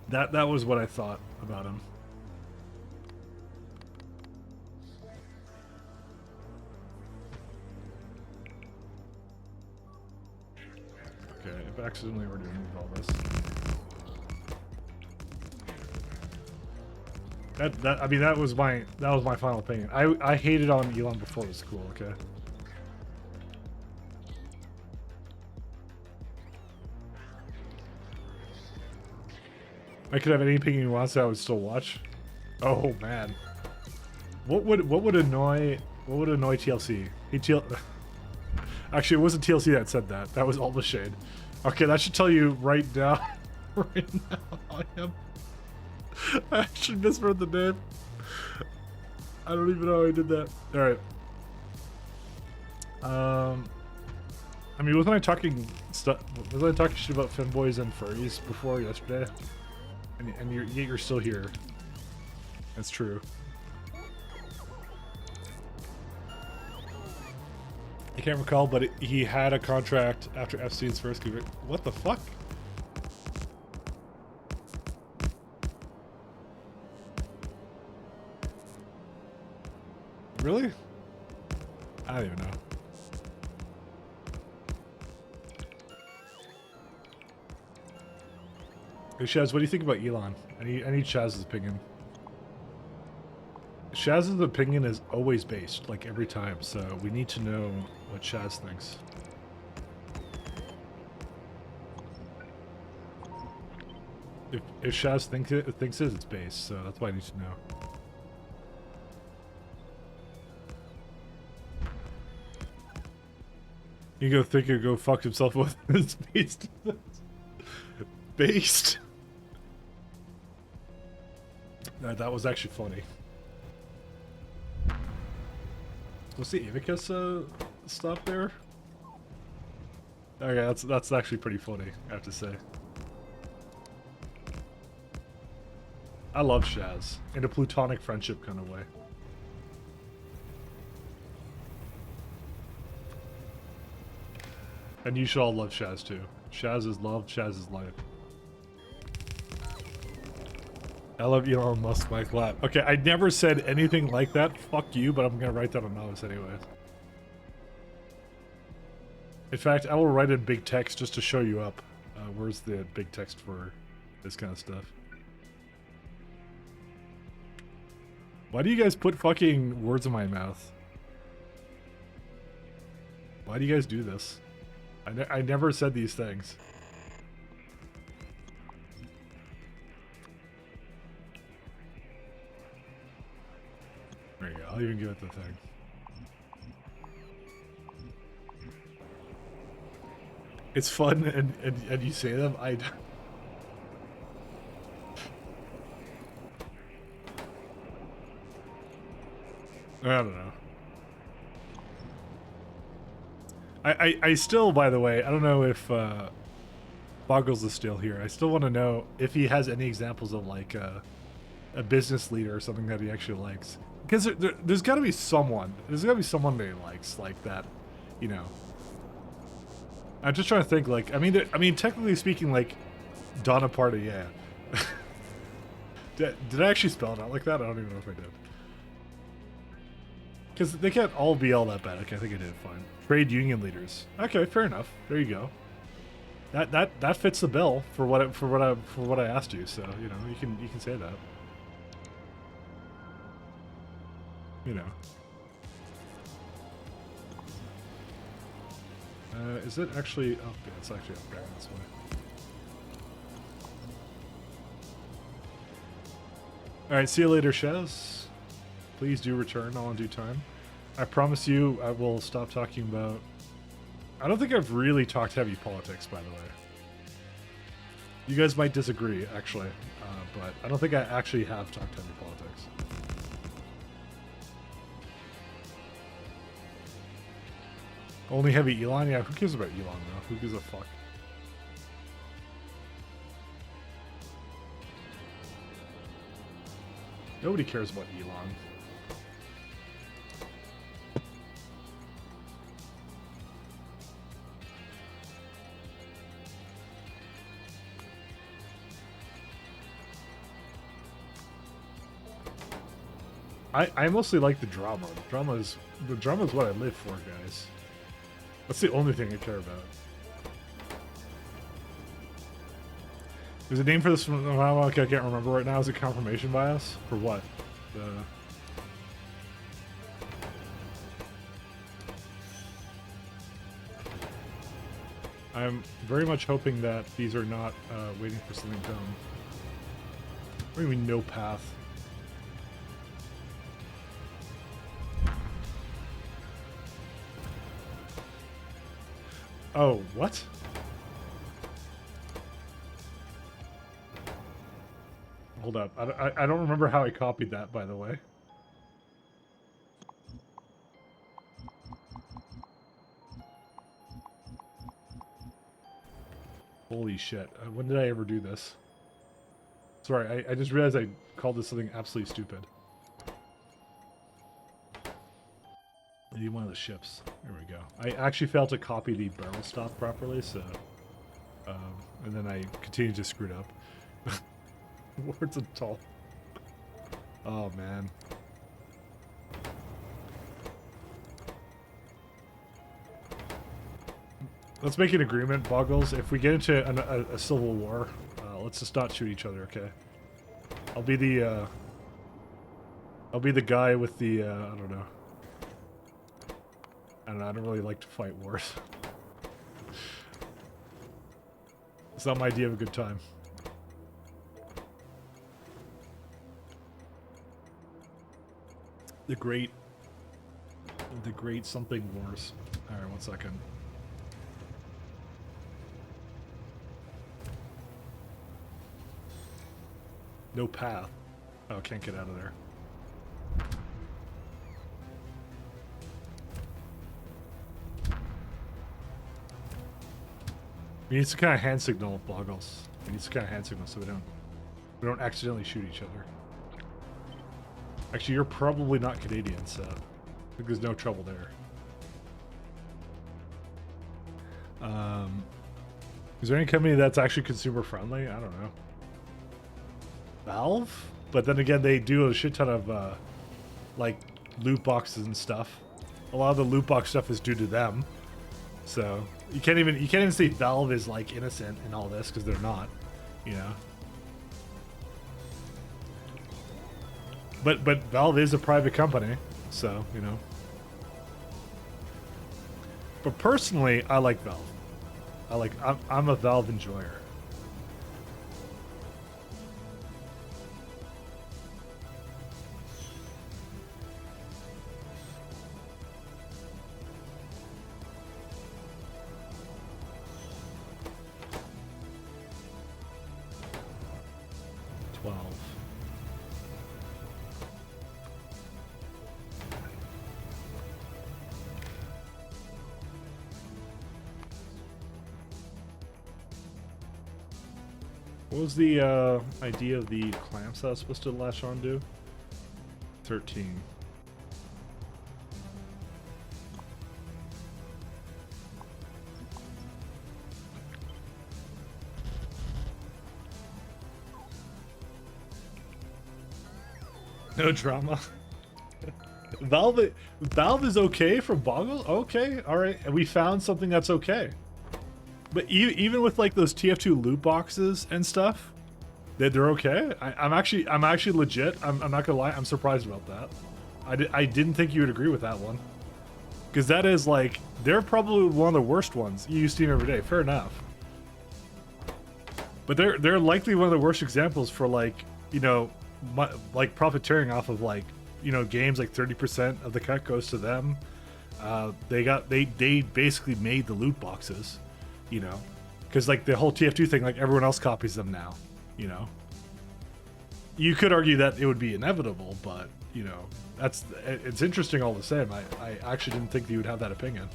That was what I thought about him. Okay, I've accidentally already removed all this. I mean that was my final opinion. I hated on Elon before it was cool, okay? I could have any opinion he wants, I would still watch. Oh man. What would annoy TLC? Actually, it wasn't TLC that said that. That was all the shade. Okay, that should tell you right now. Right now, I actually misread the name. I don't even know how I did that. All right. I mean, wasn't I talking shit about femboys and furries before yesterday? And you're still here. That's true. I can't recall, but he had a contract after FC's first. What the fuck? Really? I don't even know. Hey Shaz, what do you think about Elon? I need Shaz's opinion. Shaz's opinion is always based, like every time, so we need to know what Shaz thinks. If Shaz thinks it, it's based, so that's why I need to know. You go think or go fuck himself with his based. Based. That was actually funny. What's the Amicus stuff there? Okay, that's actually pretty funny, I have to say. I love Shaz in a platonic friendship kind of way. And you should all love Shaz too. Shaz is love, Shaz is life. I love Elon Musk, Mike Latt. Okay, I never said anything like that. Fuck you, but I'm gonna write that on notice anyways. In fact, I will write in big text just to show you up. Where's the big text for this kind of stuff? Why do you guys put fucking words in my mouth? Why do you guys do this? I never said these things. There you go. I'll even give it the thing. It's fun and you say them. I don't know. I still, by the way, I don't know if Boggles is still here. I still want to know if he has any examples of like a business leader or something that he actually likes. Because there's got to be someone. There's got to be someone that he likes like that, you know. I'm just trying to think. Like, I mean, technically speaking, like Donna Party, yeah. Did I actually spell it out like that? I don't even know if I did. Because they can't all be all that bad. Okay, I think I did fine. Trade union leaders. Okay, fair enough. There you go. That fits the bill for what I asked you. So you know you can say that. You know. Is it actually? Oh, yeah, it's actually up there this way. All right, see you later, Shez. Please do return all in due time. I promise you, I will stop talking about. I don't think I've really talked heavy politics, by the way. You guys might disagree, actually, but I don't think I actually have talked heavy politics. Only heavy Elon? Yeah, who cares about Elon, though? Who gives a fuck? Nobody cares about Elon. I mostly like the drama. The drama is what I live for, guys. That's the only thing I care about. There's a name for this one. Okay, I can't remember right now. Is it confirmation bias? For what? I'm very much hoping that these are not waiting for something dumb. What do you mean, no path? Oh, what? Hold up. I don't remember how I copied that, by the way. Holy shit. When did I ever do this? Sorry, I just realized I called this something absolutely stupid. I need one of the ships. There we go. I actually failed to copy the barrel stop properly, so... and then I continued to screw it up. Words of tall. Oh, man. Let's make an agreement, Boggles. If we get into a civil war, let's just not shoot each other, okay? I'll be the guy with the, I don't know. I don't know, I don't really like to fight wars. It's not my idea of a good time. The great something wars. Alright, 1 second. No path. Oh, can't get out of there. We need some kind of hand signal, Boggles. We need some kind of hand signal so we don't accidentally shoot each other. Actually, you're probably not Canadian, so I think there's no trouble there. Is there any company that's actually consumer friendly? I don't know. Valve? But then again, they do a shit ton of like loot boxes and stuff. A lot of the loot box stuff is due to them. So you can't even say Valve is like innocent in all this because they're not, you know. But Valve is a private company, so you know. But personally, I like Valve. I'm a Valve enjoyer. What was the idea of the clamps that I was supposed to latch onto? 13. No drama. Valve is okay for Boggle? Okay, alright. And we found something that's okay. But even with like those TF2 loot boxes and stuff, they're okay. I'm actually legit. I'm not gonna lie. I'm surprised about that. I didn't think you would agree with that one, because that is like they're probably one of the worst ones you use Steam every day. Fair enough. But they're likely one of the worst examples for like, you know, like profiteering off of like, you know, games. Like 30% of the cut goes to them. They basically made the loot boxes, you know, because like the whole TF2 thing, like everyone else copies them now, you know. You could argue that it would be inevitable, but you know, it's interesting all the same. I actually didn't think you would have that opinion.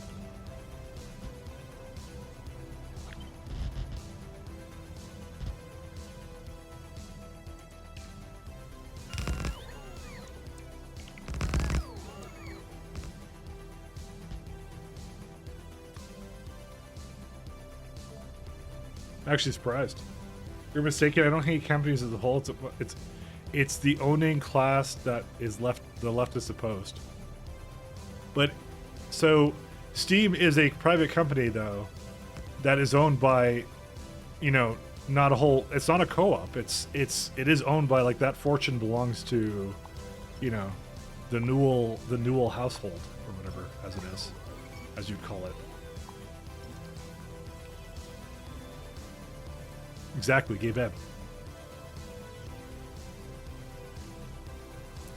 I'm actually surprised. You're mistaken. I don't hate companies as a whole. It's the owning class that is the leftist opposed. But so Steam is a private company though that is owned by, you know, not a whole. It's not a co-op. It is owned by like that fortune belongs to, you know, the Newell household or whatever as it is, as you'd call it. Exactly, Gabe Ebb.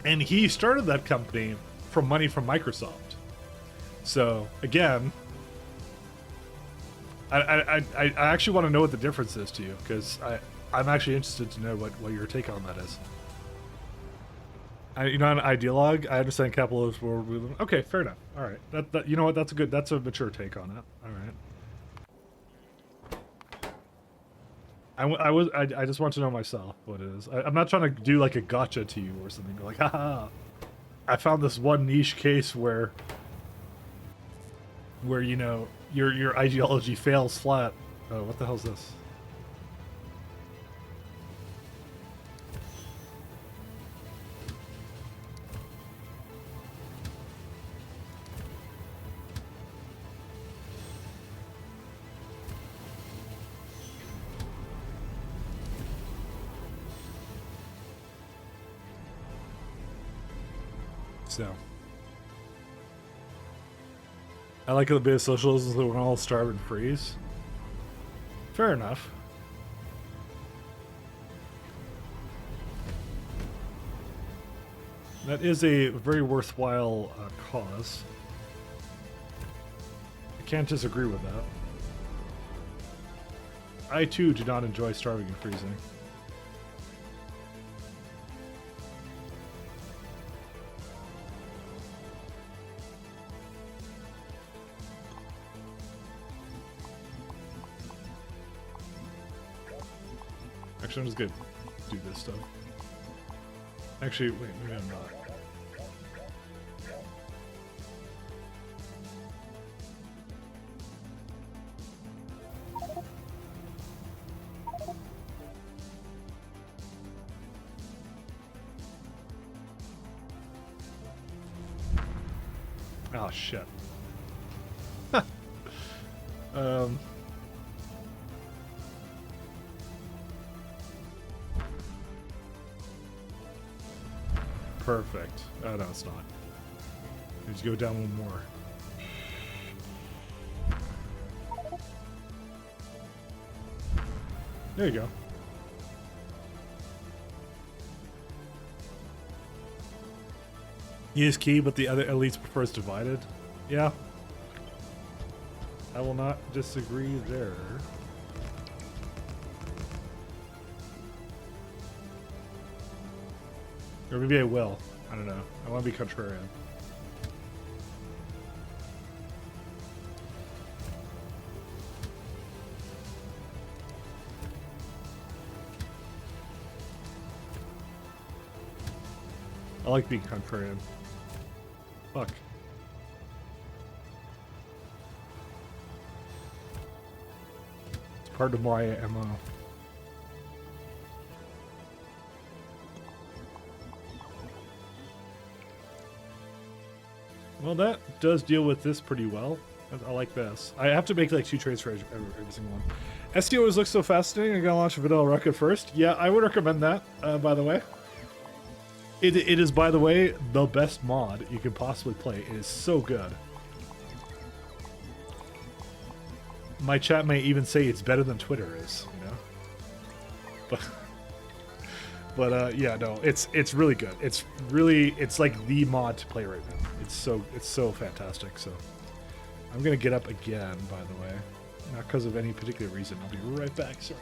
And he started that company from money from Microsoft. So again, I actually want to know what the difference is to you, because I'm actually interested to know what your take on that is. You're not an ideologue. I understand capitalist world. Okay, fair enough. All right, that you know what? That's a mature take on it. All right. I just want to know myself what it is. I'm not trying to do like a gotcha to you or something. Like, haha, I found this one niche case where you know your ideology fails flat. Oh, what the hell's this? So, I like a bit of socialism so we're all starve and freeze. Fair enough. That is a very worthwhile cause. I can't disagree with that. I too do not enjoy starving and freezing. Actually, I'm just gonna do this stuff. Actually, wait, maybe I'm not. Oh shit. Perfect. Oh no, it's not. Need to go down one more. There you go. He is key, but the other elites prefers divided. Yeah. I will not disagree there. Or maybe I will. I don't know. I want to be contrarian. like being contrarian. Fuck. It's part of my MO. Well, that does deal with this pretty well. I like this. I have to make like 2 trades for every single one. SD always looks so fascinating. I gotta launch a vanilla record first. Yeah, I would recommend that, by the way. It is, by the way, the best mod you could possibly play. It is so good. My chat may even say it's better than Twitter is, you know? But yeah, no, it's really good. It's like the mod to play right now. It's so fantastic. So I'm gonna get up again, by the way, not because of any particular reason. I'll be right back. Sorry.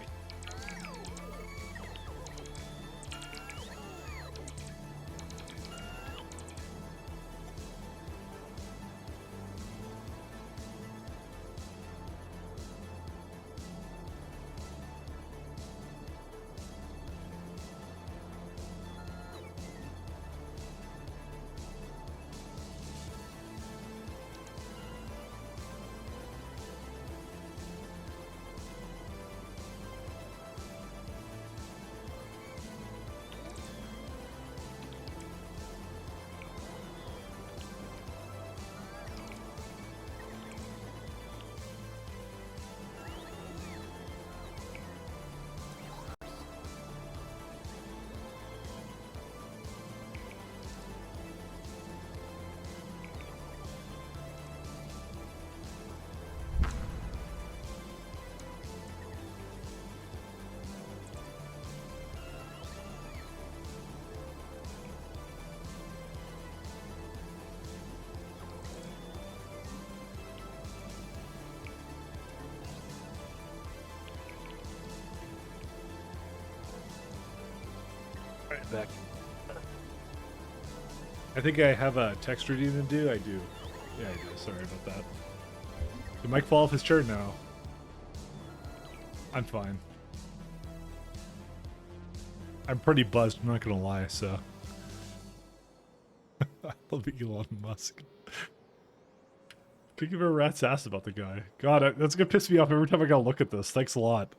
Back. I think I have a text reading to do. I do. Yeah, I do. Sorry about that. Did Mike fall off his chair? No. I'm fine. I'm pretty buzzed, I'm not gonna lie, so. I love Elon Musk. Could give a rat's ass about the guy. God, that's gonna piss me off every time I gotta look at this. Thanks a lot.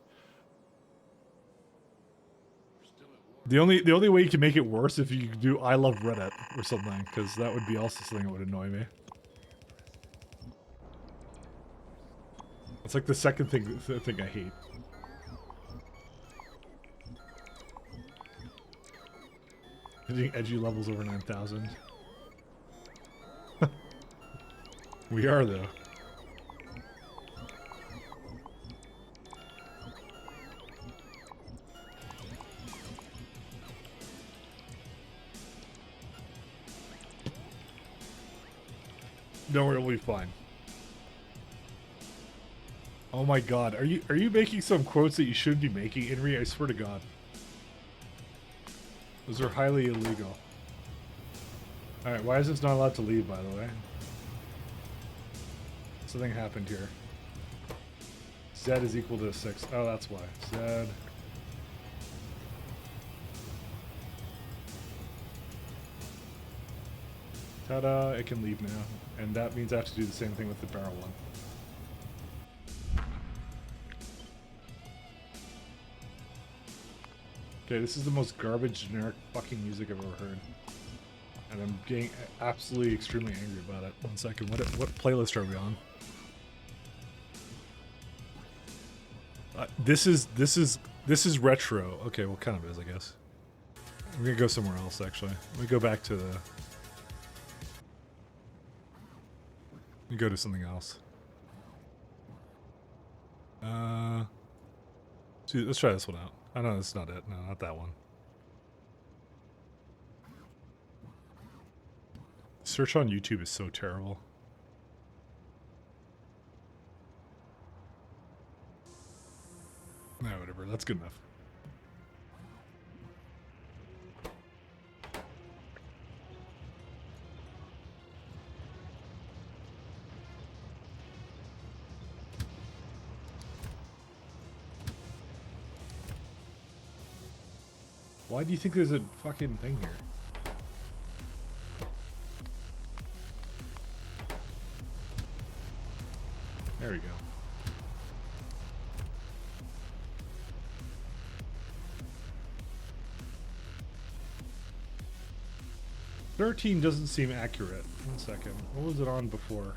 The only way you can make it worse if you do I love Reddit or something, because that would be also something that would annoy me. It's like the second thing I hate. Hitting edgy levels over 9,000. We are though. Don't worry, we'll be fine. Oh my god, are you making some quotes that you shouldn't be making, Inri? I swear to god. Those are highly illegal. Alright, why is this not allowed to leave, by the way? Something happened here. Z is equal to 6. Oh, that's why. Z. Ta-da, it can leave now. And that means I have to do the same thing with the barrel one. Okay, this is the most garbage generic fucking music I've ever heard. And I'm getting absolutely extremely angry about it. 1 second, what playlist are we on? This is retro. Okay, well kind of is, I guess. I'm gonna go somewhere else actually. Let me go back to the... Let me go to something else. Let's try this one out. Oh no, that's not it. No, not that one. Search on YouTube is so terrible. No, whatever. That's good enough. Why do you think there's a fucking thing here? There we go. $13 doesn't seem accurate. 1 second. What was it on before?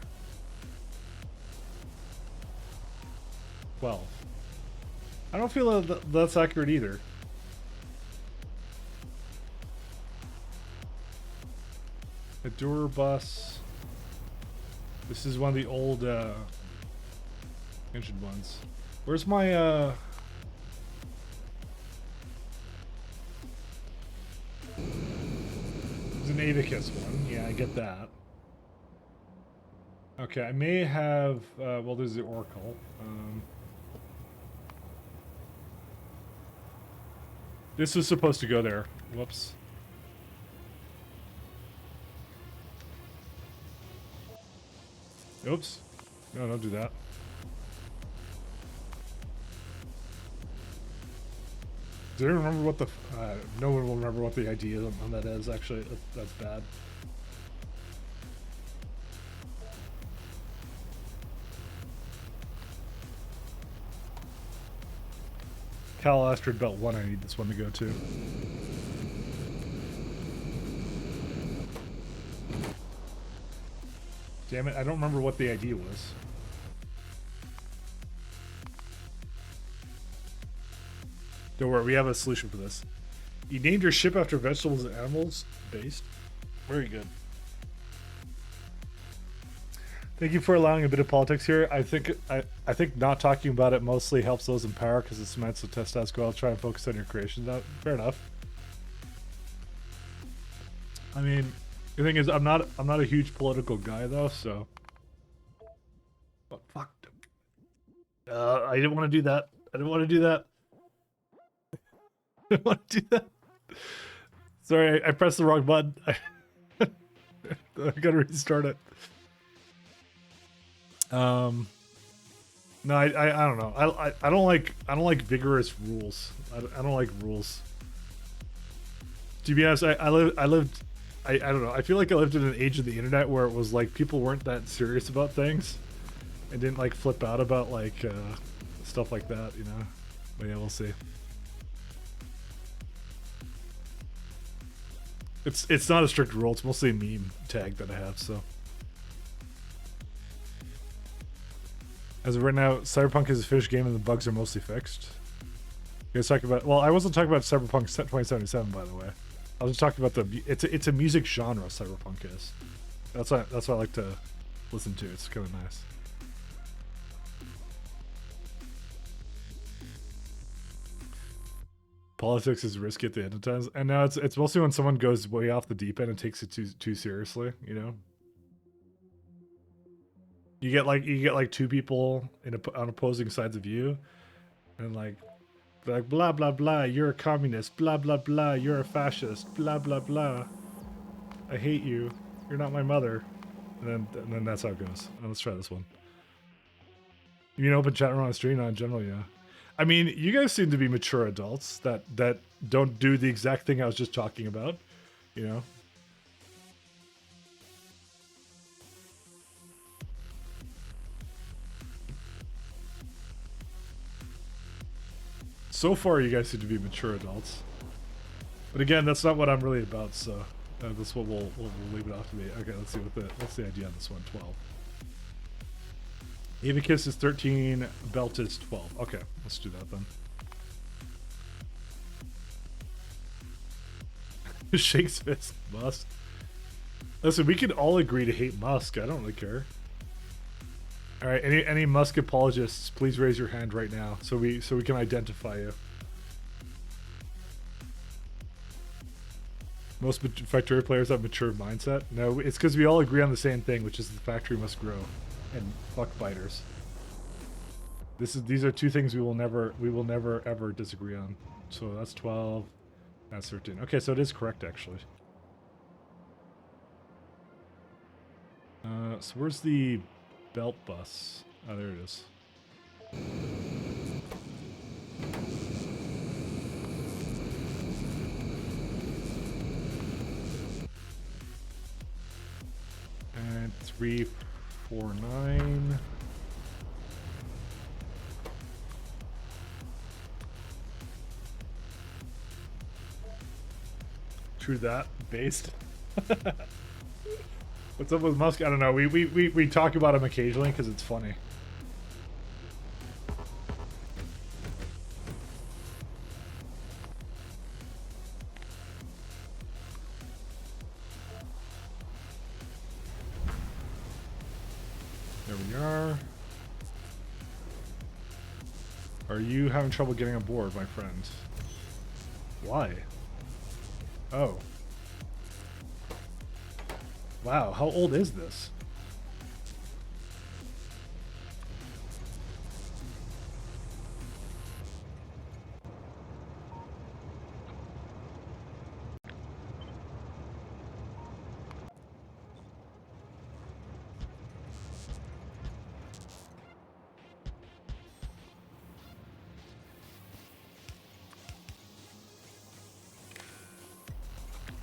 12. I don't feel that's accurate either. A Durer bus. This is one of the old engine ones. Where's my There's an Avicus one. Yeah, I get that. Okay, I may have well, there's the Oracle. This was supposed to go there. Whoops. Oops. No, don't do that. Do you remember what the... no one will remember what the idea on that is, actually. That's bad. Cal Astrid Belt 1, I need this one to go to. Damn it, I don't remember what the idea was. Don't worry, we have a solution for this. You named your ship after vegetables and animals? Based. Very good. Thank you for allowing a bit of politics here. I think not talking about it mostly helps those in power because it cements the test status quo. I'll try and focus on your creations. Fair enough. I mean, the thing is, I'm not a huge political guy though, so. But fuck. I didn't want to do that. I didn't want to do that. I didn't want to do that. Sorry, I pressed the wrong button. I gotta restart it. No, I don't know. I don't like vigorous rules. I don't like rules. To be honest, I don't know. I feel like I lived in an age of the internet where it was like people weren't that serious about things and didn't like flip out about like stuff like that, you know. But yeah, we'll see. It's not a strict rule. It's mostly a meme tag that I have, so. As of right now, Cyberpunk is a finished game and the bugs are mostly fixed. You guys talking about... Well, I wasn't talking about Cyberpunk 2077, by the way. I was just talking about the... It's a music genre, Cyberpunk is. That's what I like to listen to. It's kind of nice. Politics is risky at the end of times. And now it's mostly when someone goes way off the deep end and takes it too seriously, you know? You get like two people on opposing sides of you, and like blah blah blah, you're a communist, blah blah blah, you're a fascist, blah blah blah, I hate you, you're not my mother, and then that's how it goes. Let's try this one. You mean open chat room on stream? Not in general, yeah. I mean, you guys seem to be mature adults that don't do the exact thing I was just talking about, you know. So far, you guys seem to be mature adults. But again, that's not what I'm really about, so that's what we'll leave it off to be. Okay, let's see what's the idea on this one. 12. Avicus is 13, Belt is 12. Okay, let's do that then. Shakes fist, Musk. Listen, we can all agree to hate Musk. I don't really care. All right, any Musk apologists, please raise your hand right now so we can identify you. Most Factorio players have mature mindset. No, it's because we all agree on the same thing, which is the factory must grow, and fuck biters. These are two things we will never ever disagree on. So that's 12, that's 13. Okay, so it is correct actually. So where's the belt bus? Oh, there it is. And 349. True that. Based. What's up with Musk? I don't know. We talk about him occasionally because it's funny. There we are. Are you having trouble getting aboard, my friend? Why? Oh. Wow, how old is this?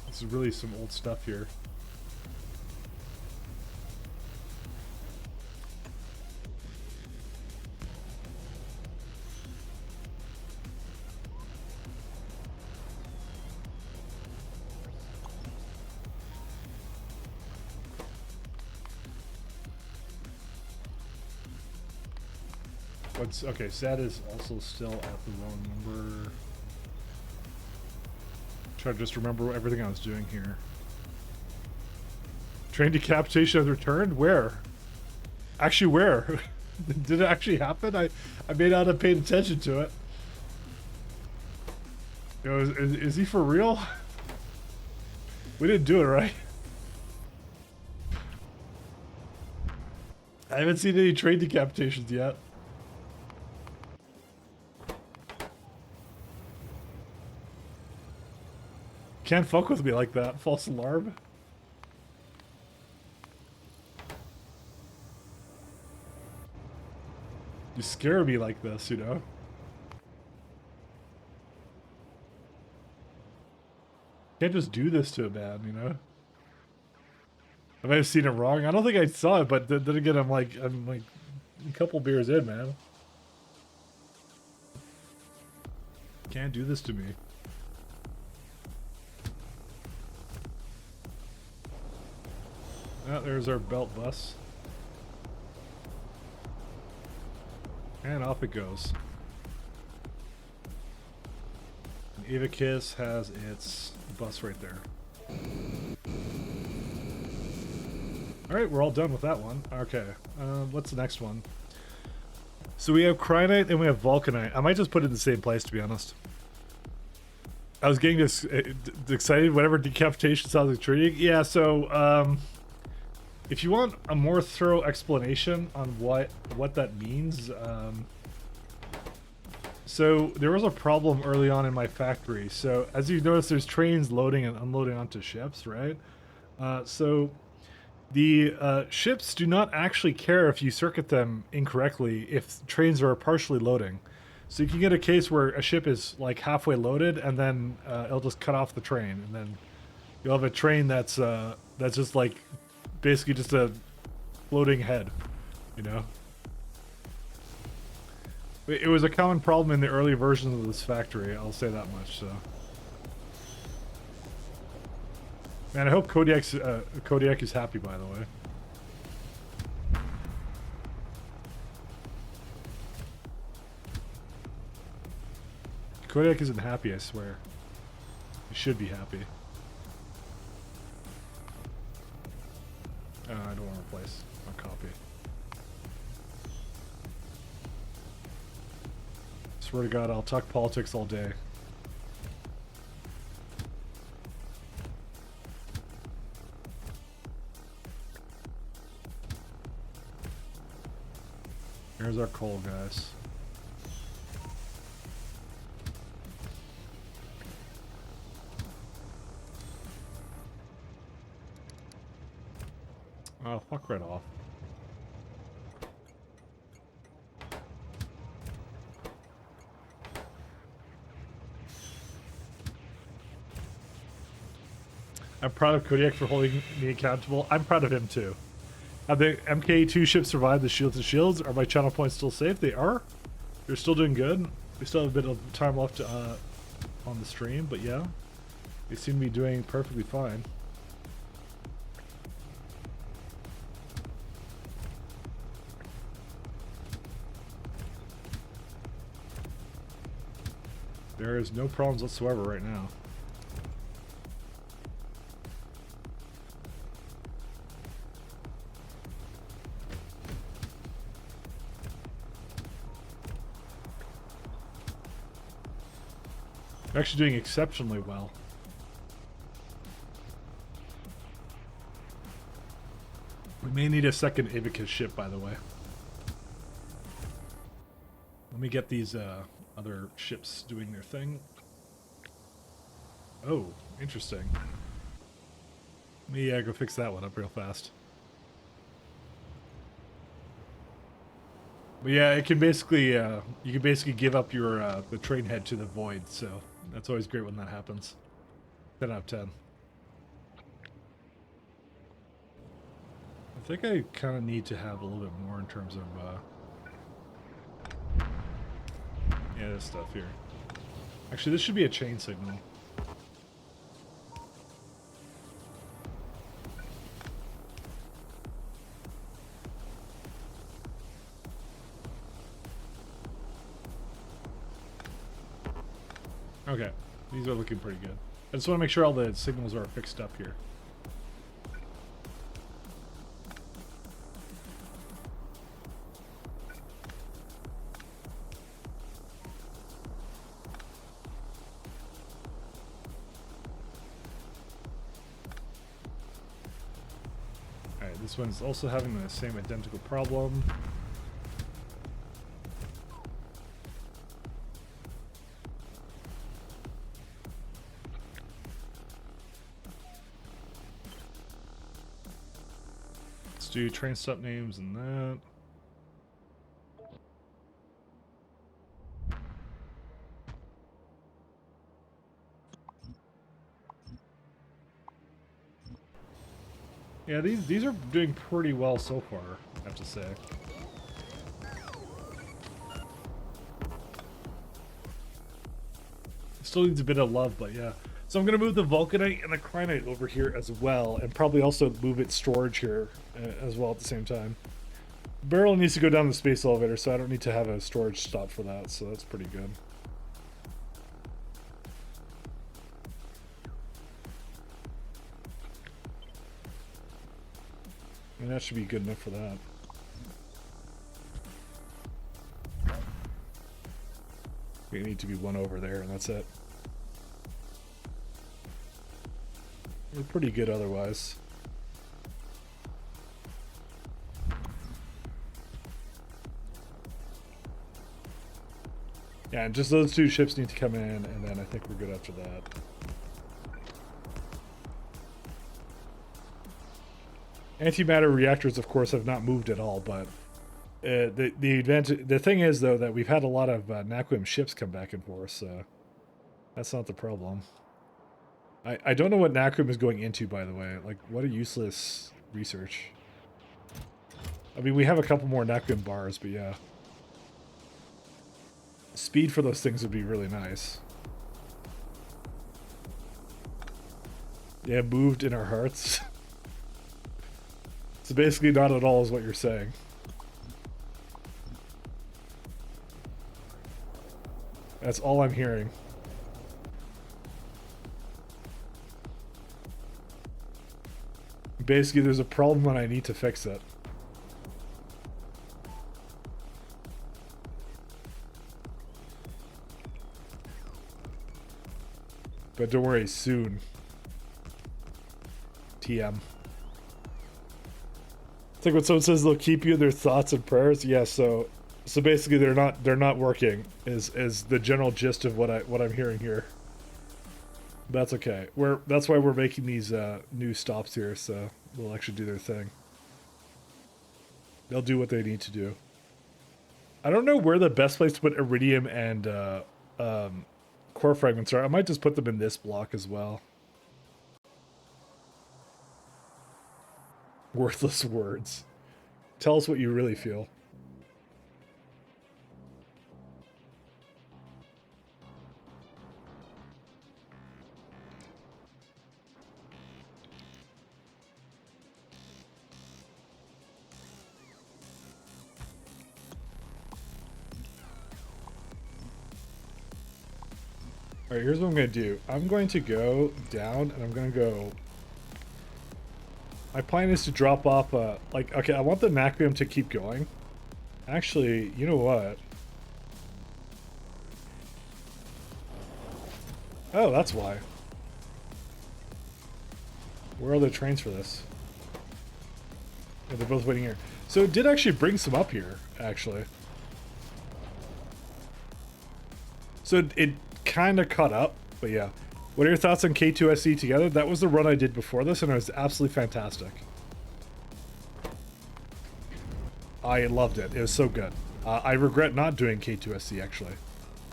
This is really some old stuff here. What's okay? Sad is also still at the wrong number. Try to just remember everything I was doing here. Train decapitation has returned? Where? Actually, where? Did it actually happen? I may not have paid attention to it. You know, is he for real? We didn't do it right. I haven't seen any train decapitations yet. Can't fuck with me like that. False alarm. You scare me like this, you know? Can't just do this to a man, you know? I might have seen it wrong. I don't think I saw it, but then again, I'm like a couple beers in, man. Can't do this to me. Oh, there's our belt bus. And off it goes. And Eva Kiss has its bus right there. Alright, we're all done with that one. Okay, what's the next one? So we have Cryonite and we have Vulcanite. I might just put it in the same place, to be honest. I was getting this excited whenever decapitation sounds intriguing. Yeah, so, if you want a more thorough explanation on what that means, so there was a problem early on in my factory. So as you notice, there's trains loading and unloading onto ships, right? So the ships do not actually care if you circuit them incorrectly if trains are partially loading. So you can get a case where a ship is like halfway loaded and then it'll just cut off the train, and then you'll have a train that's just like basically just a floating head, you know? It was a common problem in the early versions of this factory, I'll say that much, so. Man, I hope Kodiak is happy, by the way. Kodiak isn't happy, I swear. He should be happy. I don't want to replace my copy. Swear to God, I'll talk politics all day. Here's our coal, guys. Oh, fuck right off. I'm proud of Kodiak for holding me accountable. I'm proud of him too. Have the MK2 ships survived the shields and shields? Are my channel points still safe? They are. They're still doing good. We still have a bit of time left on the stream, but yeah. They seem to be doing perfectly fine. There is no problems whatsoever right now. They're actually doing exceptionally well. We may need a second Ivica ship, by the way. Let me get these other ships doing their thing. Oh, interesting. Let me go fix that one up real fast. But yeah, it can basically you can basically give up your the train head to the void, so that's always great when that happens. 10 out of 10. I think I kind of need to have a little bit more in terms of yeah, this stuff here. Actually, this should be a chain signal. Okay, these are looking pretty good. I just want to make sure all the signals are fixed up here. Alright, this one's also having the same identical problem. Do train stop names and that. Yeah, these are doing pretty well so far, I have to say. Still needs a bit of love, but yeah. So I'm going to move the Vulcanite and the Crinite over here as well, and probably also move its storage here as well at the same time. Barrel needs to go down the space elevator, so I don't need to have a storage stop for that, so that's pretty good. And that should be good enough for that. We need to be one over there, and that's it. We're pretty good otherwise. Yeah, and just those two ships need to come in, and then I think we're good after that. Antimatter reactors, of course, have not moved at all, but the thing is, though, that we've had a lot of Naquim ships come back and forth, so that's not the problem. I don't know what Naquim is going into, by the way. Like, what a useless research. I mean, we have a couple more Naquim bars, but yeah. Speed for those things would be really nice. Yeah, moved in our hearts. So basically not at all is what you're saying. That's all I'm hearing. Basically, there's a problem and I need to fix it. But don't worry, soon. TM. It's like when someone says they'll keep you in their thoughts and prayers. Yeah, so basically they're not working is the general gist of what I'm hearing here. That's okay. That's why we're making these new stops here, so they'll actually do their thing. They'll do what they need to do. I don't know where the best place to put iridium and core fragments are. I might just put them in this block as well. Worthless words. Tell us what you really feel. Alright, here's what I'm going to do. I'm going to go down and I'm going to go... My plan is to drop off like, okay, I want the Naquium to keep going. Actually, you know what? Oh, that's why. Where are the trains for this? Yeah, they're both waiting here. So it did actually bring some up here, actually. So it kind of caught up, but yeah. What are your thoughts on K2 SE together? That was the run I did before this, and it was absolutely fantastic. I loved it. It was so good. I regret not doing K2 SE, actually.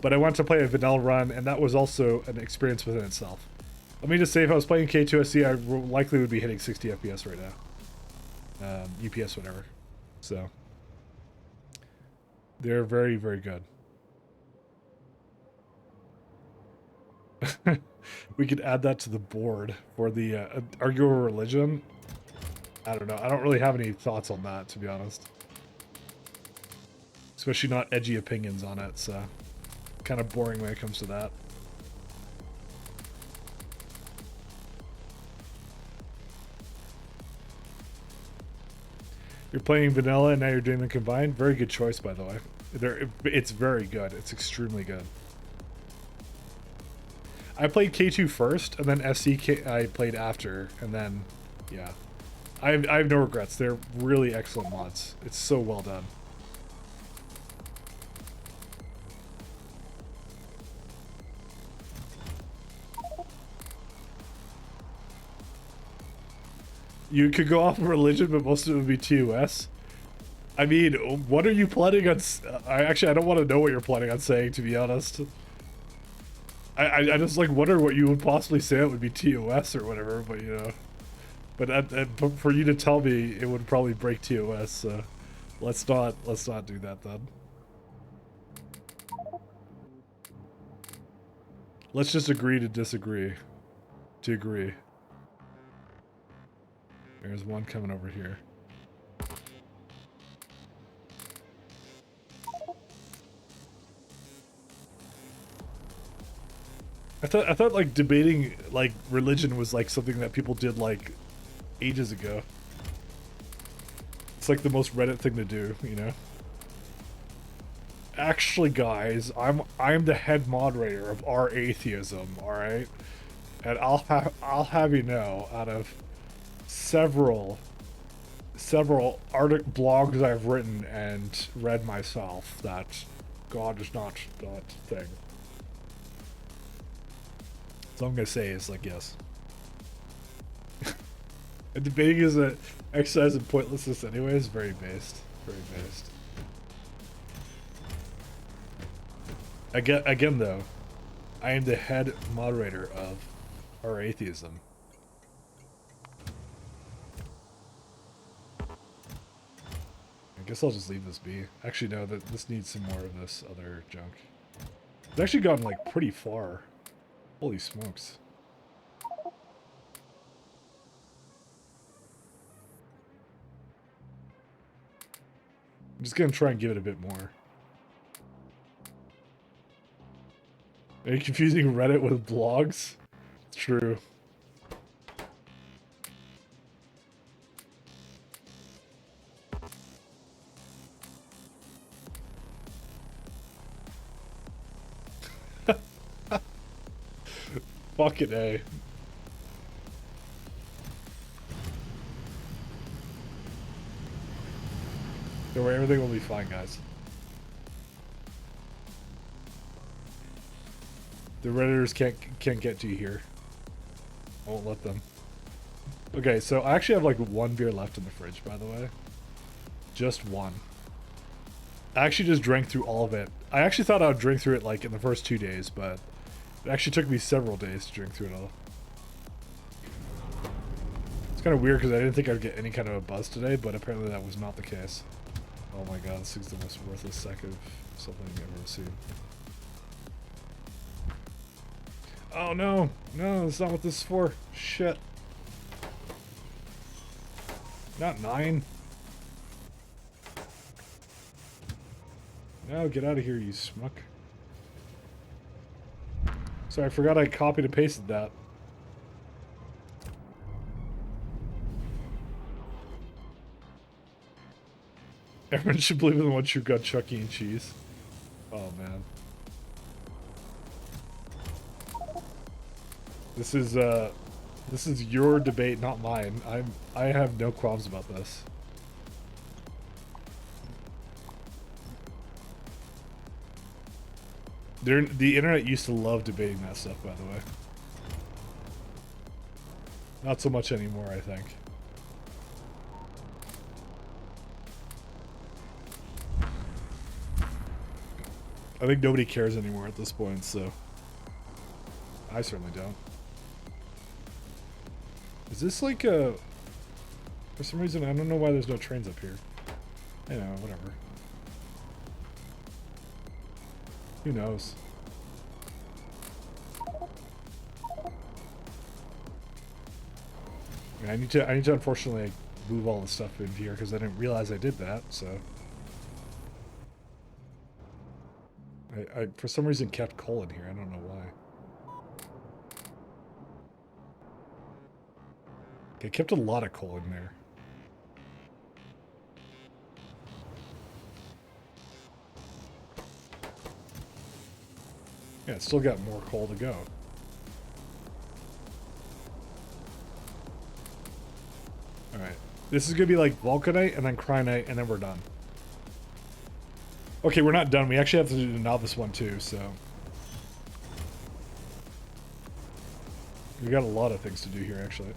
But I wanted to play a vanilla run, and that was also an experience within itself. Let me just say, if I was playing K2 SE, I likely would be hitting 60 FPS right now. UPS, whatever. So. They're very, very good. We could add that to the board for the argue over religion. I don't know. I don't really have any thoughts on that, to be honest. Especially not edgy opinions on it, so kind of boring when it comes to that. You're playing vanilla and now you're doing the combined. Very good choice, by the way. It's very good. It's extremely good. I played K2 first, and then SE I played after, and then, yeah. I have no regrets. They're really excellent mods. It's so well done. You could go off of religion, but most of it would be TOS. I mean, what are you planning on... I don't want to know what you're planning on saying, to be honest. I just, like, wonder what you would possibly say it would be TOS or whatever, but, you know. But for you to tell me, it would probably break TOS, so... Let's not do that, then. Let's just agree to disagree. To agree. There's one coming over here. I thought like debating like religion was like something that people did like ages ago. It's like the most Reddit thing to do, you know. Actually, guys, I'm the head moderator of our atheism, all right? And I'll have you know, out of several blogs I've written and read myself, that God is not that thing. So I'm gonna say is like yes. And debating is an exercise in pointlessness anyways. Very based. Very based. Again though, I am the head moderator of our atheism. I guess I'll just leave this be. Actually no, this needs some more of this other junk. It's actually gotten like pretty far. Holy smokes. I'm just gonna try and give it a bit more. Are you confusing Reddit with blogs? It's true. Fucking A. Don't worry, everything will be fine, guys. The Redditors can't get to you here. I won't let them. Okay, so I actually have like one beer left in the fridge, by the way. Just one. I actually just drank through all of it. I actually thought I would drink through it like in the first 2 days, but it actually took me several days to drink through it all. It's kind of weird because I didn't think I'd get any kind of a buzz today, but apparently that was not the case. Oh my god, this thing's the most worthless sack of something I've ever seen. Oh no! No, that's not what this is for. Shit. Not 9. No, get out of here, you smuck. Sorry, I forgot I copied and pasted that. Everyone should believe in the one true God, Chuck E. Cheese. Oh man. This is your debate, not mine. I have no qualms about this. The internet used to love debating that stuff, by the way. Not so much anymore, I think. I think nobody cares anymore at this point, so... I certainly don't. Is this like a... For some reason, I don't know why there's no trains up here. You know, whatever. Who knows? I need to unfortunately like, move all the stuff in here because I didn't realize I did that, so... I for some reason kept coal in here, I don't know why. I kept a lot of coal in there. Yeah, it's still got more coal to go. Alright. This is gonna be like Vulcanite and then Cryonite and then we're done. Okay, we're not done. We actually have to do the novice one too, so... We got a lot of things to do here, actually.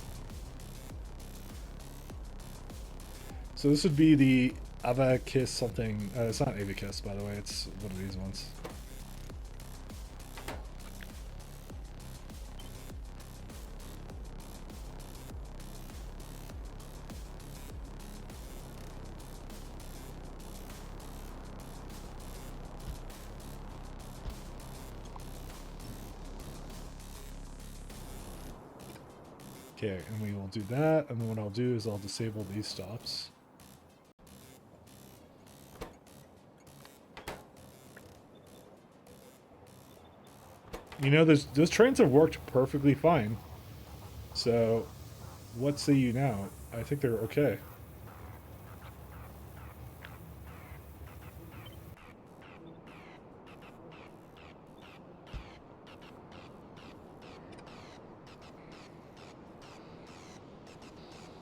So this would be the Avacus something... it's not Avacus, by the way. It's one of these ones. Okay, and we will do that, and then what I'll do is I'll disable these stops. You know, those trains have worked perfectly fine. So, what say you now? I think they're okay.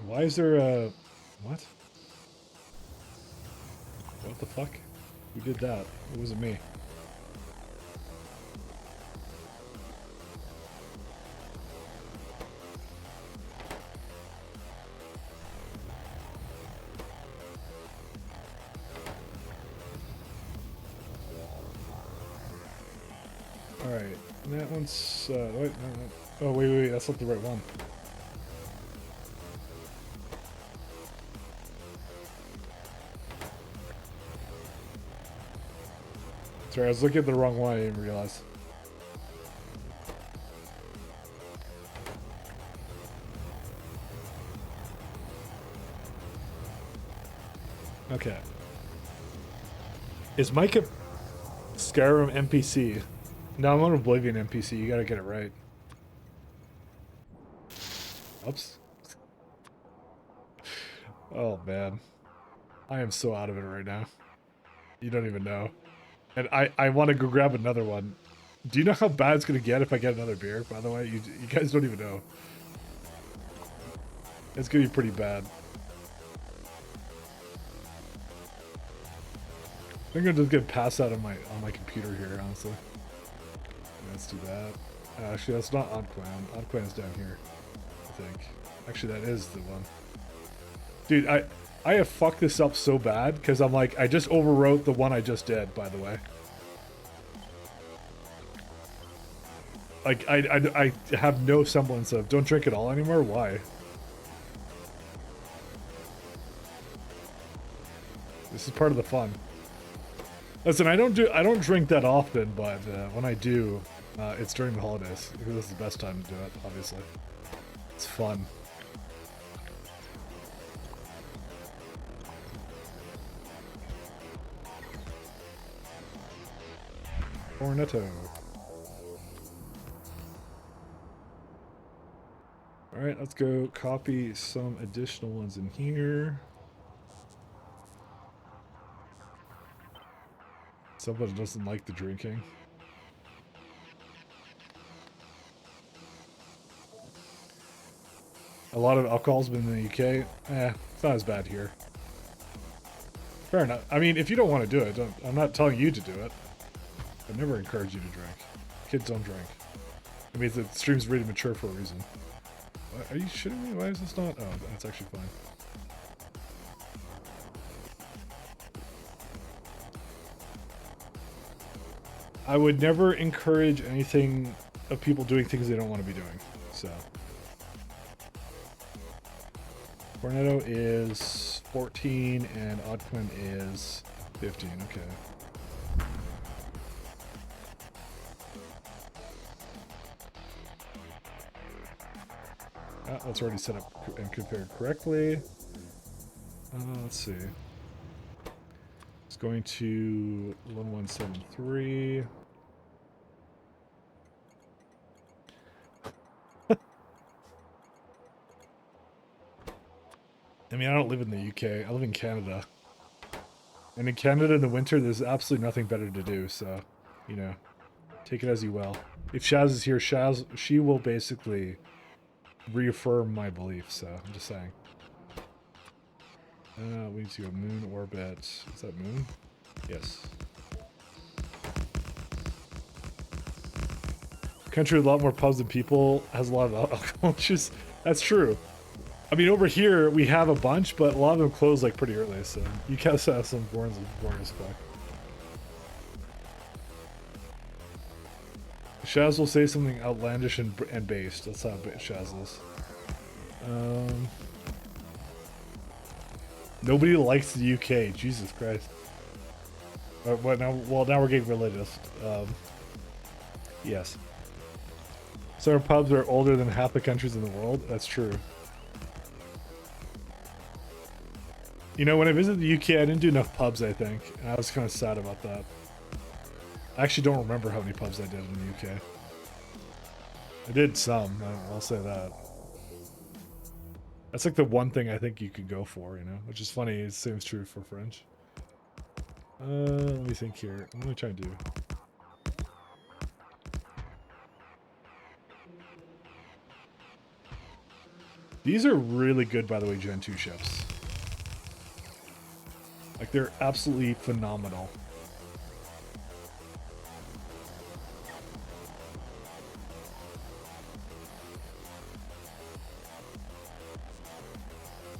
Why is there a... What? What the fuck? Who did that? It wasn't me. Alright, that one's... wait, no. Oh, wait, that's not the right one. Sorry, I was looking at the wrong one, I didn't realize. Okay. Is Mike a Skyrim NPC? No, I'm an Oblivion NPC, you gotta get it right. Oops. Oh man. I am so out of it right now. You don't even know. And I want to go grab another one. Do you know how bad it's going to get if I get another beer, by the way? You guys don't even know. It's going to be pretty bad. I think I'm just going to pass out on my computer here, honestly. Let's do that. Actually, that's not Oddquan. Oddquan's down here, I think. Actually, that is the one. Dude, I have fucked this up so bad because I'm like, I just overwrote the one I just did, by the way. Like, I have no semblance of don't drink it all anymore? Why? This is part of the fun. Listen, I don't drink that often, but when I do, it's during the holidays. Because this is the best time to do it, obviously. It's fun. Cornetto. Alright, let's go copy some additional ones in here. Somebody doesn't like the drinking. A lot of alcohol's been in the UK. It's not as bad here. Fair enough. I mean, if you don't want to do it, I'm not telling you to do it. I never encourage you to drink. Kids don't drink. I mean, the stream's really mature for a reason. Are you shitting me? Why is this not? Oh, that's actually fine. I would never encourage anything of people doing things they don't want to be doing. So. Tornado is 14 and Oddquin is 15. Okay. That's already set up and configured correctly. Let's see. It's going to 1173. I mean, I don't live in the UK. I live in Canada. And in Canada in the winter, there's absolutely nothing better to do. So, you know, take it as you will. If Shaz is here, she will basically reaffirm my belief. So, I'm just saying. We need to go moon orbit. Is that moon? Yes. Country with a lot more pubs than people has a lot of alcohol. That's true. I mean, over here, we have a bunch, but a lot of them close, like, pretty early, so you guys have some boring as fuck. Shaz will say something outlandish and based. That's how Shaz is. Nobody likes the UK. Jesus Christ. But now, well, now we're getting religious. Yes. So our pubs are older than half the countries in the world. That's true. You know, when I visited the UK, I didn't do enough pubs, I think. And I was kind of sad about that. I actually don't remember how many pubs I did in the UK. I did some, I'll say that. That's like the one thing I think you could go for, you know? Which is funny, the same is true for French. Let me think here. What am I trying to do? These are really good, by the way, Gen 2 ships. Like, they're absolutely phenomenal.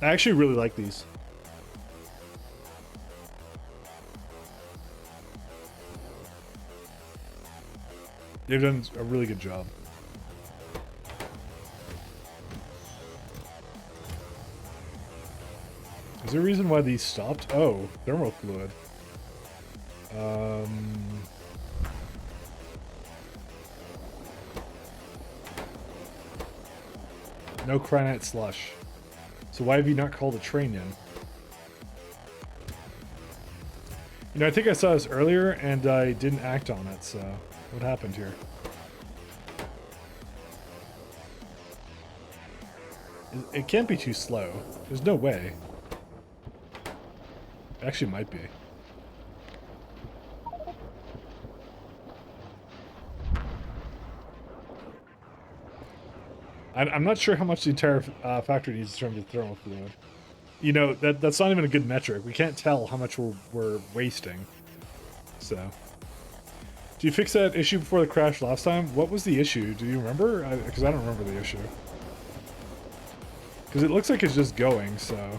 I actually really like these. They've done a really good job. Is there a reason why these stopped? Oh, thermal fluid. No cranite slush. So why have you not called a train in? You know, I think I saw this earlier and I didn't act on it, so what happened here? It can't be too slow. There's no way. It actually might be. I'm not sure how much the entire factory needs in terms of thermal fluid. You know, that's not even a good metric. We can't tell how much we're wasting. So. Did you fix that issue before the crash last time? What was the issue? Do you remember? Because I don't remember the issue. Because it looks like it's just going, so...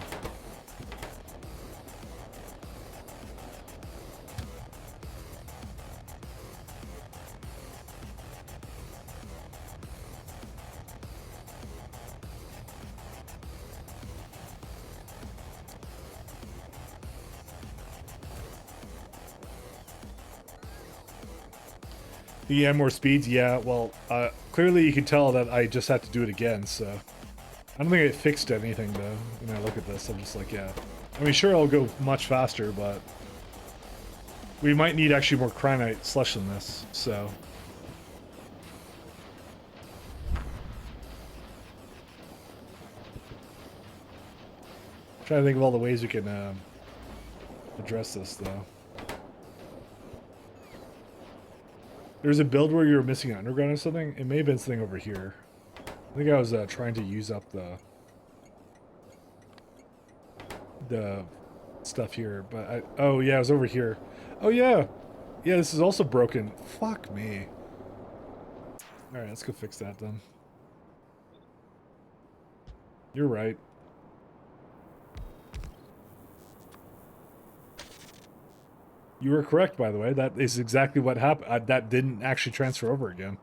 You had more speeds? Yeah, well, clearly you can tell that I just had to do it again, so... I don't think I fixed anything, though, when I look at this. I'm just like, yeah. I mean, sure, I'll go much faster, but... we might need actually more cranite slush than this, so... trying to think of all the ways we can address this, though. There's a build where you were missing an underground or something. It may have been something over here. I think I was trying to use up the stuff here, but oh yeah, it was over here. Oh yeah, yeah. This is also broken. Fuck me. All right, let's go fix that then. You're right. You were correct, by the way. That is exactly what happened. That didn't actually transfer over again.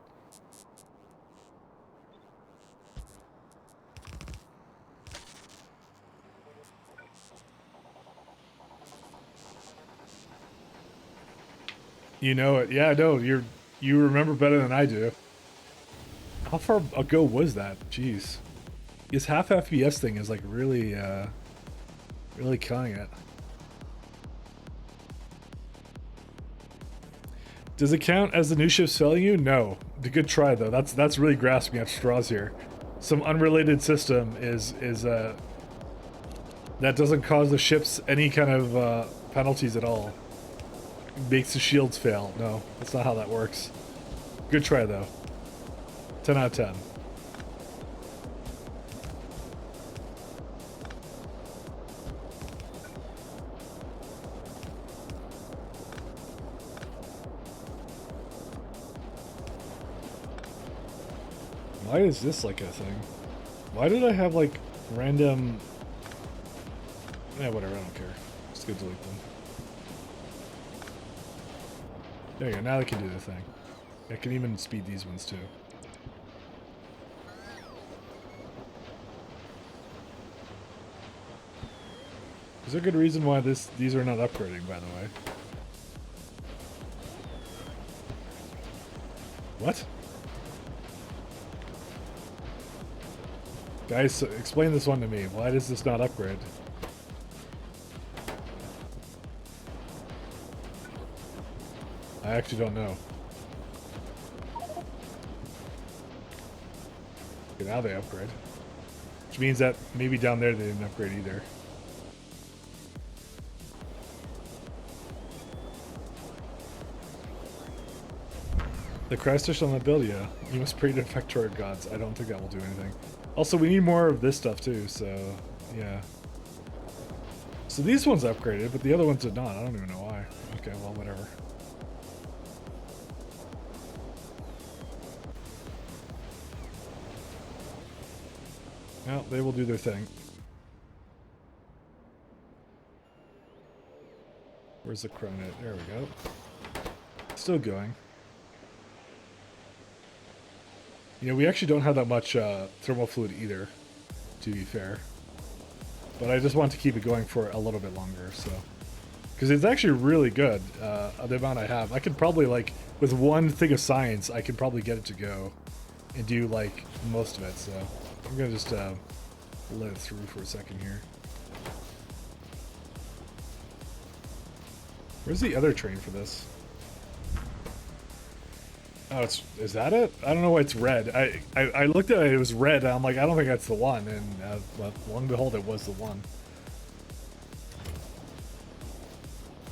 You know it. Yeah, no, you remember better than I do. How far ago was that? Jeez. This half FPS thing is like really really killing it. Does it count as the new ship's failing you? No. A good try though. That's really grasping at straws here. Some unrelated system is that doesn't cause the ships any kind of penalties at all. Makes the shields fail. No, that's not how that works. Good try though. 10 out of 10. Why is this like a thing? Why did I have like random... Yeah, whatever, I don't care. Just go delete them. There you go, now they can do the thing. I can even speed these ones too. Is there a good reason why these are not upgrading, by the way? What? Guys, explain this one to me. Why does this not upgrade? I actually don't know. Okay, now they upgrade. Which means that maybe down there they didn't upgrade either. The crash dish on the build, yeah. You must pray to Factorio gods. I don't think that will do anything. Also, we need more of this stuff too, so yeah. So these ones upgraded, but the other ones did not. I don't even know why. Okay, well, whatever. Well, they will do their thing. Where's the Chronet? There we go. Still going. You know, we actually don't have that much thermal fluid either, to be fair. But I just want to keep it going for a little bit longer, so. Because it's actually really good, the amount I have. I could probably, like, with one thing of science, I could probably get it to go and do, like, most of it, so. I'm going to just let it through for a second here. Where's the other train for this? Oh, is that it? I don't know why it's red. I looked at it, it was red, and I'm like, I don't think that's the one, and well, lo and behold, it was the one.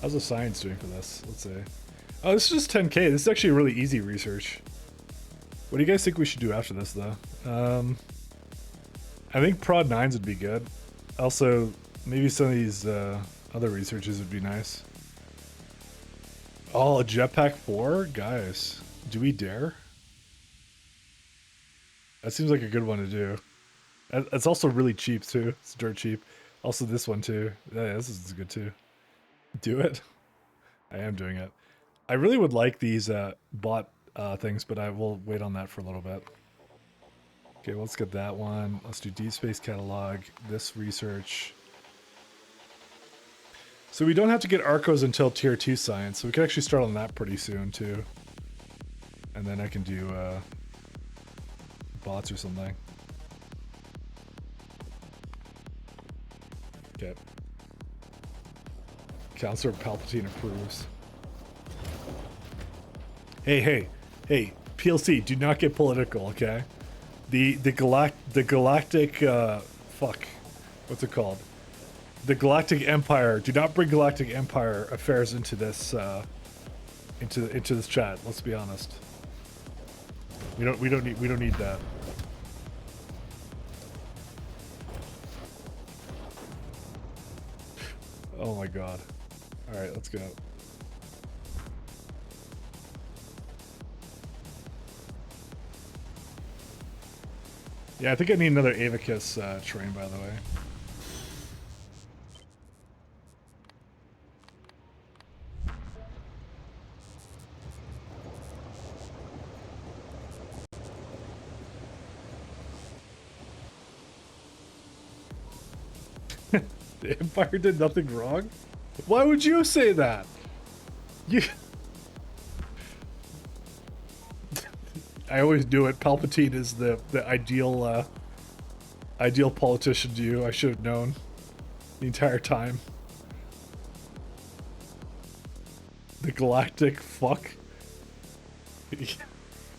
How's the science doing for this? Let's see. Oh, this is just 10k. This is actually really easy research. What do you guys think we should do after this, though? I think Prod 9s would be good. Also, maybe some of these other researches would be nice. Oh, a jetpack 4? Guys, do we dare? That seems like a good one to do. It's also really cheap, too. It's dirt cheap. Also, this one, too. Yeah, this is good, too. Do it. I am doing it. I really would like these bot things, but I will wait on that for a little bit. Okay, well, let's get that one. Let's do Deep Space Catalog, this research. So we don't have to get Arcos until Tier 2 Science, so we can actually start on that pretty soon, too. And then I can do bots or something. Okay. Counselor Palpatine approves. Hey, PLC, do not get political, okay? The galactic fuck, what's it called? The Galactic Empire. Do not bring Galactic Empire affairs into this into this chat. Let's be honest. We don't need that. Oh my god. All right, let's go. Yeah, I think I need another Avicus train, by the way. The Empire did nothing wrong? Why would you say that? You... I always knew it. Palpatine is the ideal ideal politician to you. I should have known the entire time. The galactic fuck. Because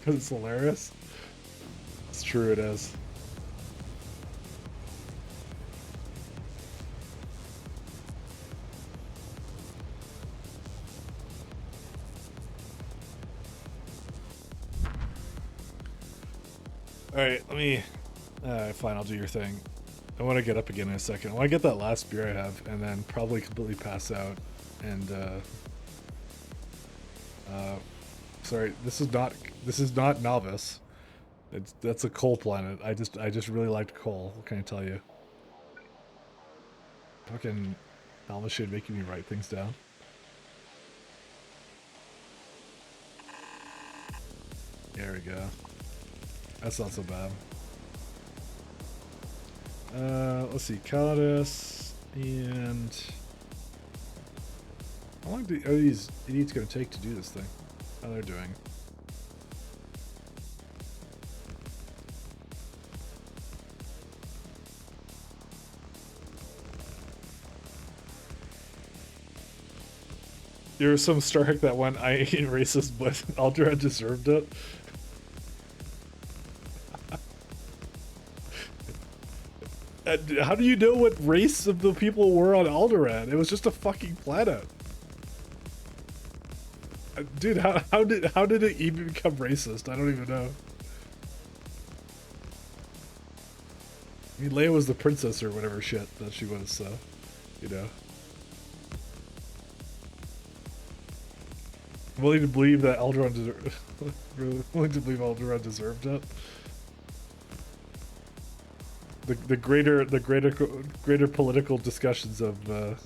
it's hilarious. It's true, it is. Alright, let me... fine, I'll do your thing. I want to get up again in a second. I want to get that last beer I have, and then probably completely pass out. And, sorry, this is not Novice. That's a coal planet. I just really liked coal. What can I tell you? Fucking Alma Shade making me write things down. There we go. That's not so bad. Let's see, Calidus and how long are these idiots gonna take to do this thing? How they're doing? There was some Star Trek that went, I ain't racist, but Alderaan deserved it. How do you know what race of the people were on Alderaan? It was just a fucking planet. Dude, how did it even become racist? I don't even know. I mean, Leia was the princess or whatever shit that she was, so, you know. I'm willing to believe that Alderaan deserved. Really willing to believe Alderaan deserved it. The greater political discussions of. I'm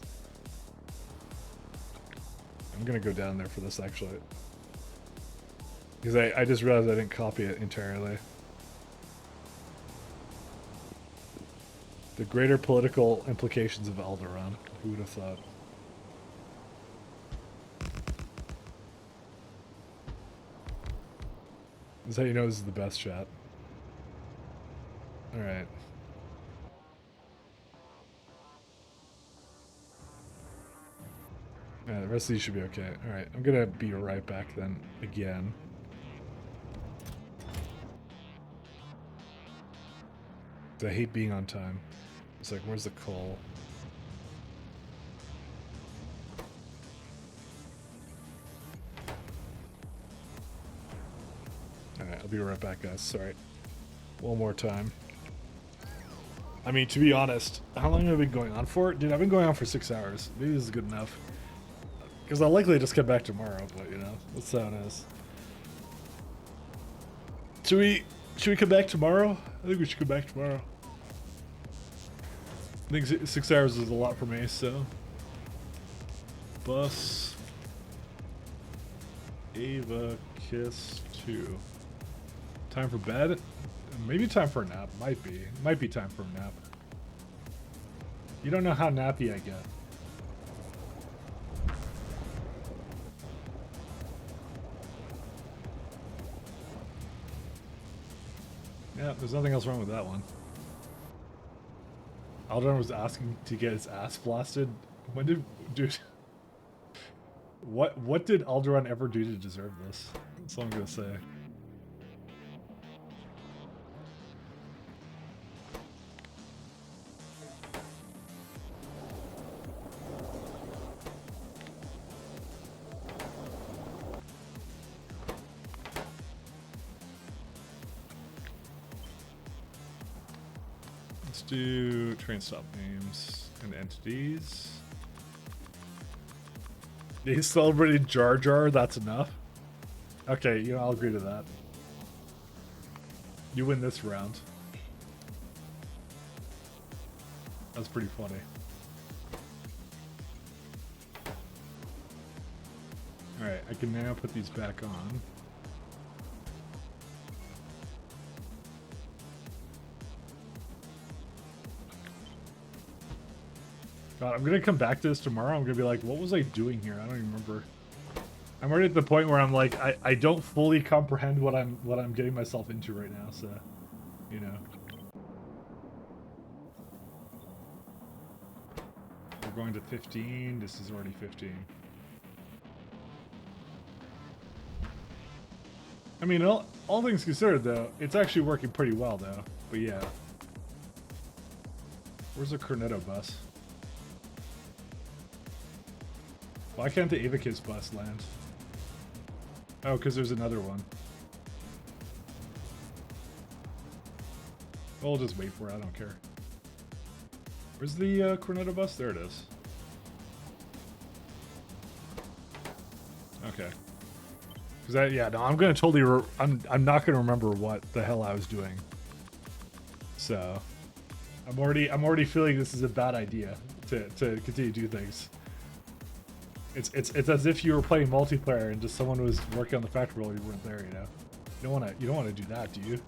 gonna go down there for this actually, because I just realized I didn't copy it entirely. The greater political implications of Alderaan. Who would have thought? This is how you know this is the best chat. All right. Yeah, the rest of these should be okay. Alright, I'm gonna be right back then, again. I hate being on time. It's like, where's the coal? Alright, I'll be right back, guys. Sorry. One more time. I mean, to be honest, how long have I been going on for? Dude, I've been going on for 6 hours. Maybe this is good enough. Because I'll likely just come back tomorrow, but you know, that's how it is. Should we come back tomorrow? I think we should come back tomorrow. I think 6 hours is a lot for me, so. Bus. Ava Kiss 2. Time for bed? Maybe time for a nap. Might be. Might be time for a nap. You don't know how nappy I get. Yeah, there's nothing else wrong with that one. Alderaan was asking to get his ass blasted. When did... Dude... What did Alderaan ever do to deserve this? That's all I'm gonna say. Let's do train stop names and entities. They celebrated Jar Jar, that's enough. Okay, you know, I'll agree to that. You win this round. That's pretty funny. Alright, I can now put these back on. God, I'm gonna come back to this tomorrow. I'm gonna be like, what was I doing here? I don't even remember. I'm already at the point where I'm like, I don't fully comprehend what I'm getting myself into right now, so you know. We're going to 15, this is already 15. I mean, all things considered though, it's actually working pretty well though, but yeah. Where's the Cornetto bus? Why can't the Avakis bus land? Oh, because there's another one. Well, we'll just wait for it, I don't care. Where's the Cornetto bus? There it is. Okay. Because yeah, no, I'm gonna totally. I'm not gonna remember what the hell I was doing. So, I'm already feeling this is a bad idea to continue to do things. It's as if you were playing multiplayer and just someone was working on the factory while you weren't there. You know, you don't want to do that, do you?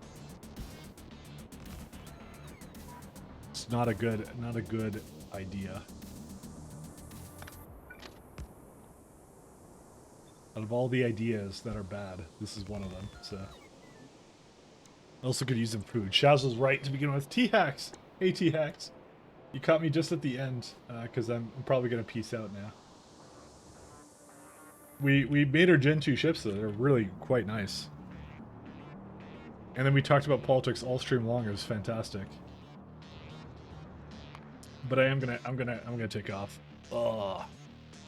It's not a good idea. Out of all the ideas that are bad, this is one of them, so. I also could use some food. Shaz was right to begin with. T-Hacks! Hey, T-Hacks. You caught me just at the end, because I'm probably going to peace out now. We made our Gen 2 ships, though. They're really quite nice. And then we talked about politics all stream long. It was fantastic. But I'm gonna take off. Ugh.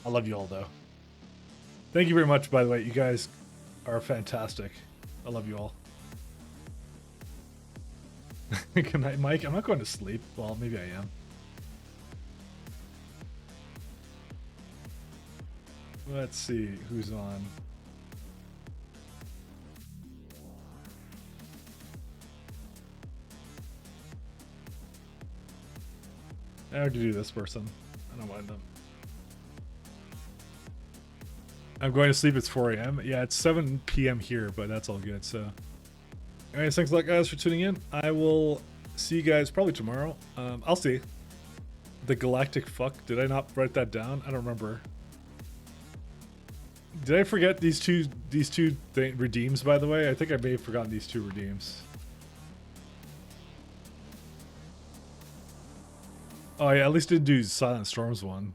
I love you all, though. Thank you very much, by the way. You guys are fantastic. I love you all. Good night, Mike. I'm not going to sleep. Well, maybe I am. Let's see who's on. I have to do this person. I don't mind them. I'm going to sleep. It's 4 a.m. Yeah, it's 7 p.m. here, but that's all good. So, anyways, thanks a lot, guys, for tuning in. I will see you guys probably tomorrow. I'll see. The galactic fuck. Did I not write that down? I don't remember. Did I forget these two redeems? By the way, I think I may have forgotten these two redeems. Oh yeah, at least didn't do Silent Storm's one.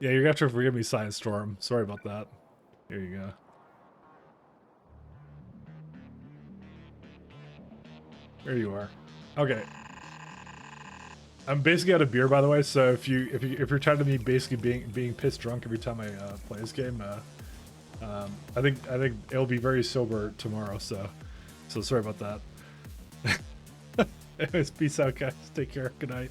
Yeah, you're gonna have to forgive me, Silent Storm. Sorry about that. Here you go. There you are. Okay. I'm basically out of beer, by the way. So if you're tired of me basically being pissed drunk every time I play this game, I think it'll be very sober tomorrow. So sorry about that. Anyways, peace out, guys. Take care. Good night.